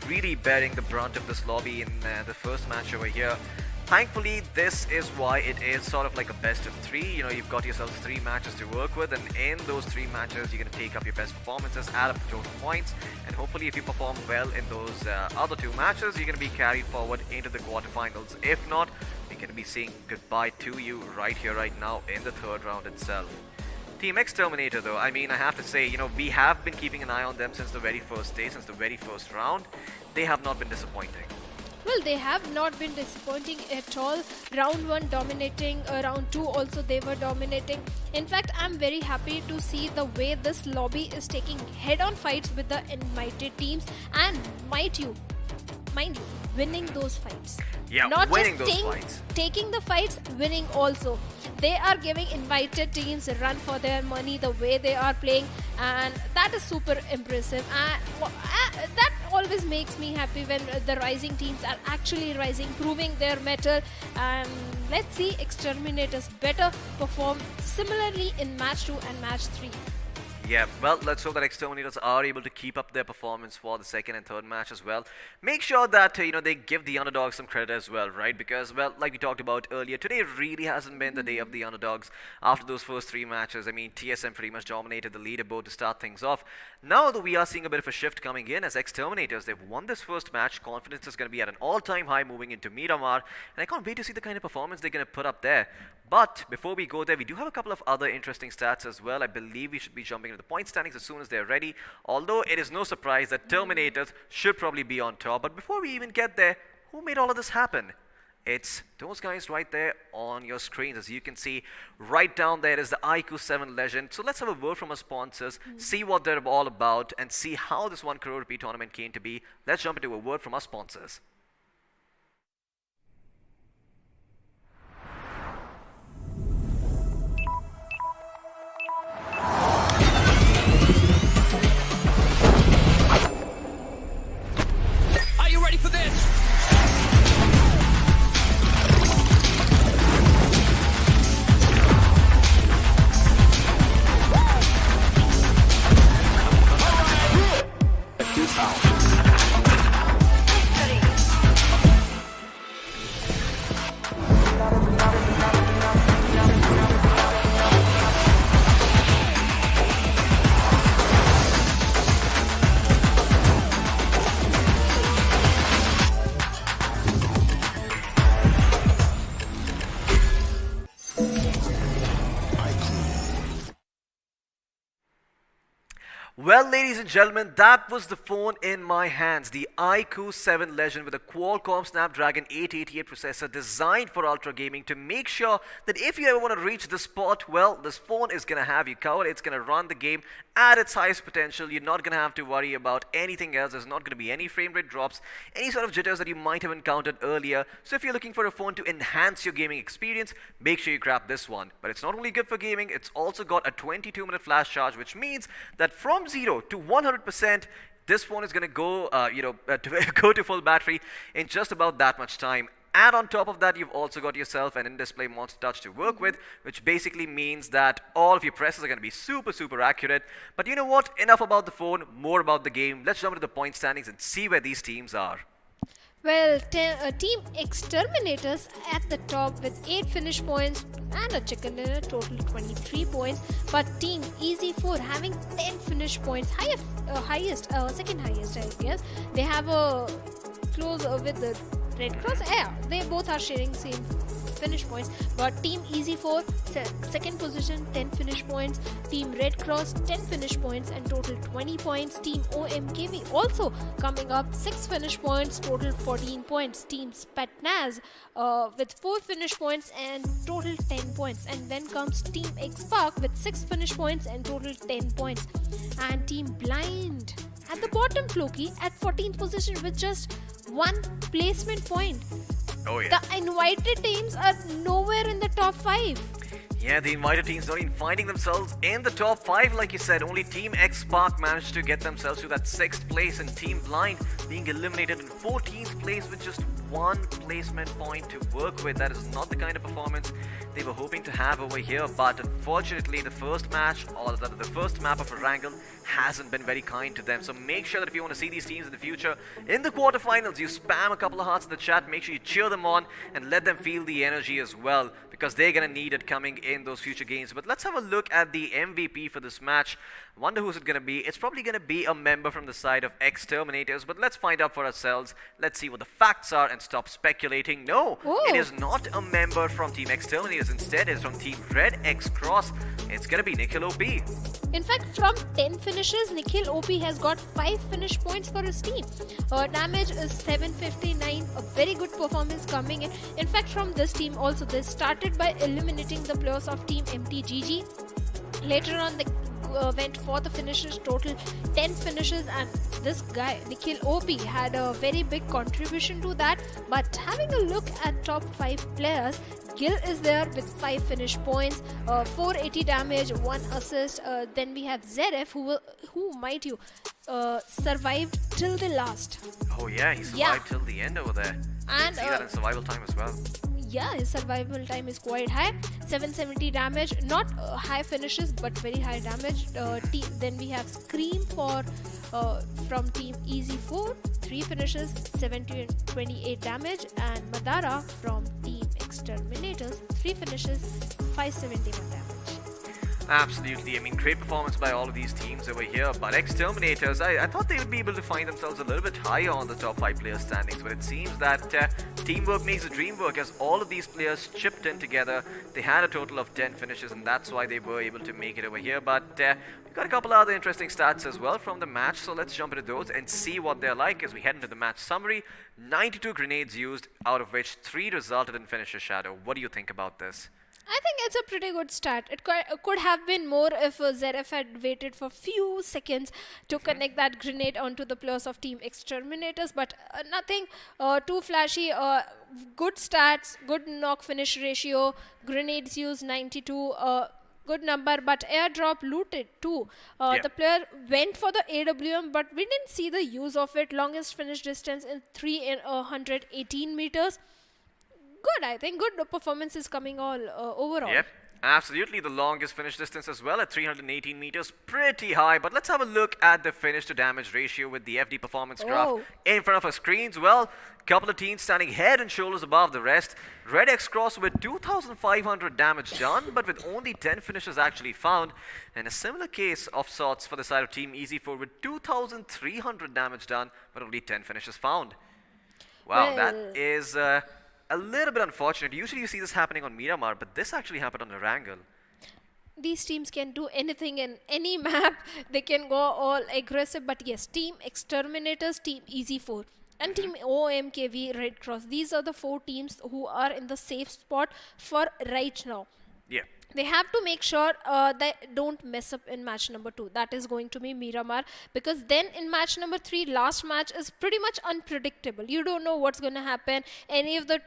really bearing the brunt of this lobby in the first match over here. Thankfully, this is why it is sort of like a best of 3. You've got yourselves 3 matches to work with, and in those 3 matches, you're going to take up your best performances, add up the total points, and hopefully if you perform well in those other 2 matches, you're going to be carried forward into the quarterfinals. If not, we're going to be saying goodbye to you right here, right now, in the 3rd round itself. Team Exterminator, though, I mean, I have to say, we have been keeping an eye on them since the very first day, since the very first round. They have not been disappointing. Well, they have not been disappointing at all. Round 1 dominating, round 2 also they were dominating. In fact, I'm very happy to see the way this lobby is taking head-on fights with the invited teams, and mind you, winning those fights. Yeah, not winning just those fights. Taking the fights, winning also. They are giving invited teams a run for their money the way they are playing, and that is super impressive. And that always makes me happy when the rising teams are actually rising, proving their mettle. And let's see Exterminators better perform similarly in match 2 and match 3. Yeah, well, let's hope that Exterminators are able to keep up their performance for the 2nd and 3rd match as well. Make sure that, they give the underdogs some credit as well, right? Because, well, like we talked about earlier, today really hasn't been the day of the underdogs. After those first 3 matches, I mean, TSM pretty much dominated the leaderboard to start things off. Now, though, we are seeing a bit of a shift coming in as Exterminators. They've won this first match. Confidence is going to be at an all-time high moving into Miramar. And I can't wait to see the kind of performance they're going to put up there. But before we go there, we do have a couple of other interesting stats as well. I believe we should be jumping into the point standings as soon as they're ready. Although it is no surprise that Terminators should probably be on top. But before we even get there, who made all of this happen? It's those guys right there on your screens. As you can see, right down there is the iQOO 7 legend. So let's have a word from our sponsors, see what they're all about, and see how this 1 crore rupee tournament came to be. Let's jump into a word from our sponsors. Are you ready for this? Well, ladies and gentlemen, that was the phone in my hands, the iQOO 7 Legend with a Qualcomm Snapdragon 888 processor designed for ultra gaming to make sure that if you ever want to reach the spot, well, this phone is going to have you covered. It's going to run the game at its highest potential. You're not going to have to worry about anything else. There's not going to be any frame rate drops, any sort of jitters that you might have encountered earlier. So if you're looking for a phone to enhance your gaming experience, make sure you grab this one. But it's not only good for gaming, it's also got a 22-minute flash charge, which means that from 0 to 100%, this phone is going to go, go to full battery in just about that much time. And on top of that, you've also got yourself an in-display Monster Touch to work with, which basically means that all of your presses are going to be super, super accurate. But you know what? Enough about the phone, more about the game. Let's jump into the point standings and see where these teams are. Well, Team Exterminators at the top with 8 finish points and a chicken dinner, total 23 points. But Team Easy4 having 10 finish points, second highest, I guess. They have a close with the Red Cross. Yeah, they both are sharing same finish points. But Team Easy4, second position, 10 finish points. Team Red Cross, 10 finish points and total 20 points. Team OMKV also coming up, 6 finish points, total 14 points. Team Spatnaz with 4 finish points and total 10 points. And then comes Team X-Park with 6 finish points and total 10 points. And Team Blind at the bottom, Floki, at 14th position with just 1 placement point. Oh yeah. The invited teams are nowhere in the top 5. Yeah, the invited teams not even finding themselves in the top 5, like you said. Only Team X-Park managed to get themselves to that 6th place, and Team Blind being eliminated in 14th place with just 1 placement point to work with. That is not the kind of performance they were hoping to have over here, but unfortunately the first match, or the first map of Erangel, hasn't been very kind to them. So make sure that if you want to see these teams in the future in the quarterfinals, you spam a couple of hearts in the chat. Make sure you cheer them on and let them feel the energy as well, because they're going to need it coming in those future games. But let's have a look at the MVP for this match. Wonder who's it going to be. It's probably going to be a member from the side of Exterminators, but let's find out for ourselves. Let's see what the facts are and stop speculating. No, it is not a member from Team Exterminators. Instead, it's from Team Red X Cross. It's going to be Nikhil OP. In fact, from 10 finishes, Nikhil OP has got 5 finish points for his team. Damage is 759, a very good performance coming in. In fact, from this team also, they started by eliminating the players of Team MTGG. Later on, they went for the finishes, total 10 finishes, and this guy, Nikhil OP, had a very big contribution to that. But having a look at top 5 players, Gil is there with 5 finish points, 480 damage, 1 assist. Then we have ZF, who might you survived till the last. Oh yeah, he survived till the end over there. And see that in survival time as well. Yeah, his survival time is quite high. 770 damage, not high finishes, but very high damage. Then we have Scream from Team Easy4, 3 finishes, 728 damage, and Madara from Team Exterminators, 3 finishes, 571 damage. Absolutely. I mean, great performance by all of these teams over here. But Exterminators, I thought they would be able to find themselves a little bit higher on the top 5 player standings, but it seems that teamwork makes the dream work, as all of these players chipped in together. They had a total of 10 finishes, and that's why they were able to make it over here. But we've got a couple other interesting stats as well from the match, so let's jump into those and see what they're like as we head into the match summary. 92 grenades used, out of which 3 resulted in finishes. Shadow, what do you think about this? I think it's a pretty good stat. It could have been more if Zeref had waited for few seconds to connect that grenade onto the players of Team Exterminators, but nothing too flashy. Good stats, good knock finish ratio, grenades used 92, good number, but airdrop looted too. The player went for the AWM, but we didn't see the use of it. Longest finish distance in 318 meters. Good, I think. Good performance is coming all overall. Yep, absolutely. The longest finish distance as well at 318 meters. Pretty high, but let's have a look at the finish to damage ratio with the FD performance graph in front of our screens. Well, couple of teams standing head and shoulders above the rest. Red X Cross with 2,500 damage done, but with only 10 finishes actually found. And a similar case of sorts for the side of Team Easy4 with 2,300 damage done, but only 10 finishes found. Wow, that is a little bit unfortunate. Usually you see this happening on Miramar, but this actually happened on Erangel. These teams can do anything in any map. They can go all aggressive, but yes, Team Exterminators, Team Easy4 and Team OMKV Red Cross, these are the 4 teams who are in the safe spot for right now. Yeah. They have to make sure they don't mess up in match number 2. That is going to be Miramar, because then in match number 3, last match is pretty much unpredictable. You don't know what's going to happen. Any of the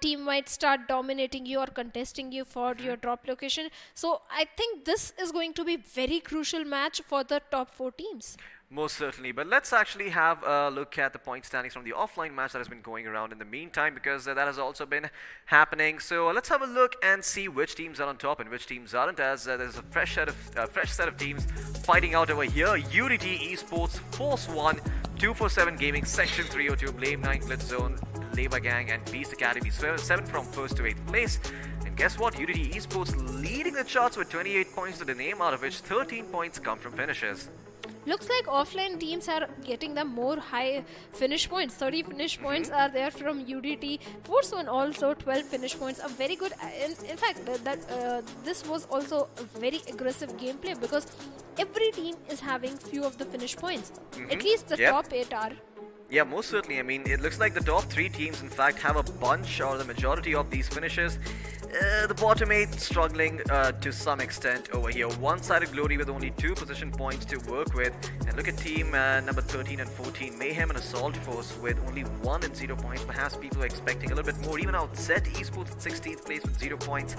team might start dominating you or contesting you for your drop location. So I think this is going to be very crucial match for the top 4 teams. Most certainly, but let's actually have a look at the point standings from the offline match that has been going around in the meantime, because that has also been happening. So let's have a look and see which teams are on top and which teams aren't, as there's a fresh set of teams fighting out over here. Unity Esports, Force 1, 247 Gaming, Section 302, Blame 9, Blitz Zone, Labor Gang, and Beast Academy 7 from 1st to 8th place. And guess what? Unity Esports leading the charts with 28 points to the name, out of which 13 points come from finishes. Looks like offline teams are getting the more high finish points. 30 finish points are there from UDT. Force 1 also 12 finish points. A very good. In fact, this was also a very aggressive gameplay, because every team is having few of the finish points. At least the top 8 are. Yeah, most certainly. I mean, it looks like the top 3 teams, in fact, have a bunch or the majority of these finishes. The bottom 8 struggling to some extent over here. One-sided glory with only 2 position points to work with. And look at team number 13 and 14, Mayhem and Assault Force, with only 1 and 0 points. Perhaps people were expecting a little bit more. Even Outset Esports at 16th place with 0 points.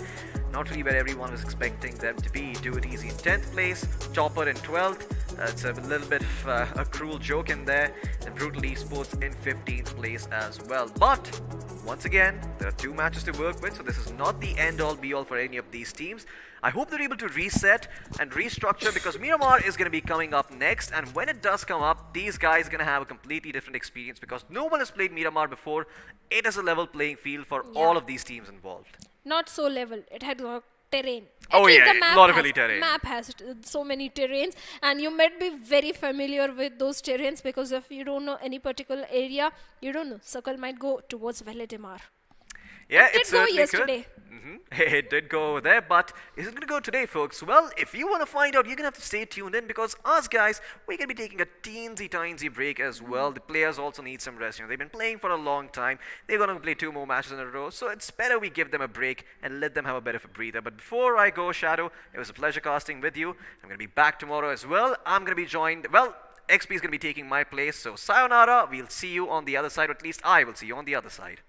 Not really where everyone was expecting them to be. Do It Easy in 10th place. Chopper in 12th. It's a little bit of a cruel joke in there. And Brutal Esports in 15th place as well. But once again, there are 2 matches to work with, so this is not the end-all be-all for any of these teams. I hope they're able to reset and restructure, because Miramar is going to be coming up next, and when it does come up, these guys are going to have a completely different experience, because no one has played Miramar before. It is a level playing field for all of these teams involved. Not so level. It had terrain. Oh yeah, a lot of hilly terrain. Map has so many terrains, and you might be very familiar with those terrains, because if you don't know any particular area, you don't know. Circle might go towards Valedemar. Yeah, it certainly could. It did go over there, but is it going to go today, folks? Well, if you want to find out, you're going to have to stay tuned in, because us guys, we're going to be taking a teensy-tiny break as well. The players also need some rest. You know, they've been playing for a long time. They're going to play 2 more matches in a row, so it's better we give them a break and let them have a bit of a breather. But before I go, Shadow, it was a pleasure casting with you. I'm going to be back tomorrow as well. I'm going to be joined, well, XP is going to be taking my place, so sayonara. We'll see you on the other side, or at least I will see you on the other side.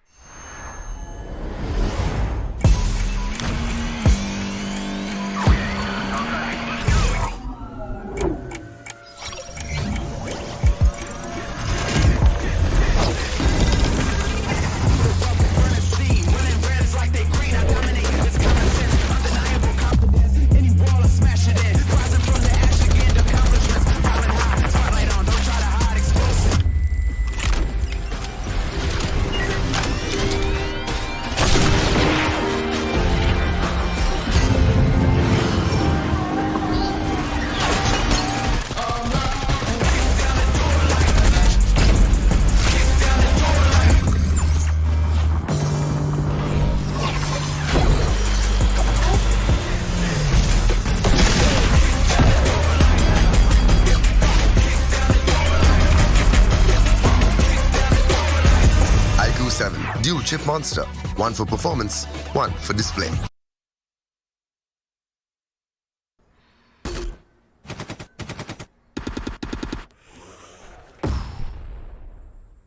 chip monster. One for performance, one for display.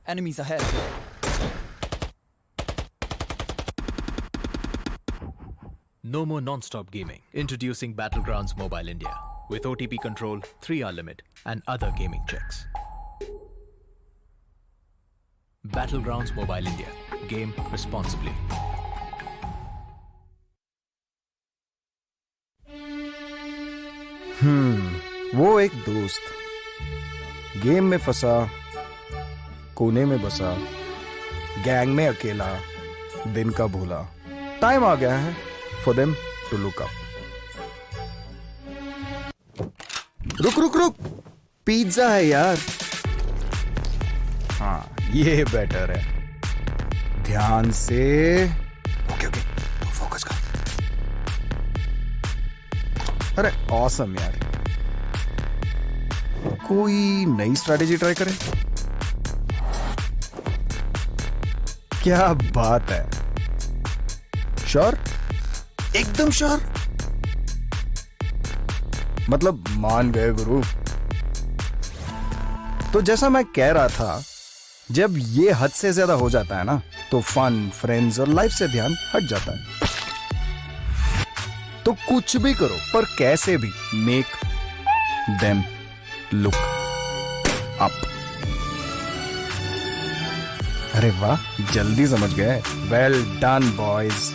Enemies ahead. No more non-stop gaming. Introducing Battlegrounds Mobile India with OTP control, 3-hour limit, and other gaming checks. Battlegrounds Mobile India. Game responsibly. वो एक दोस्त game में फंसा, कोने में बसा, gang में अकेला, दिन का भूला. टाइम आ गया है for them to look up. रुक रुक रुक, पिज्जा है यार. हाँ, ये बेटर है. ध्यान से. ओके ओके, फोकस कर. अरे ऑसम यार. कोई नई स्ट्रैटेजी ट्राई करें? क्या बात है. श्योर? एकदम श्योर? मतलब मान गए गुरु. तो जैसा मैं कह रहा था, जब ये हद से ज्यादा हो जाता है ना, तो फन, फ्रेंड्स और लाइफ से ध्यान हट जाता है. तो कुछ भी करो, पर कैसे भी मेक देम लुक अप. अरे वाह, जल्दी समझ गए. Well done boys.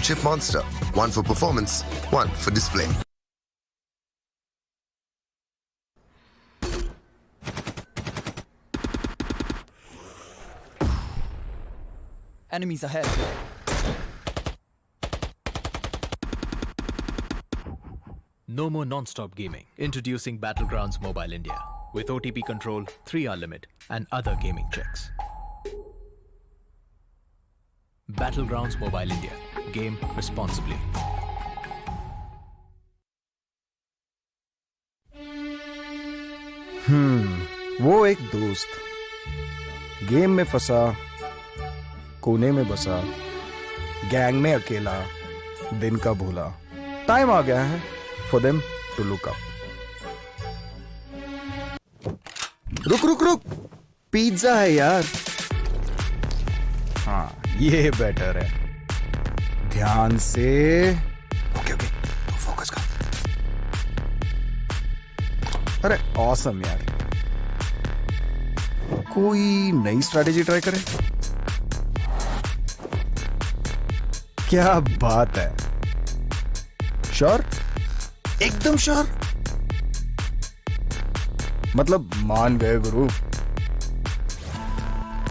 chip monster. One for performance, one for display. Enemies ahead. No more non-stop gaming. Introducing Battlegrounds Mobile India with OTP control, 3-hour limit, and other gaming checks. Battlegrounds Mobile India. Game responsibly. वो एक दोस्त game में फंसा, कोने में बसा, gang में अकेला, दिन का भूला. टाइम आ गया है for them to look up. रुक रुक रुक, पिज्जा है यार. हाँ, ये बेटर है. ध्यान से. ओके ओके, फोकस कर. अरे ऑसम यार. कोई नई स्ट्रैटेजी ट्राई करें? क्या बात है. श्योर? एकदम श्योर? मतलब मान गए गुरु.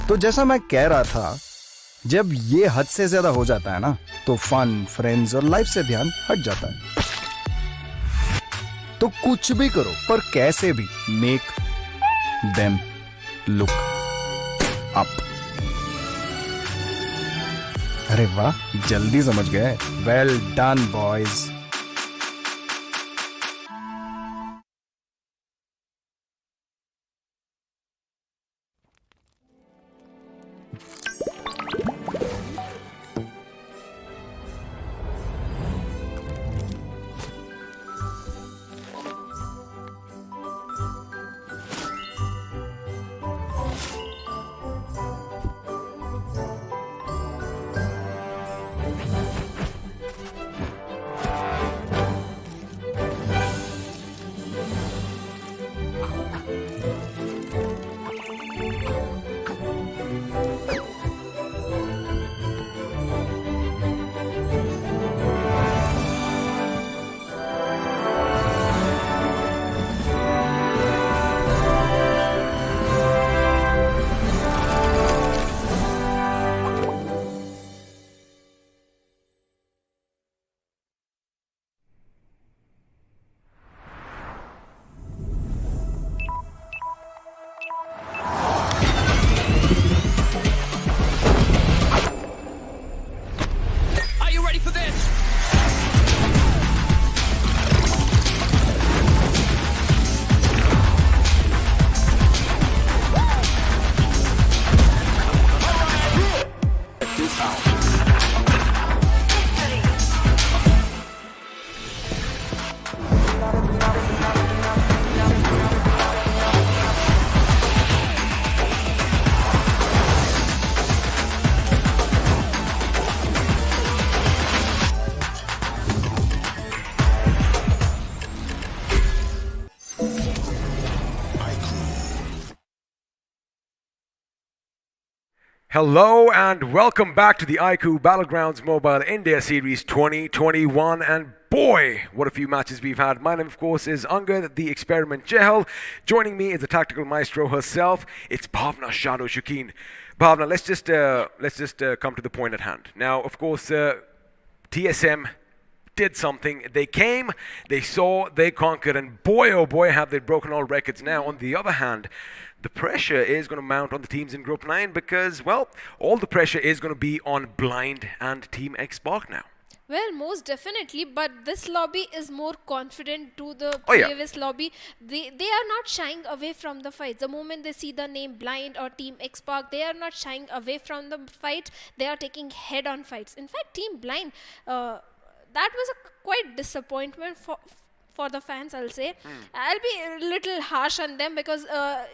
तो जैसा मैं कह रहा था, जब ये हद से ज्यादा हो जाता है ना, तो फन, फ्रेंड्स और लाइफ से ध्यान हट जाता है. तो कुछ भी करो, पर कैसे भी मेक देम लुक अप. अरे वाह, जल्दी समझ गए. Well done boys. Hello and welcome back to the iQOO Battlegrounds Mobile India Series 2021, and boy, what a few matches we've had. My name, of course, is Angad, the Experiment Chehal. Joining me is the tactical maestro herself. It's Bhavna Shado Shukeen. Bhavna, let's just come to the point at hand. Now, of course, TSM did something. They came, they saw, they conquered, and boy, oh boy, have they broken all records. Now, on the other hand, the pressure is going to mount on the teams in Group 9 because, well, all the pressure is going to be on Blind and Team Xbox now. Well, most definitely, but this lobby is more confident to the previous lobby. They are not shying away from the fights. The moment they see the name Blind or Team Xbox, they are not shying away from the fight. They are taking head-on fights. In fact, Team Blind, that was a quite disappointment for the fans, I'll say. I'll be a little harsh on them because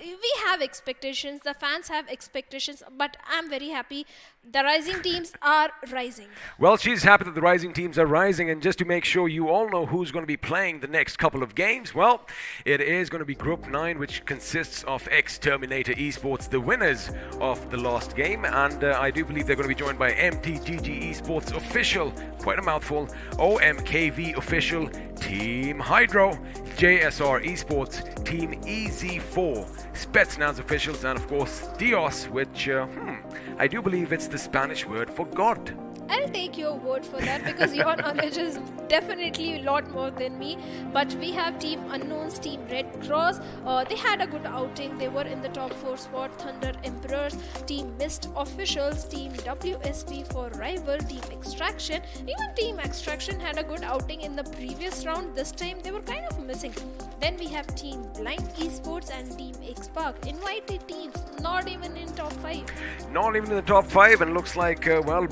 we have expectations, the fans have expectations, but I'm very happy the rising teams are rising. Well, she's happy that the rising teams are rising, and just to make sure you all know who's going to be playing the next couple of games, well, it is going to be Group 9, which consists of ex-Terminator Esports, the winners of the last game, and I do believe they're going to be joined by MTGG Esports Official, quite a mouthful, OMKV Official, Team Hydro, JSR Esports, Team EZ4, Spetsnaz Officials, and of course Dios, which I do believe it's the Spanish word for God. I'll take your word for that because your knowledge is definitely a lot more than me. But we have Team Unknowns, Team Red Cross. They had a good outing. They were in the top 4 spot. Thunder Emperors, Team Mist Officials, Team WSP for Rival, Team Extraction. Even Team Extraction had a good outing in the previous round. This time they were kind of missing. Then we have Team Blind Esports and Team Xpark. Invited teams, not even in top 5. Not even in the top 5, and looks like, well,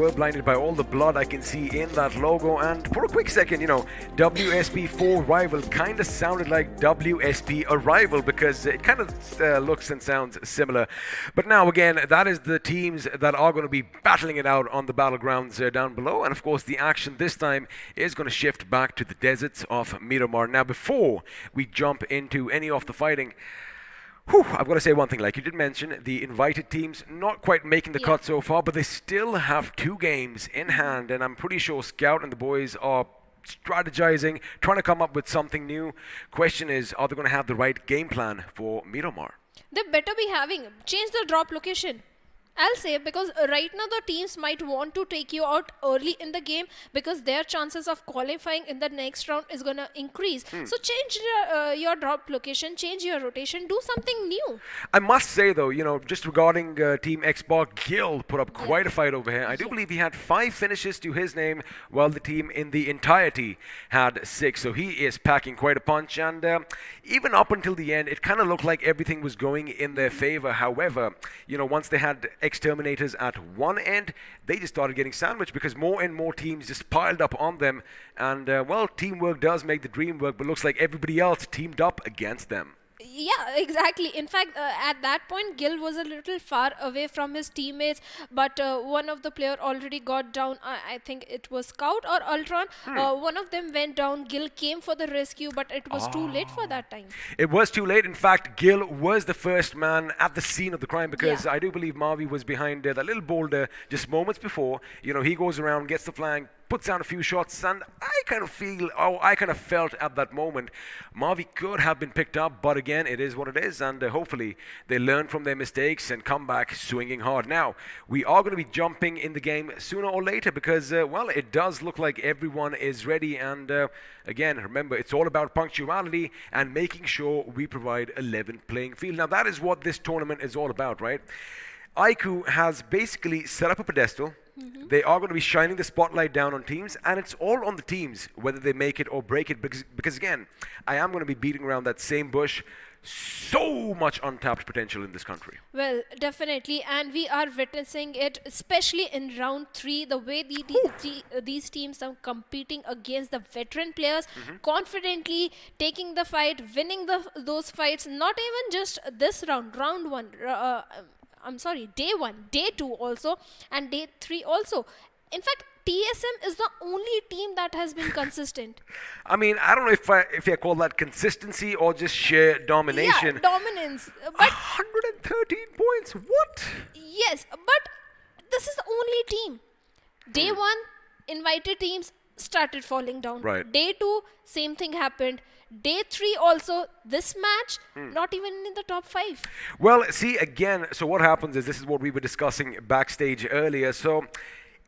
we're blinded by all the blood I can see in that logo. And for a quick second, WSP4 Rival kind of sounded like WSP Arrival because it kind of looks and sounds similar. But now, again, that is the teams that are going to be battling it out on the battlegrounds down below. And of course, the action this time is going to shift back to the deserts of Miramar. Now, before we jump into any of the fighting, I've got to say one thing, like you did mention, the invited teams not quite making the cut so far, but they still have 2 games in hand, and I'm pretty sure Scout and the boys are strategizing, trying to come up with something new. Question is, are they going to have the right game plan for Miramar? They better be having. Change the drop location. I'll say, because right now the teams might want to take you out early in the game because their chances of qualifying in the next round is going to increase. So change your drop location, change your rotation, do something new. I must say though, just regarding Team Xbox, Gil put up quite a fight over here. I do believe he had 5 finishes to his name, while the team in the entirety had 6. So he is packing quite a punch, and even up until the end, it kind of looked like everything was going in their favor. However, once they had Exterminators at one end, they just started getting sandwiched because more and more teams just piled up on them. And, well, teamwork does make the dream work, but looks like everybody else teamed up against them. Yeah, exactly. In fact, at that point, Gil was a little far away from his teammates, but one of the player already got down. I think it was Scout or Ultron. One of them went down. Gil came for the rescue, but it was too late for that time. It was too late. In fact, Gil was the first man at the scene of the crime because I do believe Marvi was behind that little boulder just moments before. He goes around, gets the flank, puts down a few shots, and I kind of felt at that moment Marvi could have been picked up, but again, it is what it is, and hopefully they learn from their mistakes and come back swinging hard. Now, we are going to be jumping in the game sooner or later because, well, it does look like everyone is ready, and again, remember, it's all about punctuality and making sure we provide a level playing field. Now, that is what this tournament is all about, right? iQOO has basically set up a pedestal. They are going to be shining the spotlight down on teams, and it's all on the teams whether they make it or break it because again, I am going to be beating around that same bush. So much untapped potential in this country. Well, definitely, and we are witnessing it, especially in round 3, the way these teams are competing against the veteran players, confidently taking the fight, winning those fights, not even just this round 1. Day 1, day 2 also, and day 3 also. In fact, TSM is the only team that has been consistent. I mean, I don't know if I call that consistency or just sheer domination. Yeah, dominance. But 113 points, what? Yes, but this is the only team. Day 1, invited teams started falling down. Right. Day 2, same thing happened. Day 3 also, this match, not even in the top 5. Well, see, again, so what happens is, this is what we were discussing backstage earlier. So,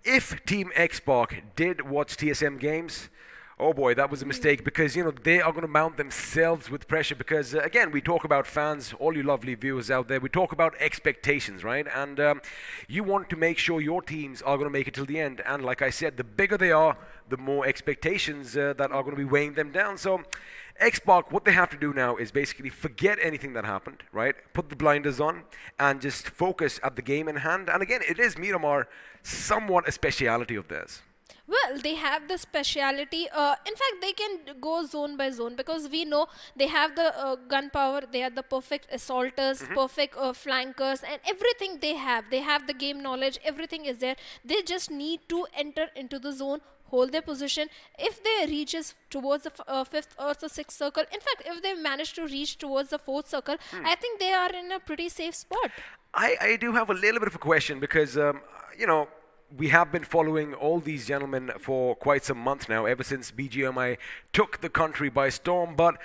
if Team Xbox did watch TSM games, oh boy, that was a mistake because, they are going to mount themselves with pressure because, again, we talk about fans, all you lovely viewers out there, we talk about expectations, right? And you want to make sure your teams are going to make it till the end. And like I said, the bigger they are, the more expectations that are going to be weighing them down. So, Xbox, what they have to do now is basically forget anything that happened, right? Put the blinders on and just focus at the game in hand. And again, it is Miramar somewhat a speciality of theirs. Well, they have the speciality. In fact, they can go zone by zone because we know they have the gunpowder. They are the perfect assaulters, perfect flankers, and everything they have. They have the game knowledge. Everything is there. They just need to enter into the zone, hold their position. If they reaches towards the fifth or the sixth circle, in fact, if they manage to reach towards the fourth circle, I think they are in a pretty safe spot. I do have a little bit of a question because, you know, we have been following all these gentlemen for quite some months now, ever since BGMI took the country by storm. But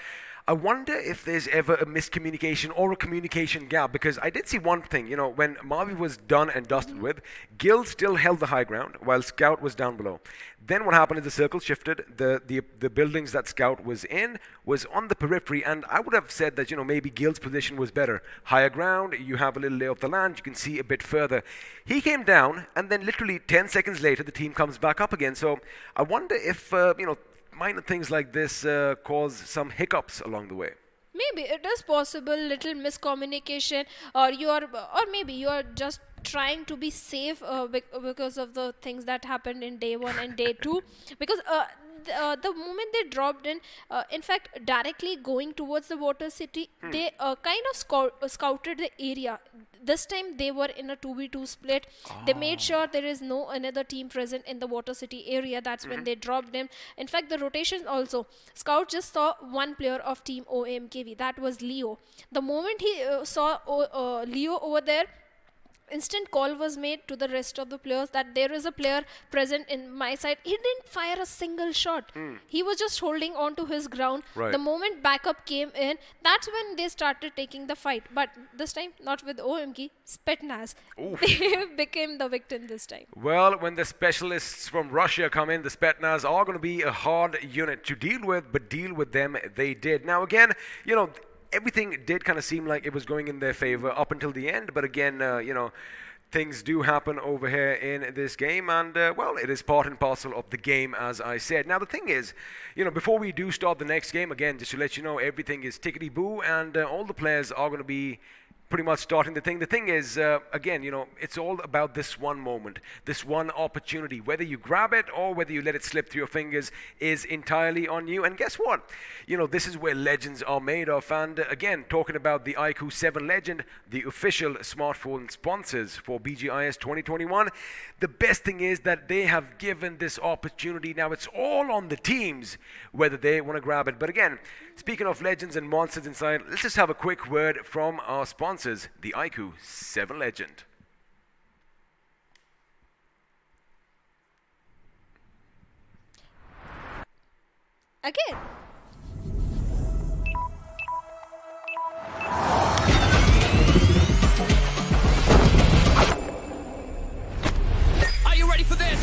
I wonder if there's ever a miscommunication or a communication gap, because I did see one thing, you know, when Mavi was done and dusted with, Gil still held the high ground while Scout was down below. Then what happened is the circle shifted, the buildings that Scout was in was on the periphery, and I would have said that, you know, maybe Gil's position was better. Higher ground, you have a little lay of the land, you can see a bit further. He came down, and then literally 10 seconds later, the team comes back up again. So I wonder if, you know, minor things like this cause some hiccups along the way. Maybe it is possible, little miscommunication, or maybe you are just trying to be safe because of the things that happened in day 1 and day 2. Because the moment they dropped in fact, directly going towards the water city, they kind of scouted the area. This time they were in a 2v2 split. They made sure there is no another team present in the water city area. That's when they dropped them. In fact, the rotations also, Scout just saw one player of team OMKV, that was Leo. The moment he saw Leo over there, instant call was made to the rest of the players that there is a player present in my side. He didn't fire a single shot. He was just holding on to his ground. Right. The moment backup came in, that's when they started taking the fight. But this time, not with OMG, Spetsnaz. They became the victim this time. Well, when the specialists from Russia come in, the Spetsnaz are going to be a hard unit to deal with, but deal with them they did. Now again, you know, everything did kind of seem like it was going in their favor up until the end, but again, you know, things do happen over here in this game, and well, it is part and parcel of the game, as I said. Now the thing is, you know, before we do start the next game, again, just to let you know, everything is tickety-boo, and all the players are going to be pretty much starting the thing. The thing is, again, you know, it's all about this one moment, this one opportunity. Whether you grab it or whether you let it slip through your fingers is entirely on you. And guess what? You know, this is where legends are made of. And again, talking about the iQOO 7 Legend, the official smartphone sponsors for BGIS 2021, the best thing is that they have given this opportunity. Now, it's all on the teams whether they want to grab it. But again, speaking of legends and monsters inside, let's just have a quick word from our sponsors, the iQOO 7 Legend. Again. Are you ready for this?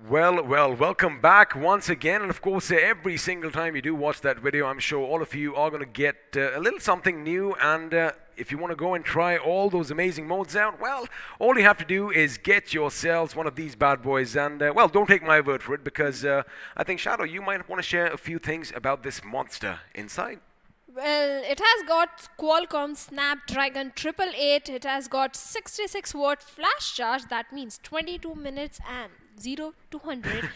Well, welcome back once again. And of course, every single time you do watch that video, I'm sure all of you are going to get a little something new. And if you want to go and try all those amazing modes out, well, all you have to do is get yourselves one of these bad boys. And, well, don't take my word for it, because I think, Shadow, you might want to share a few things about this monster inside. Well, it has got Qualcomm Snapdragon 888. It has got 66-watt flash charge. That means 22 minutes and 0 to 100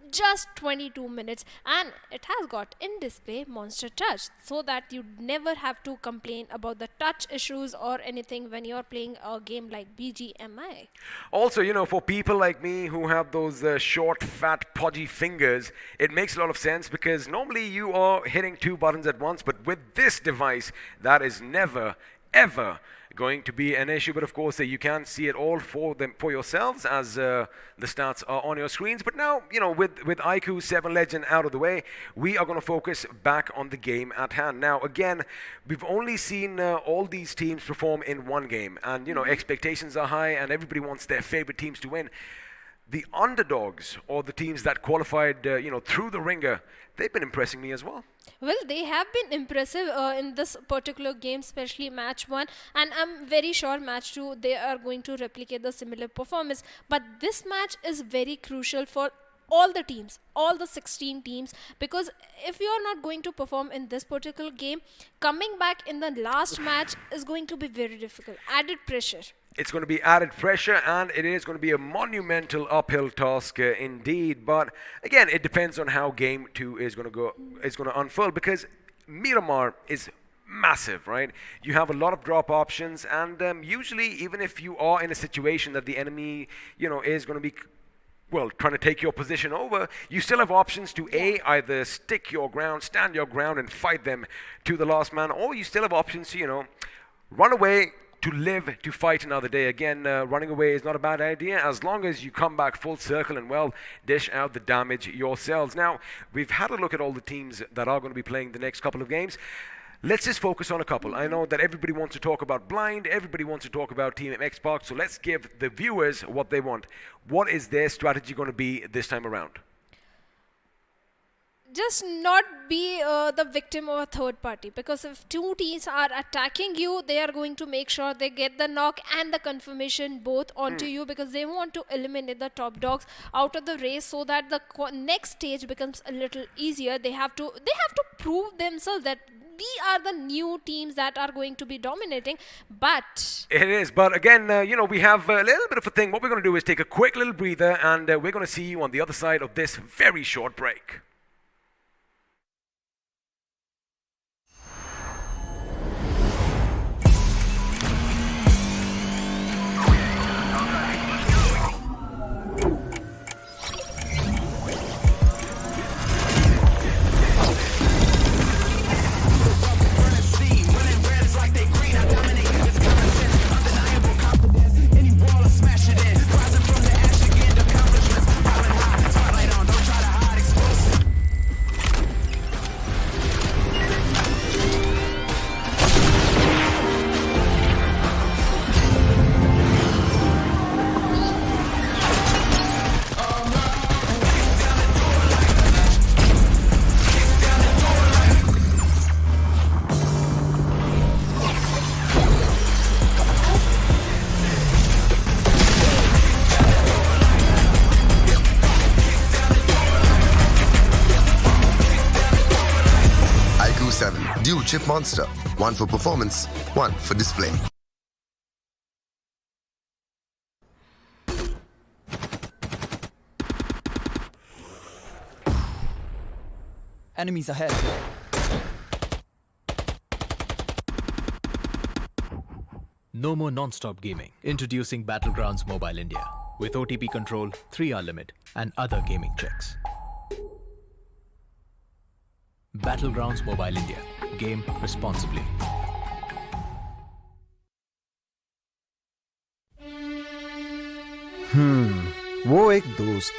just 22 minutes, and it has got in-display Monster Touch, so that you never have to complain about the touch issues or anything when you're playing a game like BGMI. Also, you know, for people like me who have those short, fat, podgy fingers, it makes a lot of sense, because normally you are hitting two buttons at once, but with this device, that is never ever going to be an issue, but of course you can see it all for yourselves as the stats are on your screens. But now, with iQOO 7 Legend out of the way, we are going to focus back on the game at hand. Now, again, we've only seen all these teams perform in one game, and expectations are high, and everybody wants their favorite teams to win. The underdogs, or the teams that qualified, through the ringer, they've been impressing me as well. Well, they have been impressive in this particular game, especially match 1, and I'm very sure match 2 they are going to replicate the similar performance. But this match is very crucial for all the teams, all the 16 teams, because if you are not going to perform in this particular game, coming back in the last match is going to be very difficult. Added pressure. It's going to be added pressure, and it is going to be a monumental uphill task indeed. But again, it depends on how game 2 is going to unfold, because Miramar is massive, right? You have a lot of drop options, and usually, even if you are in a situation that the enemy, is going to be trying to take your position over, you still have options to either stick your ground, stand your ground, and fight them to the last man, or you still have options to, run away, to live to fight another day. Again, running away is not a bad idea as long as you come back full circle and dish out the damage yourselves. Now, we've had a look at all the teams that are going to be playing the next couple of games. Let's just focus on a couple. I know that everybody wants to talk about Blind, everybody wants to talk about Team Xbox, so let's give the viewers what they want. What is their strategy going to be this time around? Just not be the victim of a third party, because if two teams are attacking you, they are going to make sure they get the knock and the confirmation both onto you, because they want to eliminate the top dogs out of the race so that the next stage becomes a little easier. They have to prove themselves that we are the new teams that are going to be dominating. But it is. But again, we have a little bit of a thing. What we're going to do is take a quick little breather, and we're going to see you on the other side of this very short break. Dual chip monster, one for performance, one for display. Enemies ahead. No more non-stop gaming. Introducing Battlegrounds Mobile India with OTP control, 3-hour limit, and other gaming checks. Battlegrounds Mobile India. Game responsibly. वो एक दोस्त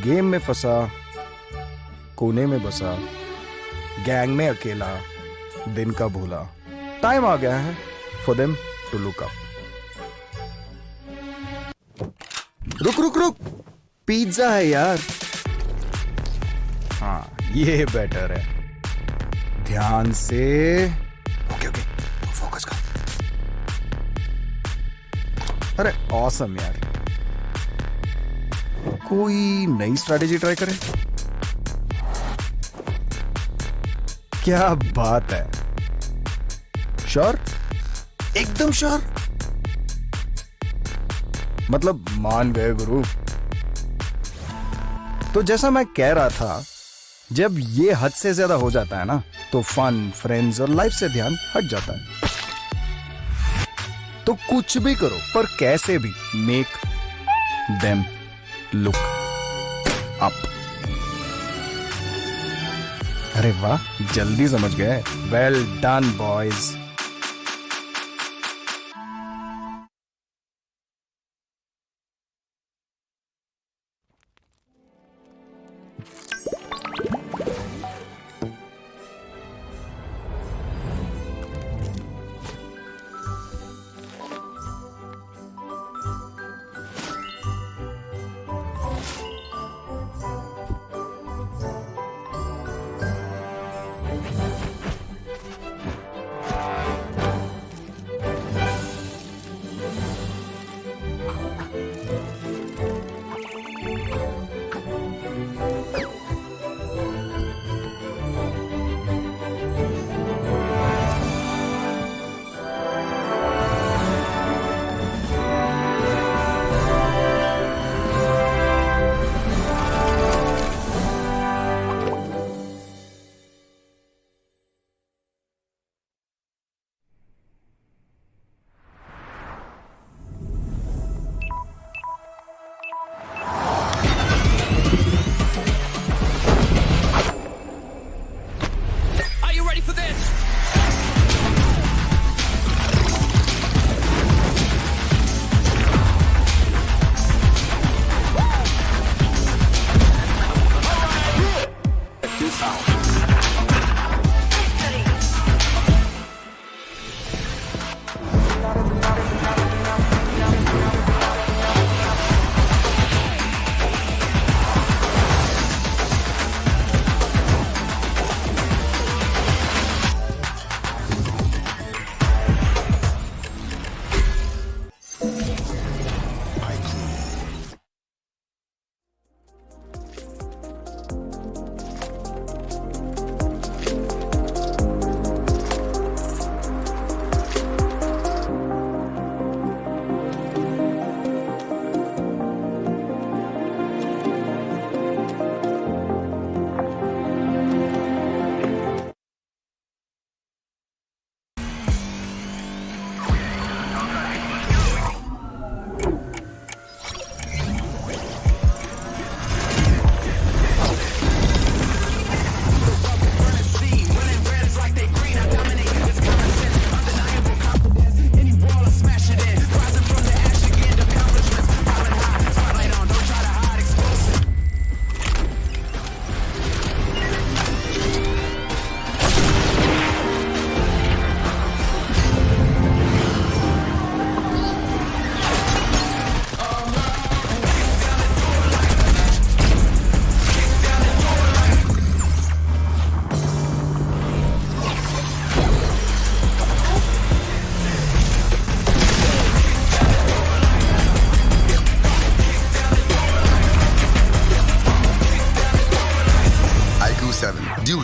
game में फंसा, कोने में बसा, gang में अकेला, दिन का भूला. टाइम आ गया है for them to look up. रुक पिज्जा है यार. हाँ, ये बेटर है. ध्यान से. ओके फोकस कर. अरे ऑसम यार. कोई नई स्ट्रैटेजी ट्राई करें. क्या बात है. श्योर? एकदम श्योर. मतलब मान गए गुरु. तो जैसा मैं कह रहा था, जब ये हद से ज्यादा हो जाता है ना, तो फन, फ्रेंड्स और लाइफ से ध्यान हट जाता है. तो कुछ भी करो, पर कैसे भी मेक देम लुक अप. अरे वाह, जल्दी समझ गए. Well done boys.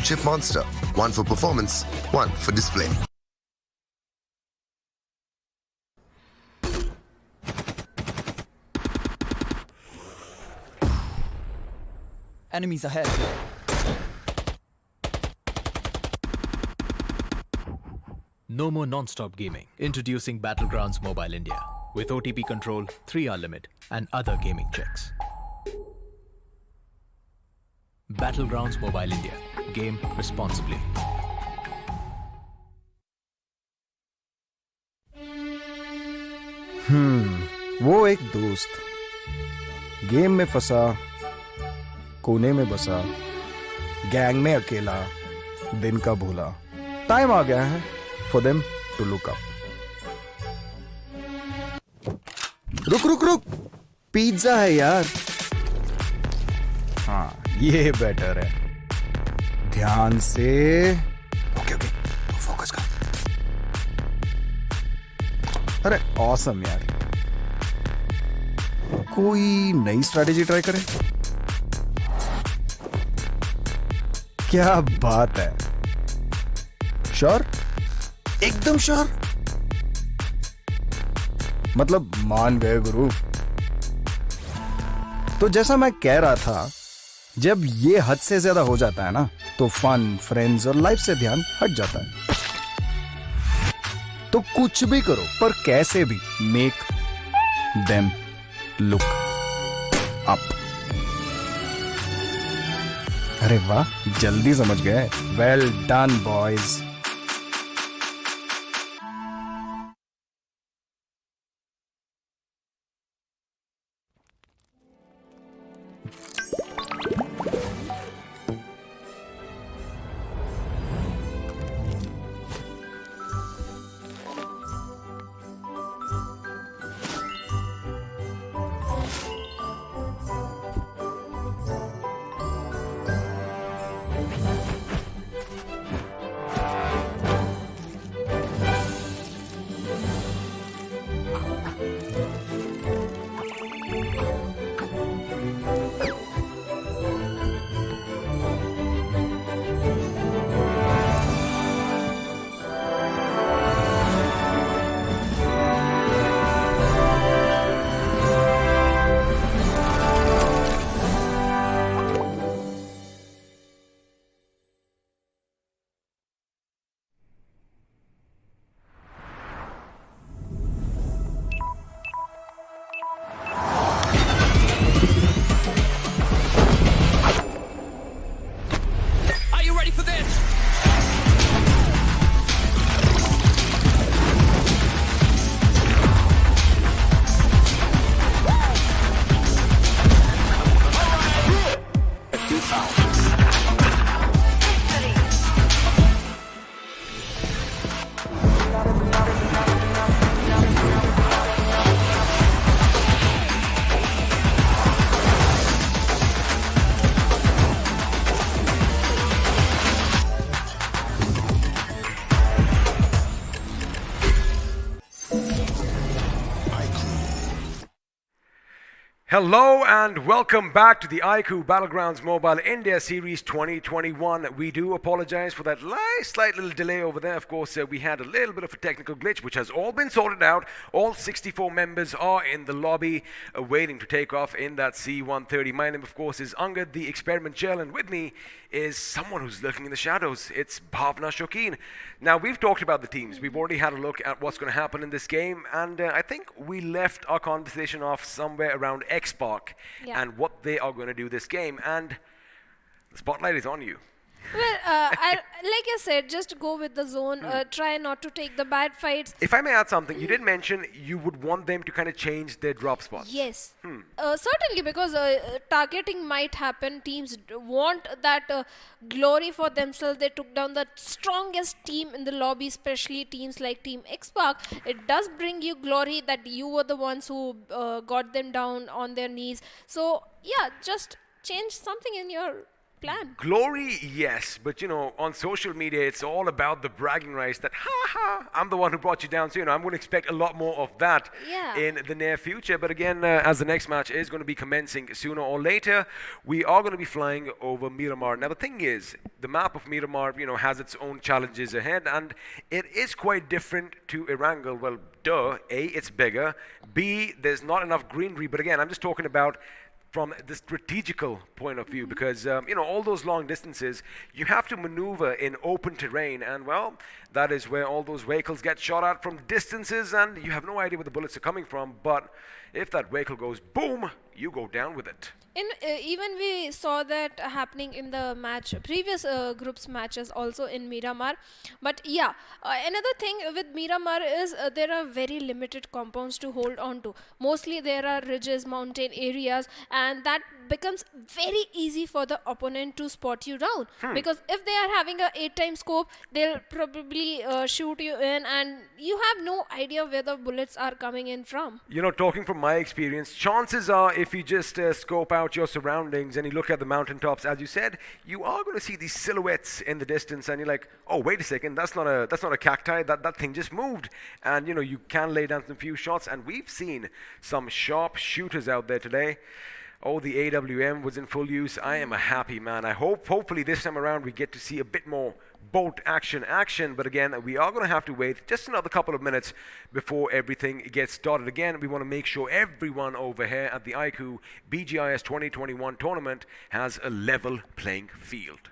chip monster. One for performance, one for display. Enemies ahead. No more non-stop gaming. Introducing Battlegrounds Mobile India with OTP control, 3-hour limit, and other gaming checks. Battlegrounds Mobile India. Game responsibly. वो एक दोस्त game में फंसा, कोने में बसा, gang में अकेला, दिन का भूला. टाइम आ गया है for them to look up. रुक रुक रुक, पिज्जा है यार. हाँ, ये बेटर है. ध्यान से. ओके ओके, फोकस कर. अरे ऑसम यार. कोई नई स्ट्रैटेजी ट्राई करें? क्या बात है. श्योर? एकदम श्योर? मतलब मान गए गुरु. तो जैसा मैं कह रहा था, जब ये हद से ज्यादा हो जाता है ना, तो फन, फ्रेंड्स और लाइफ से ध्यान हट जाता है. तो कुछ भी करो, पर कैसे भी मेक देम लुक अप. अरे वाह, जल्दी समझ गए. Well done boys. Hello and welcome back to the iQOO Battlegrounds Mobile India Series 2021. We do apologize for that slight little delay over there. Of course, we had a little bit of a technical glitch, which has all been sorted out. All 64 members are in the lobby waiting to take off in that C-130. My name, of course, is Angad, the Experiment Gel, and with me is someone who's lurking in the shadows. It's Bhavna Shokeen. Now, we've talked about the teams. We've already had a look at what's going to happen in this game, and I think we left our conversation off somewhere around X-Park and what they are going to do this game, and the spotlight is on you. Well, like I said, just go with the zone. Try not to take the bad fights. If I may add something, you did mention you would want them to kind of change their drop spots. Yes, certainly, because targeting might happen. Teams want that glory for themselves. They took down the strongest team in the lobby, especially teams like Team X-Park. It does bring you glory that you were the ones who got them down on their knees. So, yeah, just change something in your plan? Glory, yes, but on social media, it's all about the bragging rights that, I'm the one who brought you down. So, I'm going to expect a lot more of that in the near future. But again, as the next match is going to be commencing sooner or later, we are going to be flying over Miramar. Now, the thing is, the map of Miramar, has its own challenges ahead, and it is quite different to Erangel. Well, duh, A, it's bigger. B, there's not enough greenery. But again, I'm just talking about from the strategical point of view, because all those long distances, you have to maneuver in open terrain, and well, that is where all those vehicles get shot at from distances, and you have no idea where the bullets are coming from. But if that vehicle goes boom, you go down with it. Even we saw that happening in the previous groups matches also in Miramar. But yeah, another thing with Miramar is there are very limited compounds to hold on to. Mostly there are ridges, mountain areas, and that becomes very easy for the opponent to spot you down. Because if they are having a 8x scope, they'll probably shoot you in, and you have no idea where the bullets are coming in from. Talking from my experience, chances are if you just scope out your surroundings and you look at the mountaintops, as you said, you are going to see these silhouettes in the distance, and you're like, oh, wait a second, that's not a cacti, that thing just moved. And you can lay down some few shots, and we've seen some sharp shooters out there today. Oh, the AWM was in full use. I am a happy man. Hopefully this time around we get to see a bit more bolt action. But again, we are going to have to wait just another couple of minutes before everything gets started. Again, we want to make sure everyone over here at the iQOO BGIS 2021 tournament has a level playing field.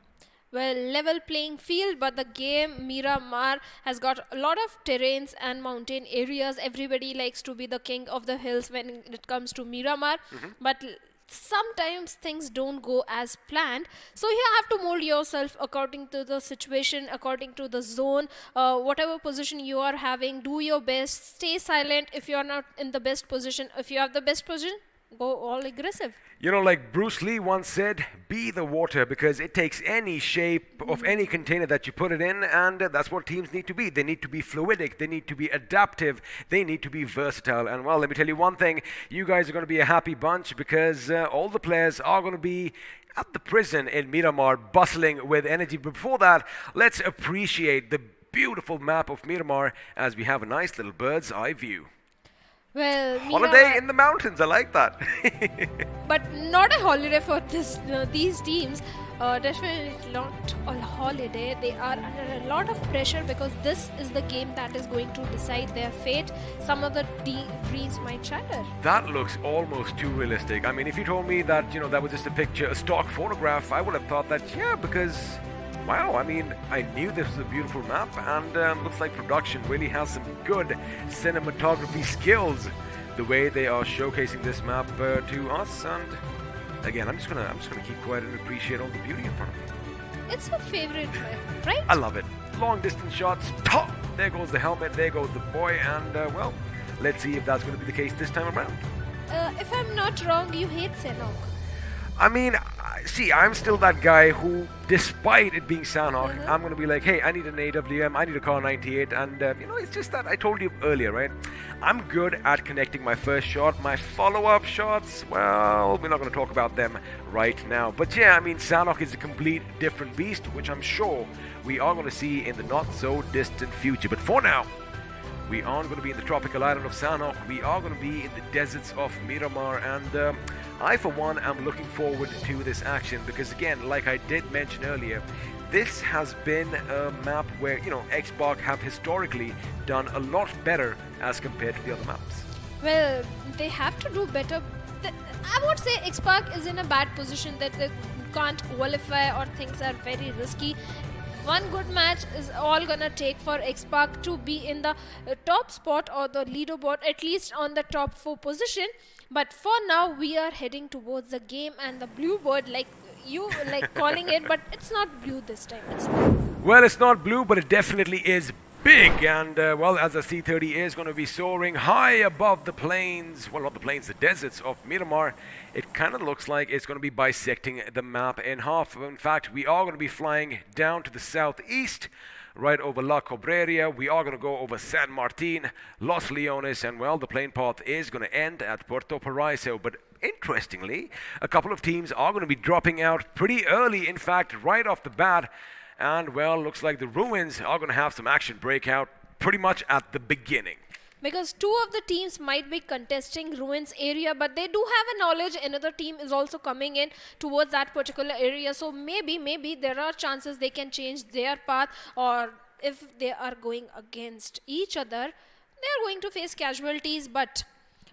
Well, level playing field, but the game Miramar has got a lot of terrains and mountain areas. Everybody likes to be the king of the hills when it comes to Miramar. But sometimes things don't go as planned, so you have to mold yourself according to the situation, according to the zone, whatever position you are having. Do your best, stay silent if you are not in the best position. If you have the best position, go all aggressive. Like Bruce Lee once said, be the water, because it takes any shape of any container that you put it in, and that's what teams need to be. They need to be fluidic, they need to be adaptive, they need to be versatile. And well, let me tell you one thing, you guys are going to be a happy bunch, because all the players are going to be at the prison in Miramar, bustling with energy. But before that, let's appreciate the beautiful map of Miramar as we have a nice little bird's eye view. Well, holiday in the mountains, I like that. But not a holiday for these teams. Definitely not a holiday. They are under a lot of pressure because this is the game that is going to decide their fate. Some of the dreams might shatter. That looks almost too realistic. I mean, if you told me that, that was just a picture, a stock photograph, I would have thought that, because wow, I mean, I knew this was a beautiful map, and looks like production really has some good cinematography skills, the way they are showcasing this map to us. And again, I'm just gonna keep quiet and appreciate all the beauty in front of me. It's your favorite map, right? I love it. Long distance shots. There goes the helmet. There goes the boy. And well, let's see if that's going to be the case this time around. If I'm not wrong, you hate Sanhok. I mean, see, I'm still that guy who, despite it being Sanhok, I'm going to be like, hey, I need an AWM, I need a Car 98, and, it's just that I told you earlier, right? I'm good at connecting my first shot. My follow-up shots, well, we're not going to talk about them right now. But yeah, I mean, Sanhok is a complete different beast, which I'm sure we are going to see in the not-so-distant future. But for now, we aren't going to be in the tropical island of Sanhok. We are going to be in the deserts of Miramar, and I, for one, am looking forward to this action because, again, like I did mention earlier, this has been a map where, Xbox have historically done a lot better as compared to the other maps. Well, they have to do better. I would say Xbox is in a bad position that they can't qualify or things are very risky. One good match is all gonna take for Xbox to be in the top spot or the leaderboard, at least on the top 4 position. But for now, we are heading towards the game and the blue bird, like you calling it, but it's not blue this time. It's well, it's not blue, but it definitely is big. And well, as the C-30 is going to be soaring high above the plains, well, not the plains, the deserts of Miramar, it kind of looks like it's going to be bisecting the map in half. In fact, we are going to be flying down to the southeast, right over La Cobreria. We are going to go over San Martin, Los Leones, and well, the plane path is going to end at Puerto Paraiso. But interestingly, a couple of teams are going to be dropping out pretty early, in fact, right off the bat. And, well, looks like the Ruins are going to have some action break out pretty much at the beginning. Because two of the teams might be contesting Ruins area, but they do have a knowledge another team is also coming in towards that particular area. So maybe there are chances they can change their path, or if they are going against each other, they are going to face casualties. But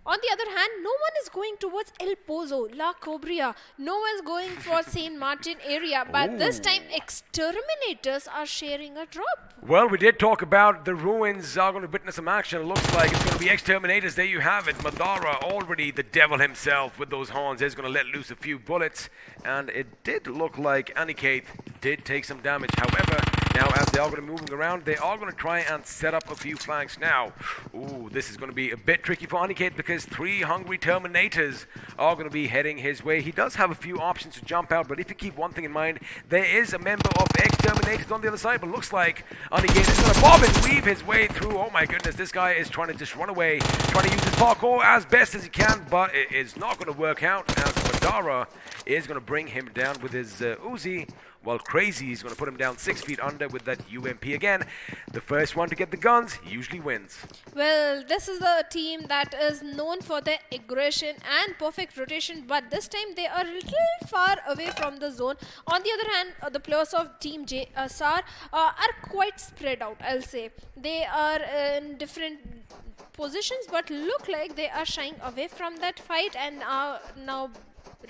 on the other hand, no one is going towards El Pozo, La Cobria. No one is going for St. Martin area. But this time, Exterminators are sharing a drop. Well, we did talk about the Ruins are going to witness some action. It looks like it's going to be Exterminators. There you have it. Madara, already the devil himself with those horns, is going to let loose a few bullets. And it did look like Aniket did take some damage. However, now as they are going to be moving around, they are going to try and set up a few flanks now. Ooh, this is going to be a bit tricky for Aniket because 3 hungry Terminators are going to be heading his way. He does have a few options to jump out, but if you keep one thing in mind, there is a member of Exterminators on the other side, but looks like Aniket is going to bob and weave his way through. Oh my goodness, this guy is trying to just run away, trying to use his parkour as best as he can, but it is not going to work out as Madara is going to bring him down with his Uzi, while Crazy is going to put him down 6 feet under with that UMP again. The first one to get the guns usually wins. Well, this is a team that is known for their aggression and perfect rotation, but this time they are a little far away from the zone. On the other hand, the players of Team JSR are quite spread out, I'll say. They are in different positions, but look like they are shying away from that fight and are now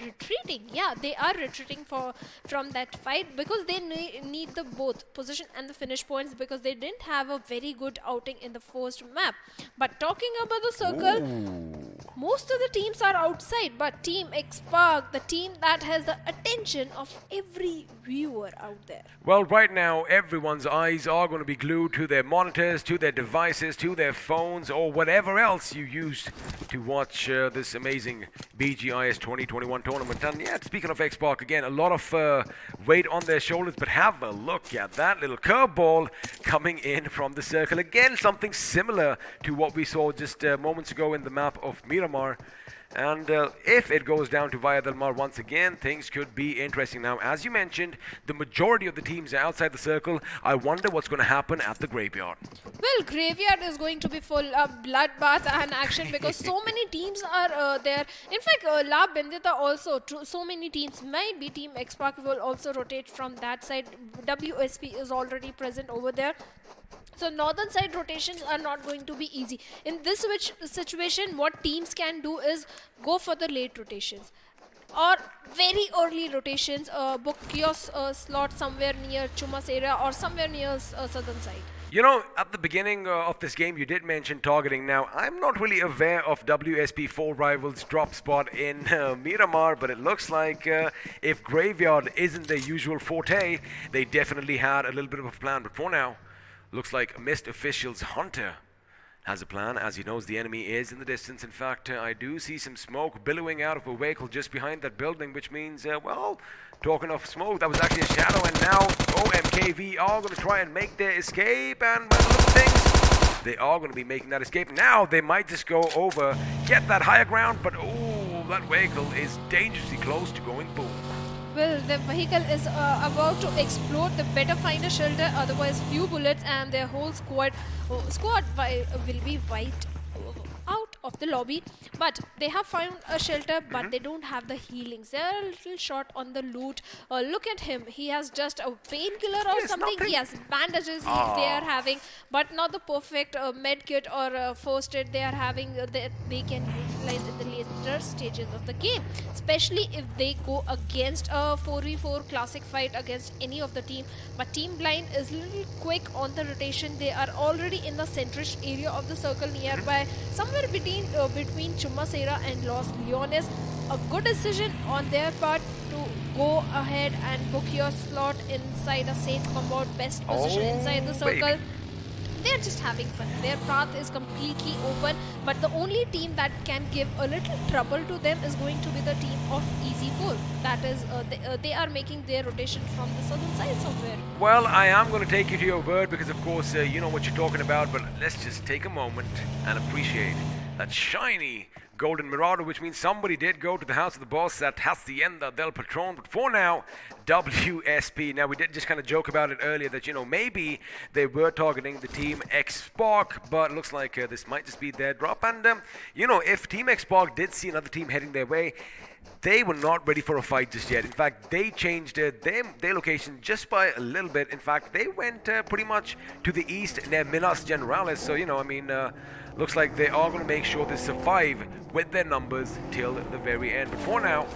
retreating. Yeah, they are retreating from that fight because they need the both position and the finish points because they didn't have a very good outing in the first map. But talking about the circle, most of the teams are outside, but Team X-Park, the team that has the attention of every viewer out there. Well, right now, everyone's eyes are going to be glued to their monitors, to their devices, to their phones, or whatever else you used to watch this amazing BGIS 2021 tournament. And yeah, speaking of X-Park, again, a lot of weight on their shoulders, but have a look at that little curveball coming in from the circle. Again, something similar to what we saw just moments ago in the map of Miramar. And if it goes down to Via del Mar once again, things could be interesting. Now, as you mentioned, the majority of the teams are outside the circle. I wonder what's going to happen at the graveyard. Well, graveyard is going to be full of bloodbath and action because so many teams are there. In fact, La Bendita also, so many teams, maybe Team X-Park will also rotate from that side. WSP is already present over there. So northern side rotations are not going to be easy. In this situation, what teams can do is go for the late rotations or very early rotations, book kiosk slot somewhere near Chumas area or somewhere near southern side. You know, at the beginning of this game, you did mention targeting. Now, I'm not really aware of WSP4 Rivals' drop spot in Miramar, but it looks like if Graveyard isn't their usual forte, they definitely had a little bit of a plan. But for now, looks like Mist Official's Hunter has a plan, as he knows the enemy is in the distance. In fact, I do see some smoke billowing out of a vehicle just behind that building, which means, well, talking of smoke, that was actually a shadow, and now OMKV are going to try and make their escape, and by the look of things, they are going to be making that escape. Now, they might just go over, get that higher ground, but oh, that vehicle is dangerously close to going boom. Well, the vehicle is about to explode. They better find a shelter, otherwise few bullets and their whole squad will be wiped out of the lobby. But they have found a shelter, but they don't have the healings. They are a little short on the loot. Look at him. He has just a painkiller or something. He has bandages they are having, but not the perfect med kit or first aid they are having that they can utilize in the later stages of the game. Especially if they go against a 4v4 classic fight against any of the team. But Team Blind is a little quick on the rotation. They are already in the centrish area of the circle nearby, somewhere between Chumasera and Los Leones. A good decision on their part to go ahead and book your slot inside a safe combat, best position inside the circle. Baby. They're just having fun. Their path is completely open, but the only team that can give a little trouble to them is going to be the team of Easy4. That is, they are making their rotation from the southern side somewhere. Well, I am going to take you to your word because, of course, you know what you're talking about, but let's just take a moment and appreciate that shiny Golden Marauder, which means somebody did go to the house of the boss at Hacienda del Patron. But for now, WSP. Now, we did just kind of joke about it earlier that, you know, maybe they were targeting the Team X-Spark, but it looks like this might just be their drop. And, you know, if Team X-Spark did see another team heading their way, they were not ready for a fight just yet. In fact, they changed their location just by a little bit. In fact, they went pretty much to the east near Minas Generalis. So, you know, I mean, looks like they are going to make sure they survive with their numbers till the very end. But for now,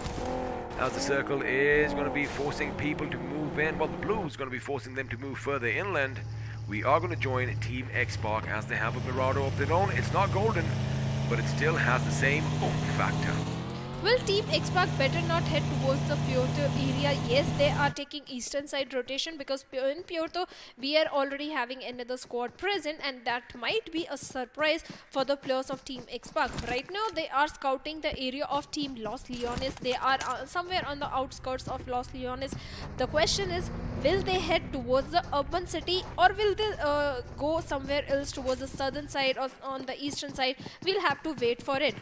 as the circle is going to be forcing people to move in, well, the blue is going to be forcing them to move further inland, we are going to join Team X-Spark as they have a Marauder of their own. It's not golden, but it still has the same oomph factor. Will Team X-Spark better not head towards the Puerto area? Yes, they are taking eastern side rotation because in Puerto we are already having another squad present, and that might be a surprise for the players of Team X-Spark. Right now they are scouting the area of Team Los Leones. They are somewhere on the outskirts of Los Leones. The question is, will they head towards the urban city, or will they go somewhere else towards the southern side or on the eastern side? We'll have to wait for it.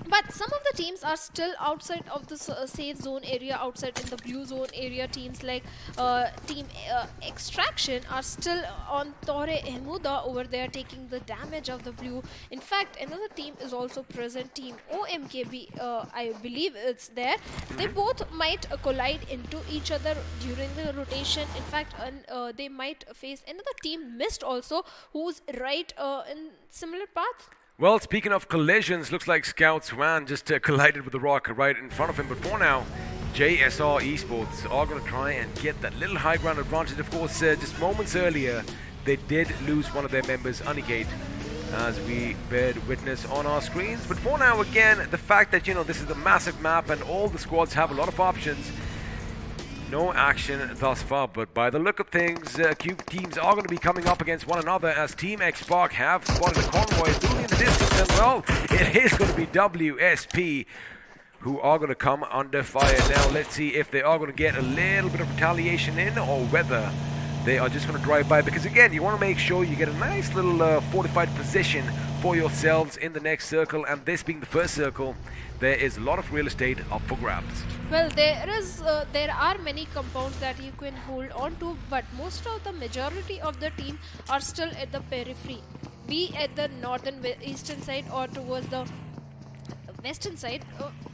But some of the teams are still outside of the safe zone area, outside in the blue zone area. Teams like Team Extraction are still on Torre Emuda over there, taking the damage of the blue. In fact, another team is also present, Team OMKB, I believe it's there. They both might collide into each other during the rotation. In fact, they might face another Team Mist also, who's right in similar path. Well, speaking of collisions, looks like Scout Swan just collided with the rock right in front of him. But for now, JSR Esports are going to try and get that little high ground advantage. Of course, just moments earlier, they did lose one of their members, Unikate, as we bear witness on our screens. But for now, again, the fact that, you know, this is a massive map and all the squads have a lot of options. No action thus far, but by the look of things, teams are going to be coming up against one another as Team X-Spark have spotted a convoy moving in the distance, and well, it is going to be WSP who are going to come under fire. Now, let's see if they are going to get a little bit of retaliation in, or whether they are just going to drive by, because again, you want to make sure you get a nice little fortified position for yourselves in the next circle, and this being the first circle, there is a lot of real estate up for grabs. Well, there are many compounds that you can hold on to, but most of the majority of the team are still at the periphery, be at the northern eastern side or towards the western side.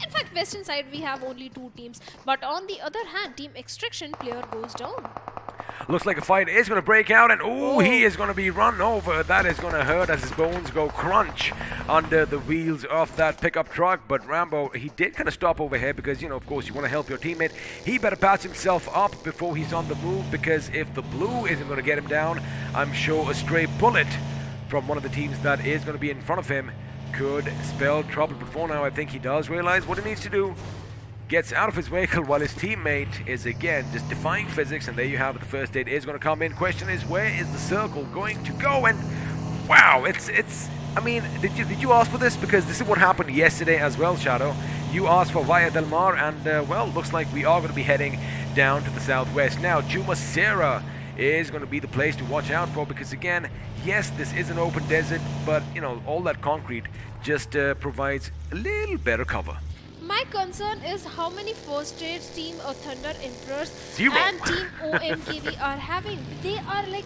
In fact, western side we have only 2 teams, but on the other hand, Team Extraction player goes down. Looks like a fight is going to break out, and he is going to be run over. That is going to hurt as his bones go crunch under the wheels of that pickup truck. But Rambo, he did kind of stop over here because, you know, of course, you want to help your teammate. He better patch himself up before he's on the move, because if the blue isn't going to get him down, I'm sure a stray bullet from one of the teams that is going to be in front of him could spell trouble. But for now, I think he does realize what he needs to do. Gets out of his vehicle while his teammate is again just defying physics, and there you have it. The first aid is going to come in. Question is, where is the circle going to go? And wow, it's I mean, did you ask for this? Because this is what happened yesterday as well, Shadow. You asked for Via Del Mar, and well, looks like we are going to be heading down to the southwest. Now, Chumacera is going to be the place to watch out for, because again, yes, this is an open desert, but you know, all that concrete just provides a little better cover. My concern is how many first aid Team Thunder Emperors 0 and Team OMKB are having. They are like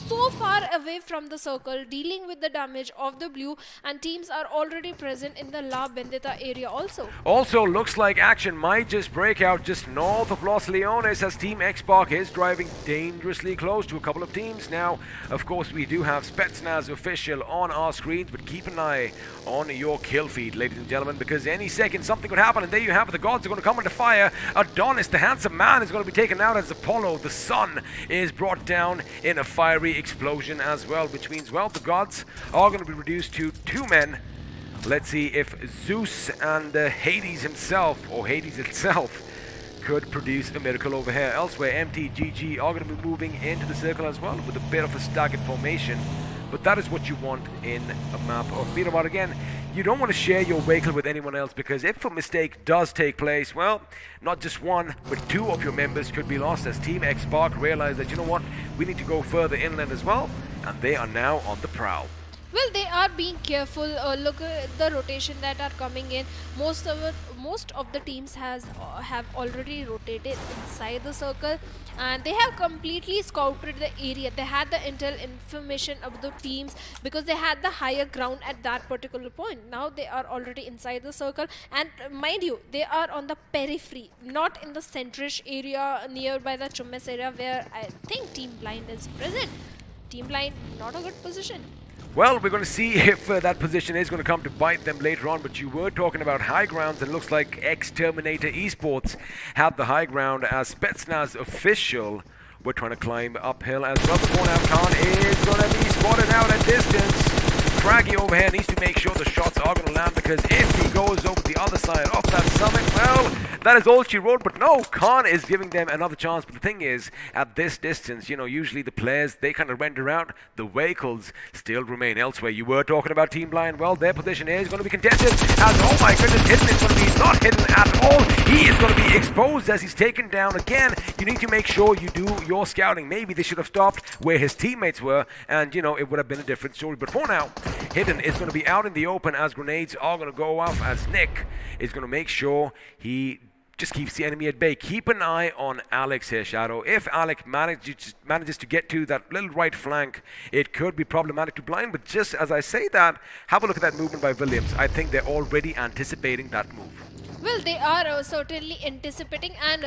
so far away from the circle, dealing with the damage of the blue, and teams are already present in the La Bendita area also. Also, looks like action might just break out just north of Los Leones as Team X-Spark is driving dangerously close to a couple of teams. Now, of course, we do have Spetsnaz official on our screens, but keep an eye on your kill feed, ladies and gentlemen, because any second something could happen, and there you have it. The gods are going to come under fire. Adonis, the handsome man, is going to be taken out as Apollo, the sun, is brought down in a fiery explosion as well, which means, well, the gods are going to be reduced to 2 men. Let's see if Zeus and Hades himself, or Hades itself, could produce a miracle over here. Elsewhere, MTGG are going to be moving into the circle as well with a bit of a staggered formation. But that is what you want in a map of Miramar. Again, you don't want to share your vehicle with anyone else, because if a mistake does take place, well, not just 1, but 2 of your members could be lost, as Team X-Spark realize that, you know what, we need to go further inland as well, and they are now on the prowl. Well, they are being careful. Look at the rotation that are coming in. Most of the teams have already rotated inside the circle, and they have completely scouted the area. They had the intel information of the teams because they had the higher ground at that particular point. Now they are already inside the circle, and mind you, they are on the periphery, not in the centrish area nearby the Chummes area where I think Team Blind is present. Team Blind, not a good position. Well, we're going to see if that position is going to come to bite them later on, but you were talking about high grounds, and it looks like ex-Terminator Esports had the high ground as Spetsnaz official. We're trying to climb uphill as well. Before now, Khan is going to be spotted out at distance. Craggy over here needs to make sure the shots are going to land, because if he goes over the other side of that summit, well, that is all she wrote. But no, Khan is giving them another chance. But the thing is, at this distance, you know, usually the players, they kind of render out. The vehicles still remain elsewhere. You were talking about Team Blind. Well, their position is going to be contested as, oh my goodness, Hidden is going to be not hidden at all. He is going to be exposed as he's taken down. Again, you need to make sure you do your scouting. Maybe they should have stopped where his teammates were, and, you know, it would have been a different story. But for now, Hidden is going to be out in the open as grenades are going to go off, as Nick is going to make sure he just keeps the enemy at bay. Keep an eye on Alex here, Shadow. If Alex manages to get to that little right flank, it could be problematic to Blind. But just as I say that, have a look at that movement by Williams. I think they're already anticipating that move. Well, they are certainly anticipating, and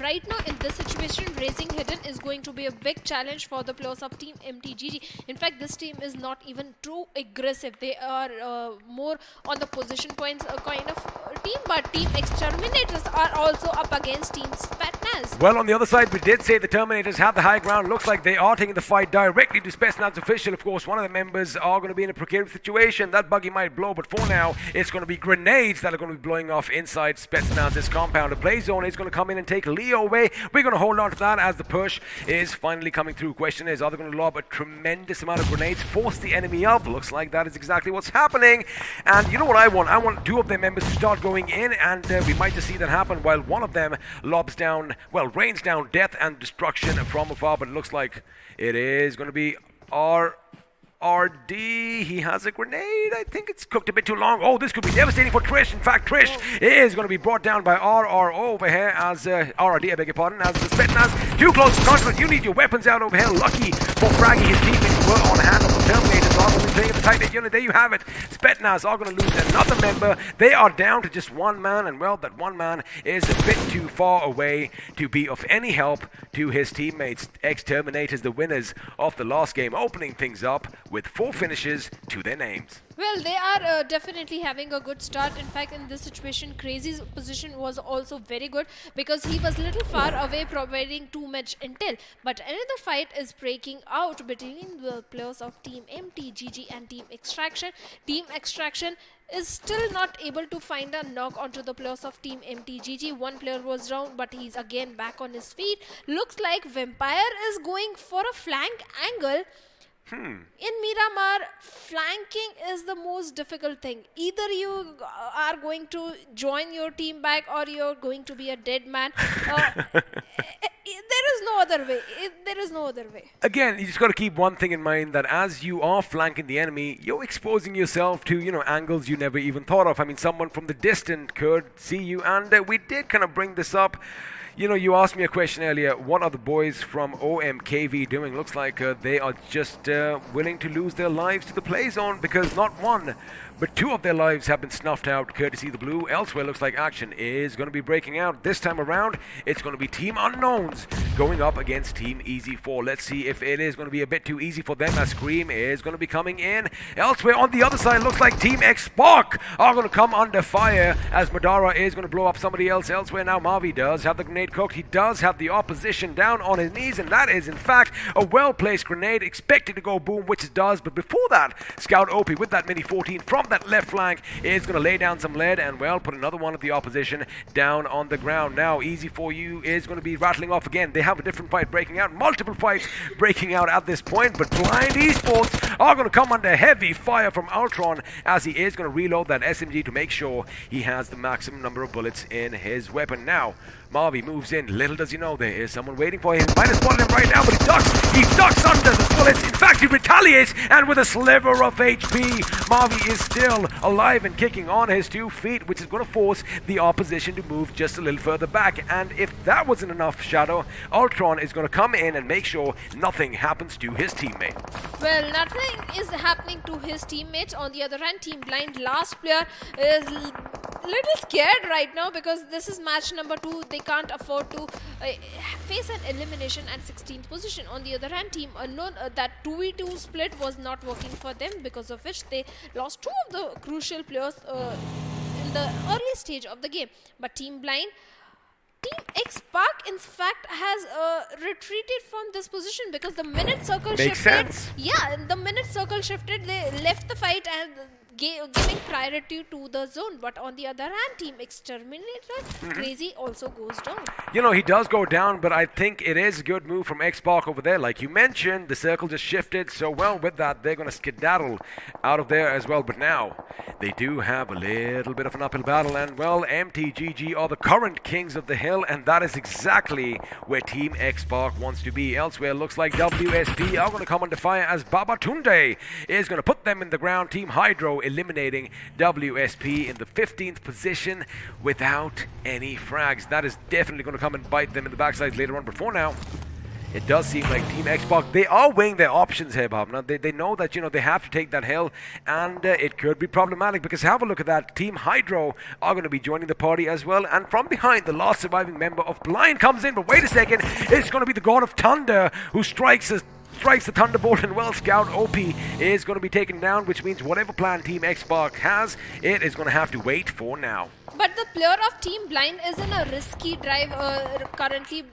right now in this situation, raising Hidden is going to be a big challenge for the players of Team MTGG. In fact, this team is not even too aggressive. They are more on the position points kind of team, but Team Exterminators are also up against Team Spetsnaz. Well, on the other side, we did say the Terminators have the high ground. Looks like they are taking the fight directly to Spetsnaz official. Of course, one of the members are going to be in a precarious situation. That buggy might blow, but for now, it's going to be grenades that are going to be blowing off inside Spetsnaz's compound. The play zone is going to come in and take Leo away. We're going to hold on to that as the push is finally coming through. Question is, are they going to lob a tremendous amount of grenades, force the enemy up? Looks like that is exactly what's happening. And you know what I want? I want two of their members to start going in, and we might just see that happen while one of them lobs down, well, rains down death and destruction from afar. But it looks like it is going to be RD, he has a grenade. I think it's cooked a bit too long. Oh, this could be devastating for Trish. In fact, Trish is going to be brought down by RR over here as RRD, I beg your pardon, as the Spetsnaz too close to contact. You need your weapons out over here. Lucky for Fraggy, his teammates were on hand. The Terminators are going to be playing the tight unit. There you have it. Spetsnaz are going to lose another member. They are down to just one man, and well, that one man is a bit too far away to be of any help to his teammates. Ex-Terminators, the winners of the last game, opening things up with 4 finishes to their names. Well, they are definitely having a good start. In fact, in this situation, Crazy's position was also very good because he was a little far away, providing too much intel. But another fight is breaking out between the players of Team MTGG and Team Extraction. Team Extraction is still not able to find a knock onto the players of Team MTGG. One player was down, but he's again back on his feet. Looks like Vampire is going for a flank angle. In Miramar, flanking is the most difficult thing. Either you are going to join your team back, or you're going to be a dead man. There is no other way. There is no other way. Again, you just got to keep one thing in mind, that as you are flanking the enemy, you're exposing yourself to, you know, angles you never even thought of. I mean, someone from the distant could see you, and we did kind of bring this up. You know, you asked me a question earlier, what are the boys from OMKV doing? Looks like they are just willing to lose their lives to the play zone, because not one, but 2 of their lives have been snuffed out courtesy the blue. Elsewhere, looks like action is going to be breaking out. This time around, it's going to be Team Unknowns going up against Team Easy 4. Let's see if it is going to be a bit too easy for them, as Scream is going to be coming in. Elsewhere, on the other side, looks like Team X-Spark are going to come under fire, as Madara is going to blow up somebody else. Elsewhere now, Mavi does have the grenade cooked. He does have the opposition down on his knees, and that is, in fact, a well-placed grenade, expected to go boom, which it does. But before that, Scout Opie with that Mini 14 from that left flank is going to lay down some lead and, well, put another one of the opposition down on the ground. Now, Easy For You is going to be rattling off again. They have a different fight breaking out, multiple fights breaking out at this point, but Blind Esports are going to come under heavy fire from Ultron as he is going to reload that SMG to make sure he has the maximum number of bullets in his weapon. Now, Marvy moves in. Little does he know there is someone waiting for him. Might have spotted him right now, but he ducks. He ducks under the bullets. In fact, he retaliates, and with a sliver of HP, Marvy is still alive and kicking on his 2 feet, which is going to force the opposition to move just a little further back. And if that wasn't enough, Shadow, Ultron is going to come in and make sure nothing happens to his teammate. Well, nothing is happening to his teammates. On the other hand, Team Blind, last player, is little scared right now because this is match number 2. They can't afford to face an elimination at 16th position. On the other hand, Team Unknown, that 2v2 split was not working for them, because of which they lost 2 of the crucial players in the early stage of the game. But Team Blind, Team X Park, in fact, has retreated from this position because the minute circle Makes shifted. sense. Yeah, the minute circle shifted, they left the fight and giving priority to the zone. But on the other hand, Team Exterminator, Crazy, also goes down. You know, he does go down, but I think it is a good move from X-Park over there. Like you mentioned, the circle just shifted, so well with that, they're going to skedaddle out of there as well. But now, they do have a little bit of an uphill battle, and well, MTGG are the current kings of the hill, and that is exactly where Team X-Park wants to be. Elsewhere, looks like WSP are going to come under fire as Babatunde is going to put them in the ground. Team Hydro eliminating WSP in the 15th position without any frags. That is definitely going to come and bite them in the backside later on. But for now, it does seem like Team Xbox, they are weighing their options here, Bob. Now, they know that, you know, they have to take that hill, and it could be problematic, because have a look at that. Team Hydro are going to be joining the party as well, and from behind, the last surviving member of Blind comes in, but wait a second, it's going to be the God of Thunder who strikes the Thunderbolt, and well, Scout OP is going to be taken down, which means whatever plan Team Xbox has, it is going to have to wait for now. But the player of Team Blind is in a risky drive currently.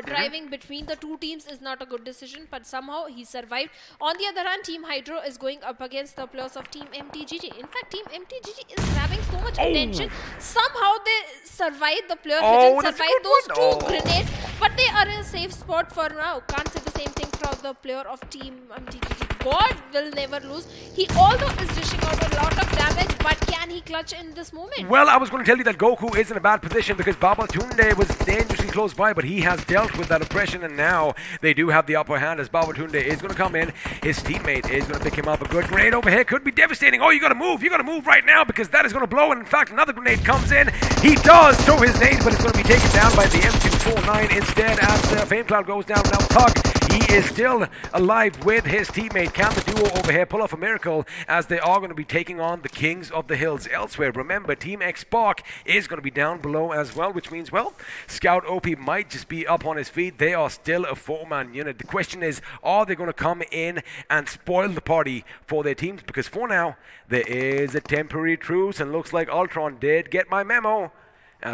Driving between the 2 teams is not a good decision, but somehow he survived. On the other hand, Team Hydro is going up against the players of Team MTGG. In fact, Team MTGG is grabbing so much attention. Somehow they survived, the player didn't survive those 2 grenades, but they are in a safe spot for now. Can't say the same thing for the player of Team MTGG. God will never lose. He, although is dishing out a lot of damage, but can he clutch in this moment? Well, I was going to tell you that Goku is in a bad position because Babatunde was dangerously close by, but he has dealt with that oppression, and now they do have the upper hand as Babatunde is going to come in. His teammate is going to pick him up. A good grenade over here could be devastating. Oh, you got to move right now, because that is going to blow, and in fact, another grenade comes in. He does throw his nade, but it's going to be taken down by the M249 instead as Fame Cloud goes down. Now Tug, he is still alive with his teammate. Can the duo over here pull off a miracle, as they are going to be taking on the Kings of the Hills elsewhere? Remember, Team X-Spark is going to be down below as well, which means, well, Scout OP might just be up on his feet. They are still a 4-man unit. The question is, are they going to come in and spoil the party for their teams? Because for now, there is a temporary truce, and looks like Ultron did get my memo.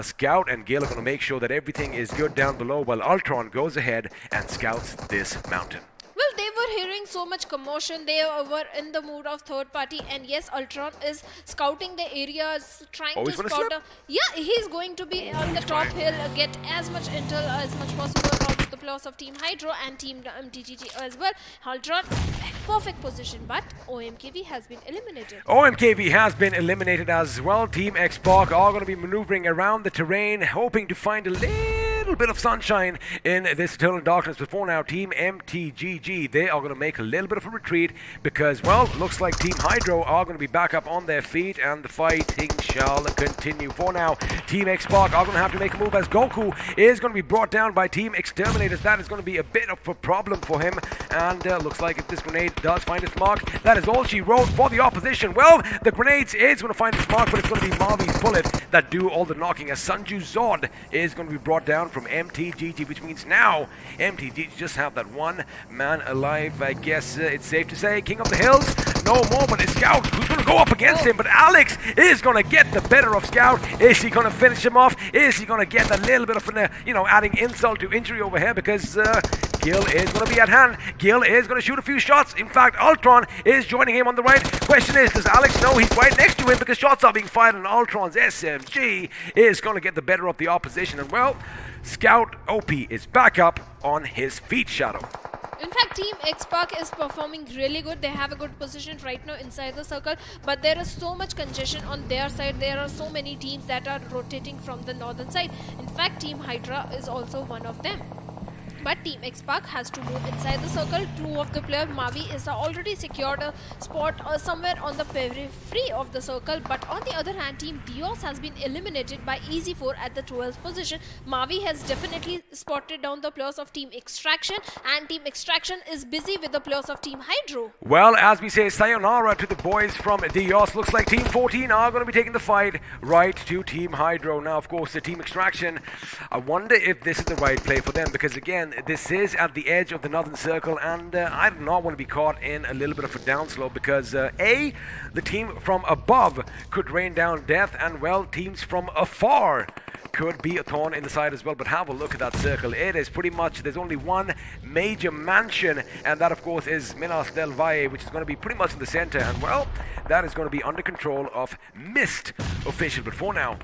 Scout and Gale are going to make sure that everything is good down below, while Ultron goes ahead and scouts this mountain. Well, they were hearing so much commotion. They were in the mood of third party, and yes, Ultron is scouting the areas, trying to spot. Yeah, he's going to be on the top hill, get as much intel as much possible out of the players of Team Hydro and Team MTGG as well. Ultron, perfect position, but OMKV has been eliminated. OMKV has been eliminated as well. Team X-Spark are going to be maneuvering around the terrain, hoping to find a little bit of sunshine in this eternal darkness. Before now, Team MTGG, they are going to make a little bit of a retreat because, well, looks like Team Hydro are going to be back up on their feet, and the fighting shall continue. For now, Team X-Spark are going to have to make a move as Goku is going to be brought down by Team Exterminators. That is going to be a bit of a problem for him, and looks like if this grenade does find its mark, that is all she wrote for the opposition. Well, the grenades is going to find its mark, but it's going to be Marvy's bullet that do all the knocking, as Sanju Zod is going to be brought down from MTGG, which means now MTGG just have that one man alive. I guess it's safe to say King of the Hills no more, but it's Scout who's going to go up against him. But Alex is going to get the better of Scout. Is he going to finish him off? Is he going to get a little bit of an, adding insult to injury over here? Because Gil is going to be at hand. Gil is going to shoot a few shots. In fact, Ultron is joining him on the right. Question is, does Alex know he's right next to him because shots are being fired and Ultron's SMG is going to get the better of the opposition. And well, Scout OP is back up on his feet, Shadow. In fact, Team X-Pac is performing really good. They have a good position right now inside the circle, but there is so much congestion on their side. There are so many teams that are rotating from the northern side. In fact, Team Hydra is also one of them. But Team X-Pac has to move inside the circle. Two of the players, Mavi is already secured a spot somewhere on the periphery of the circle. But on the other hand, Team Dios has been eliminated by Easy4 at the 12th position. Mavi has definitely spotted down the players of Team Extraction, and Team Extraction is busy with the players of Team Hydro. Well, as we say, sayonara to the boys from Dios. Looks like Team 14 are going to be taking the fight right to Team Hydro. Now, of course, the Team Extraction, I wonder if this is the right play for them, because again, this is at the edge of the northern circle, and I do not want to be caught in a little bit of a downslope, because A, the team from above could rain down death, and well, teams from afar could be a thorn in the side as well. But have a look at that circle. It is pretty much, there's only one major mansion, and that of course is Minas del Valle, which is going to be pretty much in the center, and well, that is going to be under control of Mist Official. But for now,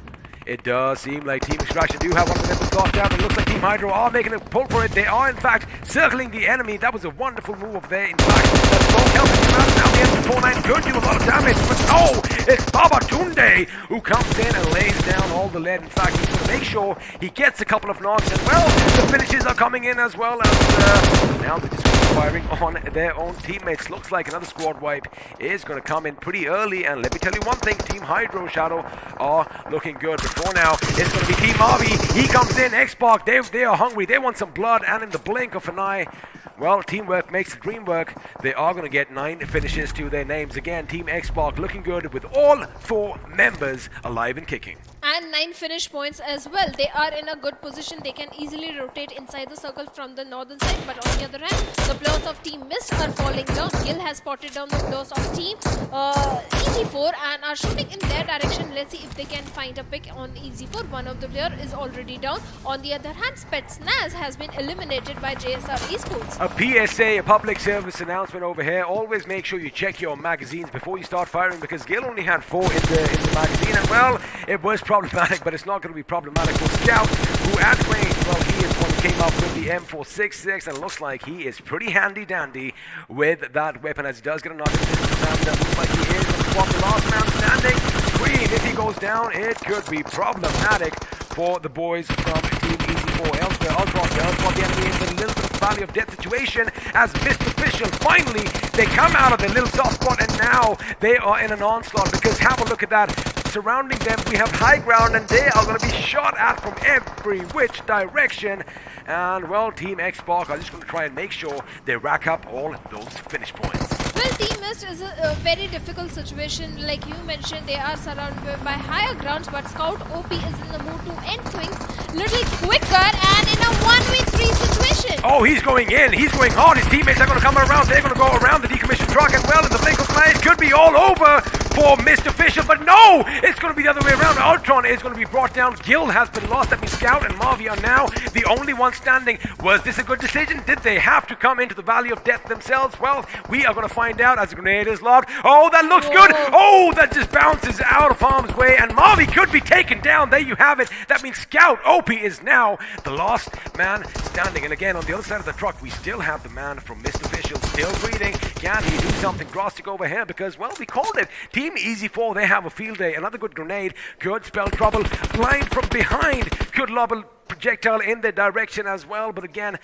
it does seem like Team Extraction do have one of the members locked out. It looks like Team Hydro are making a pull for it. They are, in fact, circling the enemy. That was a wonderful move up there. In fact, that smoke helps him out. Now the M49 could do a lot of damage. But no, it's Babatunde who comes in and lays down all the lead. In fact, he's going to make sure he gets a couple of knocks. And, well, the finishes are coming in as well. As now they're just firing on their own teammates. Looks like another squad wipe is going to come in pretty early. And let me tell you one thing, Team Hydro, Shadow, are looking good. But for now, it's going to be Team Mavi. He comes in, X-Pac, they are hungry. They want some blood, and in the blink of an eye, well, teamwork makes the dream work. They are going to get 9 finishes to their names. Again, Team X-Pac looking good with all 4 members alive and kicking. And 9 finish points as well. They are in a good position. They can easily rotate inside the circle from the northern side. But on the other hand, the players of Team Mist are falling down. Gil has spotted down the players of Team Easy4 and are shooting in their direction. Let's see if they can find a pick on Easy4. One of the players is already down. On the other hand, Spetsnaz has been eliminated by JSR Esports. A PSA, a public service announcement over here. Always make sure you check your magazines before you start firing, because Gil only had 4 in the magazine, and well, it was problematic, but it's not going to be problematic for Scout, who at range, well, he is one who came up with the M466, and looks like he is pretty handy dandy with that weapon, as he does get a knock. And looks like he is going to swap the last man standing. Green, if he goes down, it could be problematic for the boys from Team Easy4. Elsewhere, Ultron does spot the enemy in the little bit of Valley of Death situation, as Mist Official finally, they come out of their little soft spot, and now they are in an onslaught, because have a look at that. Surrounding them, we have high ground, and they are going to be shot at from every which direction. And well, Team X-Pac are just going to try and make sure they rack up all those finish points. Well, Team Mist is a very difficult situation. Like you mentioned, they are surrounded by higher grounds, but Scout OP is in the mood to end things little quicker and in a 1v3 situation. Oh, he's going in. He's going hard. His teammates are going to come around. They're going to go around the decommissioned truck, and well, in the blink of an eye, it could be all over for Mist Official, but no! It's going to be the other way around. Ultron is going to be brought down. Gil has been lost. That means Scout and Mavi are now the only ones standing. Was this a good decision? Did they have to come into the Valley of Death themselves? Well, we are going to find out as the grenade is locked. Oh, that looks good! Oh, that just bounces out of harm's way, and Mavi could be taken down. There you have it. That means Scout OP is now the last man standing. And again, on the other side of the truck, we still have the man from Mist Official still breathing. Can he do something drastic over here? Because, well, we called it. Team Easy4, they have a field day. Another good grenade could spell trouble. Blind from behind could lob a projectile in their direction as well. But again,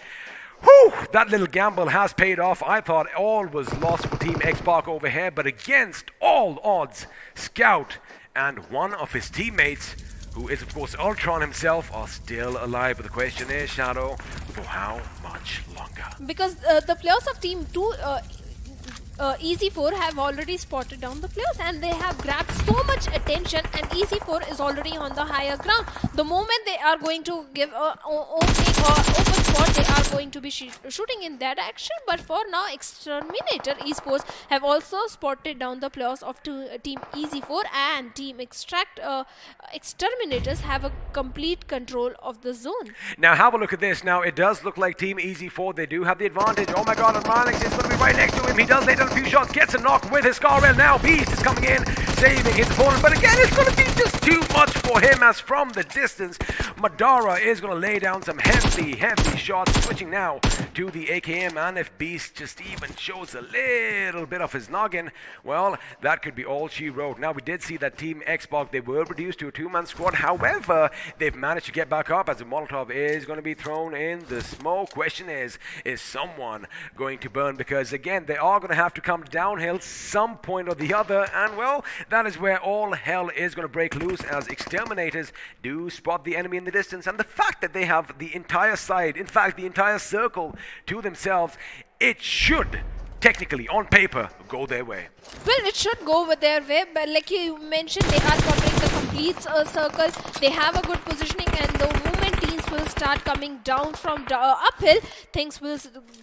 whew, that little gamble has paid off. I thought all was lost for Team X-Pac over here, but against all odds, Scout and one of his teammates, who is of course Ultron himself, are still alive. But the question is, Shadow, for how much longer? Because the players of Team 2 Easy4 have already spotted down the players, and they have grabbed so much attention, and Easy4 is already on the higher ground. The moment they are going to give open spot, they are going to be shooting in that action. But for now, Exterminator Esports have also spotted down the players of Team EZ4 and Team Exterminators have a complete control of the zone. Now have a look at this. Now it does look like Team EZ4, they do have the advantage. Oh my god, and Marlix is going to be right next to him. He does lay down a few shots, gets a knock with his Crore. Now Beast is coming in, saving his opponent. But again, it's going to be just too much for him, as from the distance, Madara is going to lay down some heavy shots, switching now to the AKM. And if Beast just even shows a little bit of his noggin, well, that could be all she wrote. Now we did see that Team Xbox, they were reduced to a 2-man squad. However, they've managed to get back up as a Molotov is going to be thrown in the smoke. Question is someone going to burn? Because again, they are going to have to come downhill some point or the other, and well, that is where all hell is going to break loose, as Exterminators do spot the enemy in the distance. And the fact that they have the entire side, in fact the entire circle to themselves, it should technically, on paper, go their way. Well, it should go with their way, but like you mentioned, they are covering the complete circle. They have a good positioning, and the moment teams will start coming down from uphill, things will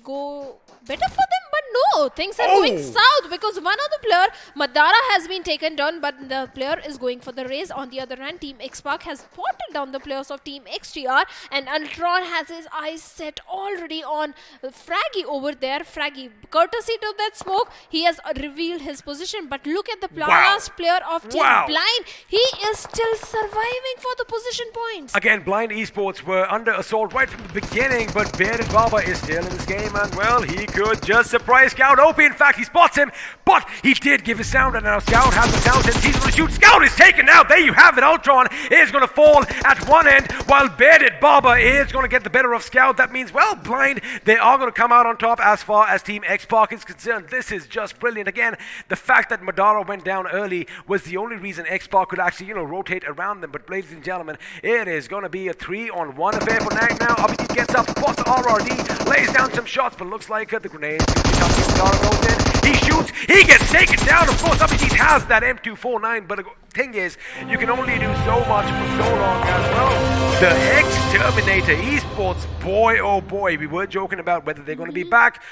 go better for them. But no, things are going south, because one of the player, Madara, has been taken down, but the player is going for the race. On the other hand, Team Xpark has spotted down the players of Team XTR, and Ultron has his eyes set already on Fraggy over there. Fraggy, courtesy to that smoke, he has revealed his position. But look at the last player of Team Blind. He is still surviving for the position points. Again, Blind Esports were under assault right from the beginning, but Bearded Baba is still in this game, and well, he could just surprise Scout. OP, in fact, he spots him, but he did give his sound, and now Scout has the sound, and he's going to shoot. Scout is taken out. There you have it. Ultron is going to fall at one end, while Bearded Baba is going to get the better of Scout. That means, well, Blind, they are going to come out on top as far as Team Xpark is concerned. This is just brilliant. Again, the fact that Madara went down early was the only reason Xpark could actually, rotate around them. But ladies and gentlemen, it is going to be a 3-on-1 affair for now. Abhijit gets up, spots RRD, lays down some shots, but looks like the grenade. Madara goes in, he shoots, he gets taken down. Of course, Abhijit has that M249, but the thing is, you can only do so much for so long as well. The Exterminator Esports, boy oh boy, we were joking about whether they're going to be back.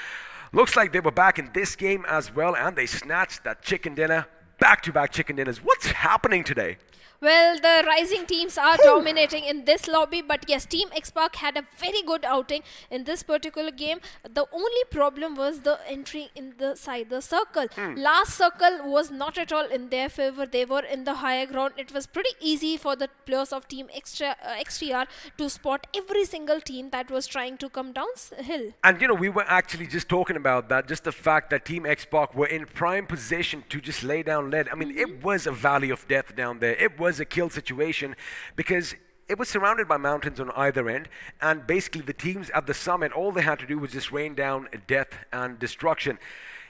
Looks like they were back in this game as well, and they snatched that chicken dinner, back-to-back chicken dinners. What's happening today? Well, the rising teams are dominating in this lobby, but yes, Team Xpark had a very good outing in this particular game. The only problem was the entry inside the circle. Last circle was not at all in their favor. They were in the higher ground. It was pretty easy for the players of Team XTR to spot every single team that was trying to come downhill. And we were actually just talking about that, just the fact that Team Xpark were in prime position to just lay down lead. I mean, it was a valley of death down there. It was a kill situation, because it was surrounded by mountains on either end, and basically the teams at the summit, all they had to do was just rain down death and destruction.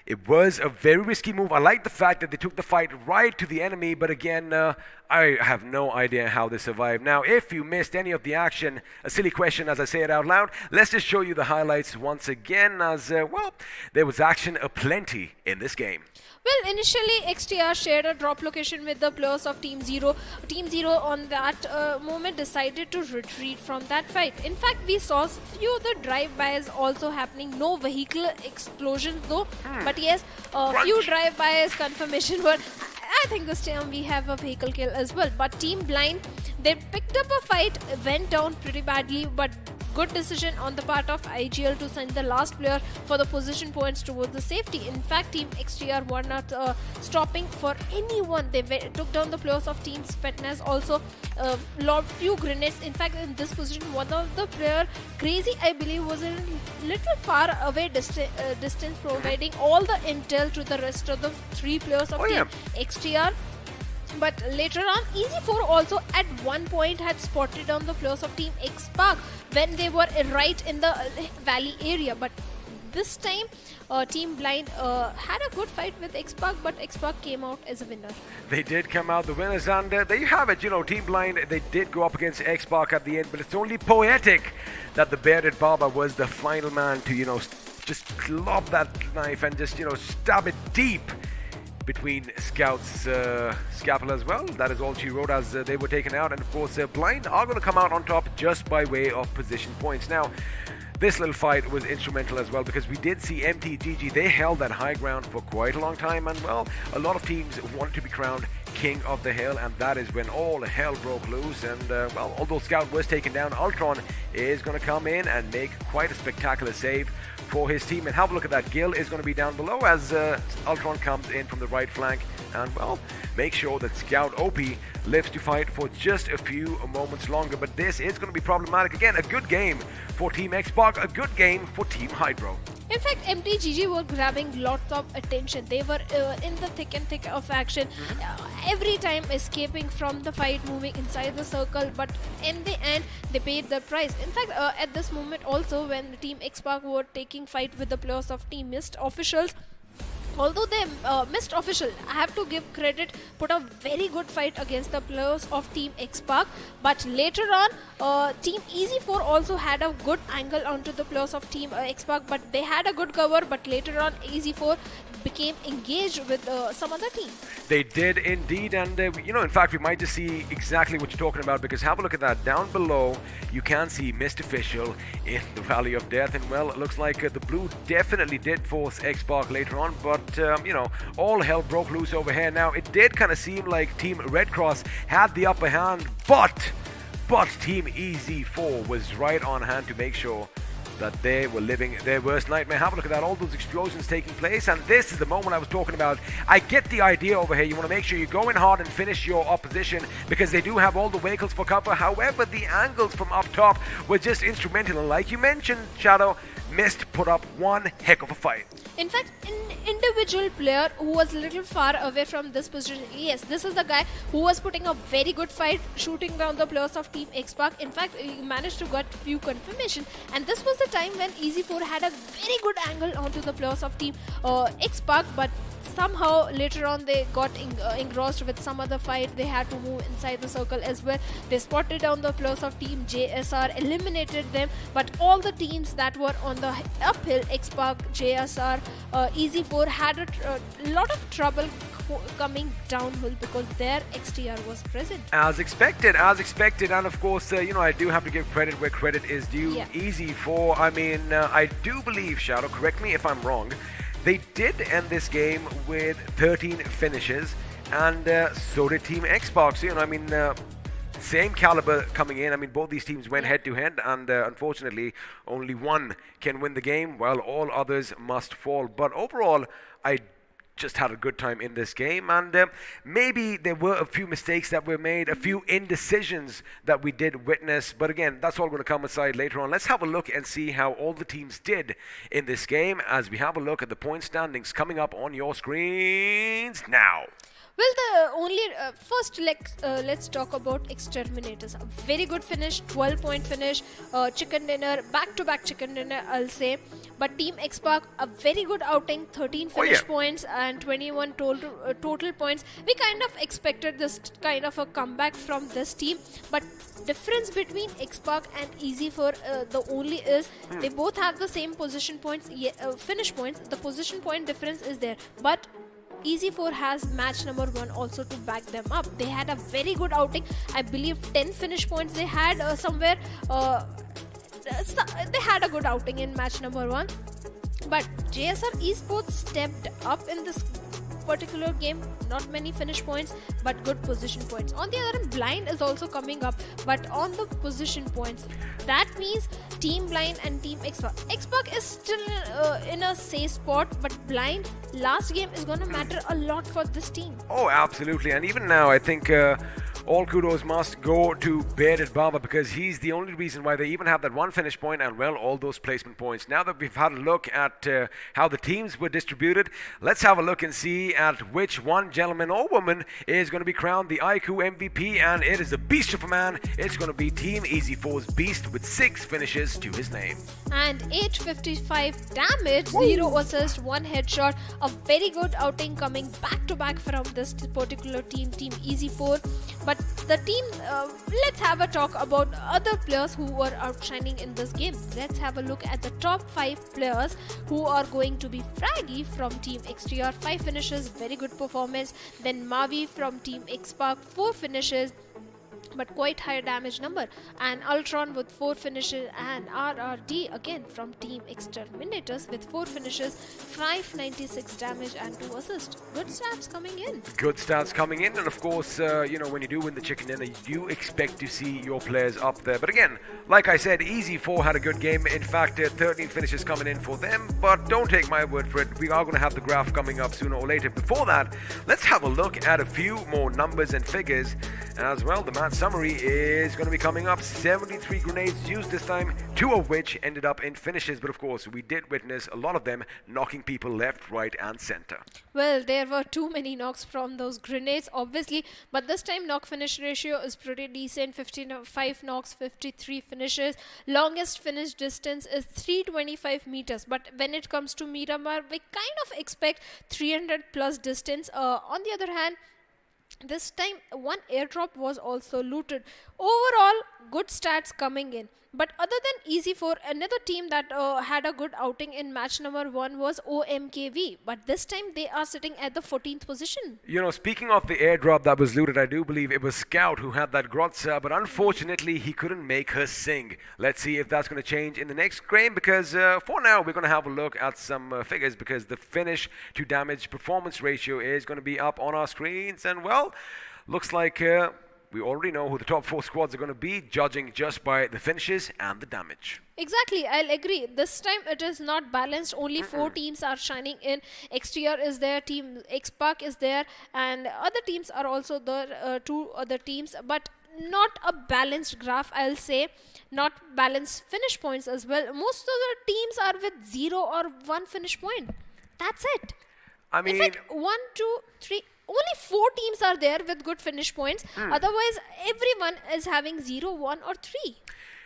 It was a very risky move. I like the fact that they took the fight right to the enemy, but again, I have no idea how they survived. Now, if you missed any of the action, a silly question as I say it out loud, let's just show you the highlights once again, as well, there was action aplenty in this game. Well, initially XTR shared a drop location with the players of Team Zero. Team Zero on that moment decided to retreat from that fight. In fact, we saw few of the drive-bys also happening. No vehicle explosions though. But yes, few drive-bys confirmation. But I think this time we have a vehicle kill as well. But Team Blind, they picked up a fight, went down pretty badly, but good decision on the part of IGL to send the last player for the position points towards the safety. In fact, Team XTR were not stopping for anyone. They took down the players of Team Spetnaz, also lobbed few grenades. In fact, in this position, one of the player, Crazy, I believe, was a little far away distance, providing all the intel to the rest of the three players of Team XTR. But later on, EZ4 also at one point had spotted down the players of Team Xpark when they were right in the valley area. But this time, Team Blind had a good fight with Xpark, but Xpark came out as a winner. They did come out the winners, and there you have it. Team Blind, they did go up against Xpark at the end, but it's only poetic that the Bearded Baba was the final man to, just lob that knife and just, stab it deep between Scout's scapula as well. That is all she wrote as they were taken out. And of course, Blind are going to come out on top just by way of position points. Now, this little fight was instrumental as well, because we did see MTGG, they held that high ground for quite a long time, and well, a lot of teams wanted to be crowned King of the Hill, and that is when all hell broke loose. And well, although Scout was taken down, Ultron is going to come in and make quite a spectacular save for his team. And have a look at that. Gil is going to be down below as Ultron comes in from the right flank, and well, make sure that Scout OP lives to fight for just a few moments longer. But this is going to be problematic. Again, a good game for Team Xbox, a good game for Team Hydro. In fact, MTGG were grabbing lots of attention. They were in the thick and thick of action. Every time escaping from the fight, moving inside the circle, but in the end, they paid the price. In fact, at this moment also, when Team Xbox were taking fight with the players of Team Mist officials, although they missed official, I have to give credit, put a very good fight against the players of Team Xbox. But later on, Team Easy4 also had a good angle onto the players of Team Xbox, but they had a good cover. But later on, Easy4 became engaged with some other team. They did indeed, and you know, in fact, we might just see exactly what you're talking about, because have a look at that. Down below, you can see Mist Official in the Valley of Death, and well, it looks like the blue definitely did force Xbox later on, but you know, all hell broke loose over here. Now, it did kind of seem like Team Red Cross had the upper hand, but Team Easy4 was right on hand to make sure that they were living their worst nightmare. Have a look at that, all those explosions taking place, and this is the moment I was talking about. I get the idea over here. You want to make sure you go in hard and finish your opposition, because they do have all the vehicles for cover. However, the angles from up top were just instrumental, and like you mentioned, Shadow, Mist put up one heck of a fight. In fact, an individual player who was a little far away from this position, yes, this is the guy who was putting a very good fight, shooting down the players of Team Xbox. In fact, he managed to get few confirmation, and this was the time when Easy4 had a very good angle onto the players of Team Xbox, but somehow later on they got engrossed with some other fight. They had to move inside the circle as well. They spotted down the players of Team JSR, eliminated them, but all the teams that were on the uphill, Xbox, JSR, Easy4, had a lot of trouble coming downhill because their XTR was present. As expected, and of course, you know, I do have to give credit where credit is due. Yeah. Easy4, I mean, I do believe, Shadow, correct me if I'm wrong, they did end this game with 13 finishes, and so did Team Xbox. You know, I mean, same caliber coming in. I mean, both these teams went head to head, and unfortunately, only one can win the game, while all others must fall. But overall, I just had a good time in this game, and maybe there were a few mistakes that were made, a few indecisions that we did witness, but again, that's all going to come aside later on. Let's have a look and see how all the teams did in this game as we have a look at the point standings coming up on your screens now. Well, the only first let's talk about Exterminators. A very good finish, 12-point finish, chicken dinner, back-to-back chicken dinner, I'll say. But Team Xbox, a very good outing, 13 finish points and 21 total points. We kind of expected this kind of a comeback from this team, but difference between Xbox and Easy4, the only is they both have the same position points, finish points. The position point difference is there, but Easy4 has match number 1 also to back them up. They had a very good outing. I believe 10 finish points they had somewhere. They had a good outing in match number 1. But JSR Esports stepped up in this particular game. Not many finish points, but good position points. On the other hand, Blind is also coming up, but on the position points. That means Team Blind and Team Xbox. Xbox is still in a safe spot, but Blind, last game is going to matter a lot for this team. Oh, absolutely. And even now, I think all kudos must go to Bearded Baba, because he's the only reason why they even have that one finish point and, well, all those placement points. Now that we've had a look at how the teams were distributed, let's have a look and see at which one gentleman or woman is going to be crowned the iQOO MVP, and it is a beast of a man. It's going to be Team Easy4's Beast with 6 finishes to his name. And 855 damage, 0 assist, 1 headshot. A very good outing coming back to back from this particular team, Team Easy4. But the team, let's have a talk about other players who were outshining in this game. Let's have a look at the top 5 players who are going to be Fraggy from Team XTR, 5 finishes, very good performance. Then Mavi from Team Xbox, 4 finishes. but quite high damage number, and Ultron with 4 finishes, and RRD again from Team Exterminators with 4 finishes, 596 damage and 2 assists. Good stats coming in. Good stats coming in, and of course, when you do win the chicken dinner, you do expect to see your players up there. But again, like I said, Easy4 had a good game. In fact, 13 finishes coming in for them, but don't take my word for it. We are going to have the graph coming up sooner or later. Before that, let's have a look at a few more numbers and figures as well. The match summary is going to be coming up. 73 grenades used this time, 2 of which ended up in finishes, but of course we did witness a lot of them knocking people left, right and center. Well, there were too many knocks from those grenades obviously, but this time knock finish ratio is pretty decent. 55 knocks, 53 finishes. Longest finish distance is 325 meters, but when it comes to Miramar, we kind of expect 300 plus distance. On the other hand, this time one airdrop was also looted. Overall, good stats coming in. But other than Easy4, another team that had a good outing in match number 1 was OMKV. But this time they are sitting at the 14th position. Speaking of the airdrop that was looted, I do believe it was Scout who had that Grotza, but unfortunately he couldn't make her sing. Let's see if that's going to change in the next game, because for now we're going to have a look at some figures, because the finish to damage performance ratio is going to be up on our screens, and well, looks like we already know who the top 4 squads are going to be, judging just by the finishes and the damage. Exactly, I'll agree. This time it is not balanced. Only 4 teams are shining in. XTR is there, Team Xpark is there, and other teams are also there, 2 other teams, but not a balanced graph, I'll say. Not balanced finish points as well. Most of the teams are with 0 or 1 finish point. That's it. I mean, in fact, 1, 2, 3... Only 4 teams are there with good finish points. Otherwise, everyone is having 0, 1 or 3.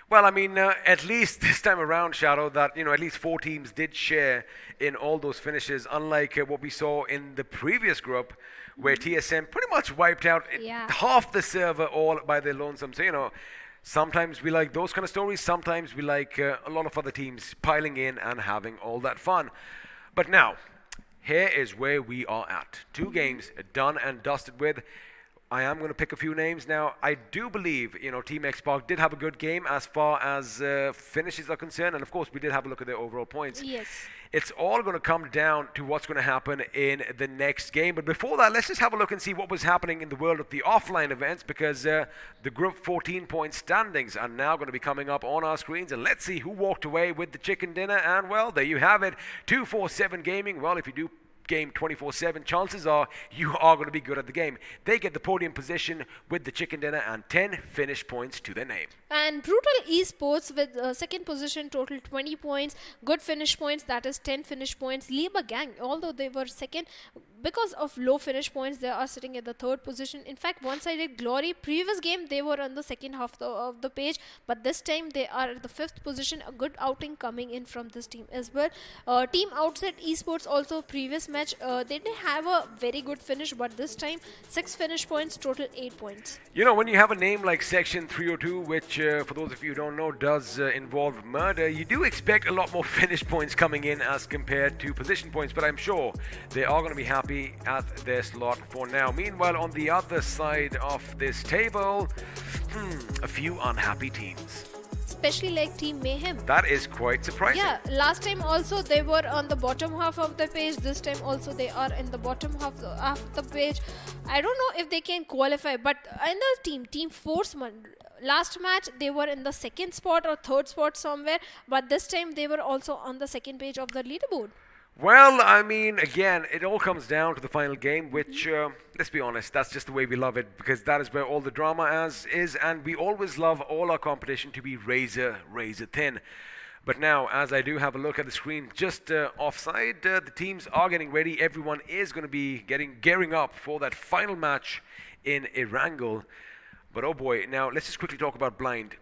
Well, I mean, at least this time around, Shadow, that, at least 4 teams did share in all those finishes, unlike what we saw in the previous group, where TSM pretty much wiped out half the server all by their lonesome. So, sometimes we like those kind of stories. Sometimes we like a lot of other teams piling in and having all that fun. But now, here is where we are at. 2 games done and dusted with. I am going to pick a few names now. I do believe, Team Xpark did have a good game as far as finishes are concerned. And of course, we did have a look at their overall points. Yes. It's all going to come down to what's going to happen in the next game. But before that, let's just have a look and see what was happening in the world of the offline events, because the Group 14-point standings are now going to be coming up on our screens. And let's see who walked away with the chicken dinner. And well, there you have it. 247 Gaming. Well, if you do game 24/7, chances are you are going to be good at the game. They get the podium position with the chicken dinner and 10 finish points to their name. And Brutal Esports with second position, total 20 points, good finish points, that is 10 finish points. Liba Gang, although they were second, because of low finish points, they are sitting at the 3rd position. In fact, One-Sided Glory, previous game they were on the second half of the page, but this time they are at the 5th position. A good outing coming in from this team as well. Team Outset Esports also, previous match, they didn't have a very good finish, but this time 6 finish points, total 8 points. When you have a name like Section 302, which for those of you who don't know does involve murder, you do expect a lot more finish points coming in as compared to position points, but I'm sure they are going to be happy at their slot for now. Meanwhile, on the other side of this table, a few unhappy teams. Especially like Team Mayhem. That is quite surprising. Yeah, last time also they were on the bottom half of the page. This time also they are in the bottom half of the page. I don't know if they can qualify, but another team, Team Forceman, last match they were in the 2nd spot or 3rd spot somewhere, but this time they were also on the 2nd page of the leaderboard. Well, I mean, again, it all comes down to the final game, which, let's be honest, that's just the way we love it, because that is where all the drama is, and we always love all our competition to be razor thin. But now, as I do have a look at the screen just offside, the teams are getting ready. Everyone is going to be gearing up for that final match in Erangel. But oh boy, now let's just quickly talk about Blind.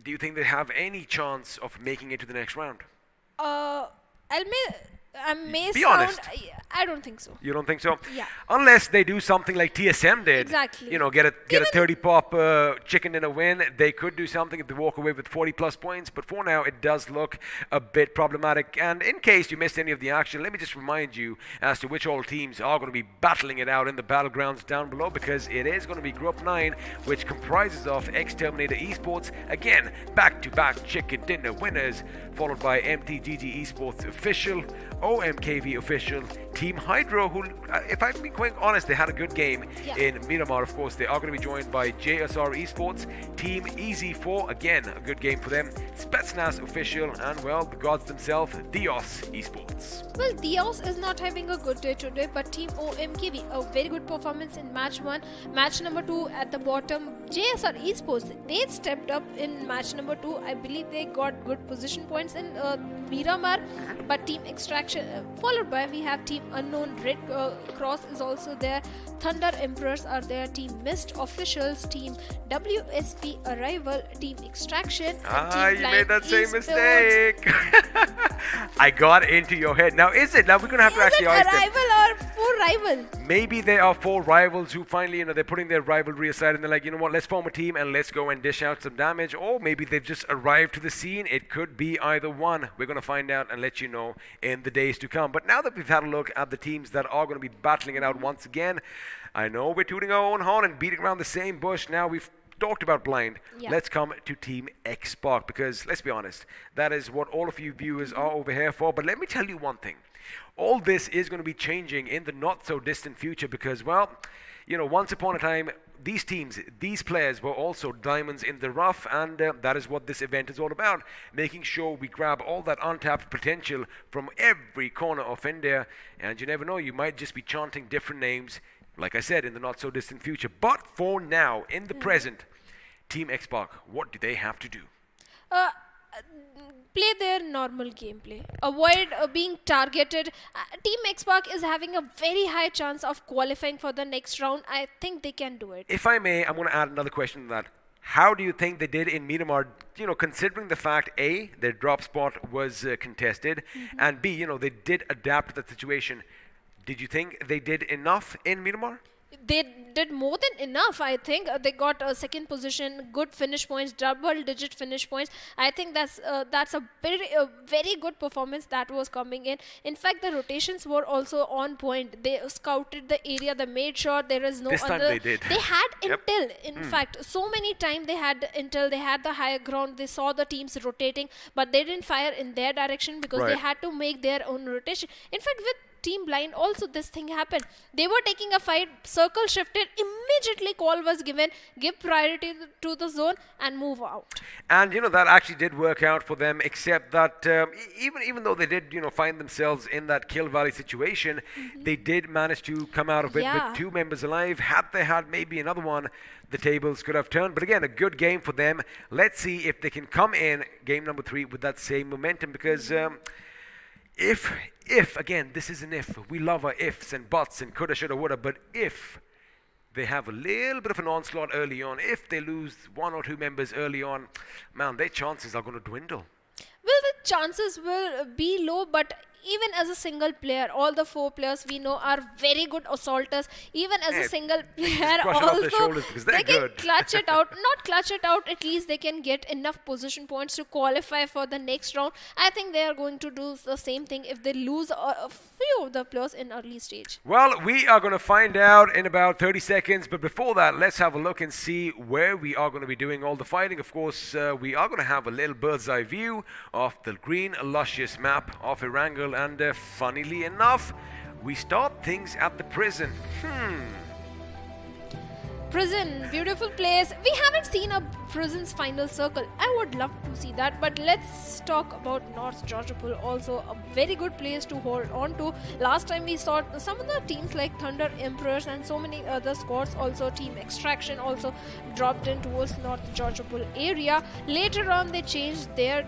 Do you think they have any chance of making it to the next round? Be honest. I don't think so. You don't think so? Yeah. Unless they do something like TSM did. Exactly. You know, get a 30 pop chicken dinner win. They could do something if they walk away with 40 plus points. But for now, it does look a bit problematic. And in case you missed any of the action, let me just remind you as to which all teams are going to be battling it out in the battlegrounds down below, because it is going to be Group 9, which comprises of Exterminator Esports. Again, back-to-back chicken dinner winners, followed by MTGG Esports Official, OMKV Official, Team Hydro, who, if I'm being quite honest, they had a good game in Miramar. Of course, they are going to be joined by JSR Esports, Team Easy4, again, a good game for them, Spetsnaz Official, and, well, the gods themselves, Dios Esports. Well, Dios is not having a good day today, but Team OMKV, a very good performance in match 1. Match number 2 at the bottom, JSR Esports, they stepped up in match number 2. I believe they got good position points in Miramar, but Team Extraction, followed by we have Team Unknown, Red Cross is also there, Thunder Emperors are there, Team Mist Officials, Team WSP Arrival, Team Extraction. You made that same mistake. I got into your head. Now, is it? Now we're going to have to actually ask them. Arrival or 4 rival? Maybe they are 4 rivals who finally, they're putting their rivalry aside and they're like, you know what, let's form a team and let's go and dish out some damage. Or maybe they've just arrived to the scene. It could be either one. We're going to find out and let you know in the days to come. But now that we've had a look at the teams that are going to be battling it out once again, I know we're tooting our own horn and beating around the same bush. Now we've talked about blind. Let's come to Team Xbox, because let's be honest, that is what all of you viewers are over here for. But let me tell you one thing. All this is going to be changing in the not so distant future, because, well, once upon a time, these teams, these players were also diamonds in the rough, and that is what this event is all about, making sure we grab all that untapped potential from every corner of India. And you never know, you might just be chanting different names, like I said, in the not so distant future. But for now, in the present, Team Xbox, what do they have to do? Play their normal gameplay. Avoid being targeted. Team Xbox is having a very high chance of qualifying for the next round. I think they can do it. If I may, I'm going to add another question to that. How do you think they did in Miramar, considering the fact, A, their drop spot was contested, and B, they did adapt to the situation. Did you think they did enough in Miramar? They did more than enough, I think. They got a second position, good finish points, double-digit finish points. I think that's a very good performance that was coming in. In fact, the rotations were also on point. They scouted the area. They made sure there is no this other. Time they did. They had intel. In fact, so many times they had intel. They had the higher ground. They saw the teams rotating, but they didn't fire in their direction because they had to make their own rotation. In fact, with Team Blind also this thing happened. They were taking a fight, circle shifted, immediately call was given, give priority to the zone and move out. And that actually did work out for them, except that even though they did find themselves in that Kill Valley situation, they did manage to come out of it with 2 members alive. Had they had maybe another one, the tables could have turned. But again, a good game for them. Let's see if they can come in game number 3 with that same momentum, because if, again, this is an if. We love our ifs and buts and coulda, shoulda, woulda. But if they have a little bit of an onslaught early on, if they lose 1 or 2 members early on, man, their chances are going to dwindle. Well, the chances will be low, but even as a single player, all the 4 players we know are very good assaulters. Even as a single player, also they can clutch it out. Not clutch it out, at least they can get enough position points to qualify for the next round. I think they are going to do the same thing if they lose a few of the players in early stage. Well, we are going to find out in about 30 seconds. But before that, let's have a look and see where we are going to be doing all the fighting. Of course, we are going to have a little bird's eye view of the green, luscious map of Erangel. And funnily enough, we start things at the prison. Prison, beautiful place. We haven't seen a prison's final circle. I would love to see that, but let's talk about North Georgopol, also a very good place to hold on to. Last time we saw some of the teams like Thunder Emperors and so many other squads, also Team Extraction also dropped in towards North Georgopol area. Later on they changed their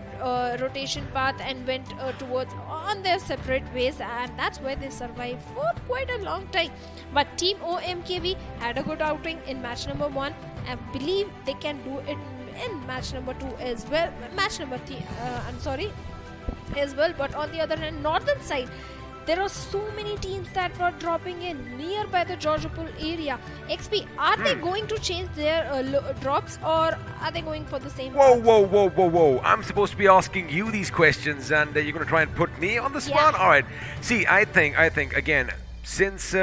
rotation path and went towards on their separate ways, and that's where they survived for quite a long time. But Team OMKV had a good outing in match number 1. I believe they can do it in match number 2 as well. as well. But on the other hand, northern side, there are so many teams that were dropping in nearby the Georgopol area. XP, are they going to change their drops, or are they going for the same? Whoa. I'm supposed to be asking you these questions, and you're going to try and put me on the spot? Yeah. All right. See, I think, again, since...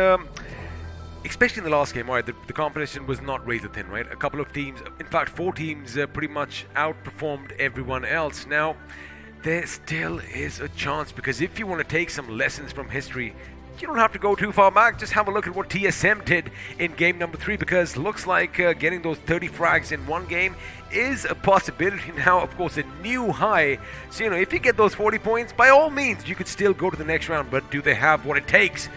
especially in the last game, right, the competition was not razor thin, right? A couple of teams, in fact, 4 teams pretty much outperformed everyone else. Now, there still is a chance, because if you want to take some lessons from history, you don't have to go too far back. Just have a look at what TSM did in game number 3, because looks like getting those 30 frags in one game is a possibility now. Of course, a new high. So, if you get those 40 points, by all means, you could still go to the next round. But do they have what it takes?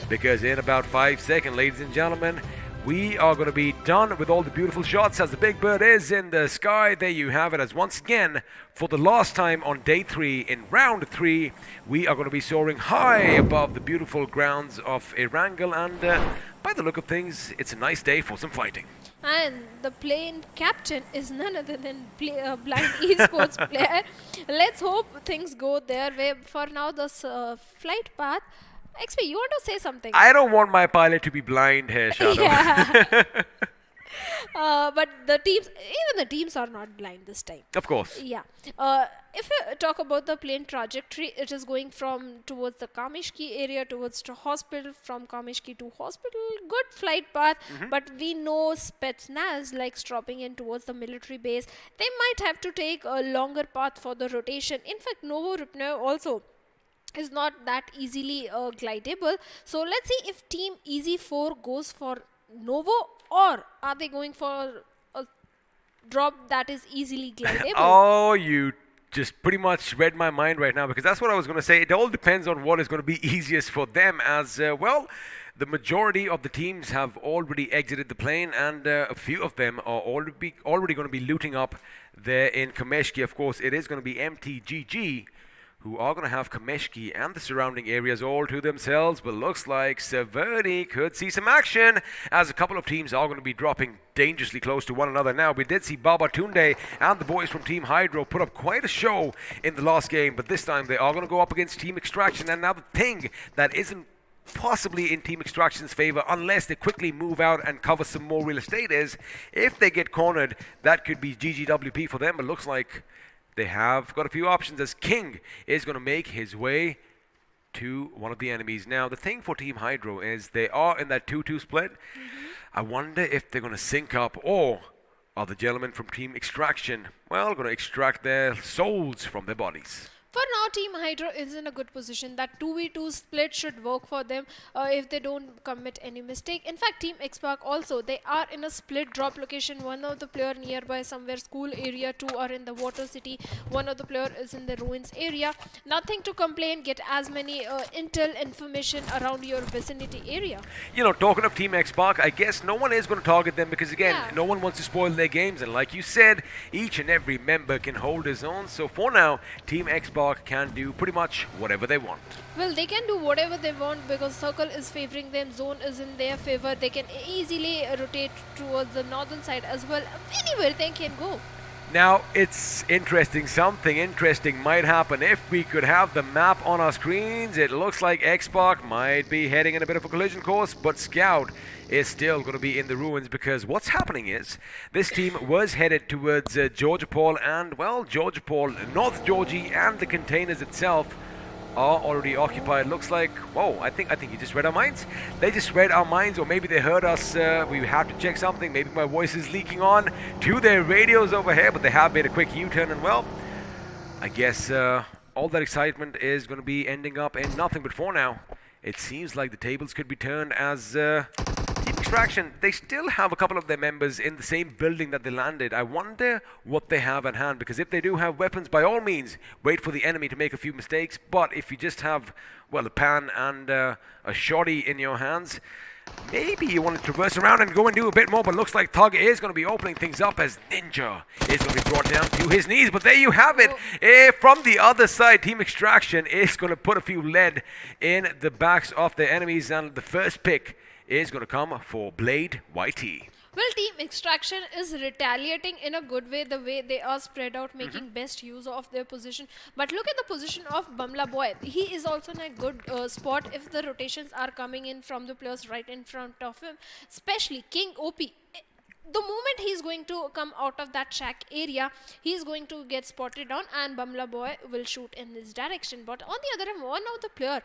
Because in about 5 seconds, ladies and gentlemen, we are going to be done with all the beautiful shots as the big bird is in the sky. There you have it, as once again, for the last time on day 3, in round 3, we are going to be soaring high above the beautiful grounds of Erangel. And by the look of things, it's a nice day for some fighting. And the plane captain is none other than Blind Esports player. Let's hope things go their way. For now, this flight path. XP, you want to say something? I don't want my pilot to be blind here, Shadow. Yeah. But even the teams are not blind this time. Of course. Yeah. If you talk about the plane trajectory, it is going towards the Kamishki area, towards the hospital, from Kamishki to hospital. Good flight path, but we know Spetsnaz likes dropping in towards the military base. They might have to take a longer path for the rotation. In fact, Novo Ripnev also is not that easily glidable. So let's see if Team Easy 4 goes for Novo, or are they going for a drop that is easily glidable? Oh, you just pretty much read my mind right now, because that's what I was going to say. It all depends on what is going to be easiest for them, as well. The majority of the teams have already exited the plane, and a few of them are already going to be looting up there in Kameshki. Of course, it is going to be MTGG who are going to have Kameshki and the surrounding areas all to themselves, but looks like Severny could see some action, as a couple of teams are going to be dropping dangerously close to one another. Now, we did see Baba Tunde and the boys from Team Hydro put up quite a show in the last game, but this time they are going to go up against Team Extraction. And now the thing that isn't possibly in Team Extraction's favor, unless they quickly move out and cover some more real estate, is if they get cornered, that could be GGWP for them. But looks like they have got a few options, as King is going to make his way to one of the enemies. Now, the thing for Team Hydro is they are in that 2-2 split. I wonder if they're going to sync up, or are the gentlemen from Team Extraction, well, going to extract their souls from their bodies. For now, Team Hydro is in a good position. That 2v2 split should work for them if they don't commit any mistake. In fact, Team X-Park also, they are in a split drop location. One of the player nearby somewhere school area, 2 are in the water city. One of the player is in the ruins area. Nothing to complain. Get as many intel information around your vicinity area. Talking of Team X-Park, I guess no one is going to target them, because again, no one wants to spoil their games. And like you said, each and every member can hold his own. So for now, Team X-Park can do pretty much whatever they want. Well, they can do whatever they want, because Circle is favoring them, Zone is in their favor. They can easily rotate towards the northern side as well. Anywhere they can go. Now, it's interesting. Something interesting might happen if we could have the map on our screens. It looks like X-Park might be heading in a bit of a collision course, but Scout is still going to be in the ruins, because what's happening is this team was headed towards Georgopol, and, well, Georgopol, North Georgie, and the containers itself are already occupied. Looks like, whoa, I think you just read our minds. They just read our minds, or maybe they heard us. We have to check something. Maybe my voice is leaking on to their radios over here, but they have made a quick U-turn, and, well, I guess all that excitement is going to be ending up in nothing. But for now, it seems like the tables could be turned, as Team Extraction, they still have a couple of their members in the same building that they landed. I wonder what they have at hand, because if they do have weapons, by all means, wait for the enemy to make a few mistakes. But if you just have, well, a pan and a shoddy in your hands, maybe you want to traverse around and go and do a bit more. But looks like Thug is going to be opening things up, as Ninja is going to be brought down to his knees. But there you have it. From the other side, Team Extraction is going to put a few lead in the backs of their enemies, and the first pick is going to come for Blade YT. Well, Team Extraction is retaliating in a good way, the way they are spread out, making best use of their position. But look at the position of Bamla Boy. He is also in a good spot if the rotations are coming in from the players right in front of him, especially King OP. The moment he's going to come out of that shack area, he's going to get spotted on and Bamla Boy will shoot in his direction. But on the other hand, one of the player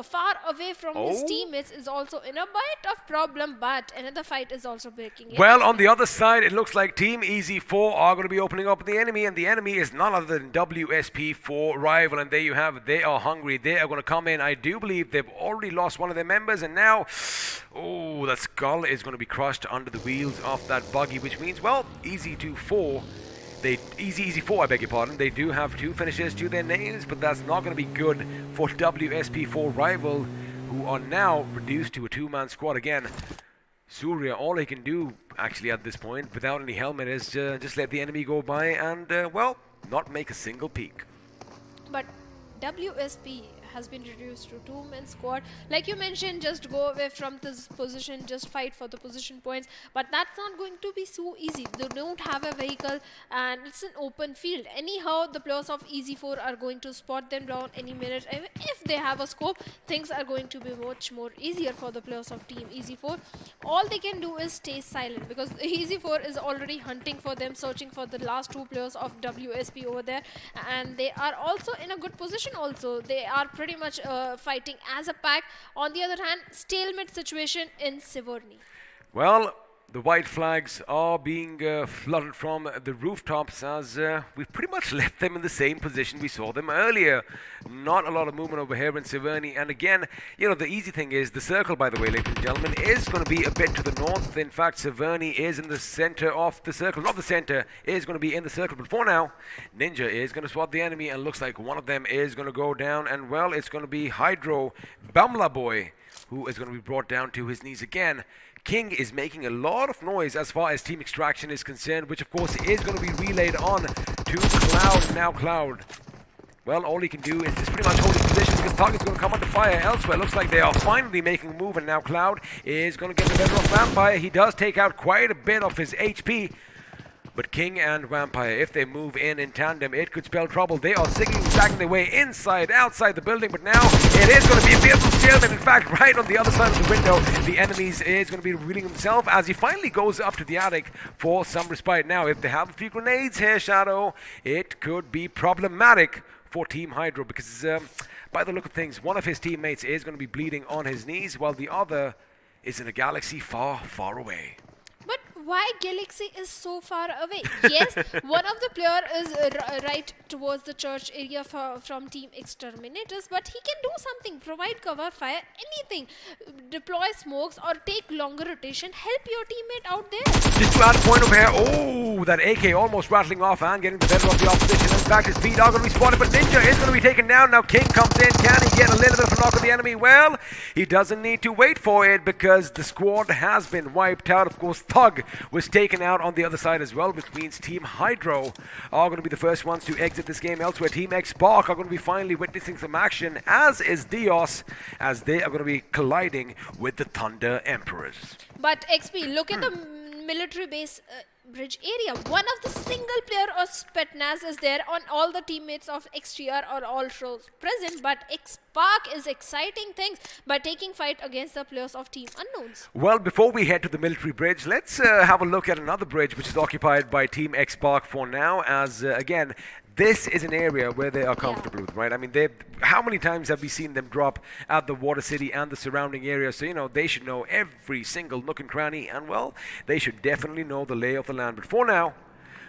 far away from his teammates is also in a bit of problem, but another fight is also breaking. Well, on the other side, it looks like Team Easy4 are going to be opening up the enemy, and the enemy is none other than WSP4 Rival, and there you have it. They are hungry. They are going to come in. I do believe they've already lost one of their members, and now, that skull is going to be crushed under the wheels of that buggy, which means, well, Easy4, I beg your pardon, they do have 2 finishes to their names, but that's not going to be good for WSP4 Rival, who are now reduced to a 2-man squad again. Surya, all he can do, actually, at this point, without any helmet, is just let the enemy go by and, not make a single peek. But WSP has been reduced to 2-man squad. Like you mentioned, just go away from this position, just fight for the position points. But that's not going to be so easy. They don't have a vehicle and it's an open field. Anyhow, the players of Easy4 are going to spot them down any minute. If they have a scope, things are going to be much more easier for the players of Team Easy4. All they can do is stay silent because Easy4 is already hunting for them, searching for the last 2 players of WSP over there. And they are also in a good position also. They are pretty much fighting as a pack. On the other hand, stalemate situation in Sivorni. Well, the white flags are being flooded from the rooftops as we've pretty much left them in the same position we saw them earlier. Not a lot of movement over here in Sivorni. And again, the easy thing is the circle, by the way, ladies and gentlemen, is going to be a bit to the north. In fact, Sivorni is in the center of the circle. Not the center, is going to be in the circle. But for now, Ninja is going to spot the enemy and looks like one of them is going to go down. And well, it's going to be Hydro Bamla Boy, who is going to be brought down to his knees again. King is making a lot of noise as far as Team Extraction is concerned, which of course is going to be relayed on to Cloud. Now Cloud, well, all he can do is just pretty much hold his position because target's going to come under fire elsewhere. Looks like they are finally making a move, and now Cloud is going to get the better of Vampire. He does take out quite a bit of his HP. But King and Vampire, if they move in tandem, it could spell trouble. They are zigzagging their way outside the building, but now it is going to be a fearful stalemate. In fact, right on the other side of the window, the enemies is going to be revealing himself as he finally goes up to the attic for some respite. Now, if they have a few grenades here, Shadow, it could be problematic for Team Hydro because, by the look of things, one of his teammates is going to be bleeding on his knees while the other is in a galaxy far, far away. But why Galaxy is so far away? Yes, one of the player is right towards the church area from Team Exterminators, but he can do something, provide cover fire, anything, deploy smokes or take longer rotation, help your teammate out there. Just to add a point over here, that AK almost rattling off and getting the better of the opposition. In fact, his feet are going to be spotted, but Ninja is going to be taken down. Now King comes in, can he get a little bit of a knock on the enemy? Well, he doesn't need to wait for it because the squad has been wiped out. Of course, Thug was taken out on the other side as well, which means Team Hydro are going to be the first ones to exit this game. Elsewhere, Team X-Spark are going to be finally witnessing some action, as is Dios, as they are going to be colliding with the Thunder Emperors. But XP, look at the military base bridge area. One of the single player of Spetnaz is there on all the teammates of XTR are also present, but X-Spark is exciting things by taking fight against the players of Team Unknowns. Well, before we head to the military bridge, let's have a look at another bridge which is occupied by Team X-Spark for now, as again, this is an area where they are comfortable with, right? I mean, how many times have we seen them drop at the Water City and the surrounding area? So, they should know every single nook and cranny, and well, they should definitely know the lay of the land. But for now,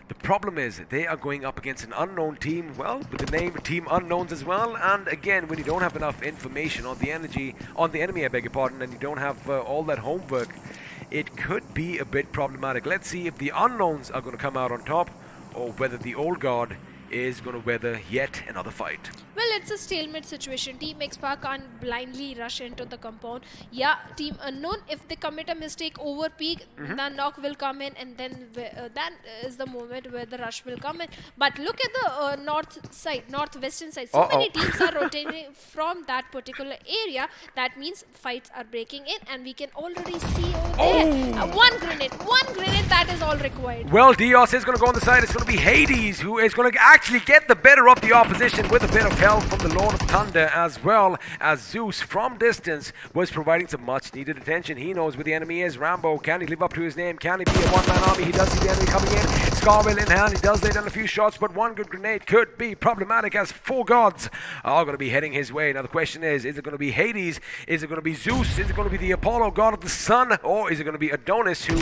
the problem is they are going up against an unknown team, well, with the name Team Unknowns as well. And again, when you don't have enough information on the enemy, I beg your pardon, and you don't have all that homework, it could be a bit problematic. Let's see if the Unknowns are going to come out on top, or whether the Old Guard is going to weather yet another fight. Well, it's a stalemate situation. Team Xpark can't blindly rush into the compound. Yeah, Team Unknown, if they commit a mistake over peak, the knock will come in, and then that is the moment where the rush will come in. But look at the northwestern side. So many teams are rotating from that particular area. That means fights are breaking in, and we can already see over there. One grenade that is all required. Well, Dios is going to go on the side. It's going to be Hades who is going to actually get the better of the opposition with a bit of help from the Lord of Thunder, as well as Zeus from distance was providing some much needed attention. He knows where the enemy is. Rambo, can he live up to his name? Can he be a one-man army? He does see the enemy coming in. Scarwell in hand. He does lay down a few shots, but one good grenade could be problematic as 4 gods are going to be heading his way. Now the question is it going to be Hades? Is it going to be Zeus? Is it going to be the Apollo, god of the sun? Or is it going to be Adonis, who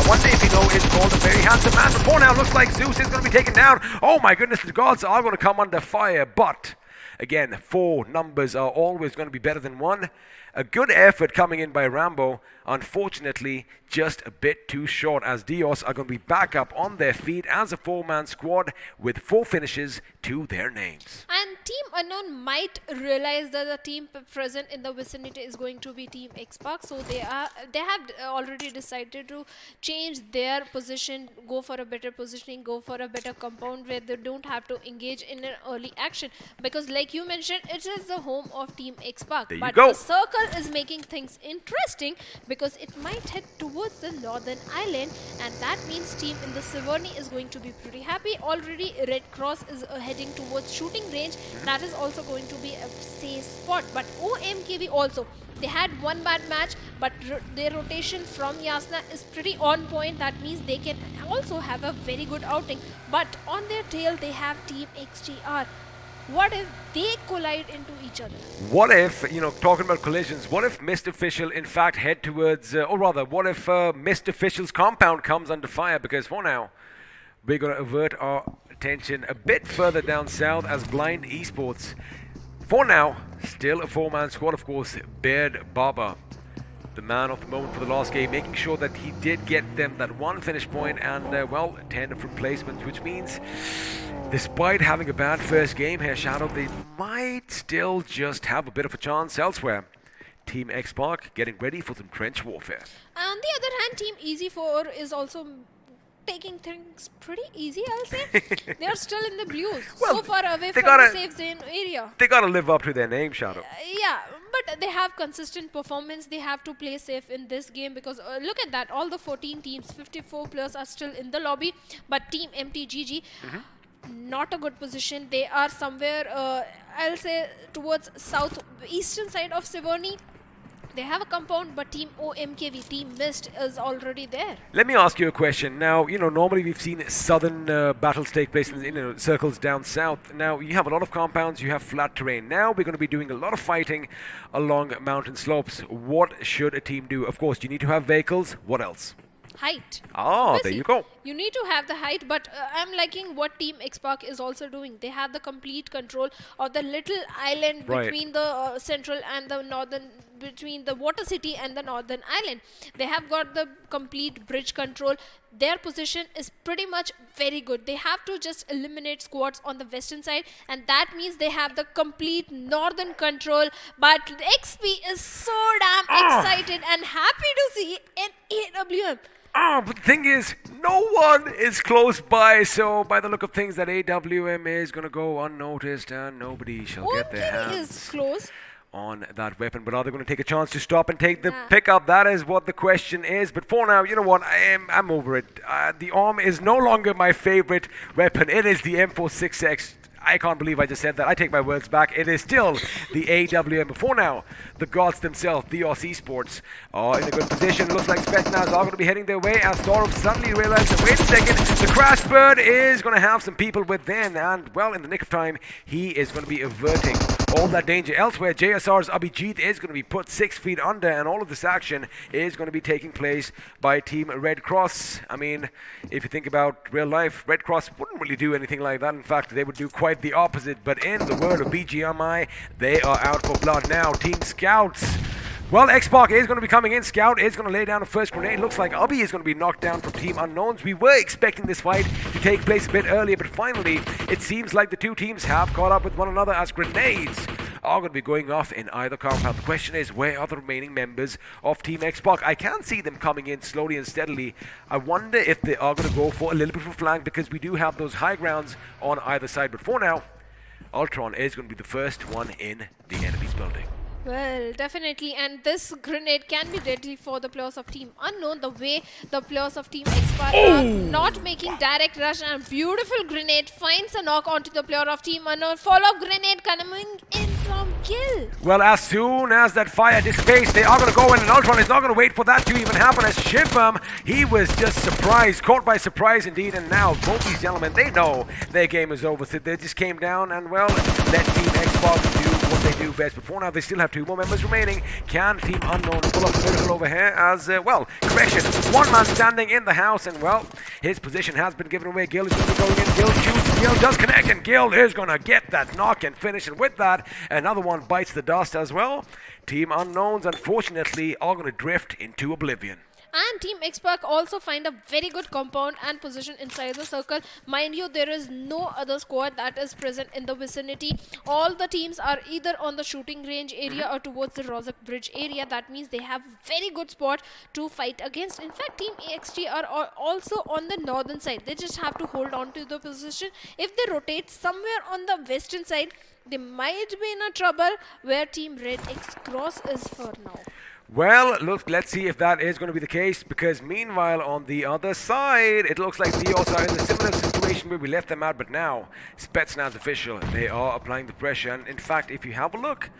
one day, if you know, is called a very handsome man? Before now, looks like Zeus is going to be taken down. Oh my goodness, the gods are going to come under fire, but again, 4 numbers are always going to be better than 1. A good effort coming in by Rambo. Unfortunately, just a bit too short, as Dios are going to be back up on their feet as a 4-man squad with 4 finishes to their names. And Team Unknown might realize that the team present in the vicinity is going to be Team Xpark, so they have already decided to change their position, go for a better positioning, go for a better compound where they don't have to engage in an early action, because like you mentioned, it is the home of Team Xpark. But the circle is making things interesting because it might head towards the northern island, and that means team in the Severny is going to be pretty happy. Already Red Cross is heading towards shooting range. That is also going to be a safe spot. But OMKV also, they had one bad match, but their rotation from Yasna is pretty on point. That means they can also have a very good outing. But on their tail they have Team XGR. What if they collide into each other? What if, talking about collisions, what if Mist Official in fact head towards, or rather, what if Mist Official's compound comes under fire? Because for now, we're going to avert our attention a bit further down south as Blind Esports. For now, still a 4-man squad, of course. Baird Barber, the man of the moment for the last game, making sure that he did get them that 1 finish point and, 10 of replacements, which means despite having a bad first game here, Shadow, they might still just have a bit of a chance elsewhere. Team Xpark getting ready for some trench warfare. On the other hand, Team Easy4 is also taking things pretty easy, I'll say. They are still in the blues, so far away from the safe zone area. They gotta live up to their name, Shadow. Yeah, but they have consistent performance. They have to play safe in this game because look at that. All the 14 teams, 54 plus, are still in the lobby. But Team MTGG, not a good position. They are somewhere, I'll say, towards southeastern side of Severny. They have a compound, but Team OMKV, Team Mist, is already there. Let me ask you a question. Now, normally we've seen southern battles take place in circles down south. Now, you have a lot of compounds, you have flat terrain. Now, we're going to be doing a lot of fighting along mountain slopes. What should a team do? Of course, you need to have vehicles. What else? Height. There you go. You need to have the height, but I'm liking what Team Xpark is also doing. They have the complete control of the little island between the central and the northern, between the water city and the northern island. They have got the complete bridge control. Their position is pretty much very good. They have to just eliminate squads on the western side, and that means they have the complete northern control. But XP is so damn excited and happy to see an AWM. But the thing is, no one is close by, so by the look of things, that AWM is going to go unnoticed and nobody shall get their hands is close on that weapon. But are they going to take a chance to stop and take the pickup? That is what the question is. But for now, you know what, I'm over it. The ARM is no longer my favorite weapon. It is the M466. I can't believe I just said that. I take my words back. It is still the AWM. Before now, the gods themselves, the Aussie Esports, are in a good position. It looks like Spetsnaz are going to be heading their way as Saurav suddenly realizes, wait a second, the Crash Bird is going to have some people within. And, well, in the nick of time, he is going to be averting all that danger. Elsewhere, JSR's Abhijit is going to be put 6 feet under, and all of this action is going to be taking place by Team Red Cross. I mean, if you think about real life, Red Cross wouldn't really do anything like that. In fact, they would do quite the opposite. But in the world of BGMI, they are out for blood now. Team Scouts, Well, X-Pac is going to be coming in. Scout is going to lay down a first grenade. Looks like Abhi is going to be knocked down from Team Unknowns. We were expecting this fight to take place a bit earlier, but finally, it seems like the two teams have caught up with one another as grenades are going to be going off in either compound. The question is, where are the remaining members of Team X-Pac? I can see them coming in slowly and steadily. I wonder if they are going to go for a little bit of a flank, because we do have those high grounds on either side. But for now, Ultron is going to be the first one in the enemy's building. Well, definitely, and this grenade can be deadly for the players of Team Unknown, the way the players of Team X-Pac are not making direct rush, and beautiful grenade finds a knock onto the player of Team Unknown. Follow-up grenade coming in from Kill. Well, as soon as that fire dissipates, they are going to go in, and Ultron is not going to wait for that to even happen, as Shivam, he was just surprised, caught by surprise indeed, and now both these gentlemen, they know their game is over, so they just came down and, well, let Team X-Pac do what they do best. But for now, they still have two more members remaining. Can Team Unknown pull up the miracle over here? As, well, correction, one man standing in the house, and, well, his position has been given away. Gil is going to be going in. Gil shoots. Gil does connect, and Gil is going to get that knock and finish. And with that, another one bites the dust as well. Team Unknowns, unfortunately, are going to drift into oblivion. And Team X-Pac also find a very good compound and position inside the circle. Mind you, there is no other squad that is present in the vicinity. All the teams are either on the shooting range area or towards the Rozak Bridge area. That means they have very good spot to fight against. In fact, Team AXT are also on the northern side. They just have to hold on to the position. If they rotate somewhere on the western side, they might be in a trouble where Team Red X Cross is for now. Well, look, let's see if that is going to be the case, because meanwhile, on the other side, it looks like Dios are in a similar situation where we left them out, but now, Spetsnaz official, they are applying the pressure, and in fact, if you have a look,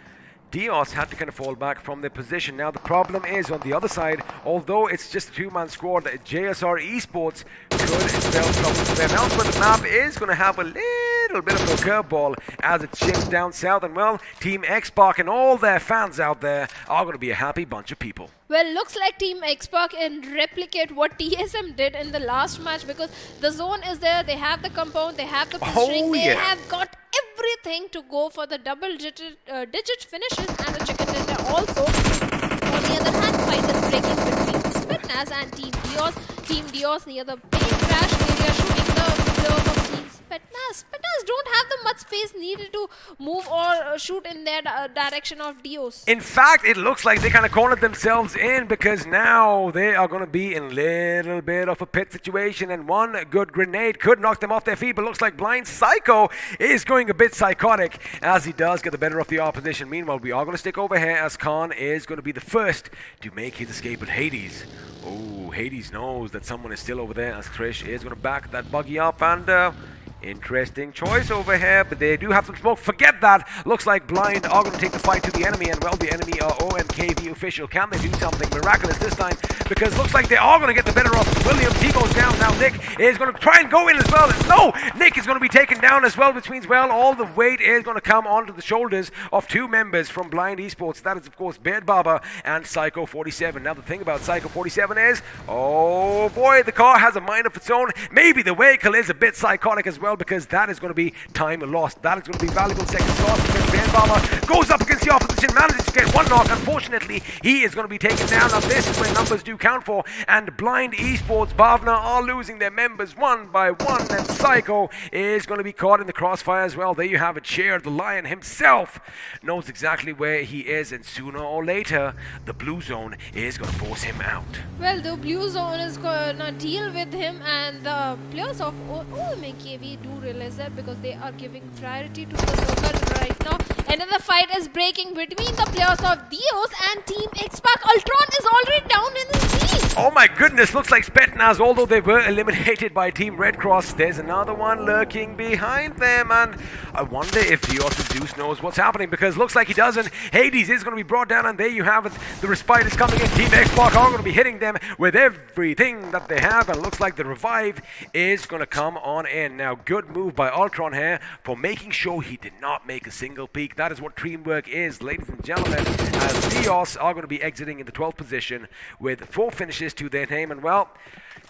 Dios had to kind of fall back from their position. Now, the problem is, on the other side, although it's just a two-man squad, JSR Esports could spell trouble for them. Elsewhere, the map is going to have a little bit of a curveball as it shifts down south, and well, Team X-Pac and all their fans out there are going to be a happy bunch of people. Well, looks like Team X-Pac can replicate what TSM did in the last match, because the zone is there, they have the compound, they have the positioning, they have got everything to go for the double-digit finishes and a chicken dinner also. On the other hand, fight is breaking between Spetsnaz and Team Dios. Team Dios near the plane crash area, shooting the players of Team Spetsnaz. Spetsnaz don't have the much space needed to move or shoot in their direction of Dios. In fact, it looks like they kind of cornered themselves in, because now they are going to be in a little bit of a pit situation, and one good grenade could knock them off their feet, but looks like Blind Psycho is going a bit psychotic as he does get the better of the opposition. Meanwhile, we are going to stick over here as Khan is going to be the first to make his escape with Hades. Oh, Hades knows that someone is still over there as Trish is going to back that buggy up, and interesting choice over here, but they do have some smoke. Forget that. Looks like Blind are going to take the fight to the enemy, and well, the enemy are OMKV official. Can they do something miraculous this time? Because looks like they are going to get the better of Williams. He goes down. Now Nick is going to try and go in as well. No! Nick is going to be taken down as well, which means, well, all the weight is going to come onto the shoulders of two members from Blind Esports. That is, of course, Beard Baba and Psycho 47. Now, the thing about Psycho 47 is, oh boy, the car has a mind of its own. Maybe the vehicle is a bit psychotic as well, because that is going to be time lost. That is going to be valuable seconds lost, because Beard Baba goes up against the opposition, manages to get one knock. Unfortunately, he is going to be taken down. Now, this is where numbers do count for, and Blind Esports Bhavna are losing their members one by one, and Psycho is going to be caught in the crossfire as well. There you have it. Cher, the lion himself, knows exactly where he is, and sooner or later, the blue zone is going to force him out. Well, the blue zone is going to deal with him, and the players of OMKV do realize that, because they are giving priority to the circle right now. Another fight is breaking between the players of Dios and Team X-Pac. Ultron is already down in his team. Oh my goodness, looks like Spetsnaz, although they were eliminated by Team Red Cross, there's another one lurking behind them, and I wonder if Dios Zeus knows what's happening, because looks like he doesn't. Hades is going to be brought down, and there you have it. The respite is coming in. Team X-Pac are going to be hitting them with everything that they have, and looks like the revive is going to come on in. Now, good move by Ultron here for making sure he did not make a single peek. That is what teamwork is, ladies and gentlemen, as Dios are going to be exiting in the 12th position with 4 finishes to their name, and well,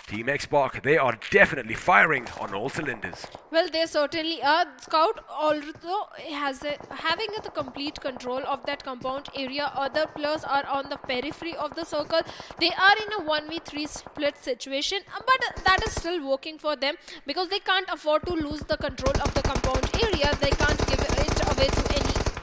Team Xbox, they are definitely firing on all cylinders. Well, they certainly are. Scout, although having the complete control of that compound area, other players are on the periphery of the circle. They are in a 1v3 split situation, but that is still working for them because they can't afford to lose the control of the compound area. They can't give it away to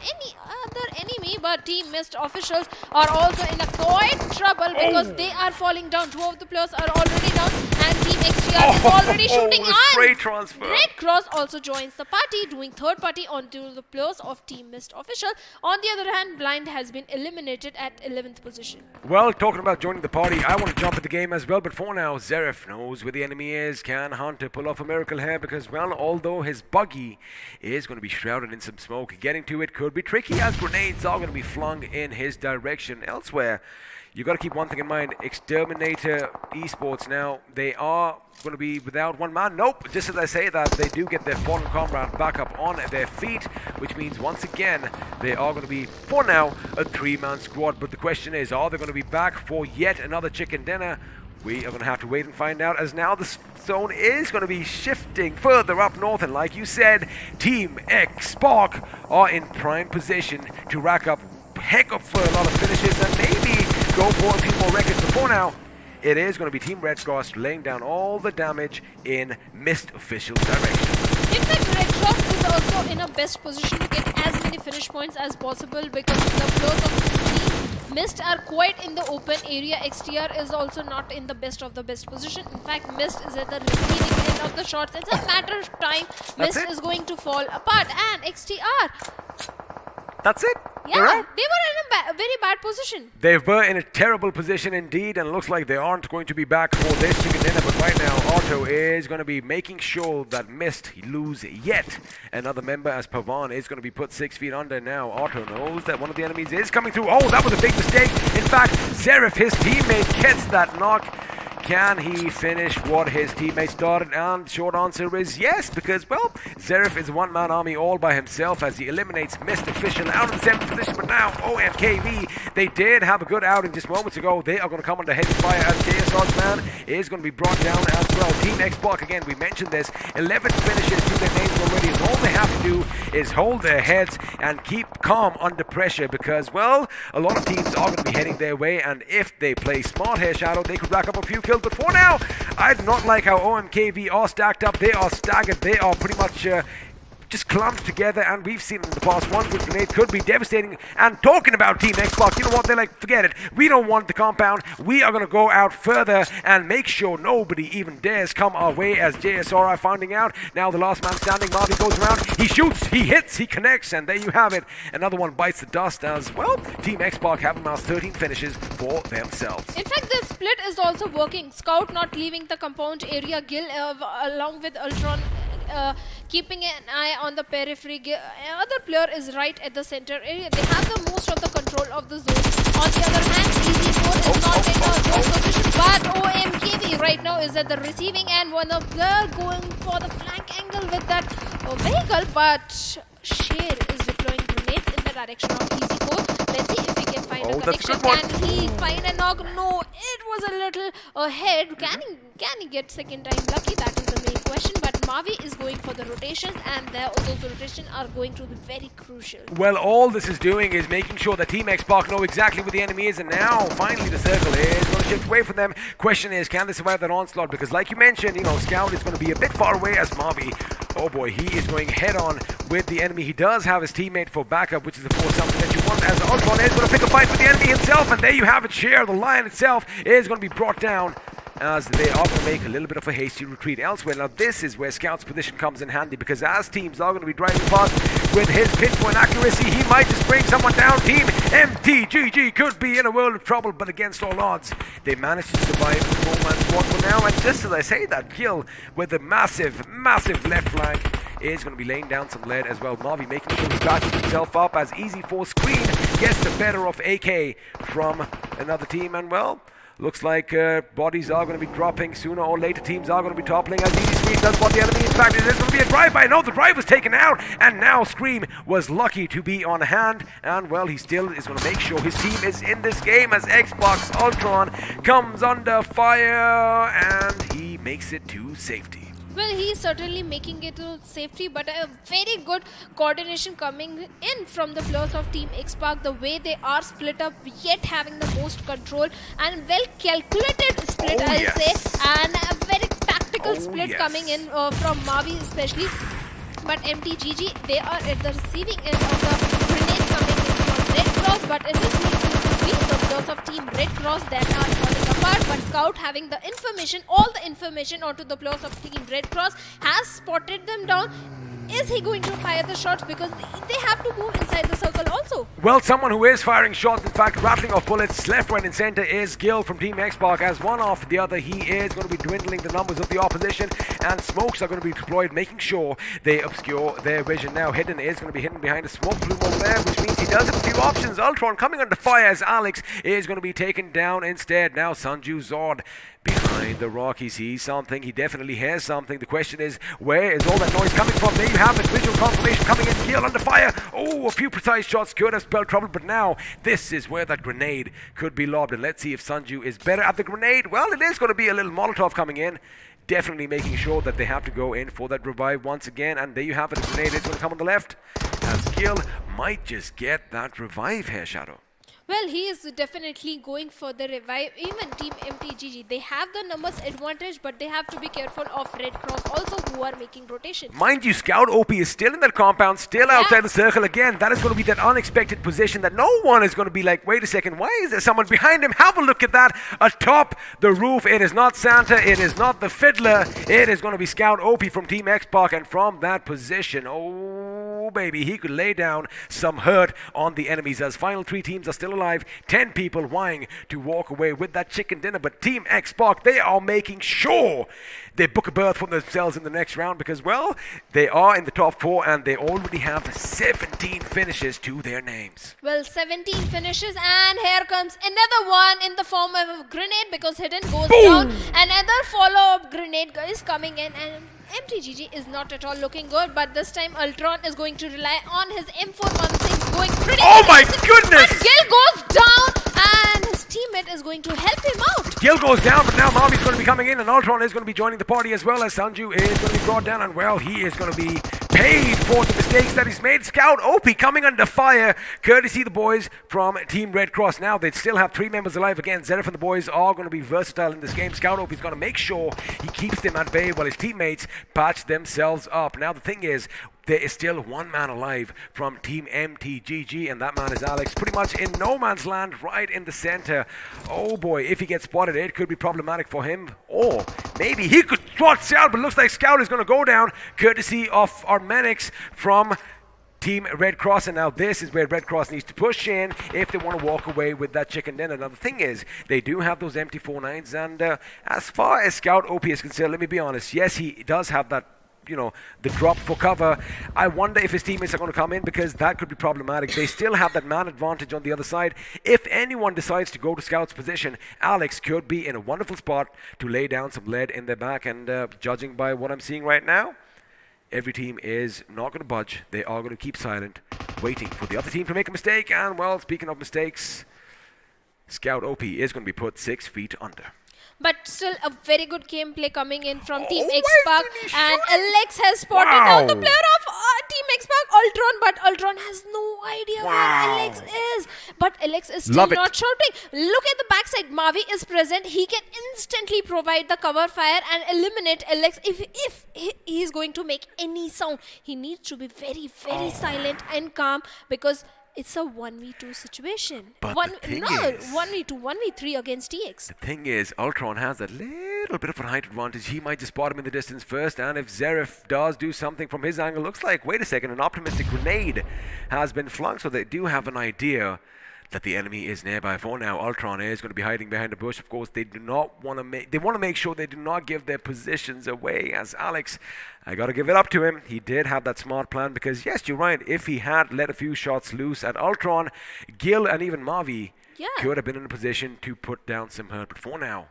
any other enemy, but Team Mist officials are also in a quite trouble because they are falling down. Two of the players are already down and Team XTR is already shooting on. Great transfer. Great Cross also joins the party, doing third party onto the players of Team Mist official. On the other hand, Blind has been eliminated at 11th position. Well, talking about joining the party, I want to jump at the game as well, but for now, Zeref knows where the enemy is. Can Hunter pull off a miracle here? Because, well, although his buggy is going to be shrouded in some smoke, getting to it could be tricky as grenades are going to be flung in his direction. Elsewhere, you got to keep one thing in mind. Exterminator Esports now, they are going to be without one man. Nope, just as I say that, they do get their fallen comrade back up on their feet, which means once again, they are going to be, for now, a 3-man squad. But the question is, are they going to be back for yet another chicken dinner? We are going to have to wait and find out, as now the zone is going to be shifting further up north. And like you said, Team X Spark are in prime position to rack up heck of a lot of finishes and maybe go for a few more records. But for now, it is going to be Team Red Cross laying down all the damage in Mist official direction. In fact, Red Cross is also in a best position to get as many finish points as possible because the players of Team Mist are quite in the open area. XTR is also not in the best of the best position. In fact, Mist is at the receiving end of the shots. It's a matter of time. Mist is going to fall apart. And XTR. That's it. Yeah, they were in a very bad position. They were in a terrible position indeed, and looks like they aren't going to be back for this chicken dinner. But right now, Otto is going to be making sure that Mist lose yet another member, as Pavan is going to be put 6 feet under now. Otto knows that one of the enemies is coming through. Oh, that was a big mistake. In fact, Zeref, his teammate, gets that knock. Can he finish what his teammate started? And short answer is yes, because, well, Zeref is a one-man army all by himself as he eliminates Mist official out of the 7th position. But now, OMKV, they did have a good outing just moments ago. They are going to come under heavy fire as JSR's man is going to be brought down as well. Team Xbox, again, we mentioned this, 11 finishes to their names already, and all they have to do is hold their heads and keep calm under pressure because, well, a lot of teams are going to be heading their way, and if they play smart here, Shadow, they could rack up a few kills. But for now, I do not like how OMKV are stacked up. They are staggered. They are pretty much just clumped together, and we've seen in the past one good grenade could be devastating. And talking about Team Xbox, you know what? They're like, forget it. We don't want the compound. We are going to go out further and make sure nobody even dares come our way, as JSR are finding out. Now the last man standing, Marty goes around. He shoots, he hits, he connects, and there you have it. Another one bites the dust as, well, Team Xbox have amassed 13 finishes for themselves. In fact, the split is also working. Scout not leaving the compound area. Gil along with Ultron keeping an eye on the periphery. Other player is right at the center area. They have the most of the control of the zone. On the other hand, EZ4 is not in a good position, but OMKV right now is at the receiving end. One of them going for the flank angle with that vehicle, but Sher is deploying grenades in the direction of EZ4. Let's see if he can find a connection. Can he find a knock? No, it was a little ahead. Can he get second time lucky? That is the main question. But Mavi is going for the rotations, and those rotations are going to be very crucial. Well, all this is doing is making sure that Team Xbox know exactly where the enemy is, and now finally the circle is going to shift away from them. Question is, can they survive that onslaught? Because like you mentioned, you know, Scout is going to be a bit far away as Mavi. Oh boy, he is going head on with the enemy. He does have his teammate for backup, which is of course something that you want, as Ultron is going to pick a fight with the enemy himself, and there you have it. Cher, the lion itself, is going to be brought down as they are going to make a little bit of a hasty retreat elsewhere. Now this is where Scout's position comes in handy, because as teams are going to be driving past with his pinpoint accuracy, he might just bring someone down. Team MTGG could be in a world of trouble, but against all odds, they managed to survive the 4-man squad for now. And just as I say that, Gil with the massive left flank is going to be laying down some lead as well. Mavi making sure he batches himself up as EZ4 Screen gets the better of AK from another team, and well, Looks like bodies are going to be dropping sooner or later. Teams are going to be toppling as Easy Scream does what the enemy. In fact, it is going to be a drive-by. No, the drive was taken out, and now Scream was lucky to be on hand. And well, he still is going to make sure his team is in this game as Xbox Ultron comes under fire, and he makes it to safety. Well, he's certainly making it to safety, but a very good coordination coming in from the players of Team X-Park. The way they are split up, yet having the most control and well calculated split, I'll say, and a very tactical split coming in from Mavi especially. But MTGG, they are at the receiving end of the grenades coming in from Red Cross, but it is going to be the players of Team Red Cross that are falling apart. But Scout having the information, all the information onto the players of Team Red Cross, has spotted them down. Is he going to fire the shots? Because they have to move inside the circle also. Well, someone who is firing shots, in fact, rattling off bullets left, right and center is Gil from Team X-Park. As one after the other, he is going to be dwindling the numbers of the opposition, and smokes are going to be deployed, making sure they obscure their vision. Now, Hidden is going to be hidden behind a smoke plume over there, which means he does have a few options. Ultron coming under fire as Alex is going to be taken down instead. Now, Sanju Zord behind the rock, he sees something, he definitely hears something. The question is, where is all that noise coming from? There you have it, visual confirmation coming in. Gil under fire. Oh, a few precise shots could have spelled trouble, but now this is where that grenade could be lobbed, and let's see if Sanju is better at the grenade. Well, it is going to be a little Molotov coming in, definitely making sure that they have to go in for that revive once again, and there you have it. The grenade is going to come on the left as Gil might just get that revive here, Shadow. Well, he is definitely going for the revive. Even Team MTGG, they have the numbers advantage, but they have to be careful of Red Cross also, who are making rotation. Mind you, Scout OP is still in that compound, still outside the circle again. That is going to be that unexpected position that no one is going to be like, wait a second, why is there someone behind him? Have a look at that atop the roof. It is not Santa, it is not the Fiddler, it is going to be Scout OP from Team X-Park, and from that position, oh baby, he could lay down some hurt on the enemies as final 3 teams are still alive. 10 people vying to walk away with that chicken dinner, but Team X-Park, they are making sure they book a berth for themselves in the next round because, well, they are in the top 4 and they already have 17 finishes to their names. Well, 17 finishes, and here comes another one in the form of a grenade because Hidden goes down. Another follow-up grenade is coming in, and MTGG is not at all looking good, but this time Ultron is going to rely on his M416 going pretty Oh my goodness! But Gil goes down, and his teammate is going to help him out. Gil goes down, but now Mavi's going to be coming in, and Ultron is going to be joining the party as well as Sanju is going to be brought down, and well, he is going to be paid for the mistakes that he's made. Scout OP coming under fire, courtesy the boys from Team Red Cross. Now they still have 3 members alive again. Zeref and the boys are going to be versatile in this game. Scout OP is going to make sure he keeps them at bay while his teammates patch themselves up. Now the thing is, there is still 1 man alive from Team MTGG, and that man is Alex, pretty much in no man's land right in the center. Oh boy, if he gets spotted, it could be problematic for him, or maybe he could spot Scout, but looks like Scout is going to go down, courtesy of our medics from Team Red Cross. And now this is where Red Cross needs to push in if they want to walk away with that chicken dinner. Now the thing is, they do have those empty 4.9s, and as far as Scout OP is concerned, let me be honest, yes, he does have that, you know, the drop for cover. I wonder if his teammates are going to come in, because that could be problematic. They still have that man advantage on the other side. If anyone decides to go to Scout's position, Alex could be in a wonderful spot to lay down some lead in their back, and judging by what I'm seeing right now, every team is not going to budge. They are going to keep silent, waiting for the other team to make a mistake. And well, speaking of mistakes, Scout OP is going to be put 6 feet under. But still a very good gameplay coming in from Team X-Park, and Alex has spotted out the player of Team X-Park, Ultron, but Ultron has no idea where Alex is. But Alex is still not shouting. Look at the backside. Mavi is present. He can instantly provide the cover fire and eliminate Alex if he is going to make any sound. He needs to be very, very silent and calm, because it's a 1v2 situation. But the thing is, 1v2, 1v3 against TX. The thing is, Ultron has a little bit of a height advantage. He might just spot him in the distance first, and if Zeref does do something from his angle, looks like, wait a second, an optimistic grenade has been flung, so they do have an idea that the enemy is nearby. For now, Ultron is going to be hiding behind a bush. Of course, they do not want to they want to make sure they do not give their positions away, as Alex, I got to give it up to him. He did have that smart plan, because yes, you're right, if he had let a few shots loose at Ultron, Gil and even Mavi could have been in a position to put down some hurt. But for now,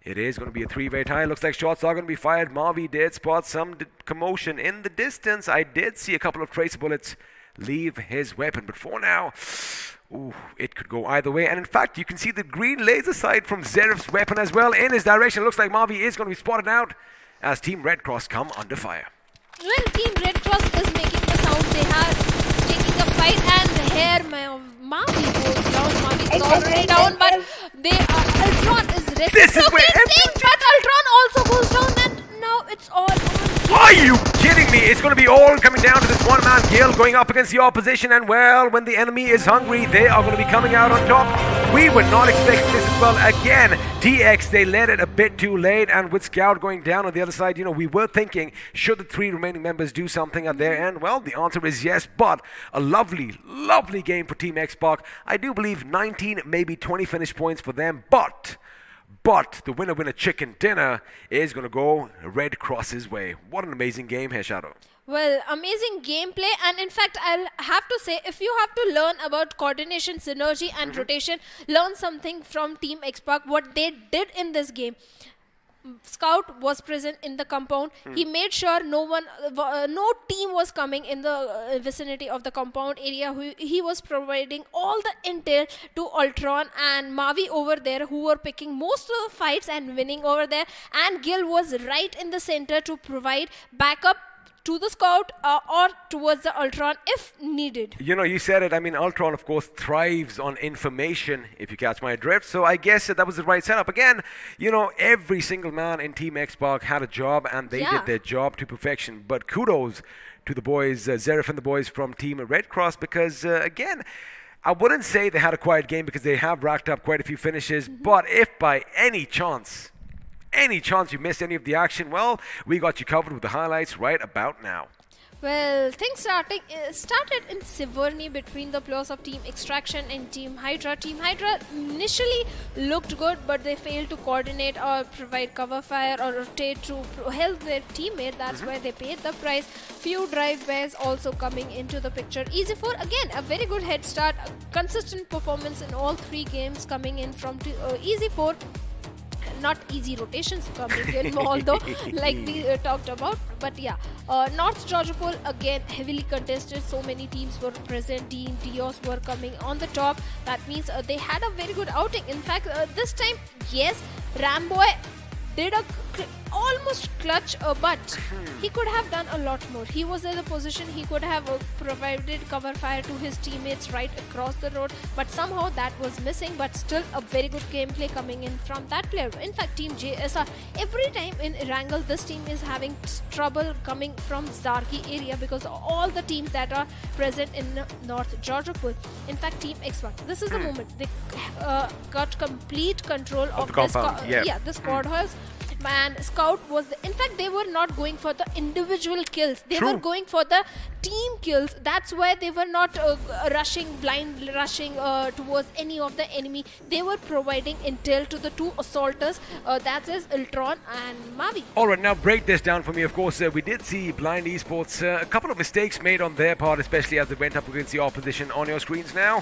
it is going to be a three-way tie. Looks like shots are going to be fired. Mavi did spot some commotion in the distance. I did see a couple of tracer bullets leave his weapon. But for now, ooh, it could go either way. And in fact, you can see the green laser sight from Zerif's weapon as well in his direction. Looks like Mavi is going to be spotted out as Team Red Cross come under fire. Well, Team Red Cross is making the sound. They are taking a fight, and here Mavi goes down. Mavi is already down, but Ultron is ready. This is where but Ultron also goes down, and now it's all on. Are you kidding me? It's going to be all coming down to this one-man Gil going up against the opposition, and well, when the enemy is hungry, they are going to be coming out on top. We were not expecting this as well. Again, TX, they let it a bit too late, and with Scout going down on the other side, we were thinking, should the three remaining members do something at their end? Well, the answer is yes, but a lovely, lovely game for Team Xbox. I do believe 19, maybe 20 finish points for them, but the winner chicken dinner is going to go Red Cross's way. What an amazing game here, Shadow. Well, amazing gameplay, and in fact, I'll have to say, if you have to learn about coordination, synergy, and rotation, learn something from Team Xbox, what they did in this game. Scout was present in the compound. He made sure no team was coming in the vicinity of the compound area. He was providing all the intel to Ultron and Mavi over there, who were picking most of the fights and winning over there. And Gil was right in the center to provide backup to the Scout or towards the Ultron if needed. You said it. I mean, Ultron, of course, thrives on information, if you catch my drift. So I guess that was the right setup. Again, every single man in Team Xbox had a job, and they did their job to perfection. But kudos to the boys, Zerif and the boys from Team Red Cross, because, again, I wouldn't say they had a quiet game because they have racked up quite a few finishes. But if by any chance you missed any of the action, well, we got you covered with the highlights right about now. Well, things started in Severny between the players of Team Extraction and Team Hydra. Team Hydra initially looked good, but they failed to coordinate or provide cover fire or rotate to help their teammate. That's why they paid the price. Few drive-bys also coming into the picture. Easy4, again, a very good head start. Consistent performance in all three games coming in from Easy4. Not easy rotations coming in, although like we talked about, but yeah, North Georgopol again heavily contested. So many teams were present. Dean, Dios were coming on the top. That means they had a very good outing. In fact, this time, yes, Ramboy did a almost clutch, but he could have done a lot more. He was in a position he could have provided cover fire to his teammates right across the road, but somehow that was missing. But still a very good gameplay coming in from that player. In fact, Team JSR, every time in Erangel, this team is having trouble coming from Zarki area because all the teams that are present in North Georgopol. In fact, Team Xbox, this is the moment they got complete control of the squad house. And Scout was, in fact, they were not going for the individual kills. They were going for the team kills. That's why they were not blind rushing towards any of the enemy. They were providing intel to the two assaulters, that is Ultron and Mavi. All right, now break this down for me. Of course, we did see Blind Esports, a couple of mistakes made on their part, especially as they went up against the opposition on your screens now.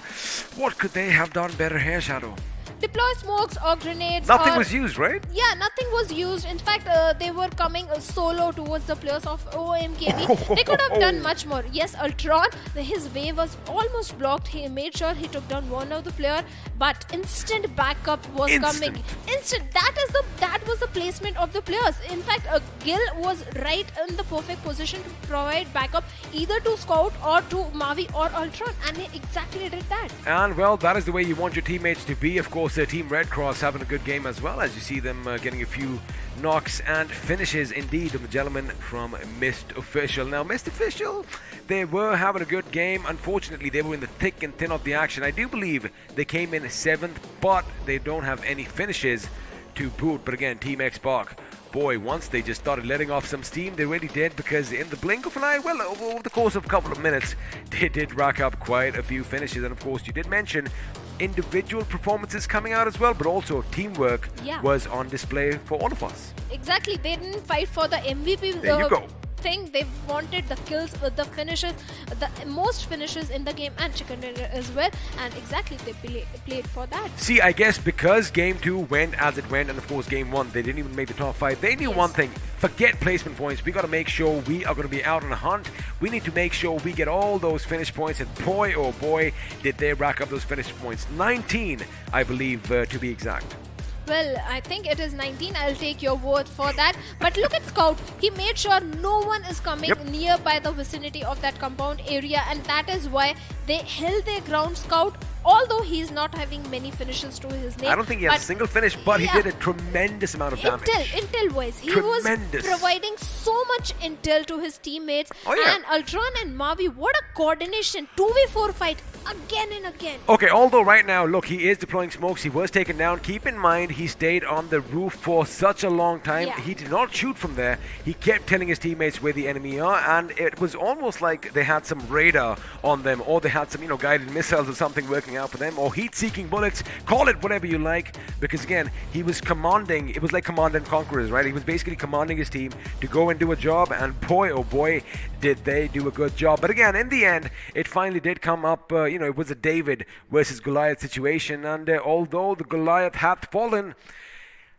What could they have done better here, Shadow? Deploy smokes or grenades. Nothing was used, right? Yeah, nothing was used. In fact, they were coming solo towards the players of OMKB. They could have done much more. Yes, Ultron, his wave was almost blocked. He made sure he took down one of the player, but instant backup was coming. Instant. That was the placement of the players. In fact, Gil was right in the perfect position to provide backup either to Scout or to Mavi or Ultron, and he exactly did that. And well, that is the way you want your teammates to be. Of course, Team Red Cross having a good game as well, as you see them getting a few knocks and finishes indeed of the gentleman from Mist Official. Now, Mist Official, they were having a good game. Unfortunately, they were in the thick and thin of the action. I do believe they came in 7th, but they don't have any finishes to boot. But again, Team Xbox, boy, once they just started letting off some steam, they really did, because in the blink of an eye, well, over the course of a couple of minutes, they did rack up quite a few finishes. And of course, you did mention individual performances coming out as well, but also teamwork was on display for all of us. Exactly. They didn't fight for the MVP. There you go. think they wanted the kills with the finishes, the most finishes in the game, and chicken dinner as well. And exactly, they played for that. See, I guess because game 2 went as it went, and of course game 1, they didn't even make the top 5. They knew one thing: forget placement points. We got to make sure we are going to be out on a hunt. We need to make sure we get all those finish points, and boy, oh boy, did they rack up those finish points. 19, I believe, to be exact. Well, I think it is 19. I'll take your word for that. But look at Scout. He made sure no one is coming nearby the vicinity of that compound area, and that is why they held their ground. Scout, although he's not having many finishes to his name. I don't think he had a single finish, but he did a tremendous amount of damage. Intel-wise, he was providing so much intel to his teammates. And Ultron and Mavi, what a coordination. 2v4 fight again and again. Okay, although right now, look, he is deploying smokes. He was taken down. Keep in mind, he stayed on the roof for such a long time. He did not shoot from there. He kept telling his teammates where the enemy are, and it was almost like they had some radar on them, or they had some, guided missiles or something working out for them, or heat-seeking bullets. Call it whatever you like, because again, he was commanding. It was like Command and Conquerors, right? He was basically commanding his team to go and do a job, and boy, oh boy, did they do a good job. But again, in the end, it finally did come up. It was a David versus Goliath situation, and although the Goliath hath fallen,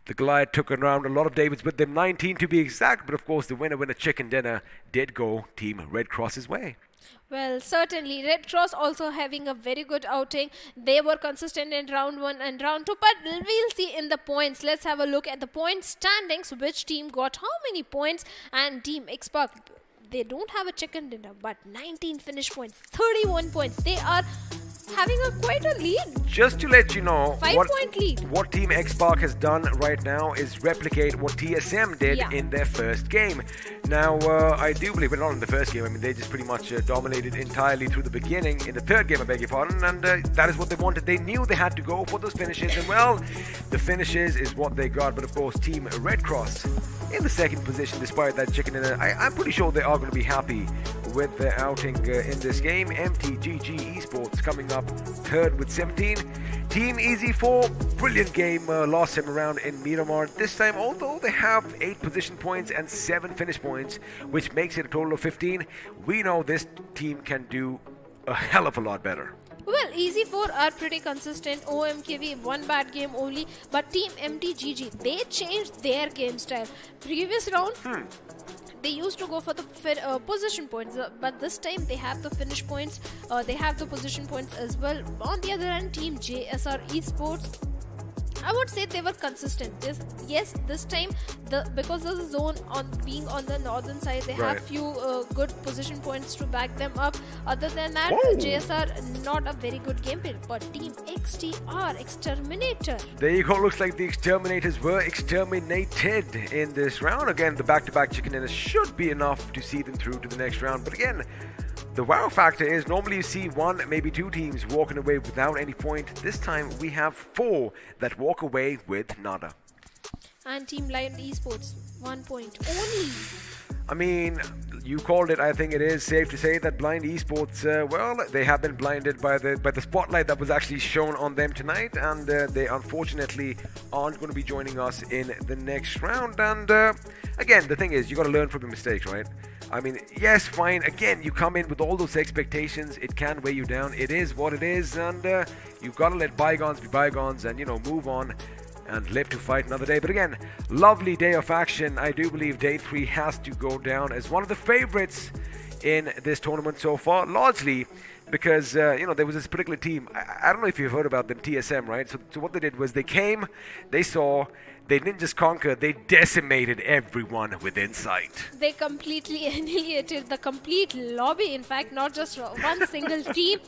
the Goliath took around a lot of Davids with them, 19 to be exact. But of course, the winner chicken dinner did go Team Red Cross's way. Well, certainly. Red Cross also having a very good outing. They were consistent in round 1 and round 2. But we'll see in the points. Let's have a look at the point standings. Which team got how many points? And Team Xbox, they don't have a chicken dinner, but 19 finish points, 31 points. They are having quite a lead. Just to let you know, 5-point lead. What Team Xbox has done right now is replicate what TSM did in their first game. Now, I do believe, but not in the first game. I mean, they just pretty much dominated entirely through the beginning. In the third game, I beg your pardon, and that is what they wanted. They knew they had to go for those finishes, and well, the finishes is what they got. But of course, Team Red Cross in the second position, despite that chicken dinner. I'm pretty sure they are going to be happy with their outing in this game. MTGG Esports coming up third with 17. Team Easy4, brilliant game last time around in Miramar. This time, although they have 8 position points and 7 finish points, which makes it a total of 15, we know this team can do a hell of a lot better. Well, Easy4 are pretty consistent. OMKV, one bad game only. But Team MTGG, they changed their game style. Previous round, they used to go for the position points, but this time they have the finish points. They have the position points as well. On the other hand, Team JSR Esports, I would say they were consistent. This time, because of the zone being on the northern side, they have few good position points to back them up. Other than that, JSR not a very good gameplay. But Team XTR, Exterminator. There you go. Looks like the Exterminators were exterminated in this round. Again, the back-to-back chicken dinners should be enough to see them through to the next round. But again, the wow factor is normally you see 1, maybe 2 teams walking away without any point. This time we have 4 that walk away with nada. And Team Blind Esports, 1 point only. I mean, you called it. I think it is safe to say that Blind Esports, well, they have been blinded by the spotlight that was actually shown on them tonight, and they unfortunately aren't going to be joining us in the next round. And again, the thing is, you got to learn from your mistakes, right? I mean, yes, fine. Again, you come in with all those expectations. It can weigh you down. It is what it is, and you've got to let bygones be bygones, and move on and live to fight another day. But again, lovely day of action. I do believe day 3 has to go down as one of the favorites in this tournament so far, largely because there was this particular team. I don't know if you've heard about them, TSM, right? So what they did was they came, they saw, they didn't just conquer, they decimated everyone within sight. They completely annihilated the complete lobby, in fact, not just one single team.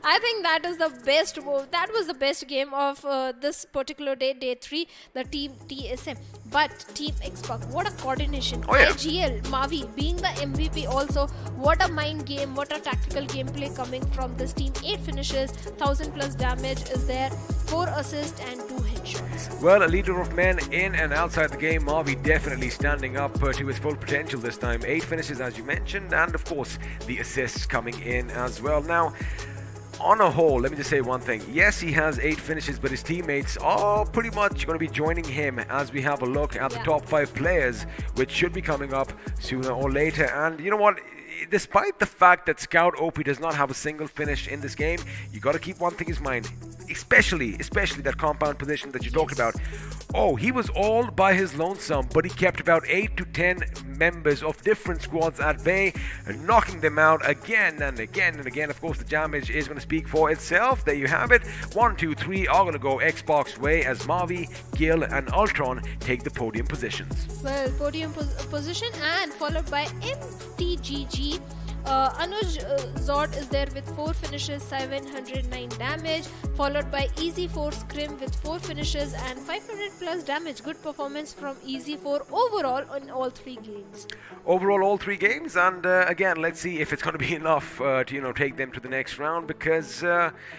I think that is the best move. That was the best game of this particular day, day 3, the Team TSM. But Team Xbox, what a coordination. IGL, Mavi being the MVP also. What a mind game, what a tactical gameplay coming from this team. 8 finishes, 1000 plus damage is there, 4 assists and 2 headshots. Well, a leader of men in and outside the game, Mavi definitely standing up to his full potential this time. 8 finishes as you mentioned, and of course the assists coming in as well. Now, on a whole, let me just say one thing. Yes, he has 8 finishes, but his teammates are pretty much going to be joining him as we have a look at the top 5 players, which should be coming up sooner or later. And you know what? Despite the fact that Scout OP does not have a single finish in this game, you got to keep one thing in mind, especially that compound position that you talked about. Oh, he was all by his lonesome, but he kept about 8 to 10 members of different squads at bay, knocking them out again and again and again. Of course, the damage is going to speak for itself. There you have it. 1, 2, 3 are going to go Xbox way as Mavi, Gil, and Ultron take the podium positions. Well, podium position and followed by MTGG. Anuj Zord is there with 4 finishes, 709 damage, followed by Easy4 Scrim with 4 finishes and 500 plus damage. Good performance from Easy4 overall on all 3 games. Overall, all 3 games, and again, let's see if it's going to be enough to take them to the next round, because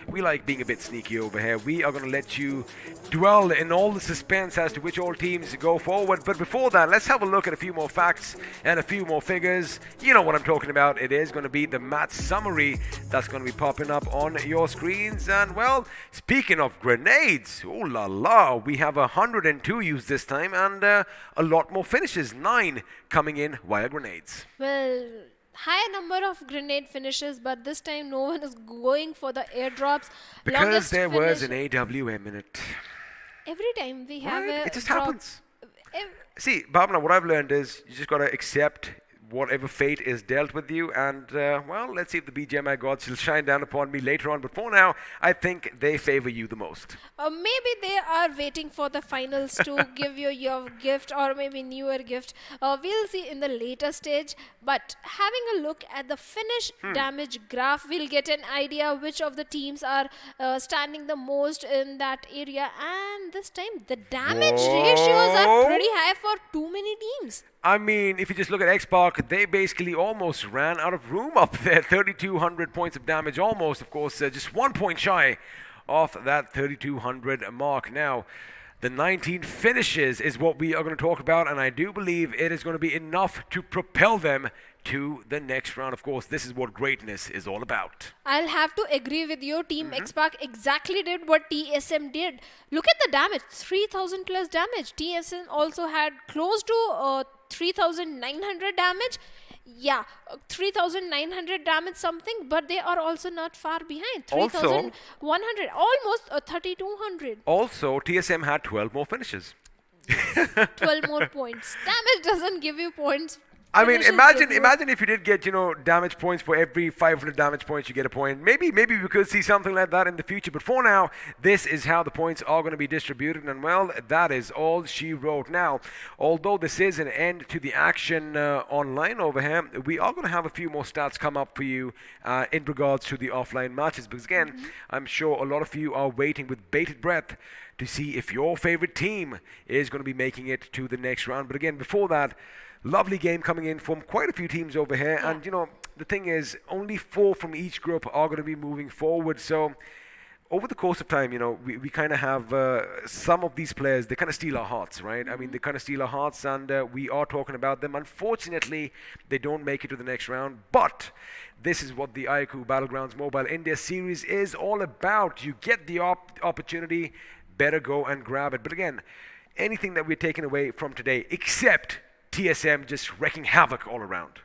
we like being a bit sneaky over here. We are going to let you dwell in all the suspense as to which all teams go forward. But before that, let's have a look at a few more facts and a few more figures. You know what I'm talking about. It is going to be the match summary that's going to be popping up on your screens. And well, speaking of grenades, oh la la, we have 102 used this time, and a lot more finishes, 9 coming in via grenades. Well, high number of grenade finishes, but this time no one is going for the airdrops. Because Longest there was an finish- AWM in it. Every time we have Right? a It just drop- happens. See, Bhavna, what I've learned is you just got to accept whatever fate is dealt with you, and well, let's see if the BGMI gods will shine down upon me later on. But for now, I think they favor you the most. Maybe they are waiting for the finals to give you your gift, or maybe newer gift. We'll see in the later stage. But having a look at the finish damage graph, we'll get an idea which of the teams are standing the most in that area. And this time, the damage ratios are pretty high for too many teams. I mean, if you just look at Xbox, they basically almost ran out of room up there. 3,200 points of damage, almost, of course, just 1 point shy of that 3,200 mark. Now, the 19 finishes is what we are going to talk about, and I do believe it is going to be enough to propel them to the next round. Of course, this is what greatness is all about. I'll have to agree with you. Team Xbox exactly did what TSM did. Look at the damage, 3,000 plus damage. TSM also had close to 3,900 damage. Yeah, 3,900 damage something, but they are also not far behind. 3,100, almost 3,200. Also, TSM had 12 more finishes. 12 more points. Damage doesn't give you points. I mean, Finishes give you- imagine if you did get, damage points for every 500 damage points, you get a point. Maybe we could see something like that in the future. But for now, this is how the points are going to be distributed. And well, that is all she wrote. Now, although this is an end to the action online over here, we are going to have a few more stats come up for you in regards to the offline matches. Because again, I'm sure a lot of you are waiting with bated breath to see if your favorite team is going to be making it to the next round. But again, before that, lovely game coming in from quite a few teams over here. And, the thing is, only 4 from each group are going to be moving forward. So, over the course of time, we kind of have some of these players, they kind of steal our hearts, right? I mean, they kind of steal our hearts, and we are talking about them. Unfortunately, they don't make it to the next round. But this is what the iQOO Battlegrounds Mobile India series is all about. You get the opportunity, better go and grab it. But again, anything that we're taking away from today, except TSM just wreaking havoc all around.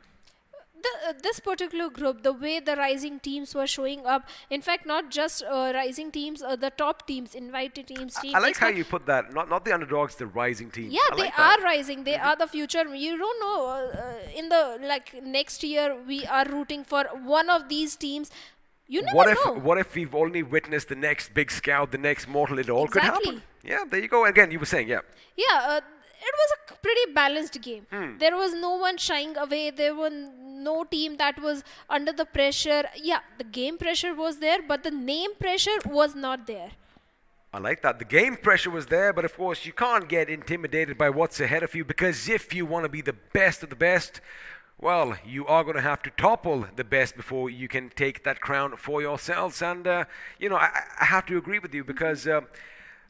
This particular group, the way the rising teams were showing up, in fact, not just rising teams, the top teams, invited teams. I like how you put that. Not the underdogs, the rising teams. Yeah, they are rising. They are the future. You don't know. In the next year, we are rooting for one of these teams. You never know. What if we've only witnessed the next big scout, the next mortal? It all could happen. Yeah, there you go. Again, you were saying, yeah. Yeah, it was a pretty balanced game. There was no one shying away. There was no team that was under the pressure. Yeah, the game pressure was there, but the name pressure was not there. I like that. The game pressure was there, but of course you can't get intimidated by what's ahead of you, because if you want to be the best of the best, well, you are going to have to topple the best before you can take that crown for yourselves. And, I have to agree with you, because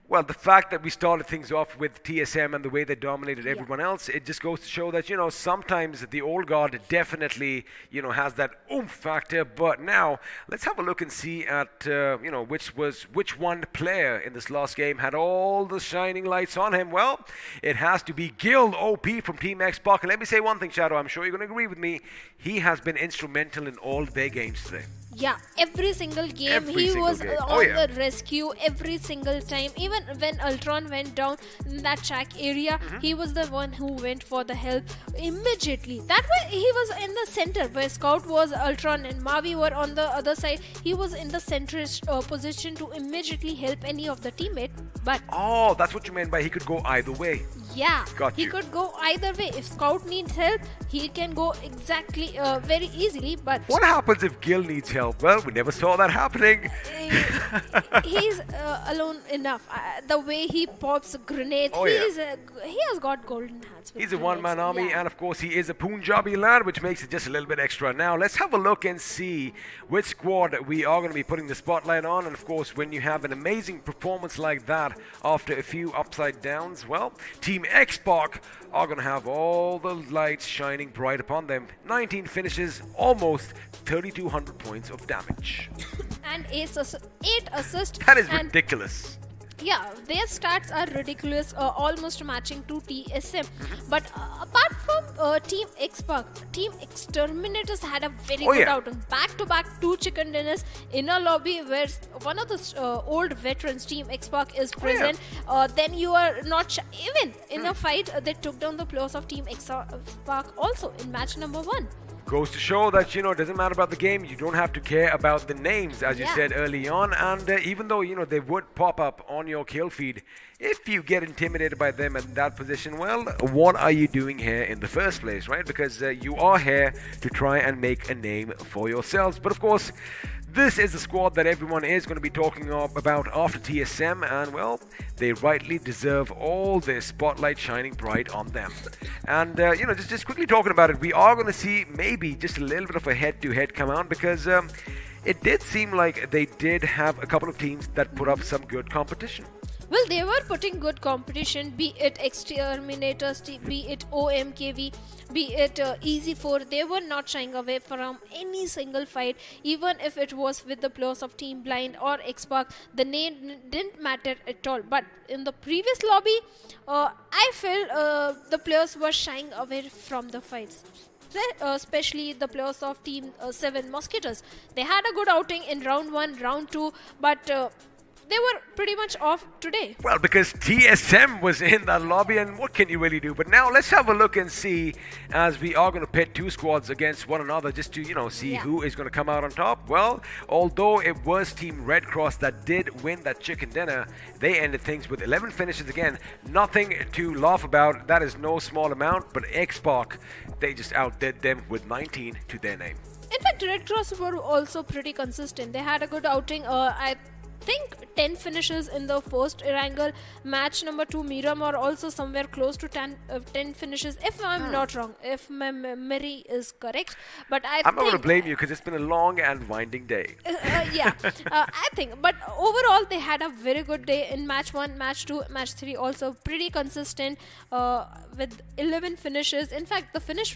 Well, the fact that we started things off with TSM and the way they dominated everyone else, it just goes to show that, sometimes the old guard definitely, has that oomph factor. But now, let's have a look and see at, which one player in this last game had all the shining lights on him. Well, it has to be Guild OP from Team Xbox. And let me say one thing, Shadow, I'm sure you're going to agree with me. He has been instrumental in all their games today. Yeah, every single game he was on the rescue every single time. Even when Ultron went down in that track area, he was the one who went for the help immediately. That way he was in the center where Scout was, Ultron and Mavi were on the other side. He was in the centrist position to immediately help any of the teammate. But that's what you meant by he could go either way. Yeah, Got he you. could go either way. If Scout needs help, he can go exactly very easily. But What happens if Gil needs help? Well, we never saw that happening. he's alone enough. The way he pops grenades, he has got golden hands. with He's a one-man grenades. army, Yeah. and of course he is a Punjabi lad, which makes it just a little bit extra. Now, let's have a look and see which squad we are going to be putting the spotlight on. And of course, when you have an amazing performance like that after a few upside downs, well, Team Xbox are going to have all the lights shining bright upon them. 19 finishes, almost 3,200 points of damage. And 8 assists. That is and ridiculous. Yeah, their stats are ridiculous, almost matching to TSM. But apart from Team Xbox, Team Exterminators had a very good outing. Back-to-back 2 chicken dinners in a lobby where one of the old veterans, Team Xbox, is present. Then you are not even in a fight, they took down the players of Team Xbox also in match number 1. Goes to show that, it doesn't matter about the game. You don't have to care about the names, as you said early on. And even though, they would pop up on your kill feed, if you get intimidated by them in that position, well, what are you doing here in the first place, right? Because you are here to try and make a name for yourselves. But of course, this is the squad that everyone is going to be talking about after TSM, and well, they rightly deserve all this spotlight shining bright on them. And just quickly talking about it, we are going to see maybe just a little bit of a head-to-head come out, because it did seem like they did have a couple of teams that put up some good competition. Well, they were putting good competition, be it Exterminators, be it OMKV, be it Easy4. They were not shying away from any single fight, even if it was with the players of Team Blind or Xbox. The name didn't matter at all. But in the previous lobby, I felt the players were shying away from the fights. Especially the players of Team 7 Mosquitoes. They had a good outing in round 1, round 2, but they were pretty much off today. Well, because TSM was in that lobby, and what can you really do? But now let's have a look and see, as we are going to pit 2 squads against one another just to, see who is going to come out on top. Well, although it was Team Red Cross that did win that chicken dinner, they ended things with 11 finishes again. Nothing to laugh about. That is no small amount, but Xbox, they just outdid them with 19 to their name. In fact, Red Cross were also pretty consistent. They had a good outing. I think 10 finishes in the first Erangel. Match number 2, Miramar, also somewhere close to 10 finishes, if I'm not wrong, if my memory is correct. But I'm not going to blame you, because it's been a long and winding day. I think. But overall, they had a very good day in match 1, match 2, match 3, also pretty consistent with 11 finishes. In fact, the finish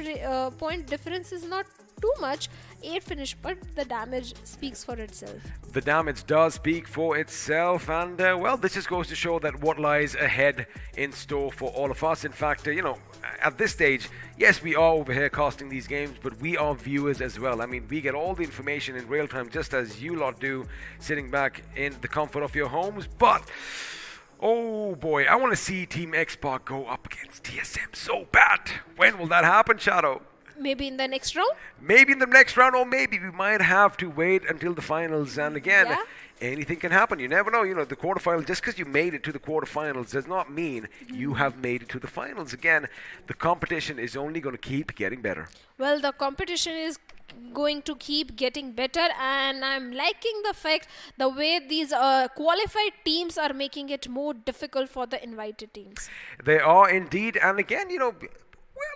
point difference is not too much, 8 finish, but the damage speaks for itself. The damage does speak for itself, and well, this just goes to show that what lies ahead in store for all of us. In fact, at this stage, yes, we are over here casting these games, but we are viewers as well. I mean, we get all the information in real time, just as you lot do, sitting back in the comfort of your homes. But oh boy, I want to see Team Xbox go up against TSM so bad. When will that happen, Shadow? Maybe in the next round? Maybe in the next round, or maybe we might have to wait until the finals. And again, anything can happen. You never know. The quarterfinals, just because you made it to the quarterfinals does not mean you have made it to the finals. Again, the competition is only going to keep getting better. Well, the competition is going to keep getting better, and I'm liking the fact the way these qualified teams are making it more difficult for the invited teams. They are indeed. And again,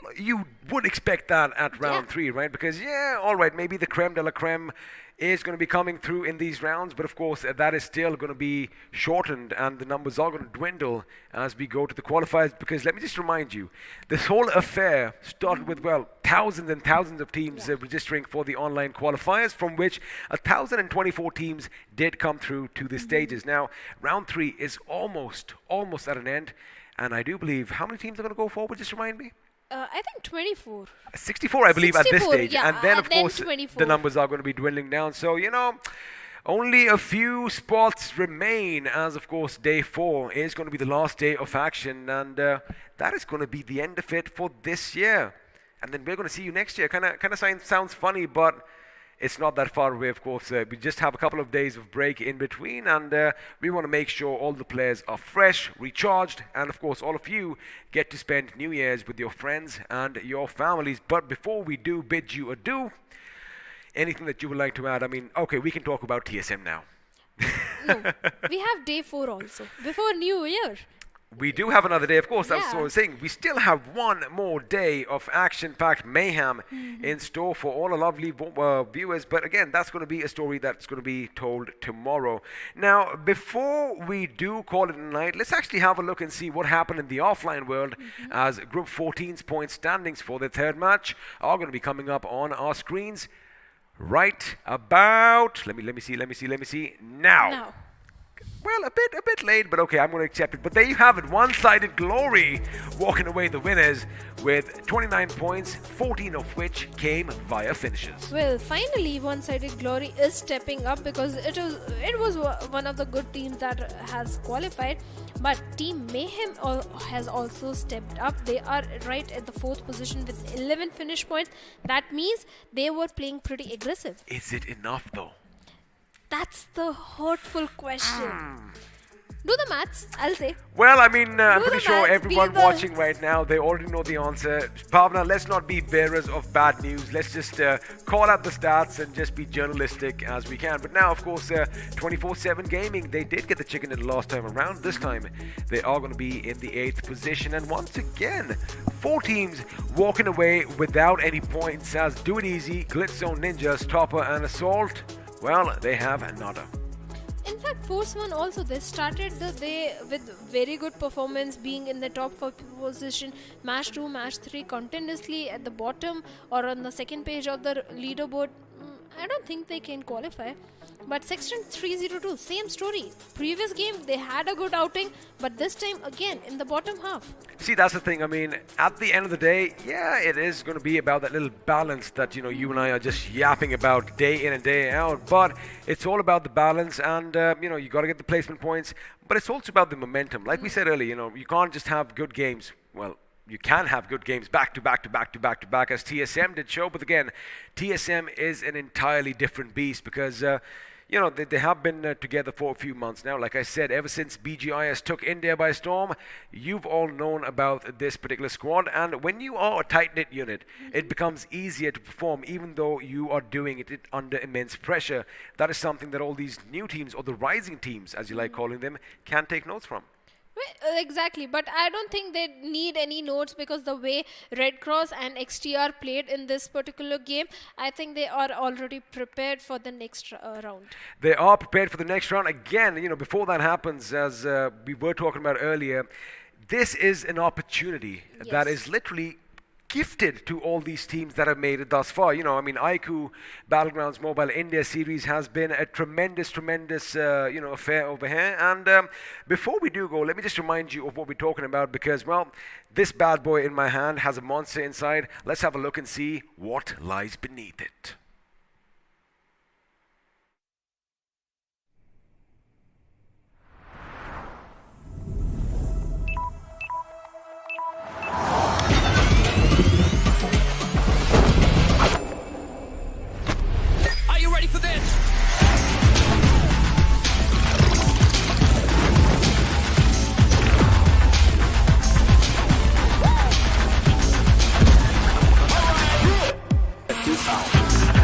well, you would expect that at round 3, right? Because, yeah, all right, maybe the creme de la creme is going to be coming through in these rounds, but of course that is still going to be shortened and the numbers are going to dwindle as we go to the qualifiers, because let me just remind you, this whole affair started with, well, thousands and thousands of teams registering for the online qualifiers, from which 1,024 teams did come through to the stages. Now, round 3 is almost at an end, and I do believe, how many teams are going to go forward, just remind me? I think 24. 64, I believe, 64, at this stage. Yeah, and then, of course, 24. the numbers are going to be dwindling down. So, you know, only a few spots remain as, of course, day 4 is going to be the last day of action. And that is going to be the end of it for this year. And then we're going to see you next year. Kind of sounds funny, but it's not that far away, of course. We just have a couple of days of break in between, and we want to make sure all the players are fresh, recharged, and of course all of you get to spend New Year's with your friends and your families. But before we do bid you adieu, anything that you would like to add? I mean, okay, we can talk about TSM now. No, we have day 4 also, before New Year. We do have another day, of course. That's what I Yeah. was saying. We still have one more day of action-packed mayhem in store for all our lovely viewers. But again, that's going to be a story that's going to be told tomorrow. Now, before we do call it a night, let's actually have a look and see what happened in the offline world, as Group 14's point standings for the third match are going to be coming up on our screens right about. Let me see. Now. Well, a bit late, but okay, I'm going to accept it. But there you have it, one-sided glory walking away the winners with 29 points, 14 of which came via finishes. Well, finally, one-sided glory is stepping up, because it was one of the good teams that has qualified. But Team Mayhem has also stepped up. They are right at the 4th position with 11 finish points. That means they were playing pretty aggressive. Is it enough, though? That's the hurtful question. Do the maths, I'll say. Well, I mean, I'm Do pretty the sure maths, everyone be the- watching right now, they already know the answer. Bhavna, let's not be bearers of bad news. Let's just call out the stats and just be journalistic as we can. But now, of course, 24/7 Gaming, they did get the chicken in the last time around. This time, they are going to be in the 8th position. And once again, 4 teams walking away without any points, as Do It Easy, Glitzone Ninjas, Topper, and Assault, well, they have nada. In fact, Force One also, they started the day with very good performance, being in the top 4 position, match 2, match 3, continuously at the bottom or on the second page of the leaderboard. I don't think they can qualify. But Section 302, same story. Previous game, they had a good outing, but this time again in the bottom half. See, that's the thing. I mean, at the end of the day, yeah, it is going to be about that little balance that, you and I are just yapping about day in and day out. But it's all about the balance, and, you got to get the placement points. But it's also about the momentum. Like we said earlier, you can't just have good games. Well, you can have good games back to back, as TSM did show. But again, TSM is an entirely different beast, because they have been together for a few months now. Like I said, ever since BGIS took India by storm, you've all known about this particular squad. And when you are a tight-knit unit, it becomes easier to perform, even though you are doing it under immense pressure. That is something that all these new teams, or the rising teams, as you like calling them, can take notes from. Well, exactly, but I don't think they need any notes, because the way Red Cross and XTR played in this particular game, I think they are already prepared for the next round. They are prepared for the next round. Again, before that happens, as we were talking about earlier, this is an opportunity that is literally gifted to all these teams that have made it thus far. iQOO Battlegrounds Mobile India series has been a tremendous, affair over here. And before we do go, let me just remind you of what we're talking about, because, well, this bad boy in my hand has a monster inside. Let's have a look and see what lies beneath it. This out.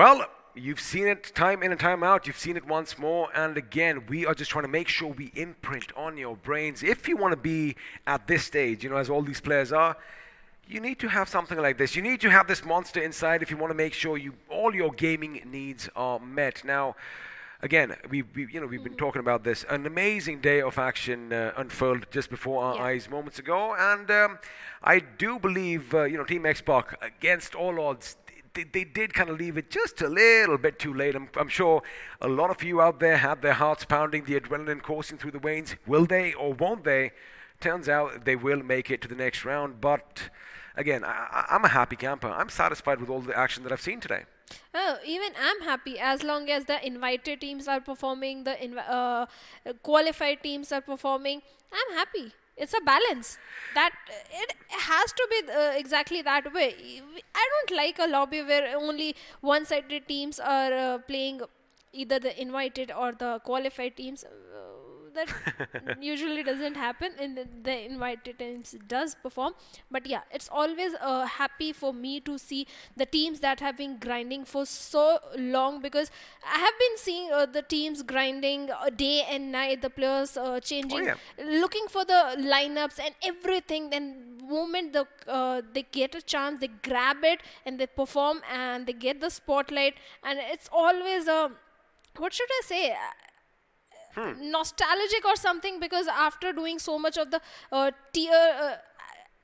Well, you've seen it time in and time out. You've seen it once more. And again, we are just trying to make sure we imprint on your brains. If you want to be at this stage, as all these players are, you need to have something like this. You need to have this monster inside if you want to make sure all your gaming needs are met. Now, again, we've been talking about this. An amazing day of action unfurled just before our eyes moments ago. And I do believe, Team X-Pac, against all odds, they did kind of leave it just a little bit too late. I'm sure a lot of you out there had their hearts pounding, the adrenaline coursing through the veins. Will they or won't they? Turns out they will make it to the next round. But again, I'm a happy camper. I'm satisfied with all the action that I've seen today. Oh, even I'm happy as long as the invited teams are performing, the qualified teams are performing. I'm happy. It's a balance. That it has to be exactly that way. I don't like a lobby where only one-sided teams are playing either the invited or the qualified teams. That usually doesn't happen. In the invited teams does perform, but yeah, it's always happy for me to see the teams that have been grinding for so long, because I have been seeing the teams grinding day and night, the players changing, looking for the lineups and everything. Then moment they get a chance, they grab it and they perform and they get the spotlight, and it's always what should I say, nostalgic or something, because after doing so much of the tier,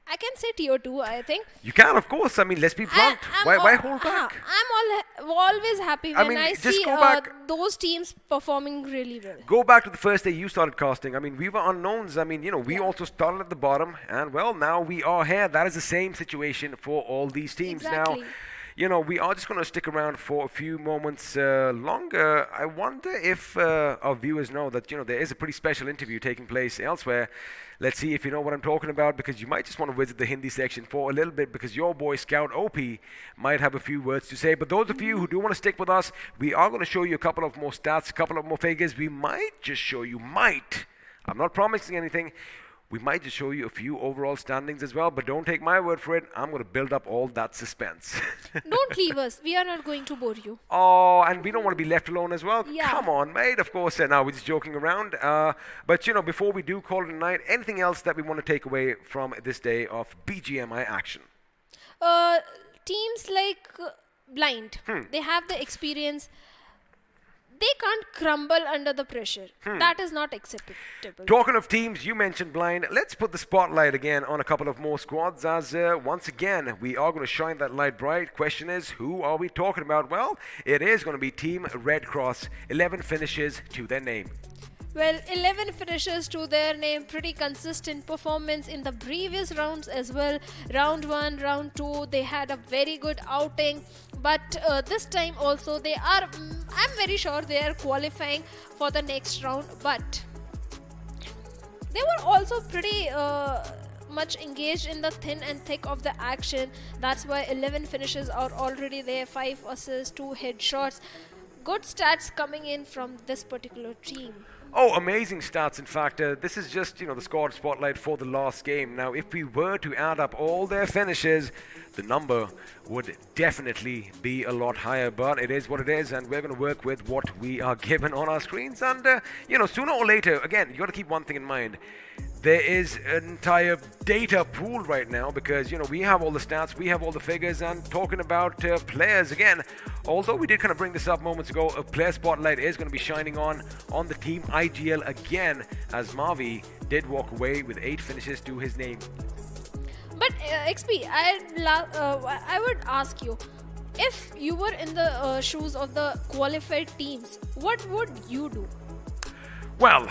I can say tier 2, I think. You can, of course. I mean, let's be blunt. Why hold back? I'm always happy when I see those teams performing really well. Go back to the first day you started casting. I mean, we were unknowns. I mean, we also started at the bottom, and well, now we are here. That is the same situation for all these teams. Exactly. Now, we are just going to stick around for a few moments longer. I wonder if our viewers know that, there is a pretty special interview taking place elsewhere. Let's see if you know what I'm talking about, because you might just want to visit the Hindi section for a little bit, because your boy Scout OP might have a few words to say. But those of you who do want to stick with us, we are going to show you a couple of more stats, a couple of more figures. We might just show you, I'm not promising anything. We might just show you a few overall standings as well, but don't take my word for it. I'm going to build up all that suspense. Don't leave us. We are not going to bore you. Oh, and we don't want to be left alone as well. Yeah. Come on, mate. Of course, now we're just joking around. But, before we do call it a night, anything else that we want to take away from this day of BGMI action? Teams like Blind, they have the experience. They can't crumble under the pressure. That is not acceptable. Talking of teams, you mentioned Blind. Let's put the spotlight again on a couple of more squads, as once again, we are going to shine that light bright. Question is, who are we talking about? Well, it is going to be Team Red Cross. 11 finishes to their name. Well, 11 finishes to their name. Pretty consistent performance in the previous rounds as well. Round 1, round 2, they had a very good outing. But this time also they are, I'm very sure they are qualifying for the next round. But they were also pretty much engaged in the thin and thick of the action. That's why 11 finishes are already there. 5 assists, 2 headshots. Good stats coming in from this particular team. Oh, amazing stats. In fact, this is just, the squad spotlight for the last game. Now, if we were to add up all their finishes, the number would definitely be a lot higher. But it is what it is, and we're going to work with what we are given on our screens. And, sooner or later, again, you got to keep one thing in mind. There is an entire data pool right now, because, we have all the stats, we have all the figures, and talking about players again, although we did kind of bring this up moments ago, a player spotlight is going to be shining on the team IGL again, as Mavi did walk away with 8 finishes to his name. But XP, I would ask you, if you were in the shoes of the qualified teams, what would you do? Well,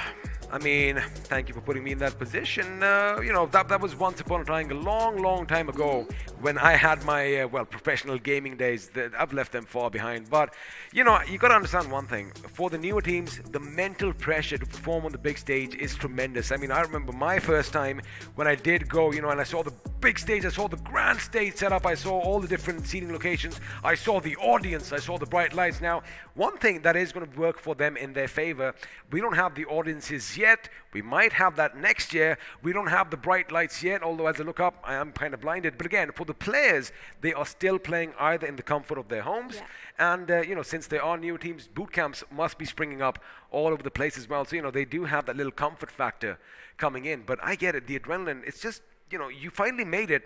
I mean, thank you for putting me in that position. That was once upon a time, a long time ago, when I had my, professional gaming days. I've left them far behind. But, you got to understand one thing. For the newer teams, the mental pressure to perform on the big stage is tremendous. I mean, I remember my first time when I did go, and I saw the big stage, I saw the grand stage set up, I saw all the different seating locations, I saw the audience, I saw the bright lights. Now, one thing that is going to work for them in their favor, we don't have the audiences teams yet. We might have that next year. We don't have the bright lights yet, although as I look up, I am kind of blinded. But again, for the players, they are still playing either in the comfort of their homes, and since there are new teams, boot camps must be springing up all over the place as well. So they do have that little comfort factor coming in. But I get it, the adrenaline. It's just you finally made it,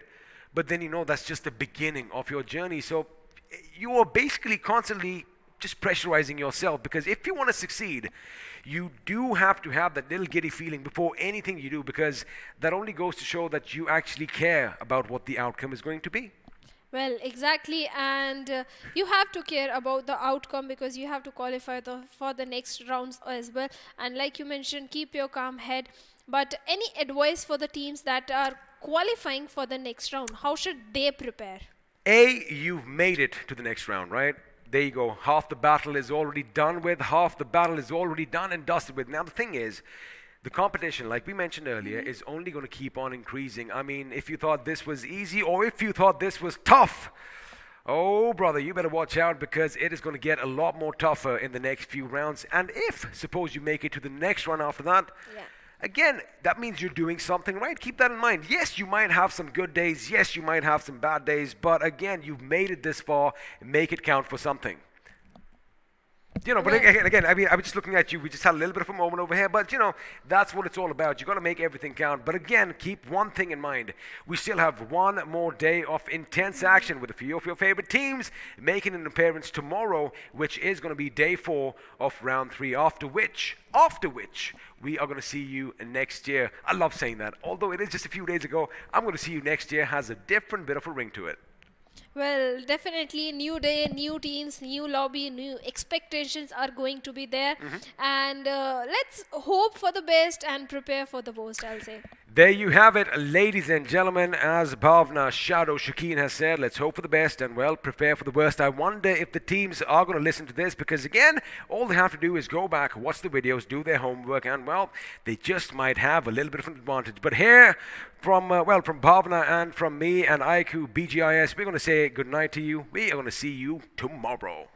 but then that's just the beginning of your journey. So you are basically constantly just pressurizing yourself, because if you want to succeed, you do have to have that little giddy feeling before anything you do, because that only goes to show that you actually care about what the outcome is going to be. Well, exactly, and you have to care about the outcome because you have to qualify for the next rounds as well. And like you mentioned, keep your calm head. But any advice for the teams that are qualifying for the next round? How should they prepare? You've made it to the next round, right? There you go. Half the battle is already done with. Half the battle is already done and dusted with. Now, the thing is, the competition, like we mentioned earlier, is only going to keep on increasing. I mean, if you thought this was easy or if you thought this was tough, oh, brother, you better watch out, because it is going to get a lot more tougher in the next few rounds. And if, suppose you make it to the next run after that, again, that means you're doing something right. Keep that in mind. Yes, you might have some good days. Yes, you might have some bad days. But again, you've made it this far. Make it count for something. But again, I mean, I was just looking at you. We just had a little bit of a moment over here. But, that's what it's all about. You've got to make everything count. But again, keep one thing in mind. We still have one more day of intense action with a few of your favorite teams making an appearance tomorrow, which is going to be day 4 of round 3, after which we are going to see you next year. I love saying that. Although it is just a few days ago, I'm going to see you next year has a different bit of a ring to it. Well, definitely new day, new teams, new lobby, new expectations are going to be there. And let's hope for the best and prepare for the worst, I'll say. There you have it, ladies and gentlemen. As Bhavna, Shadow, Shakeen has said, let's hope for the best and, well, prepare for the worst. I wonder if the teams are going to listen to this, because, again, all they have to do is go back, watch the videos, do their homework, and, well, they just might have a little bit of an advantage. But here, from Bhavna and from me and iQOO BGIS, we're going to say good night to you. We are going to see you tomorrow.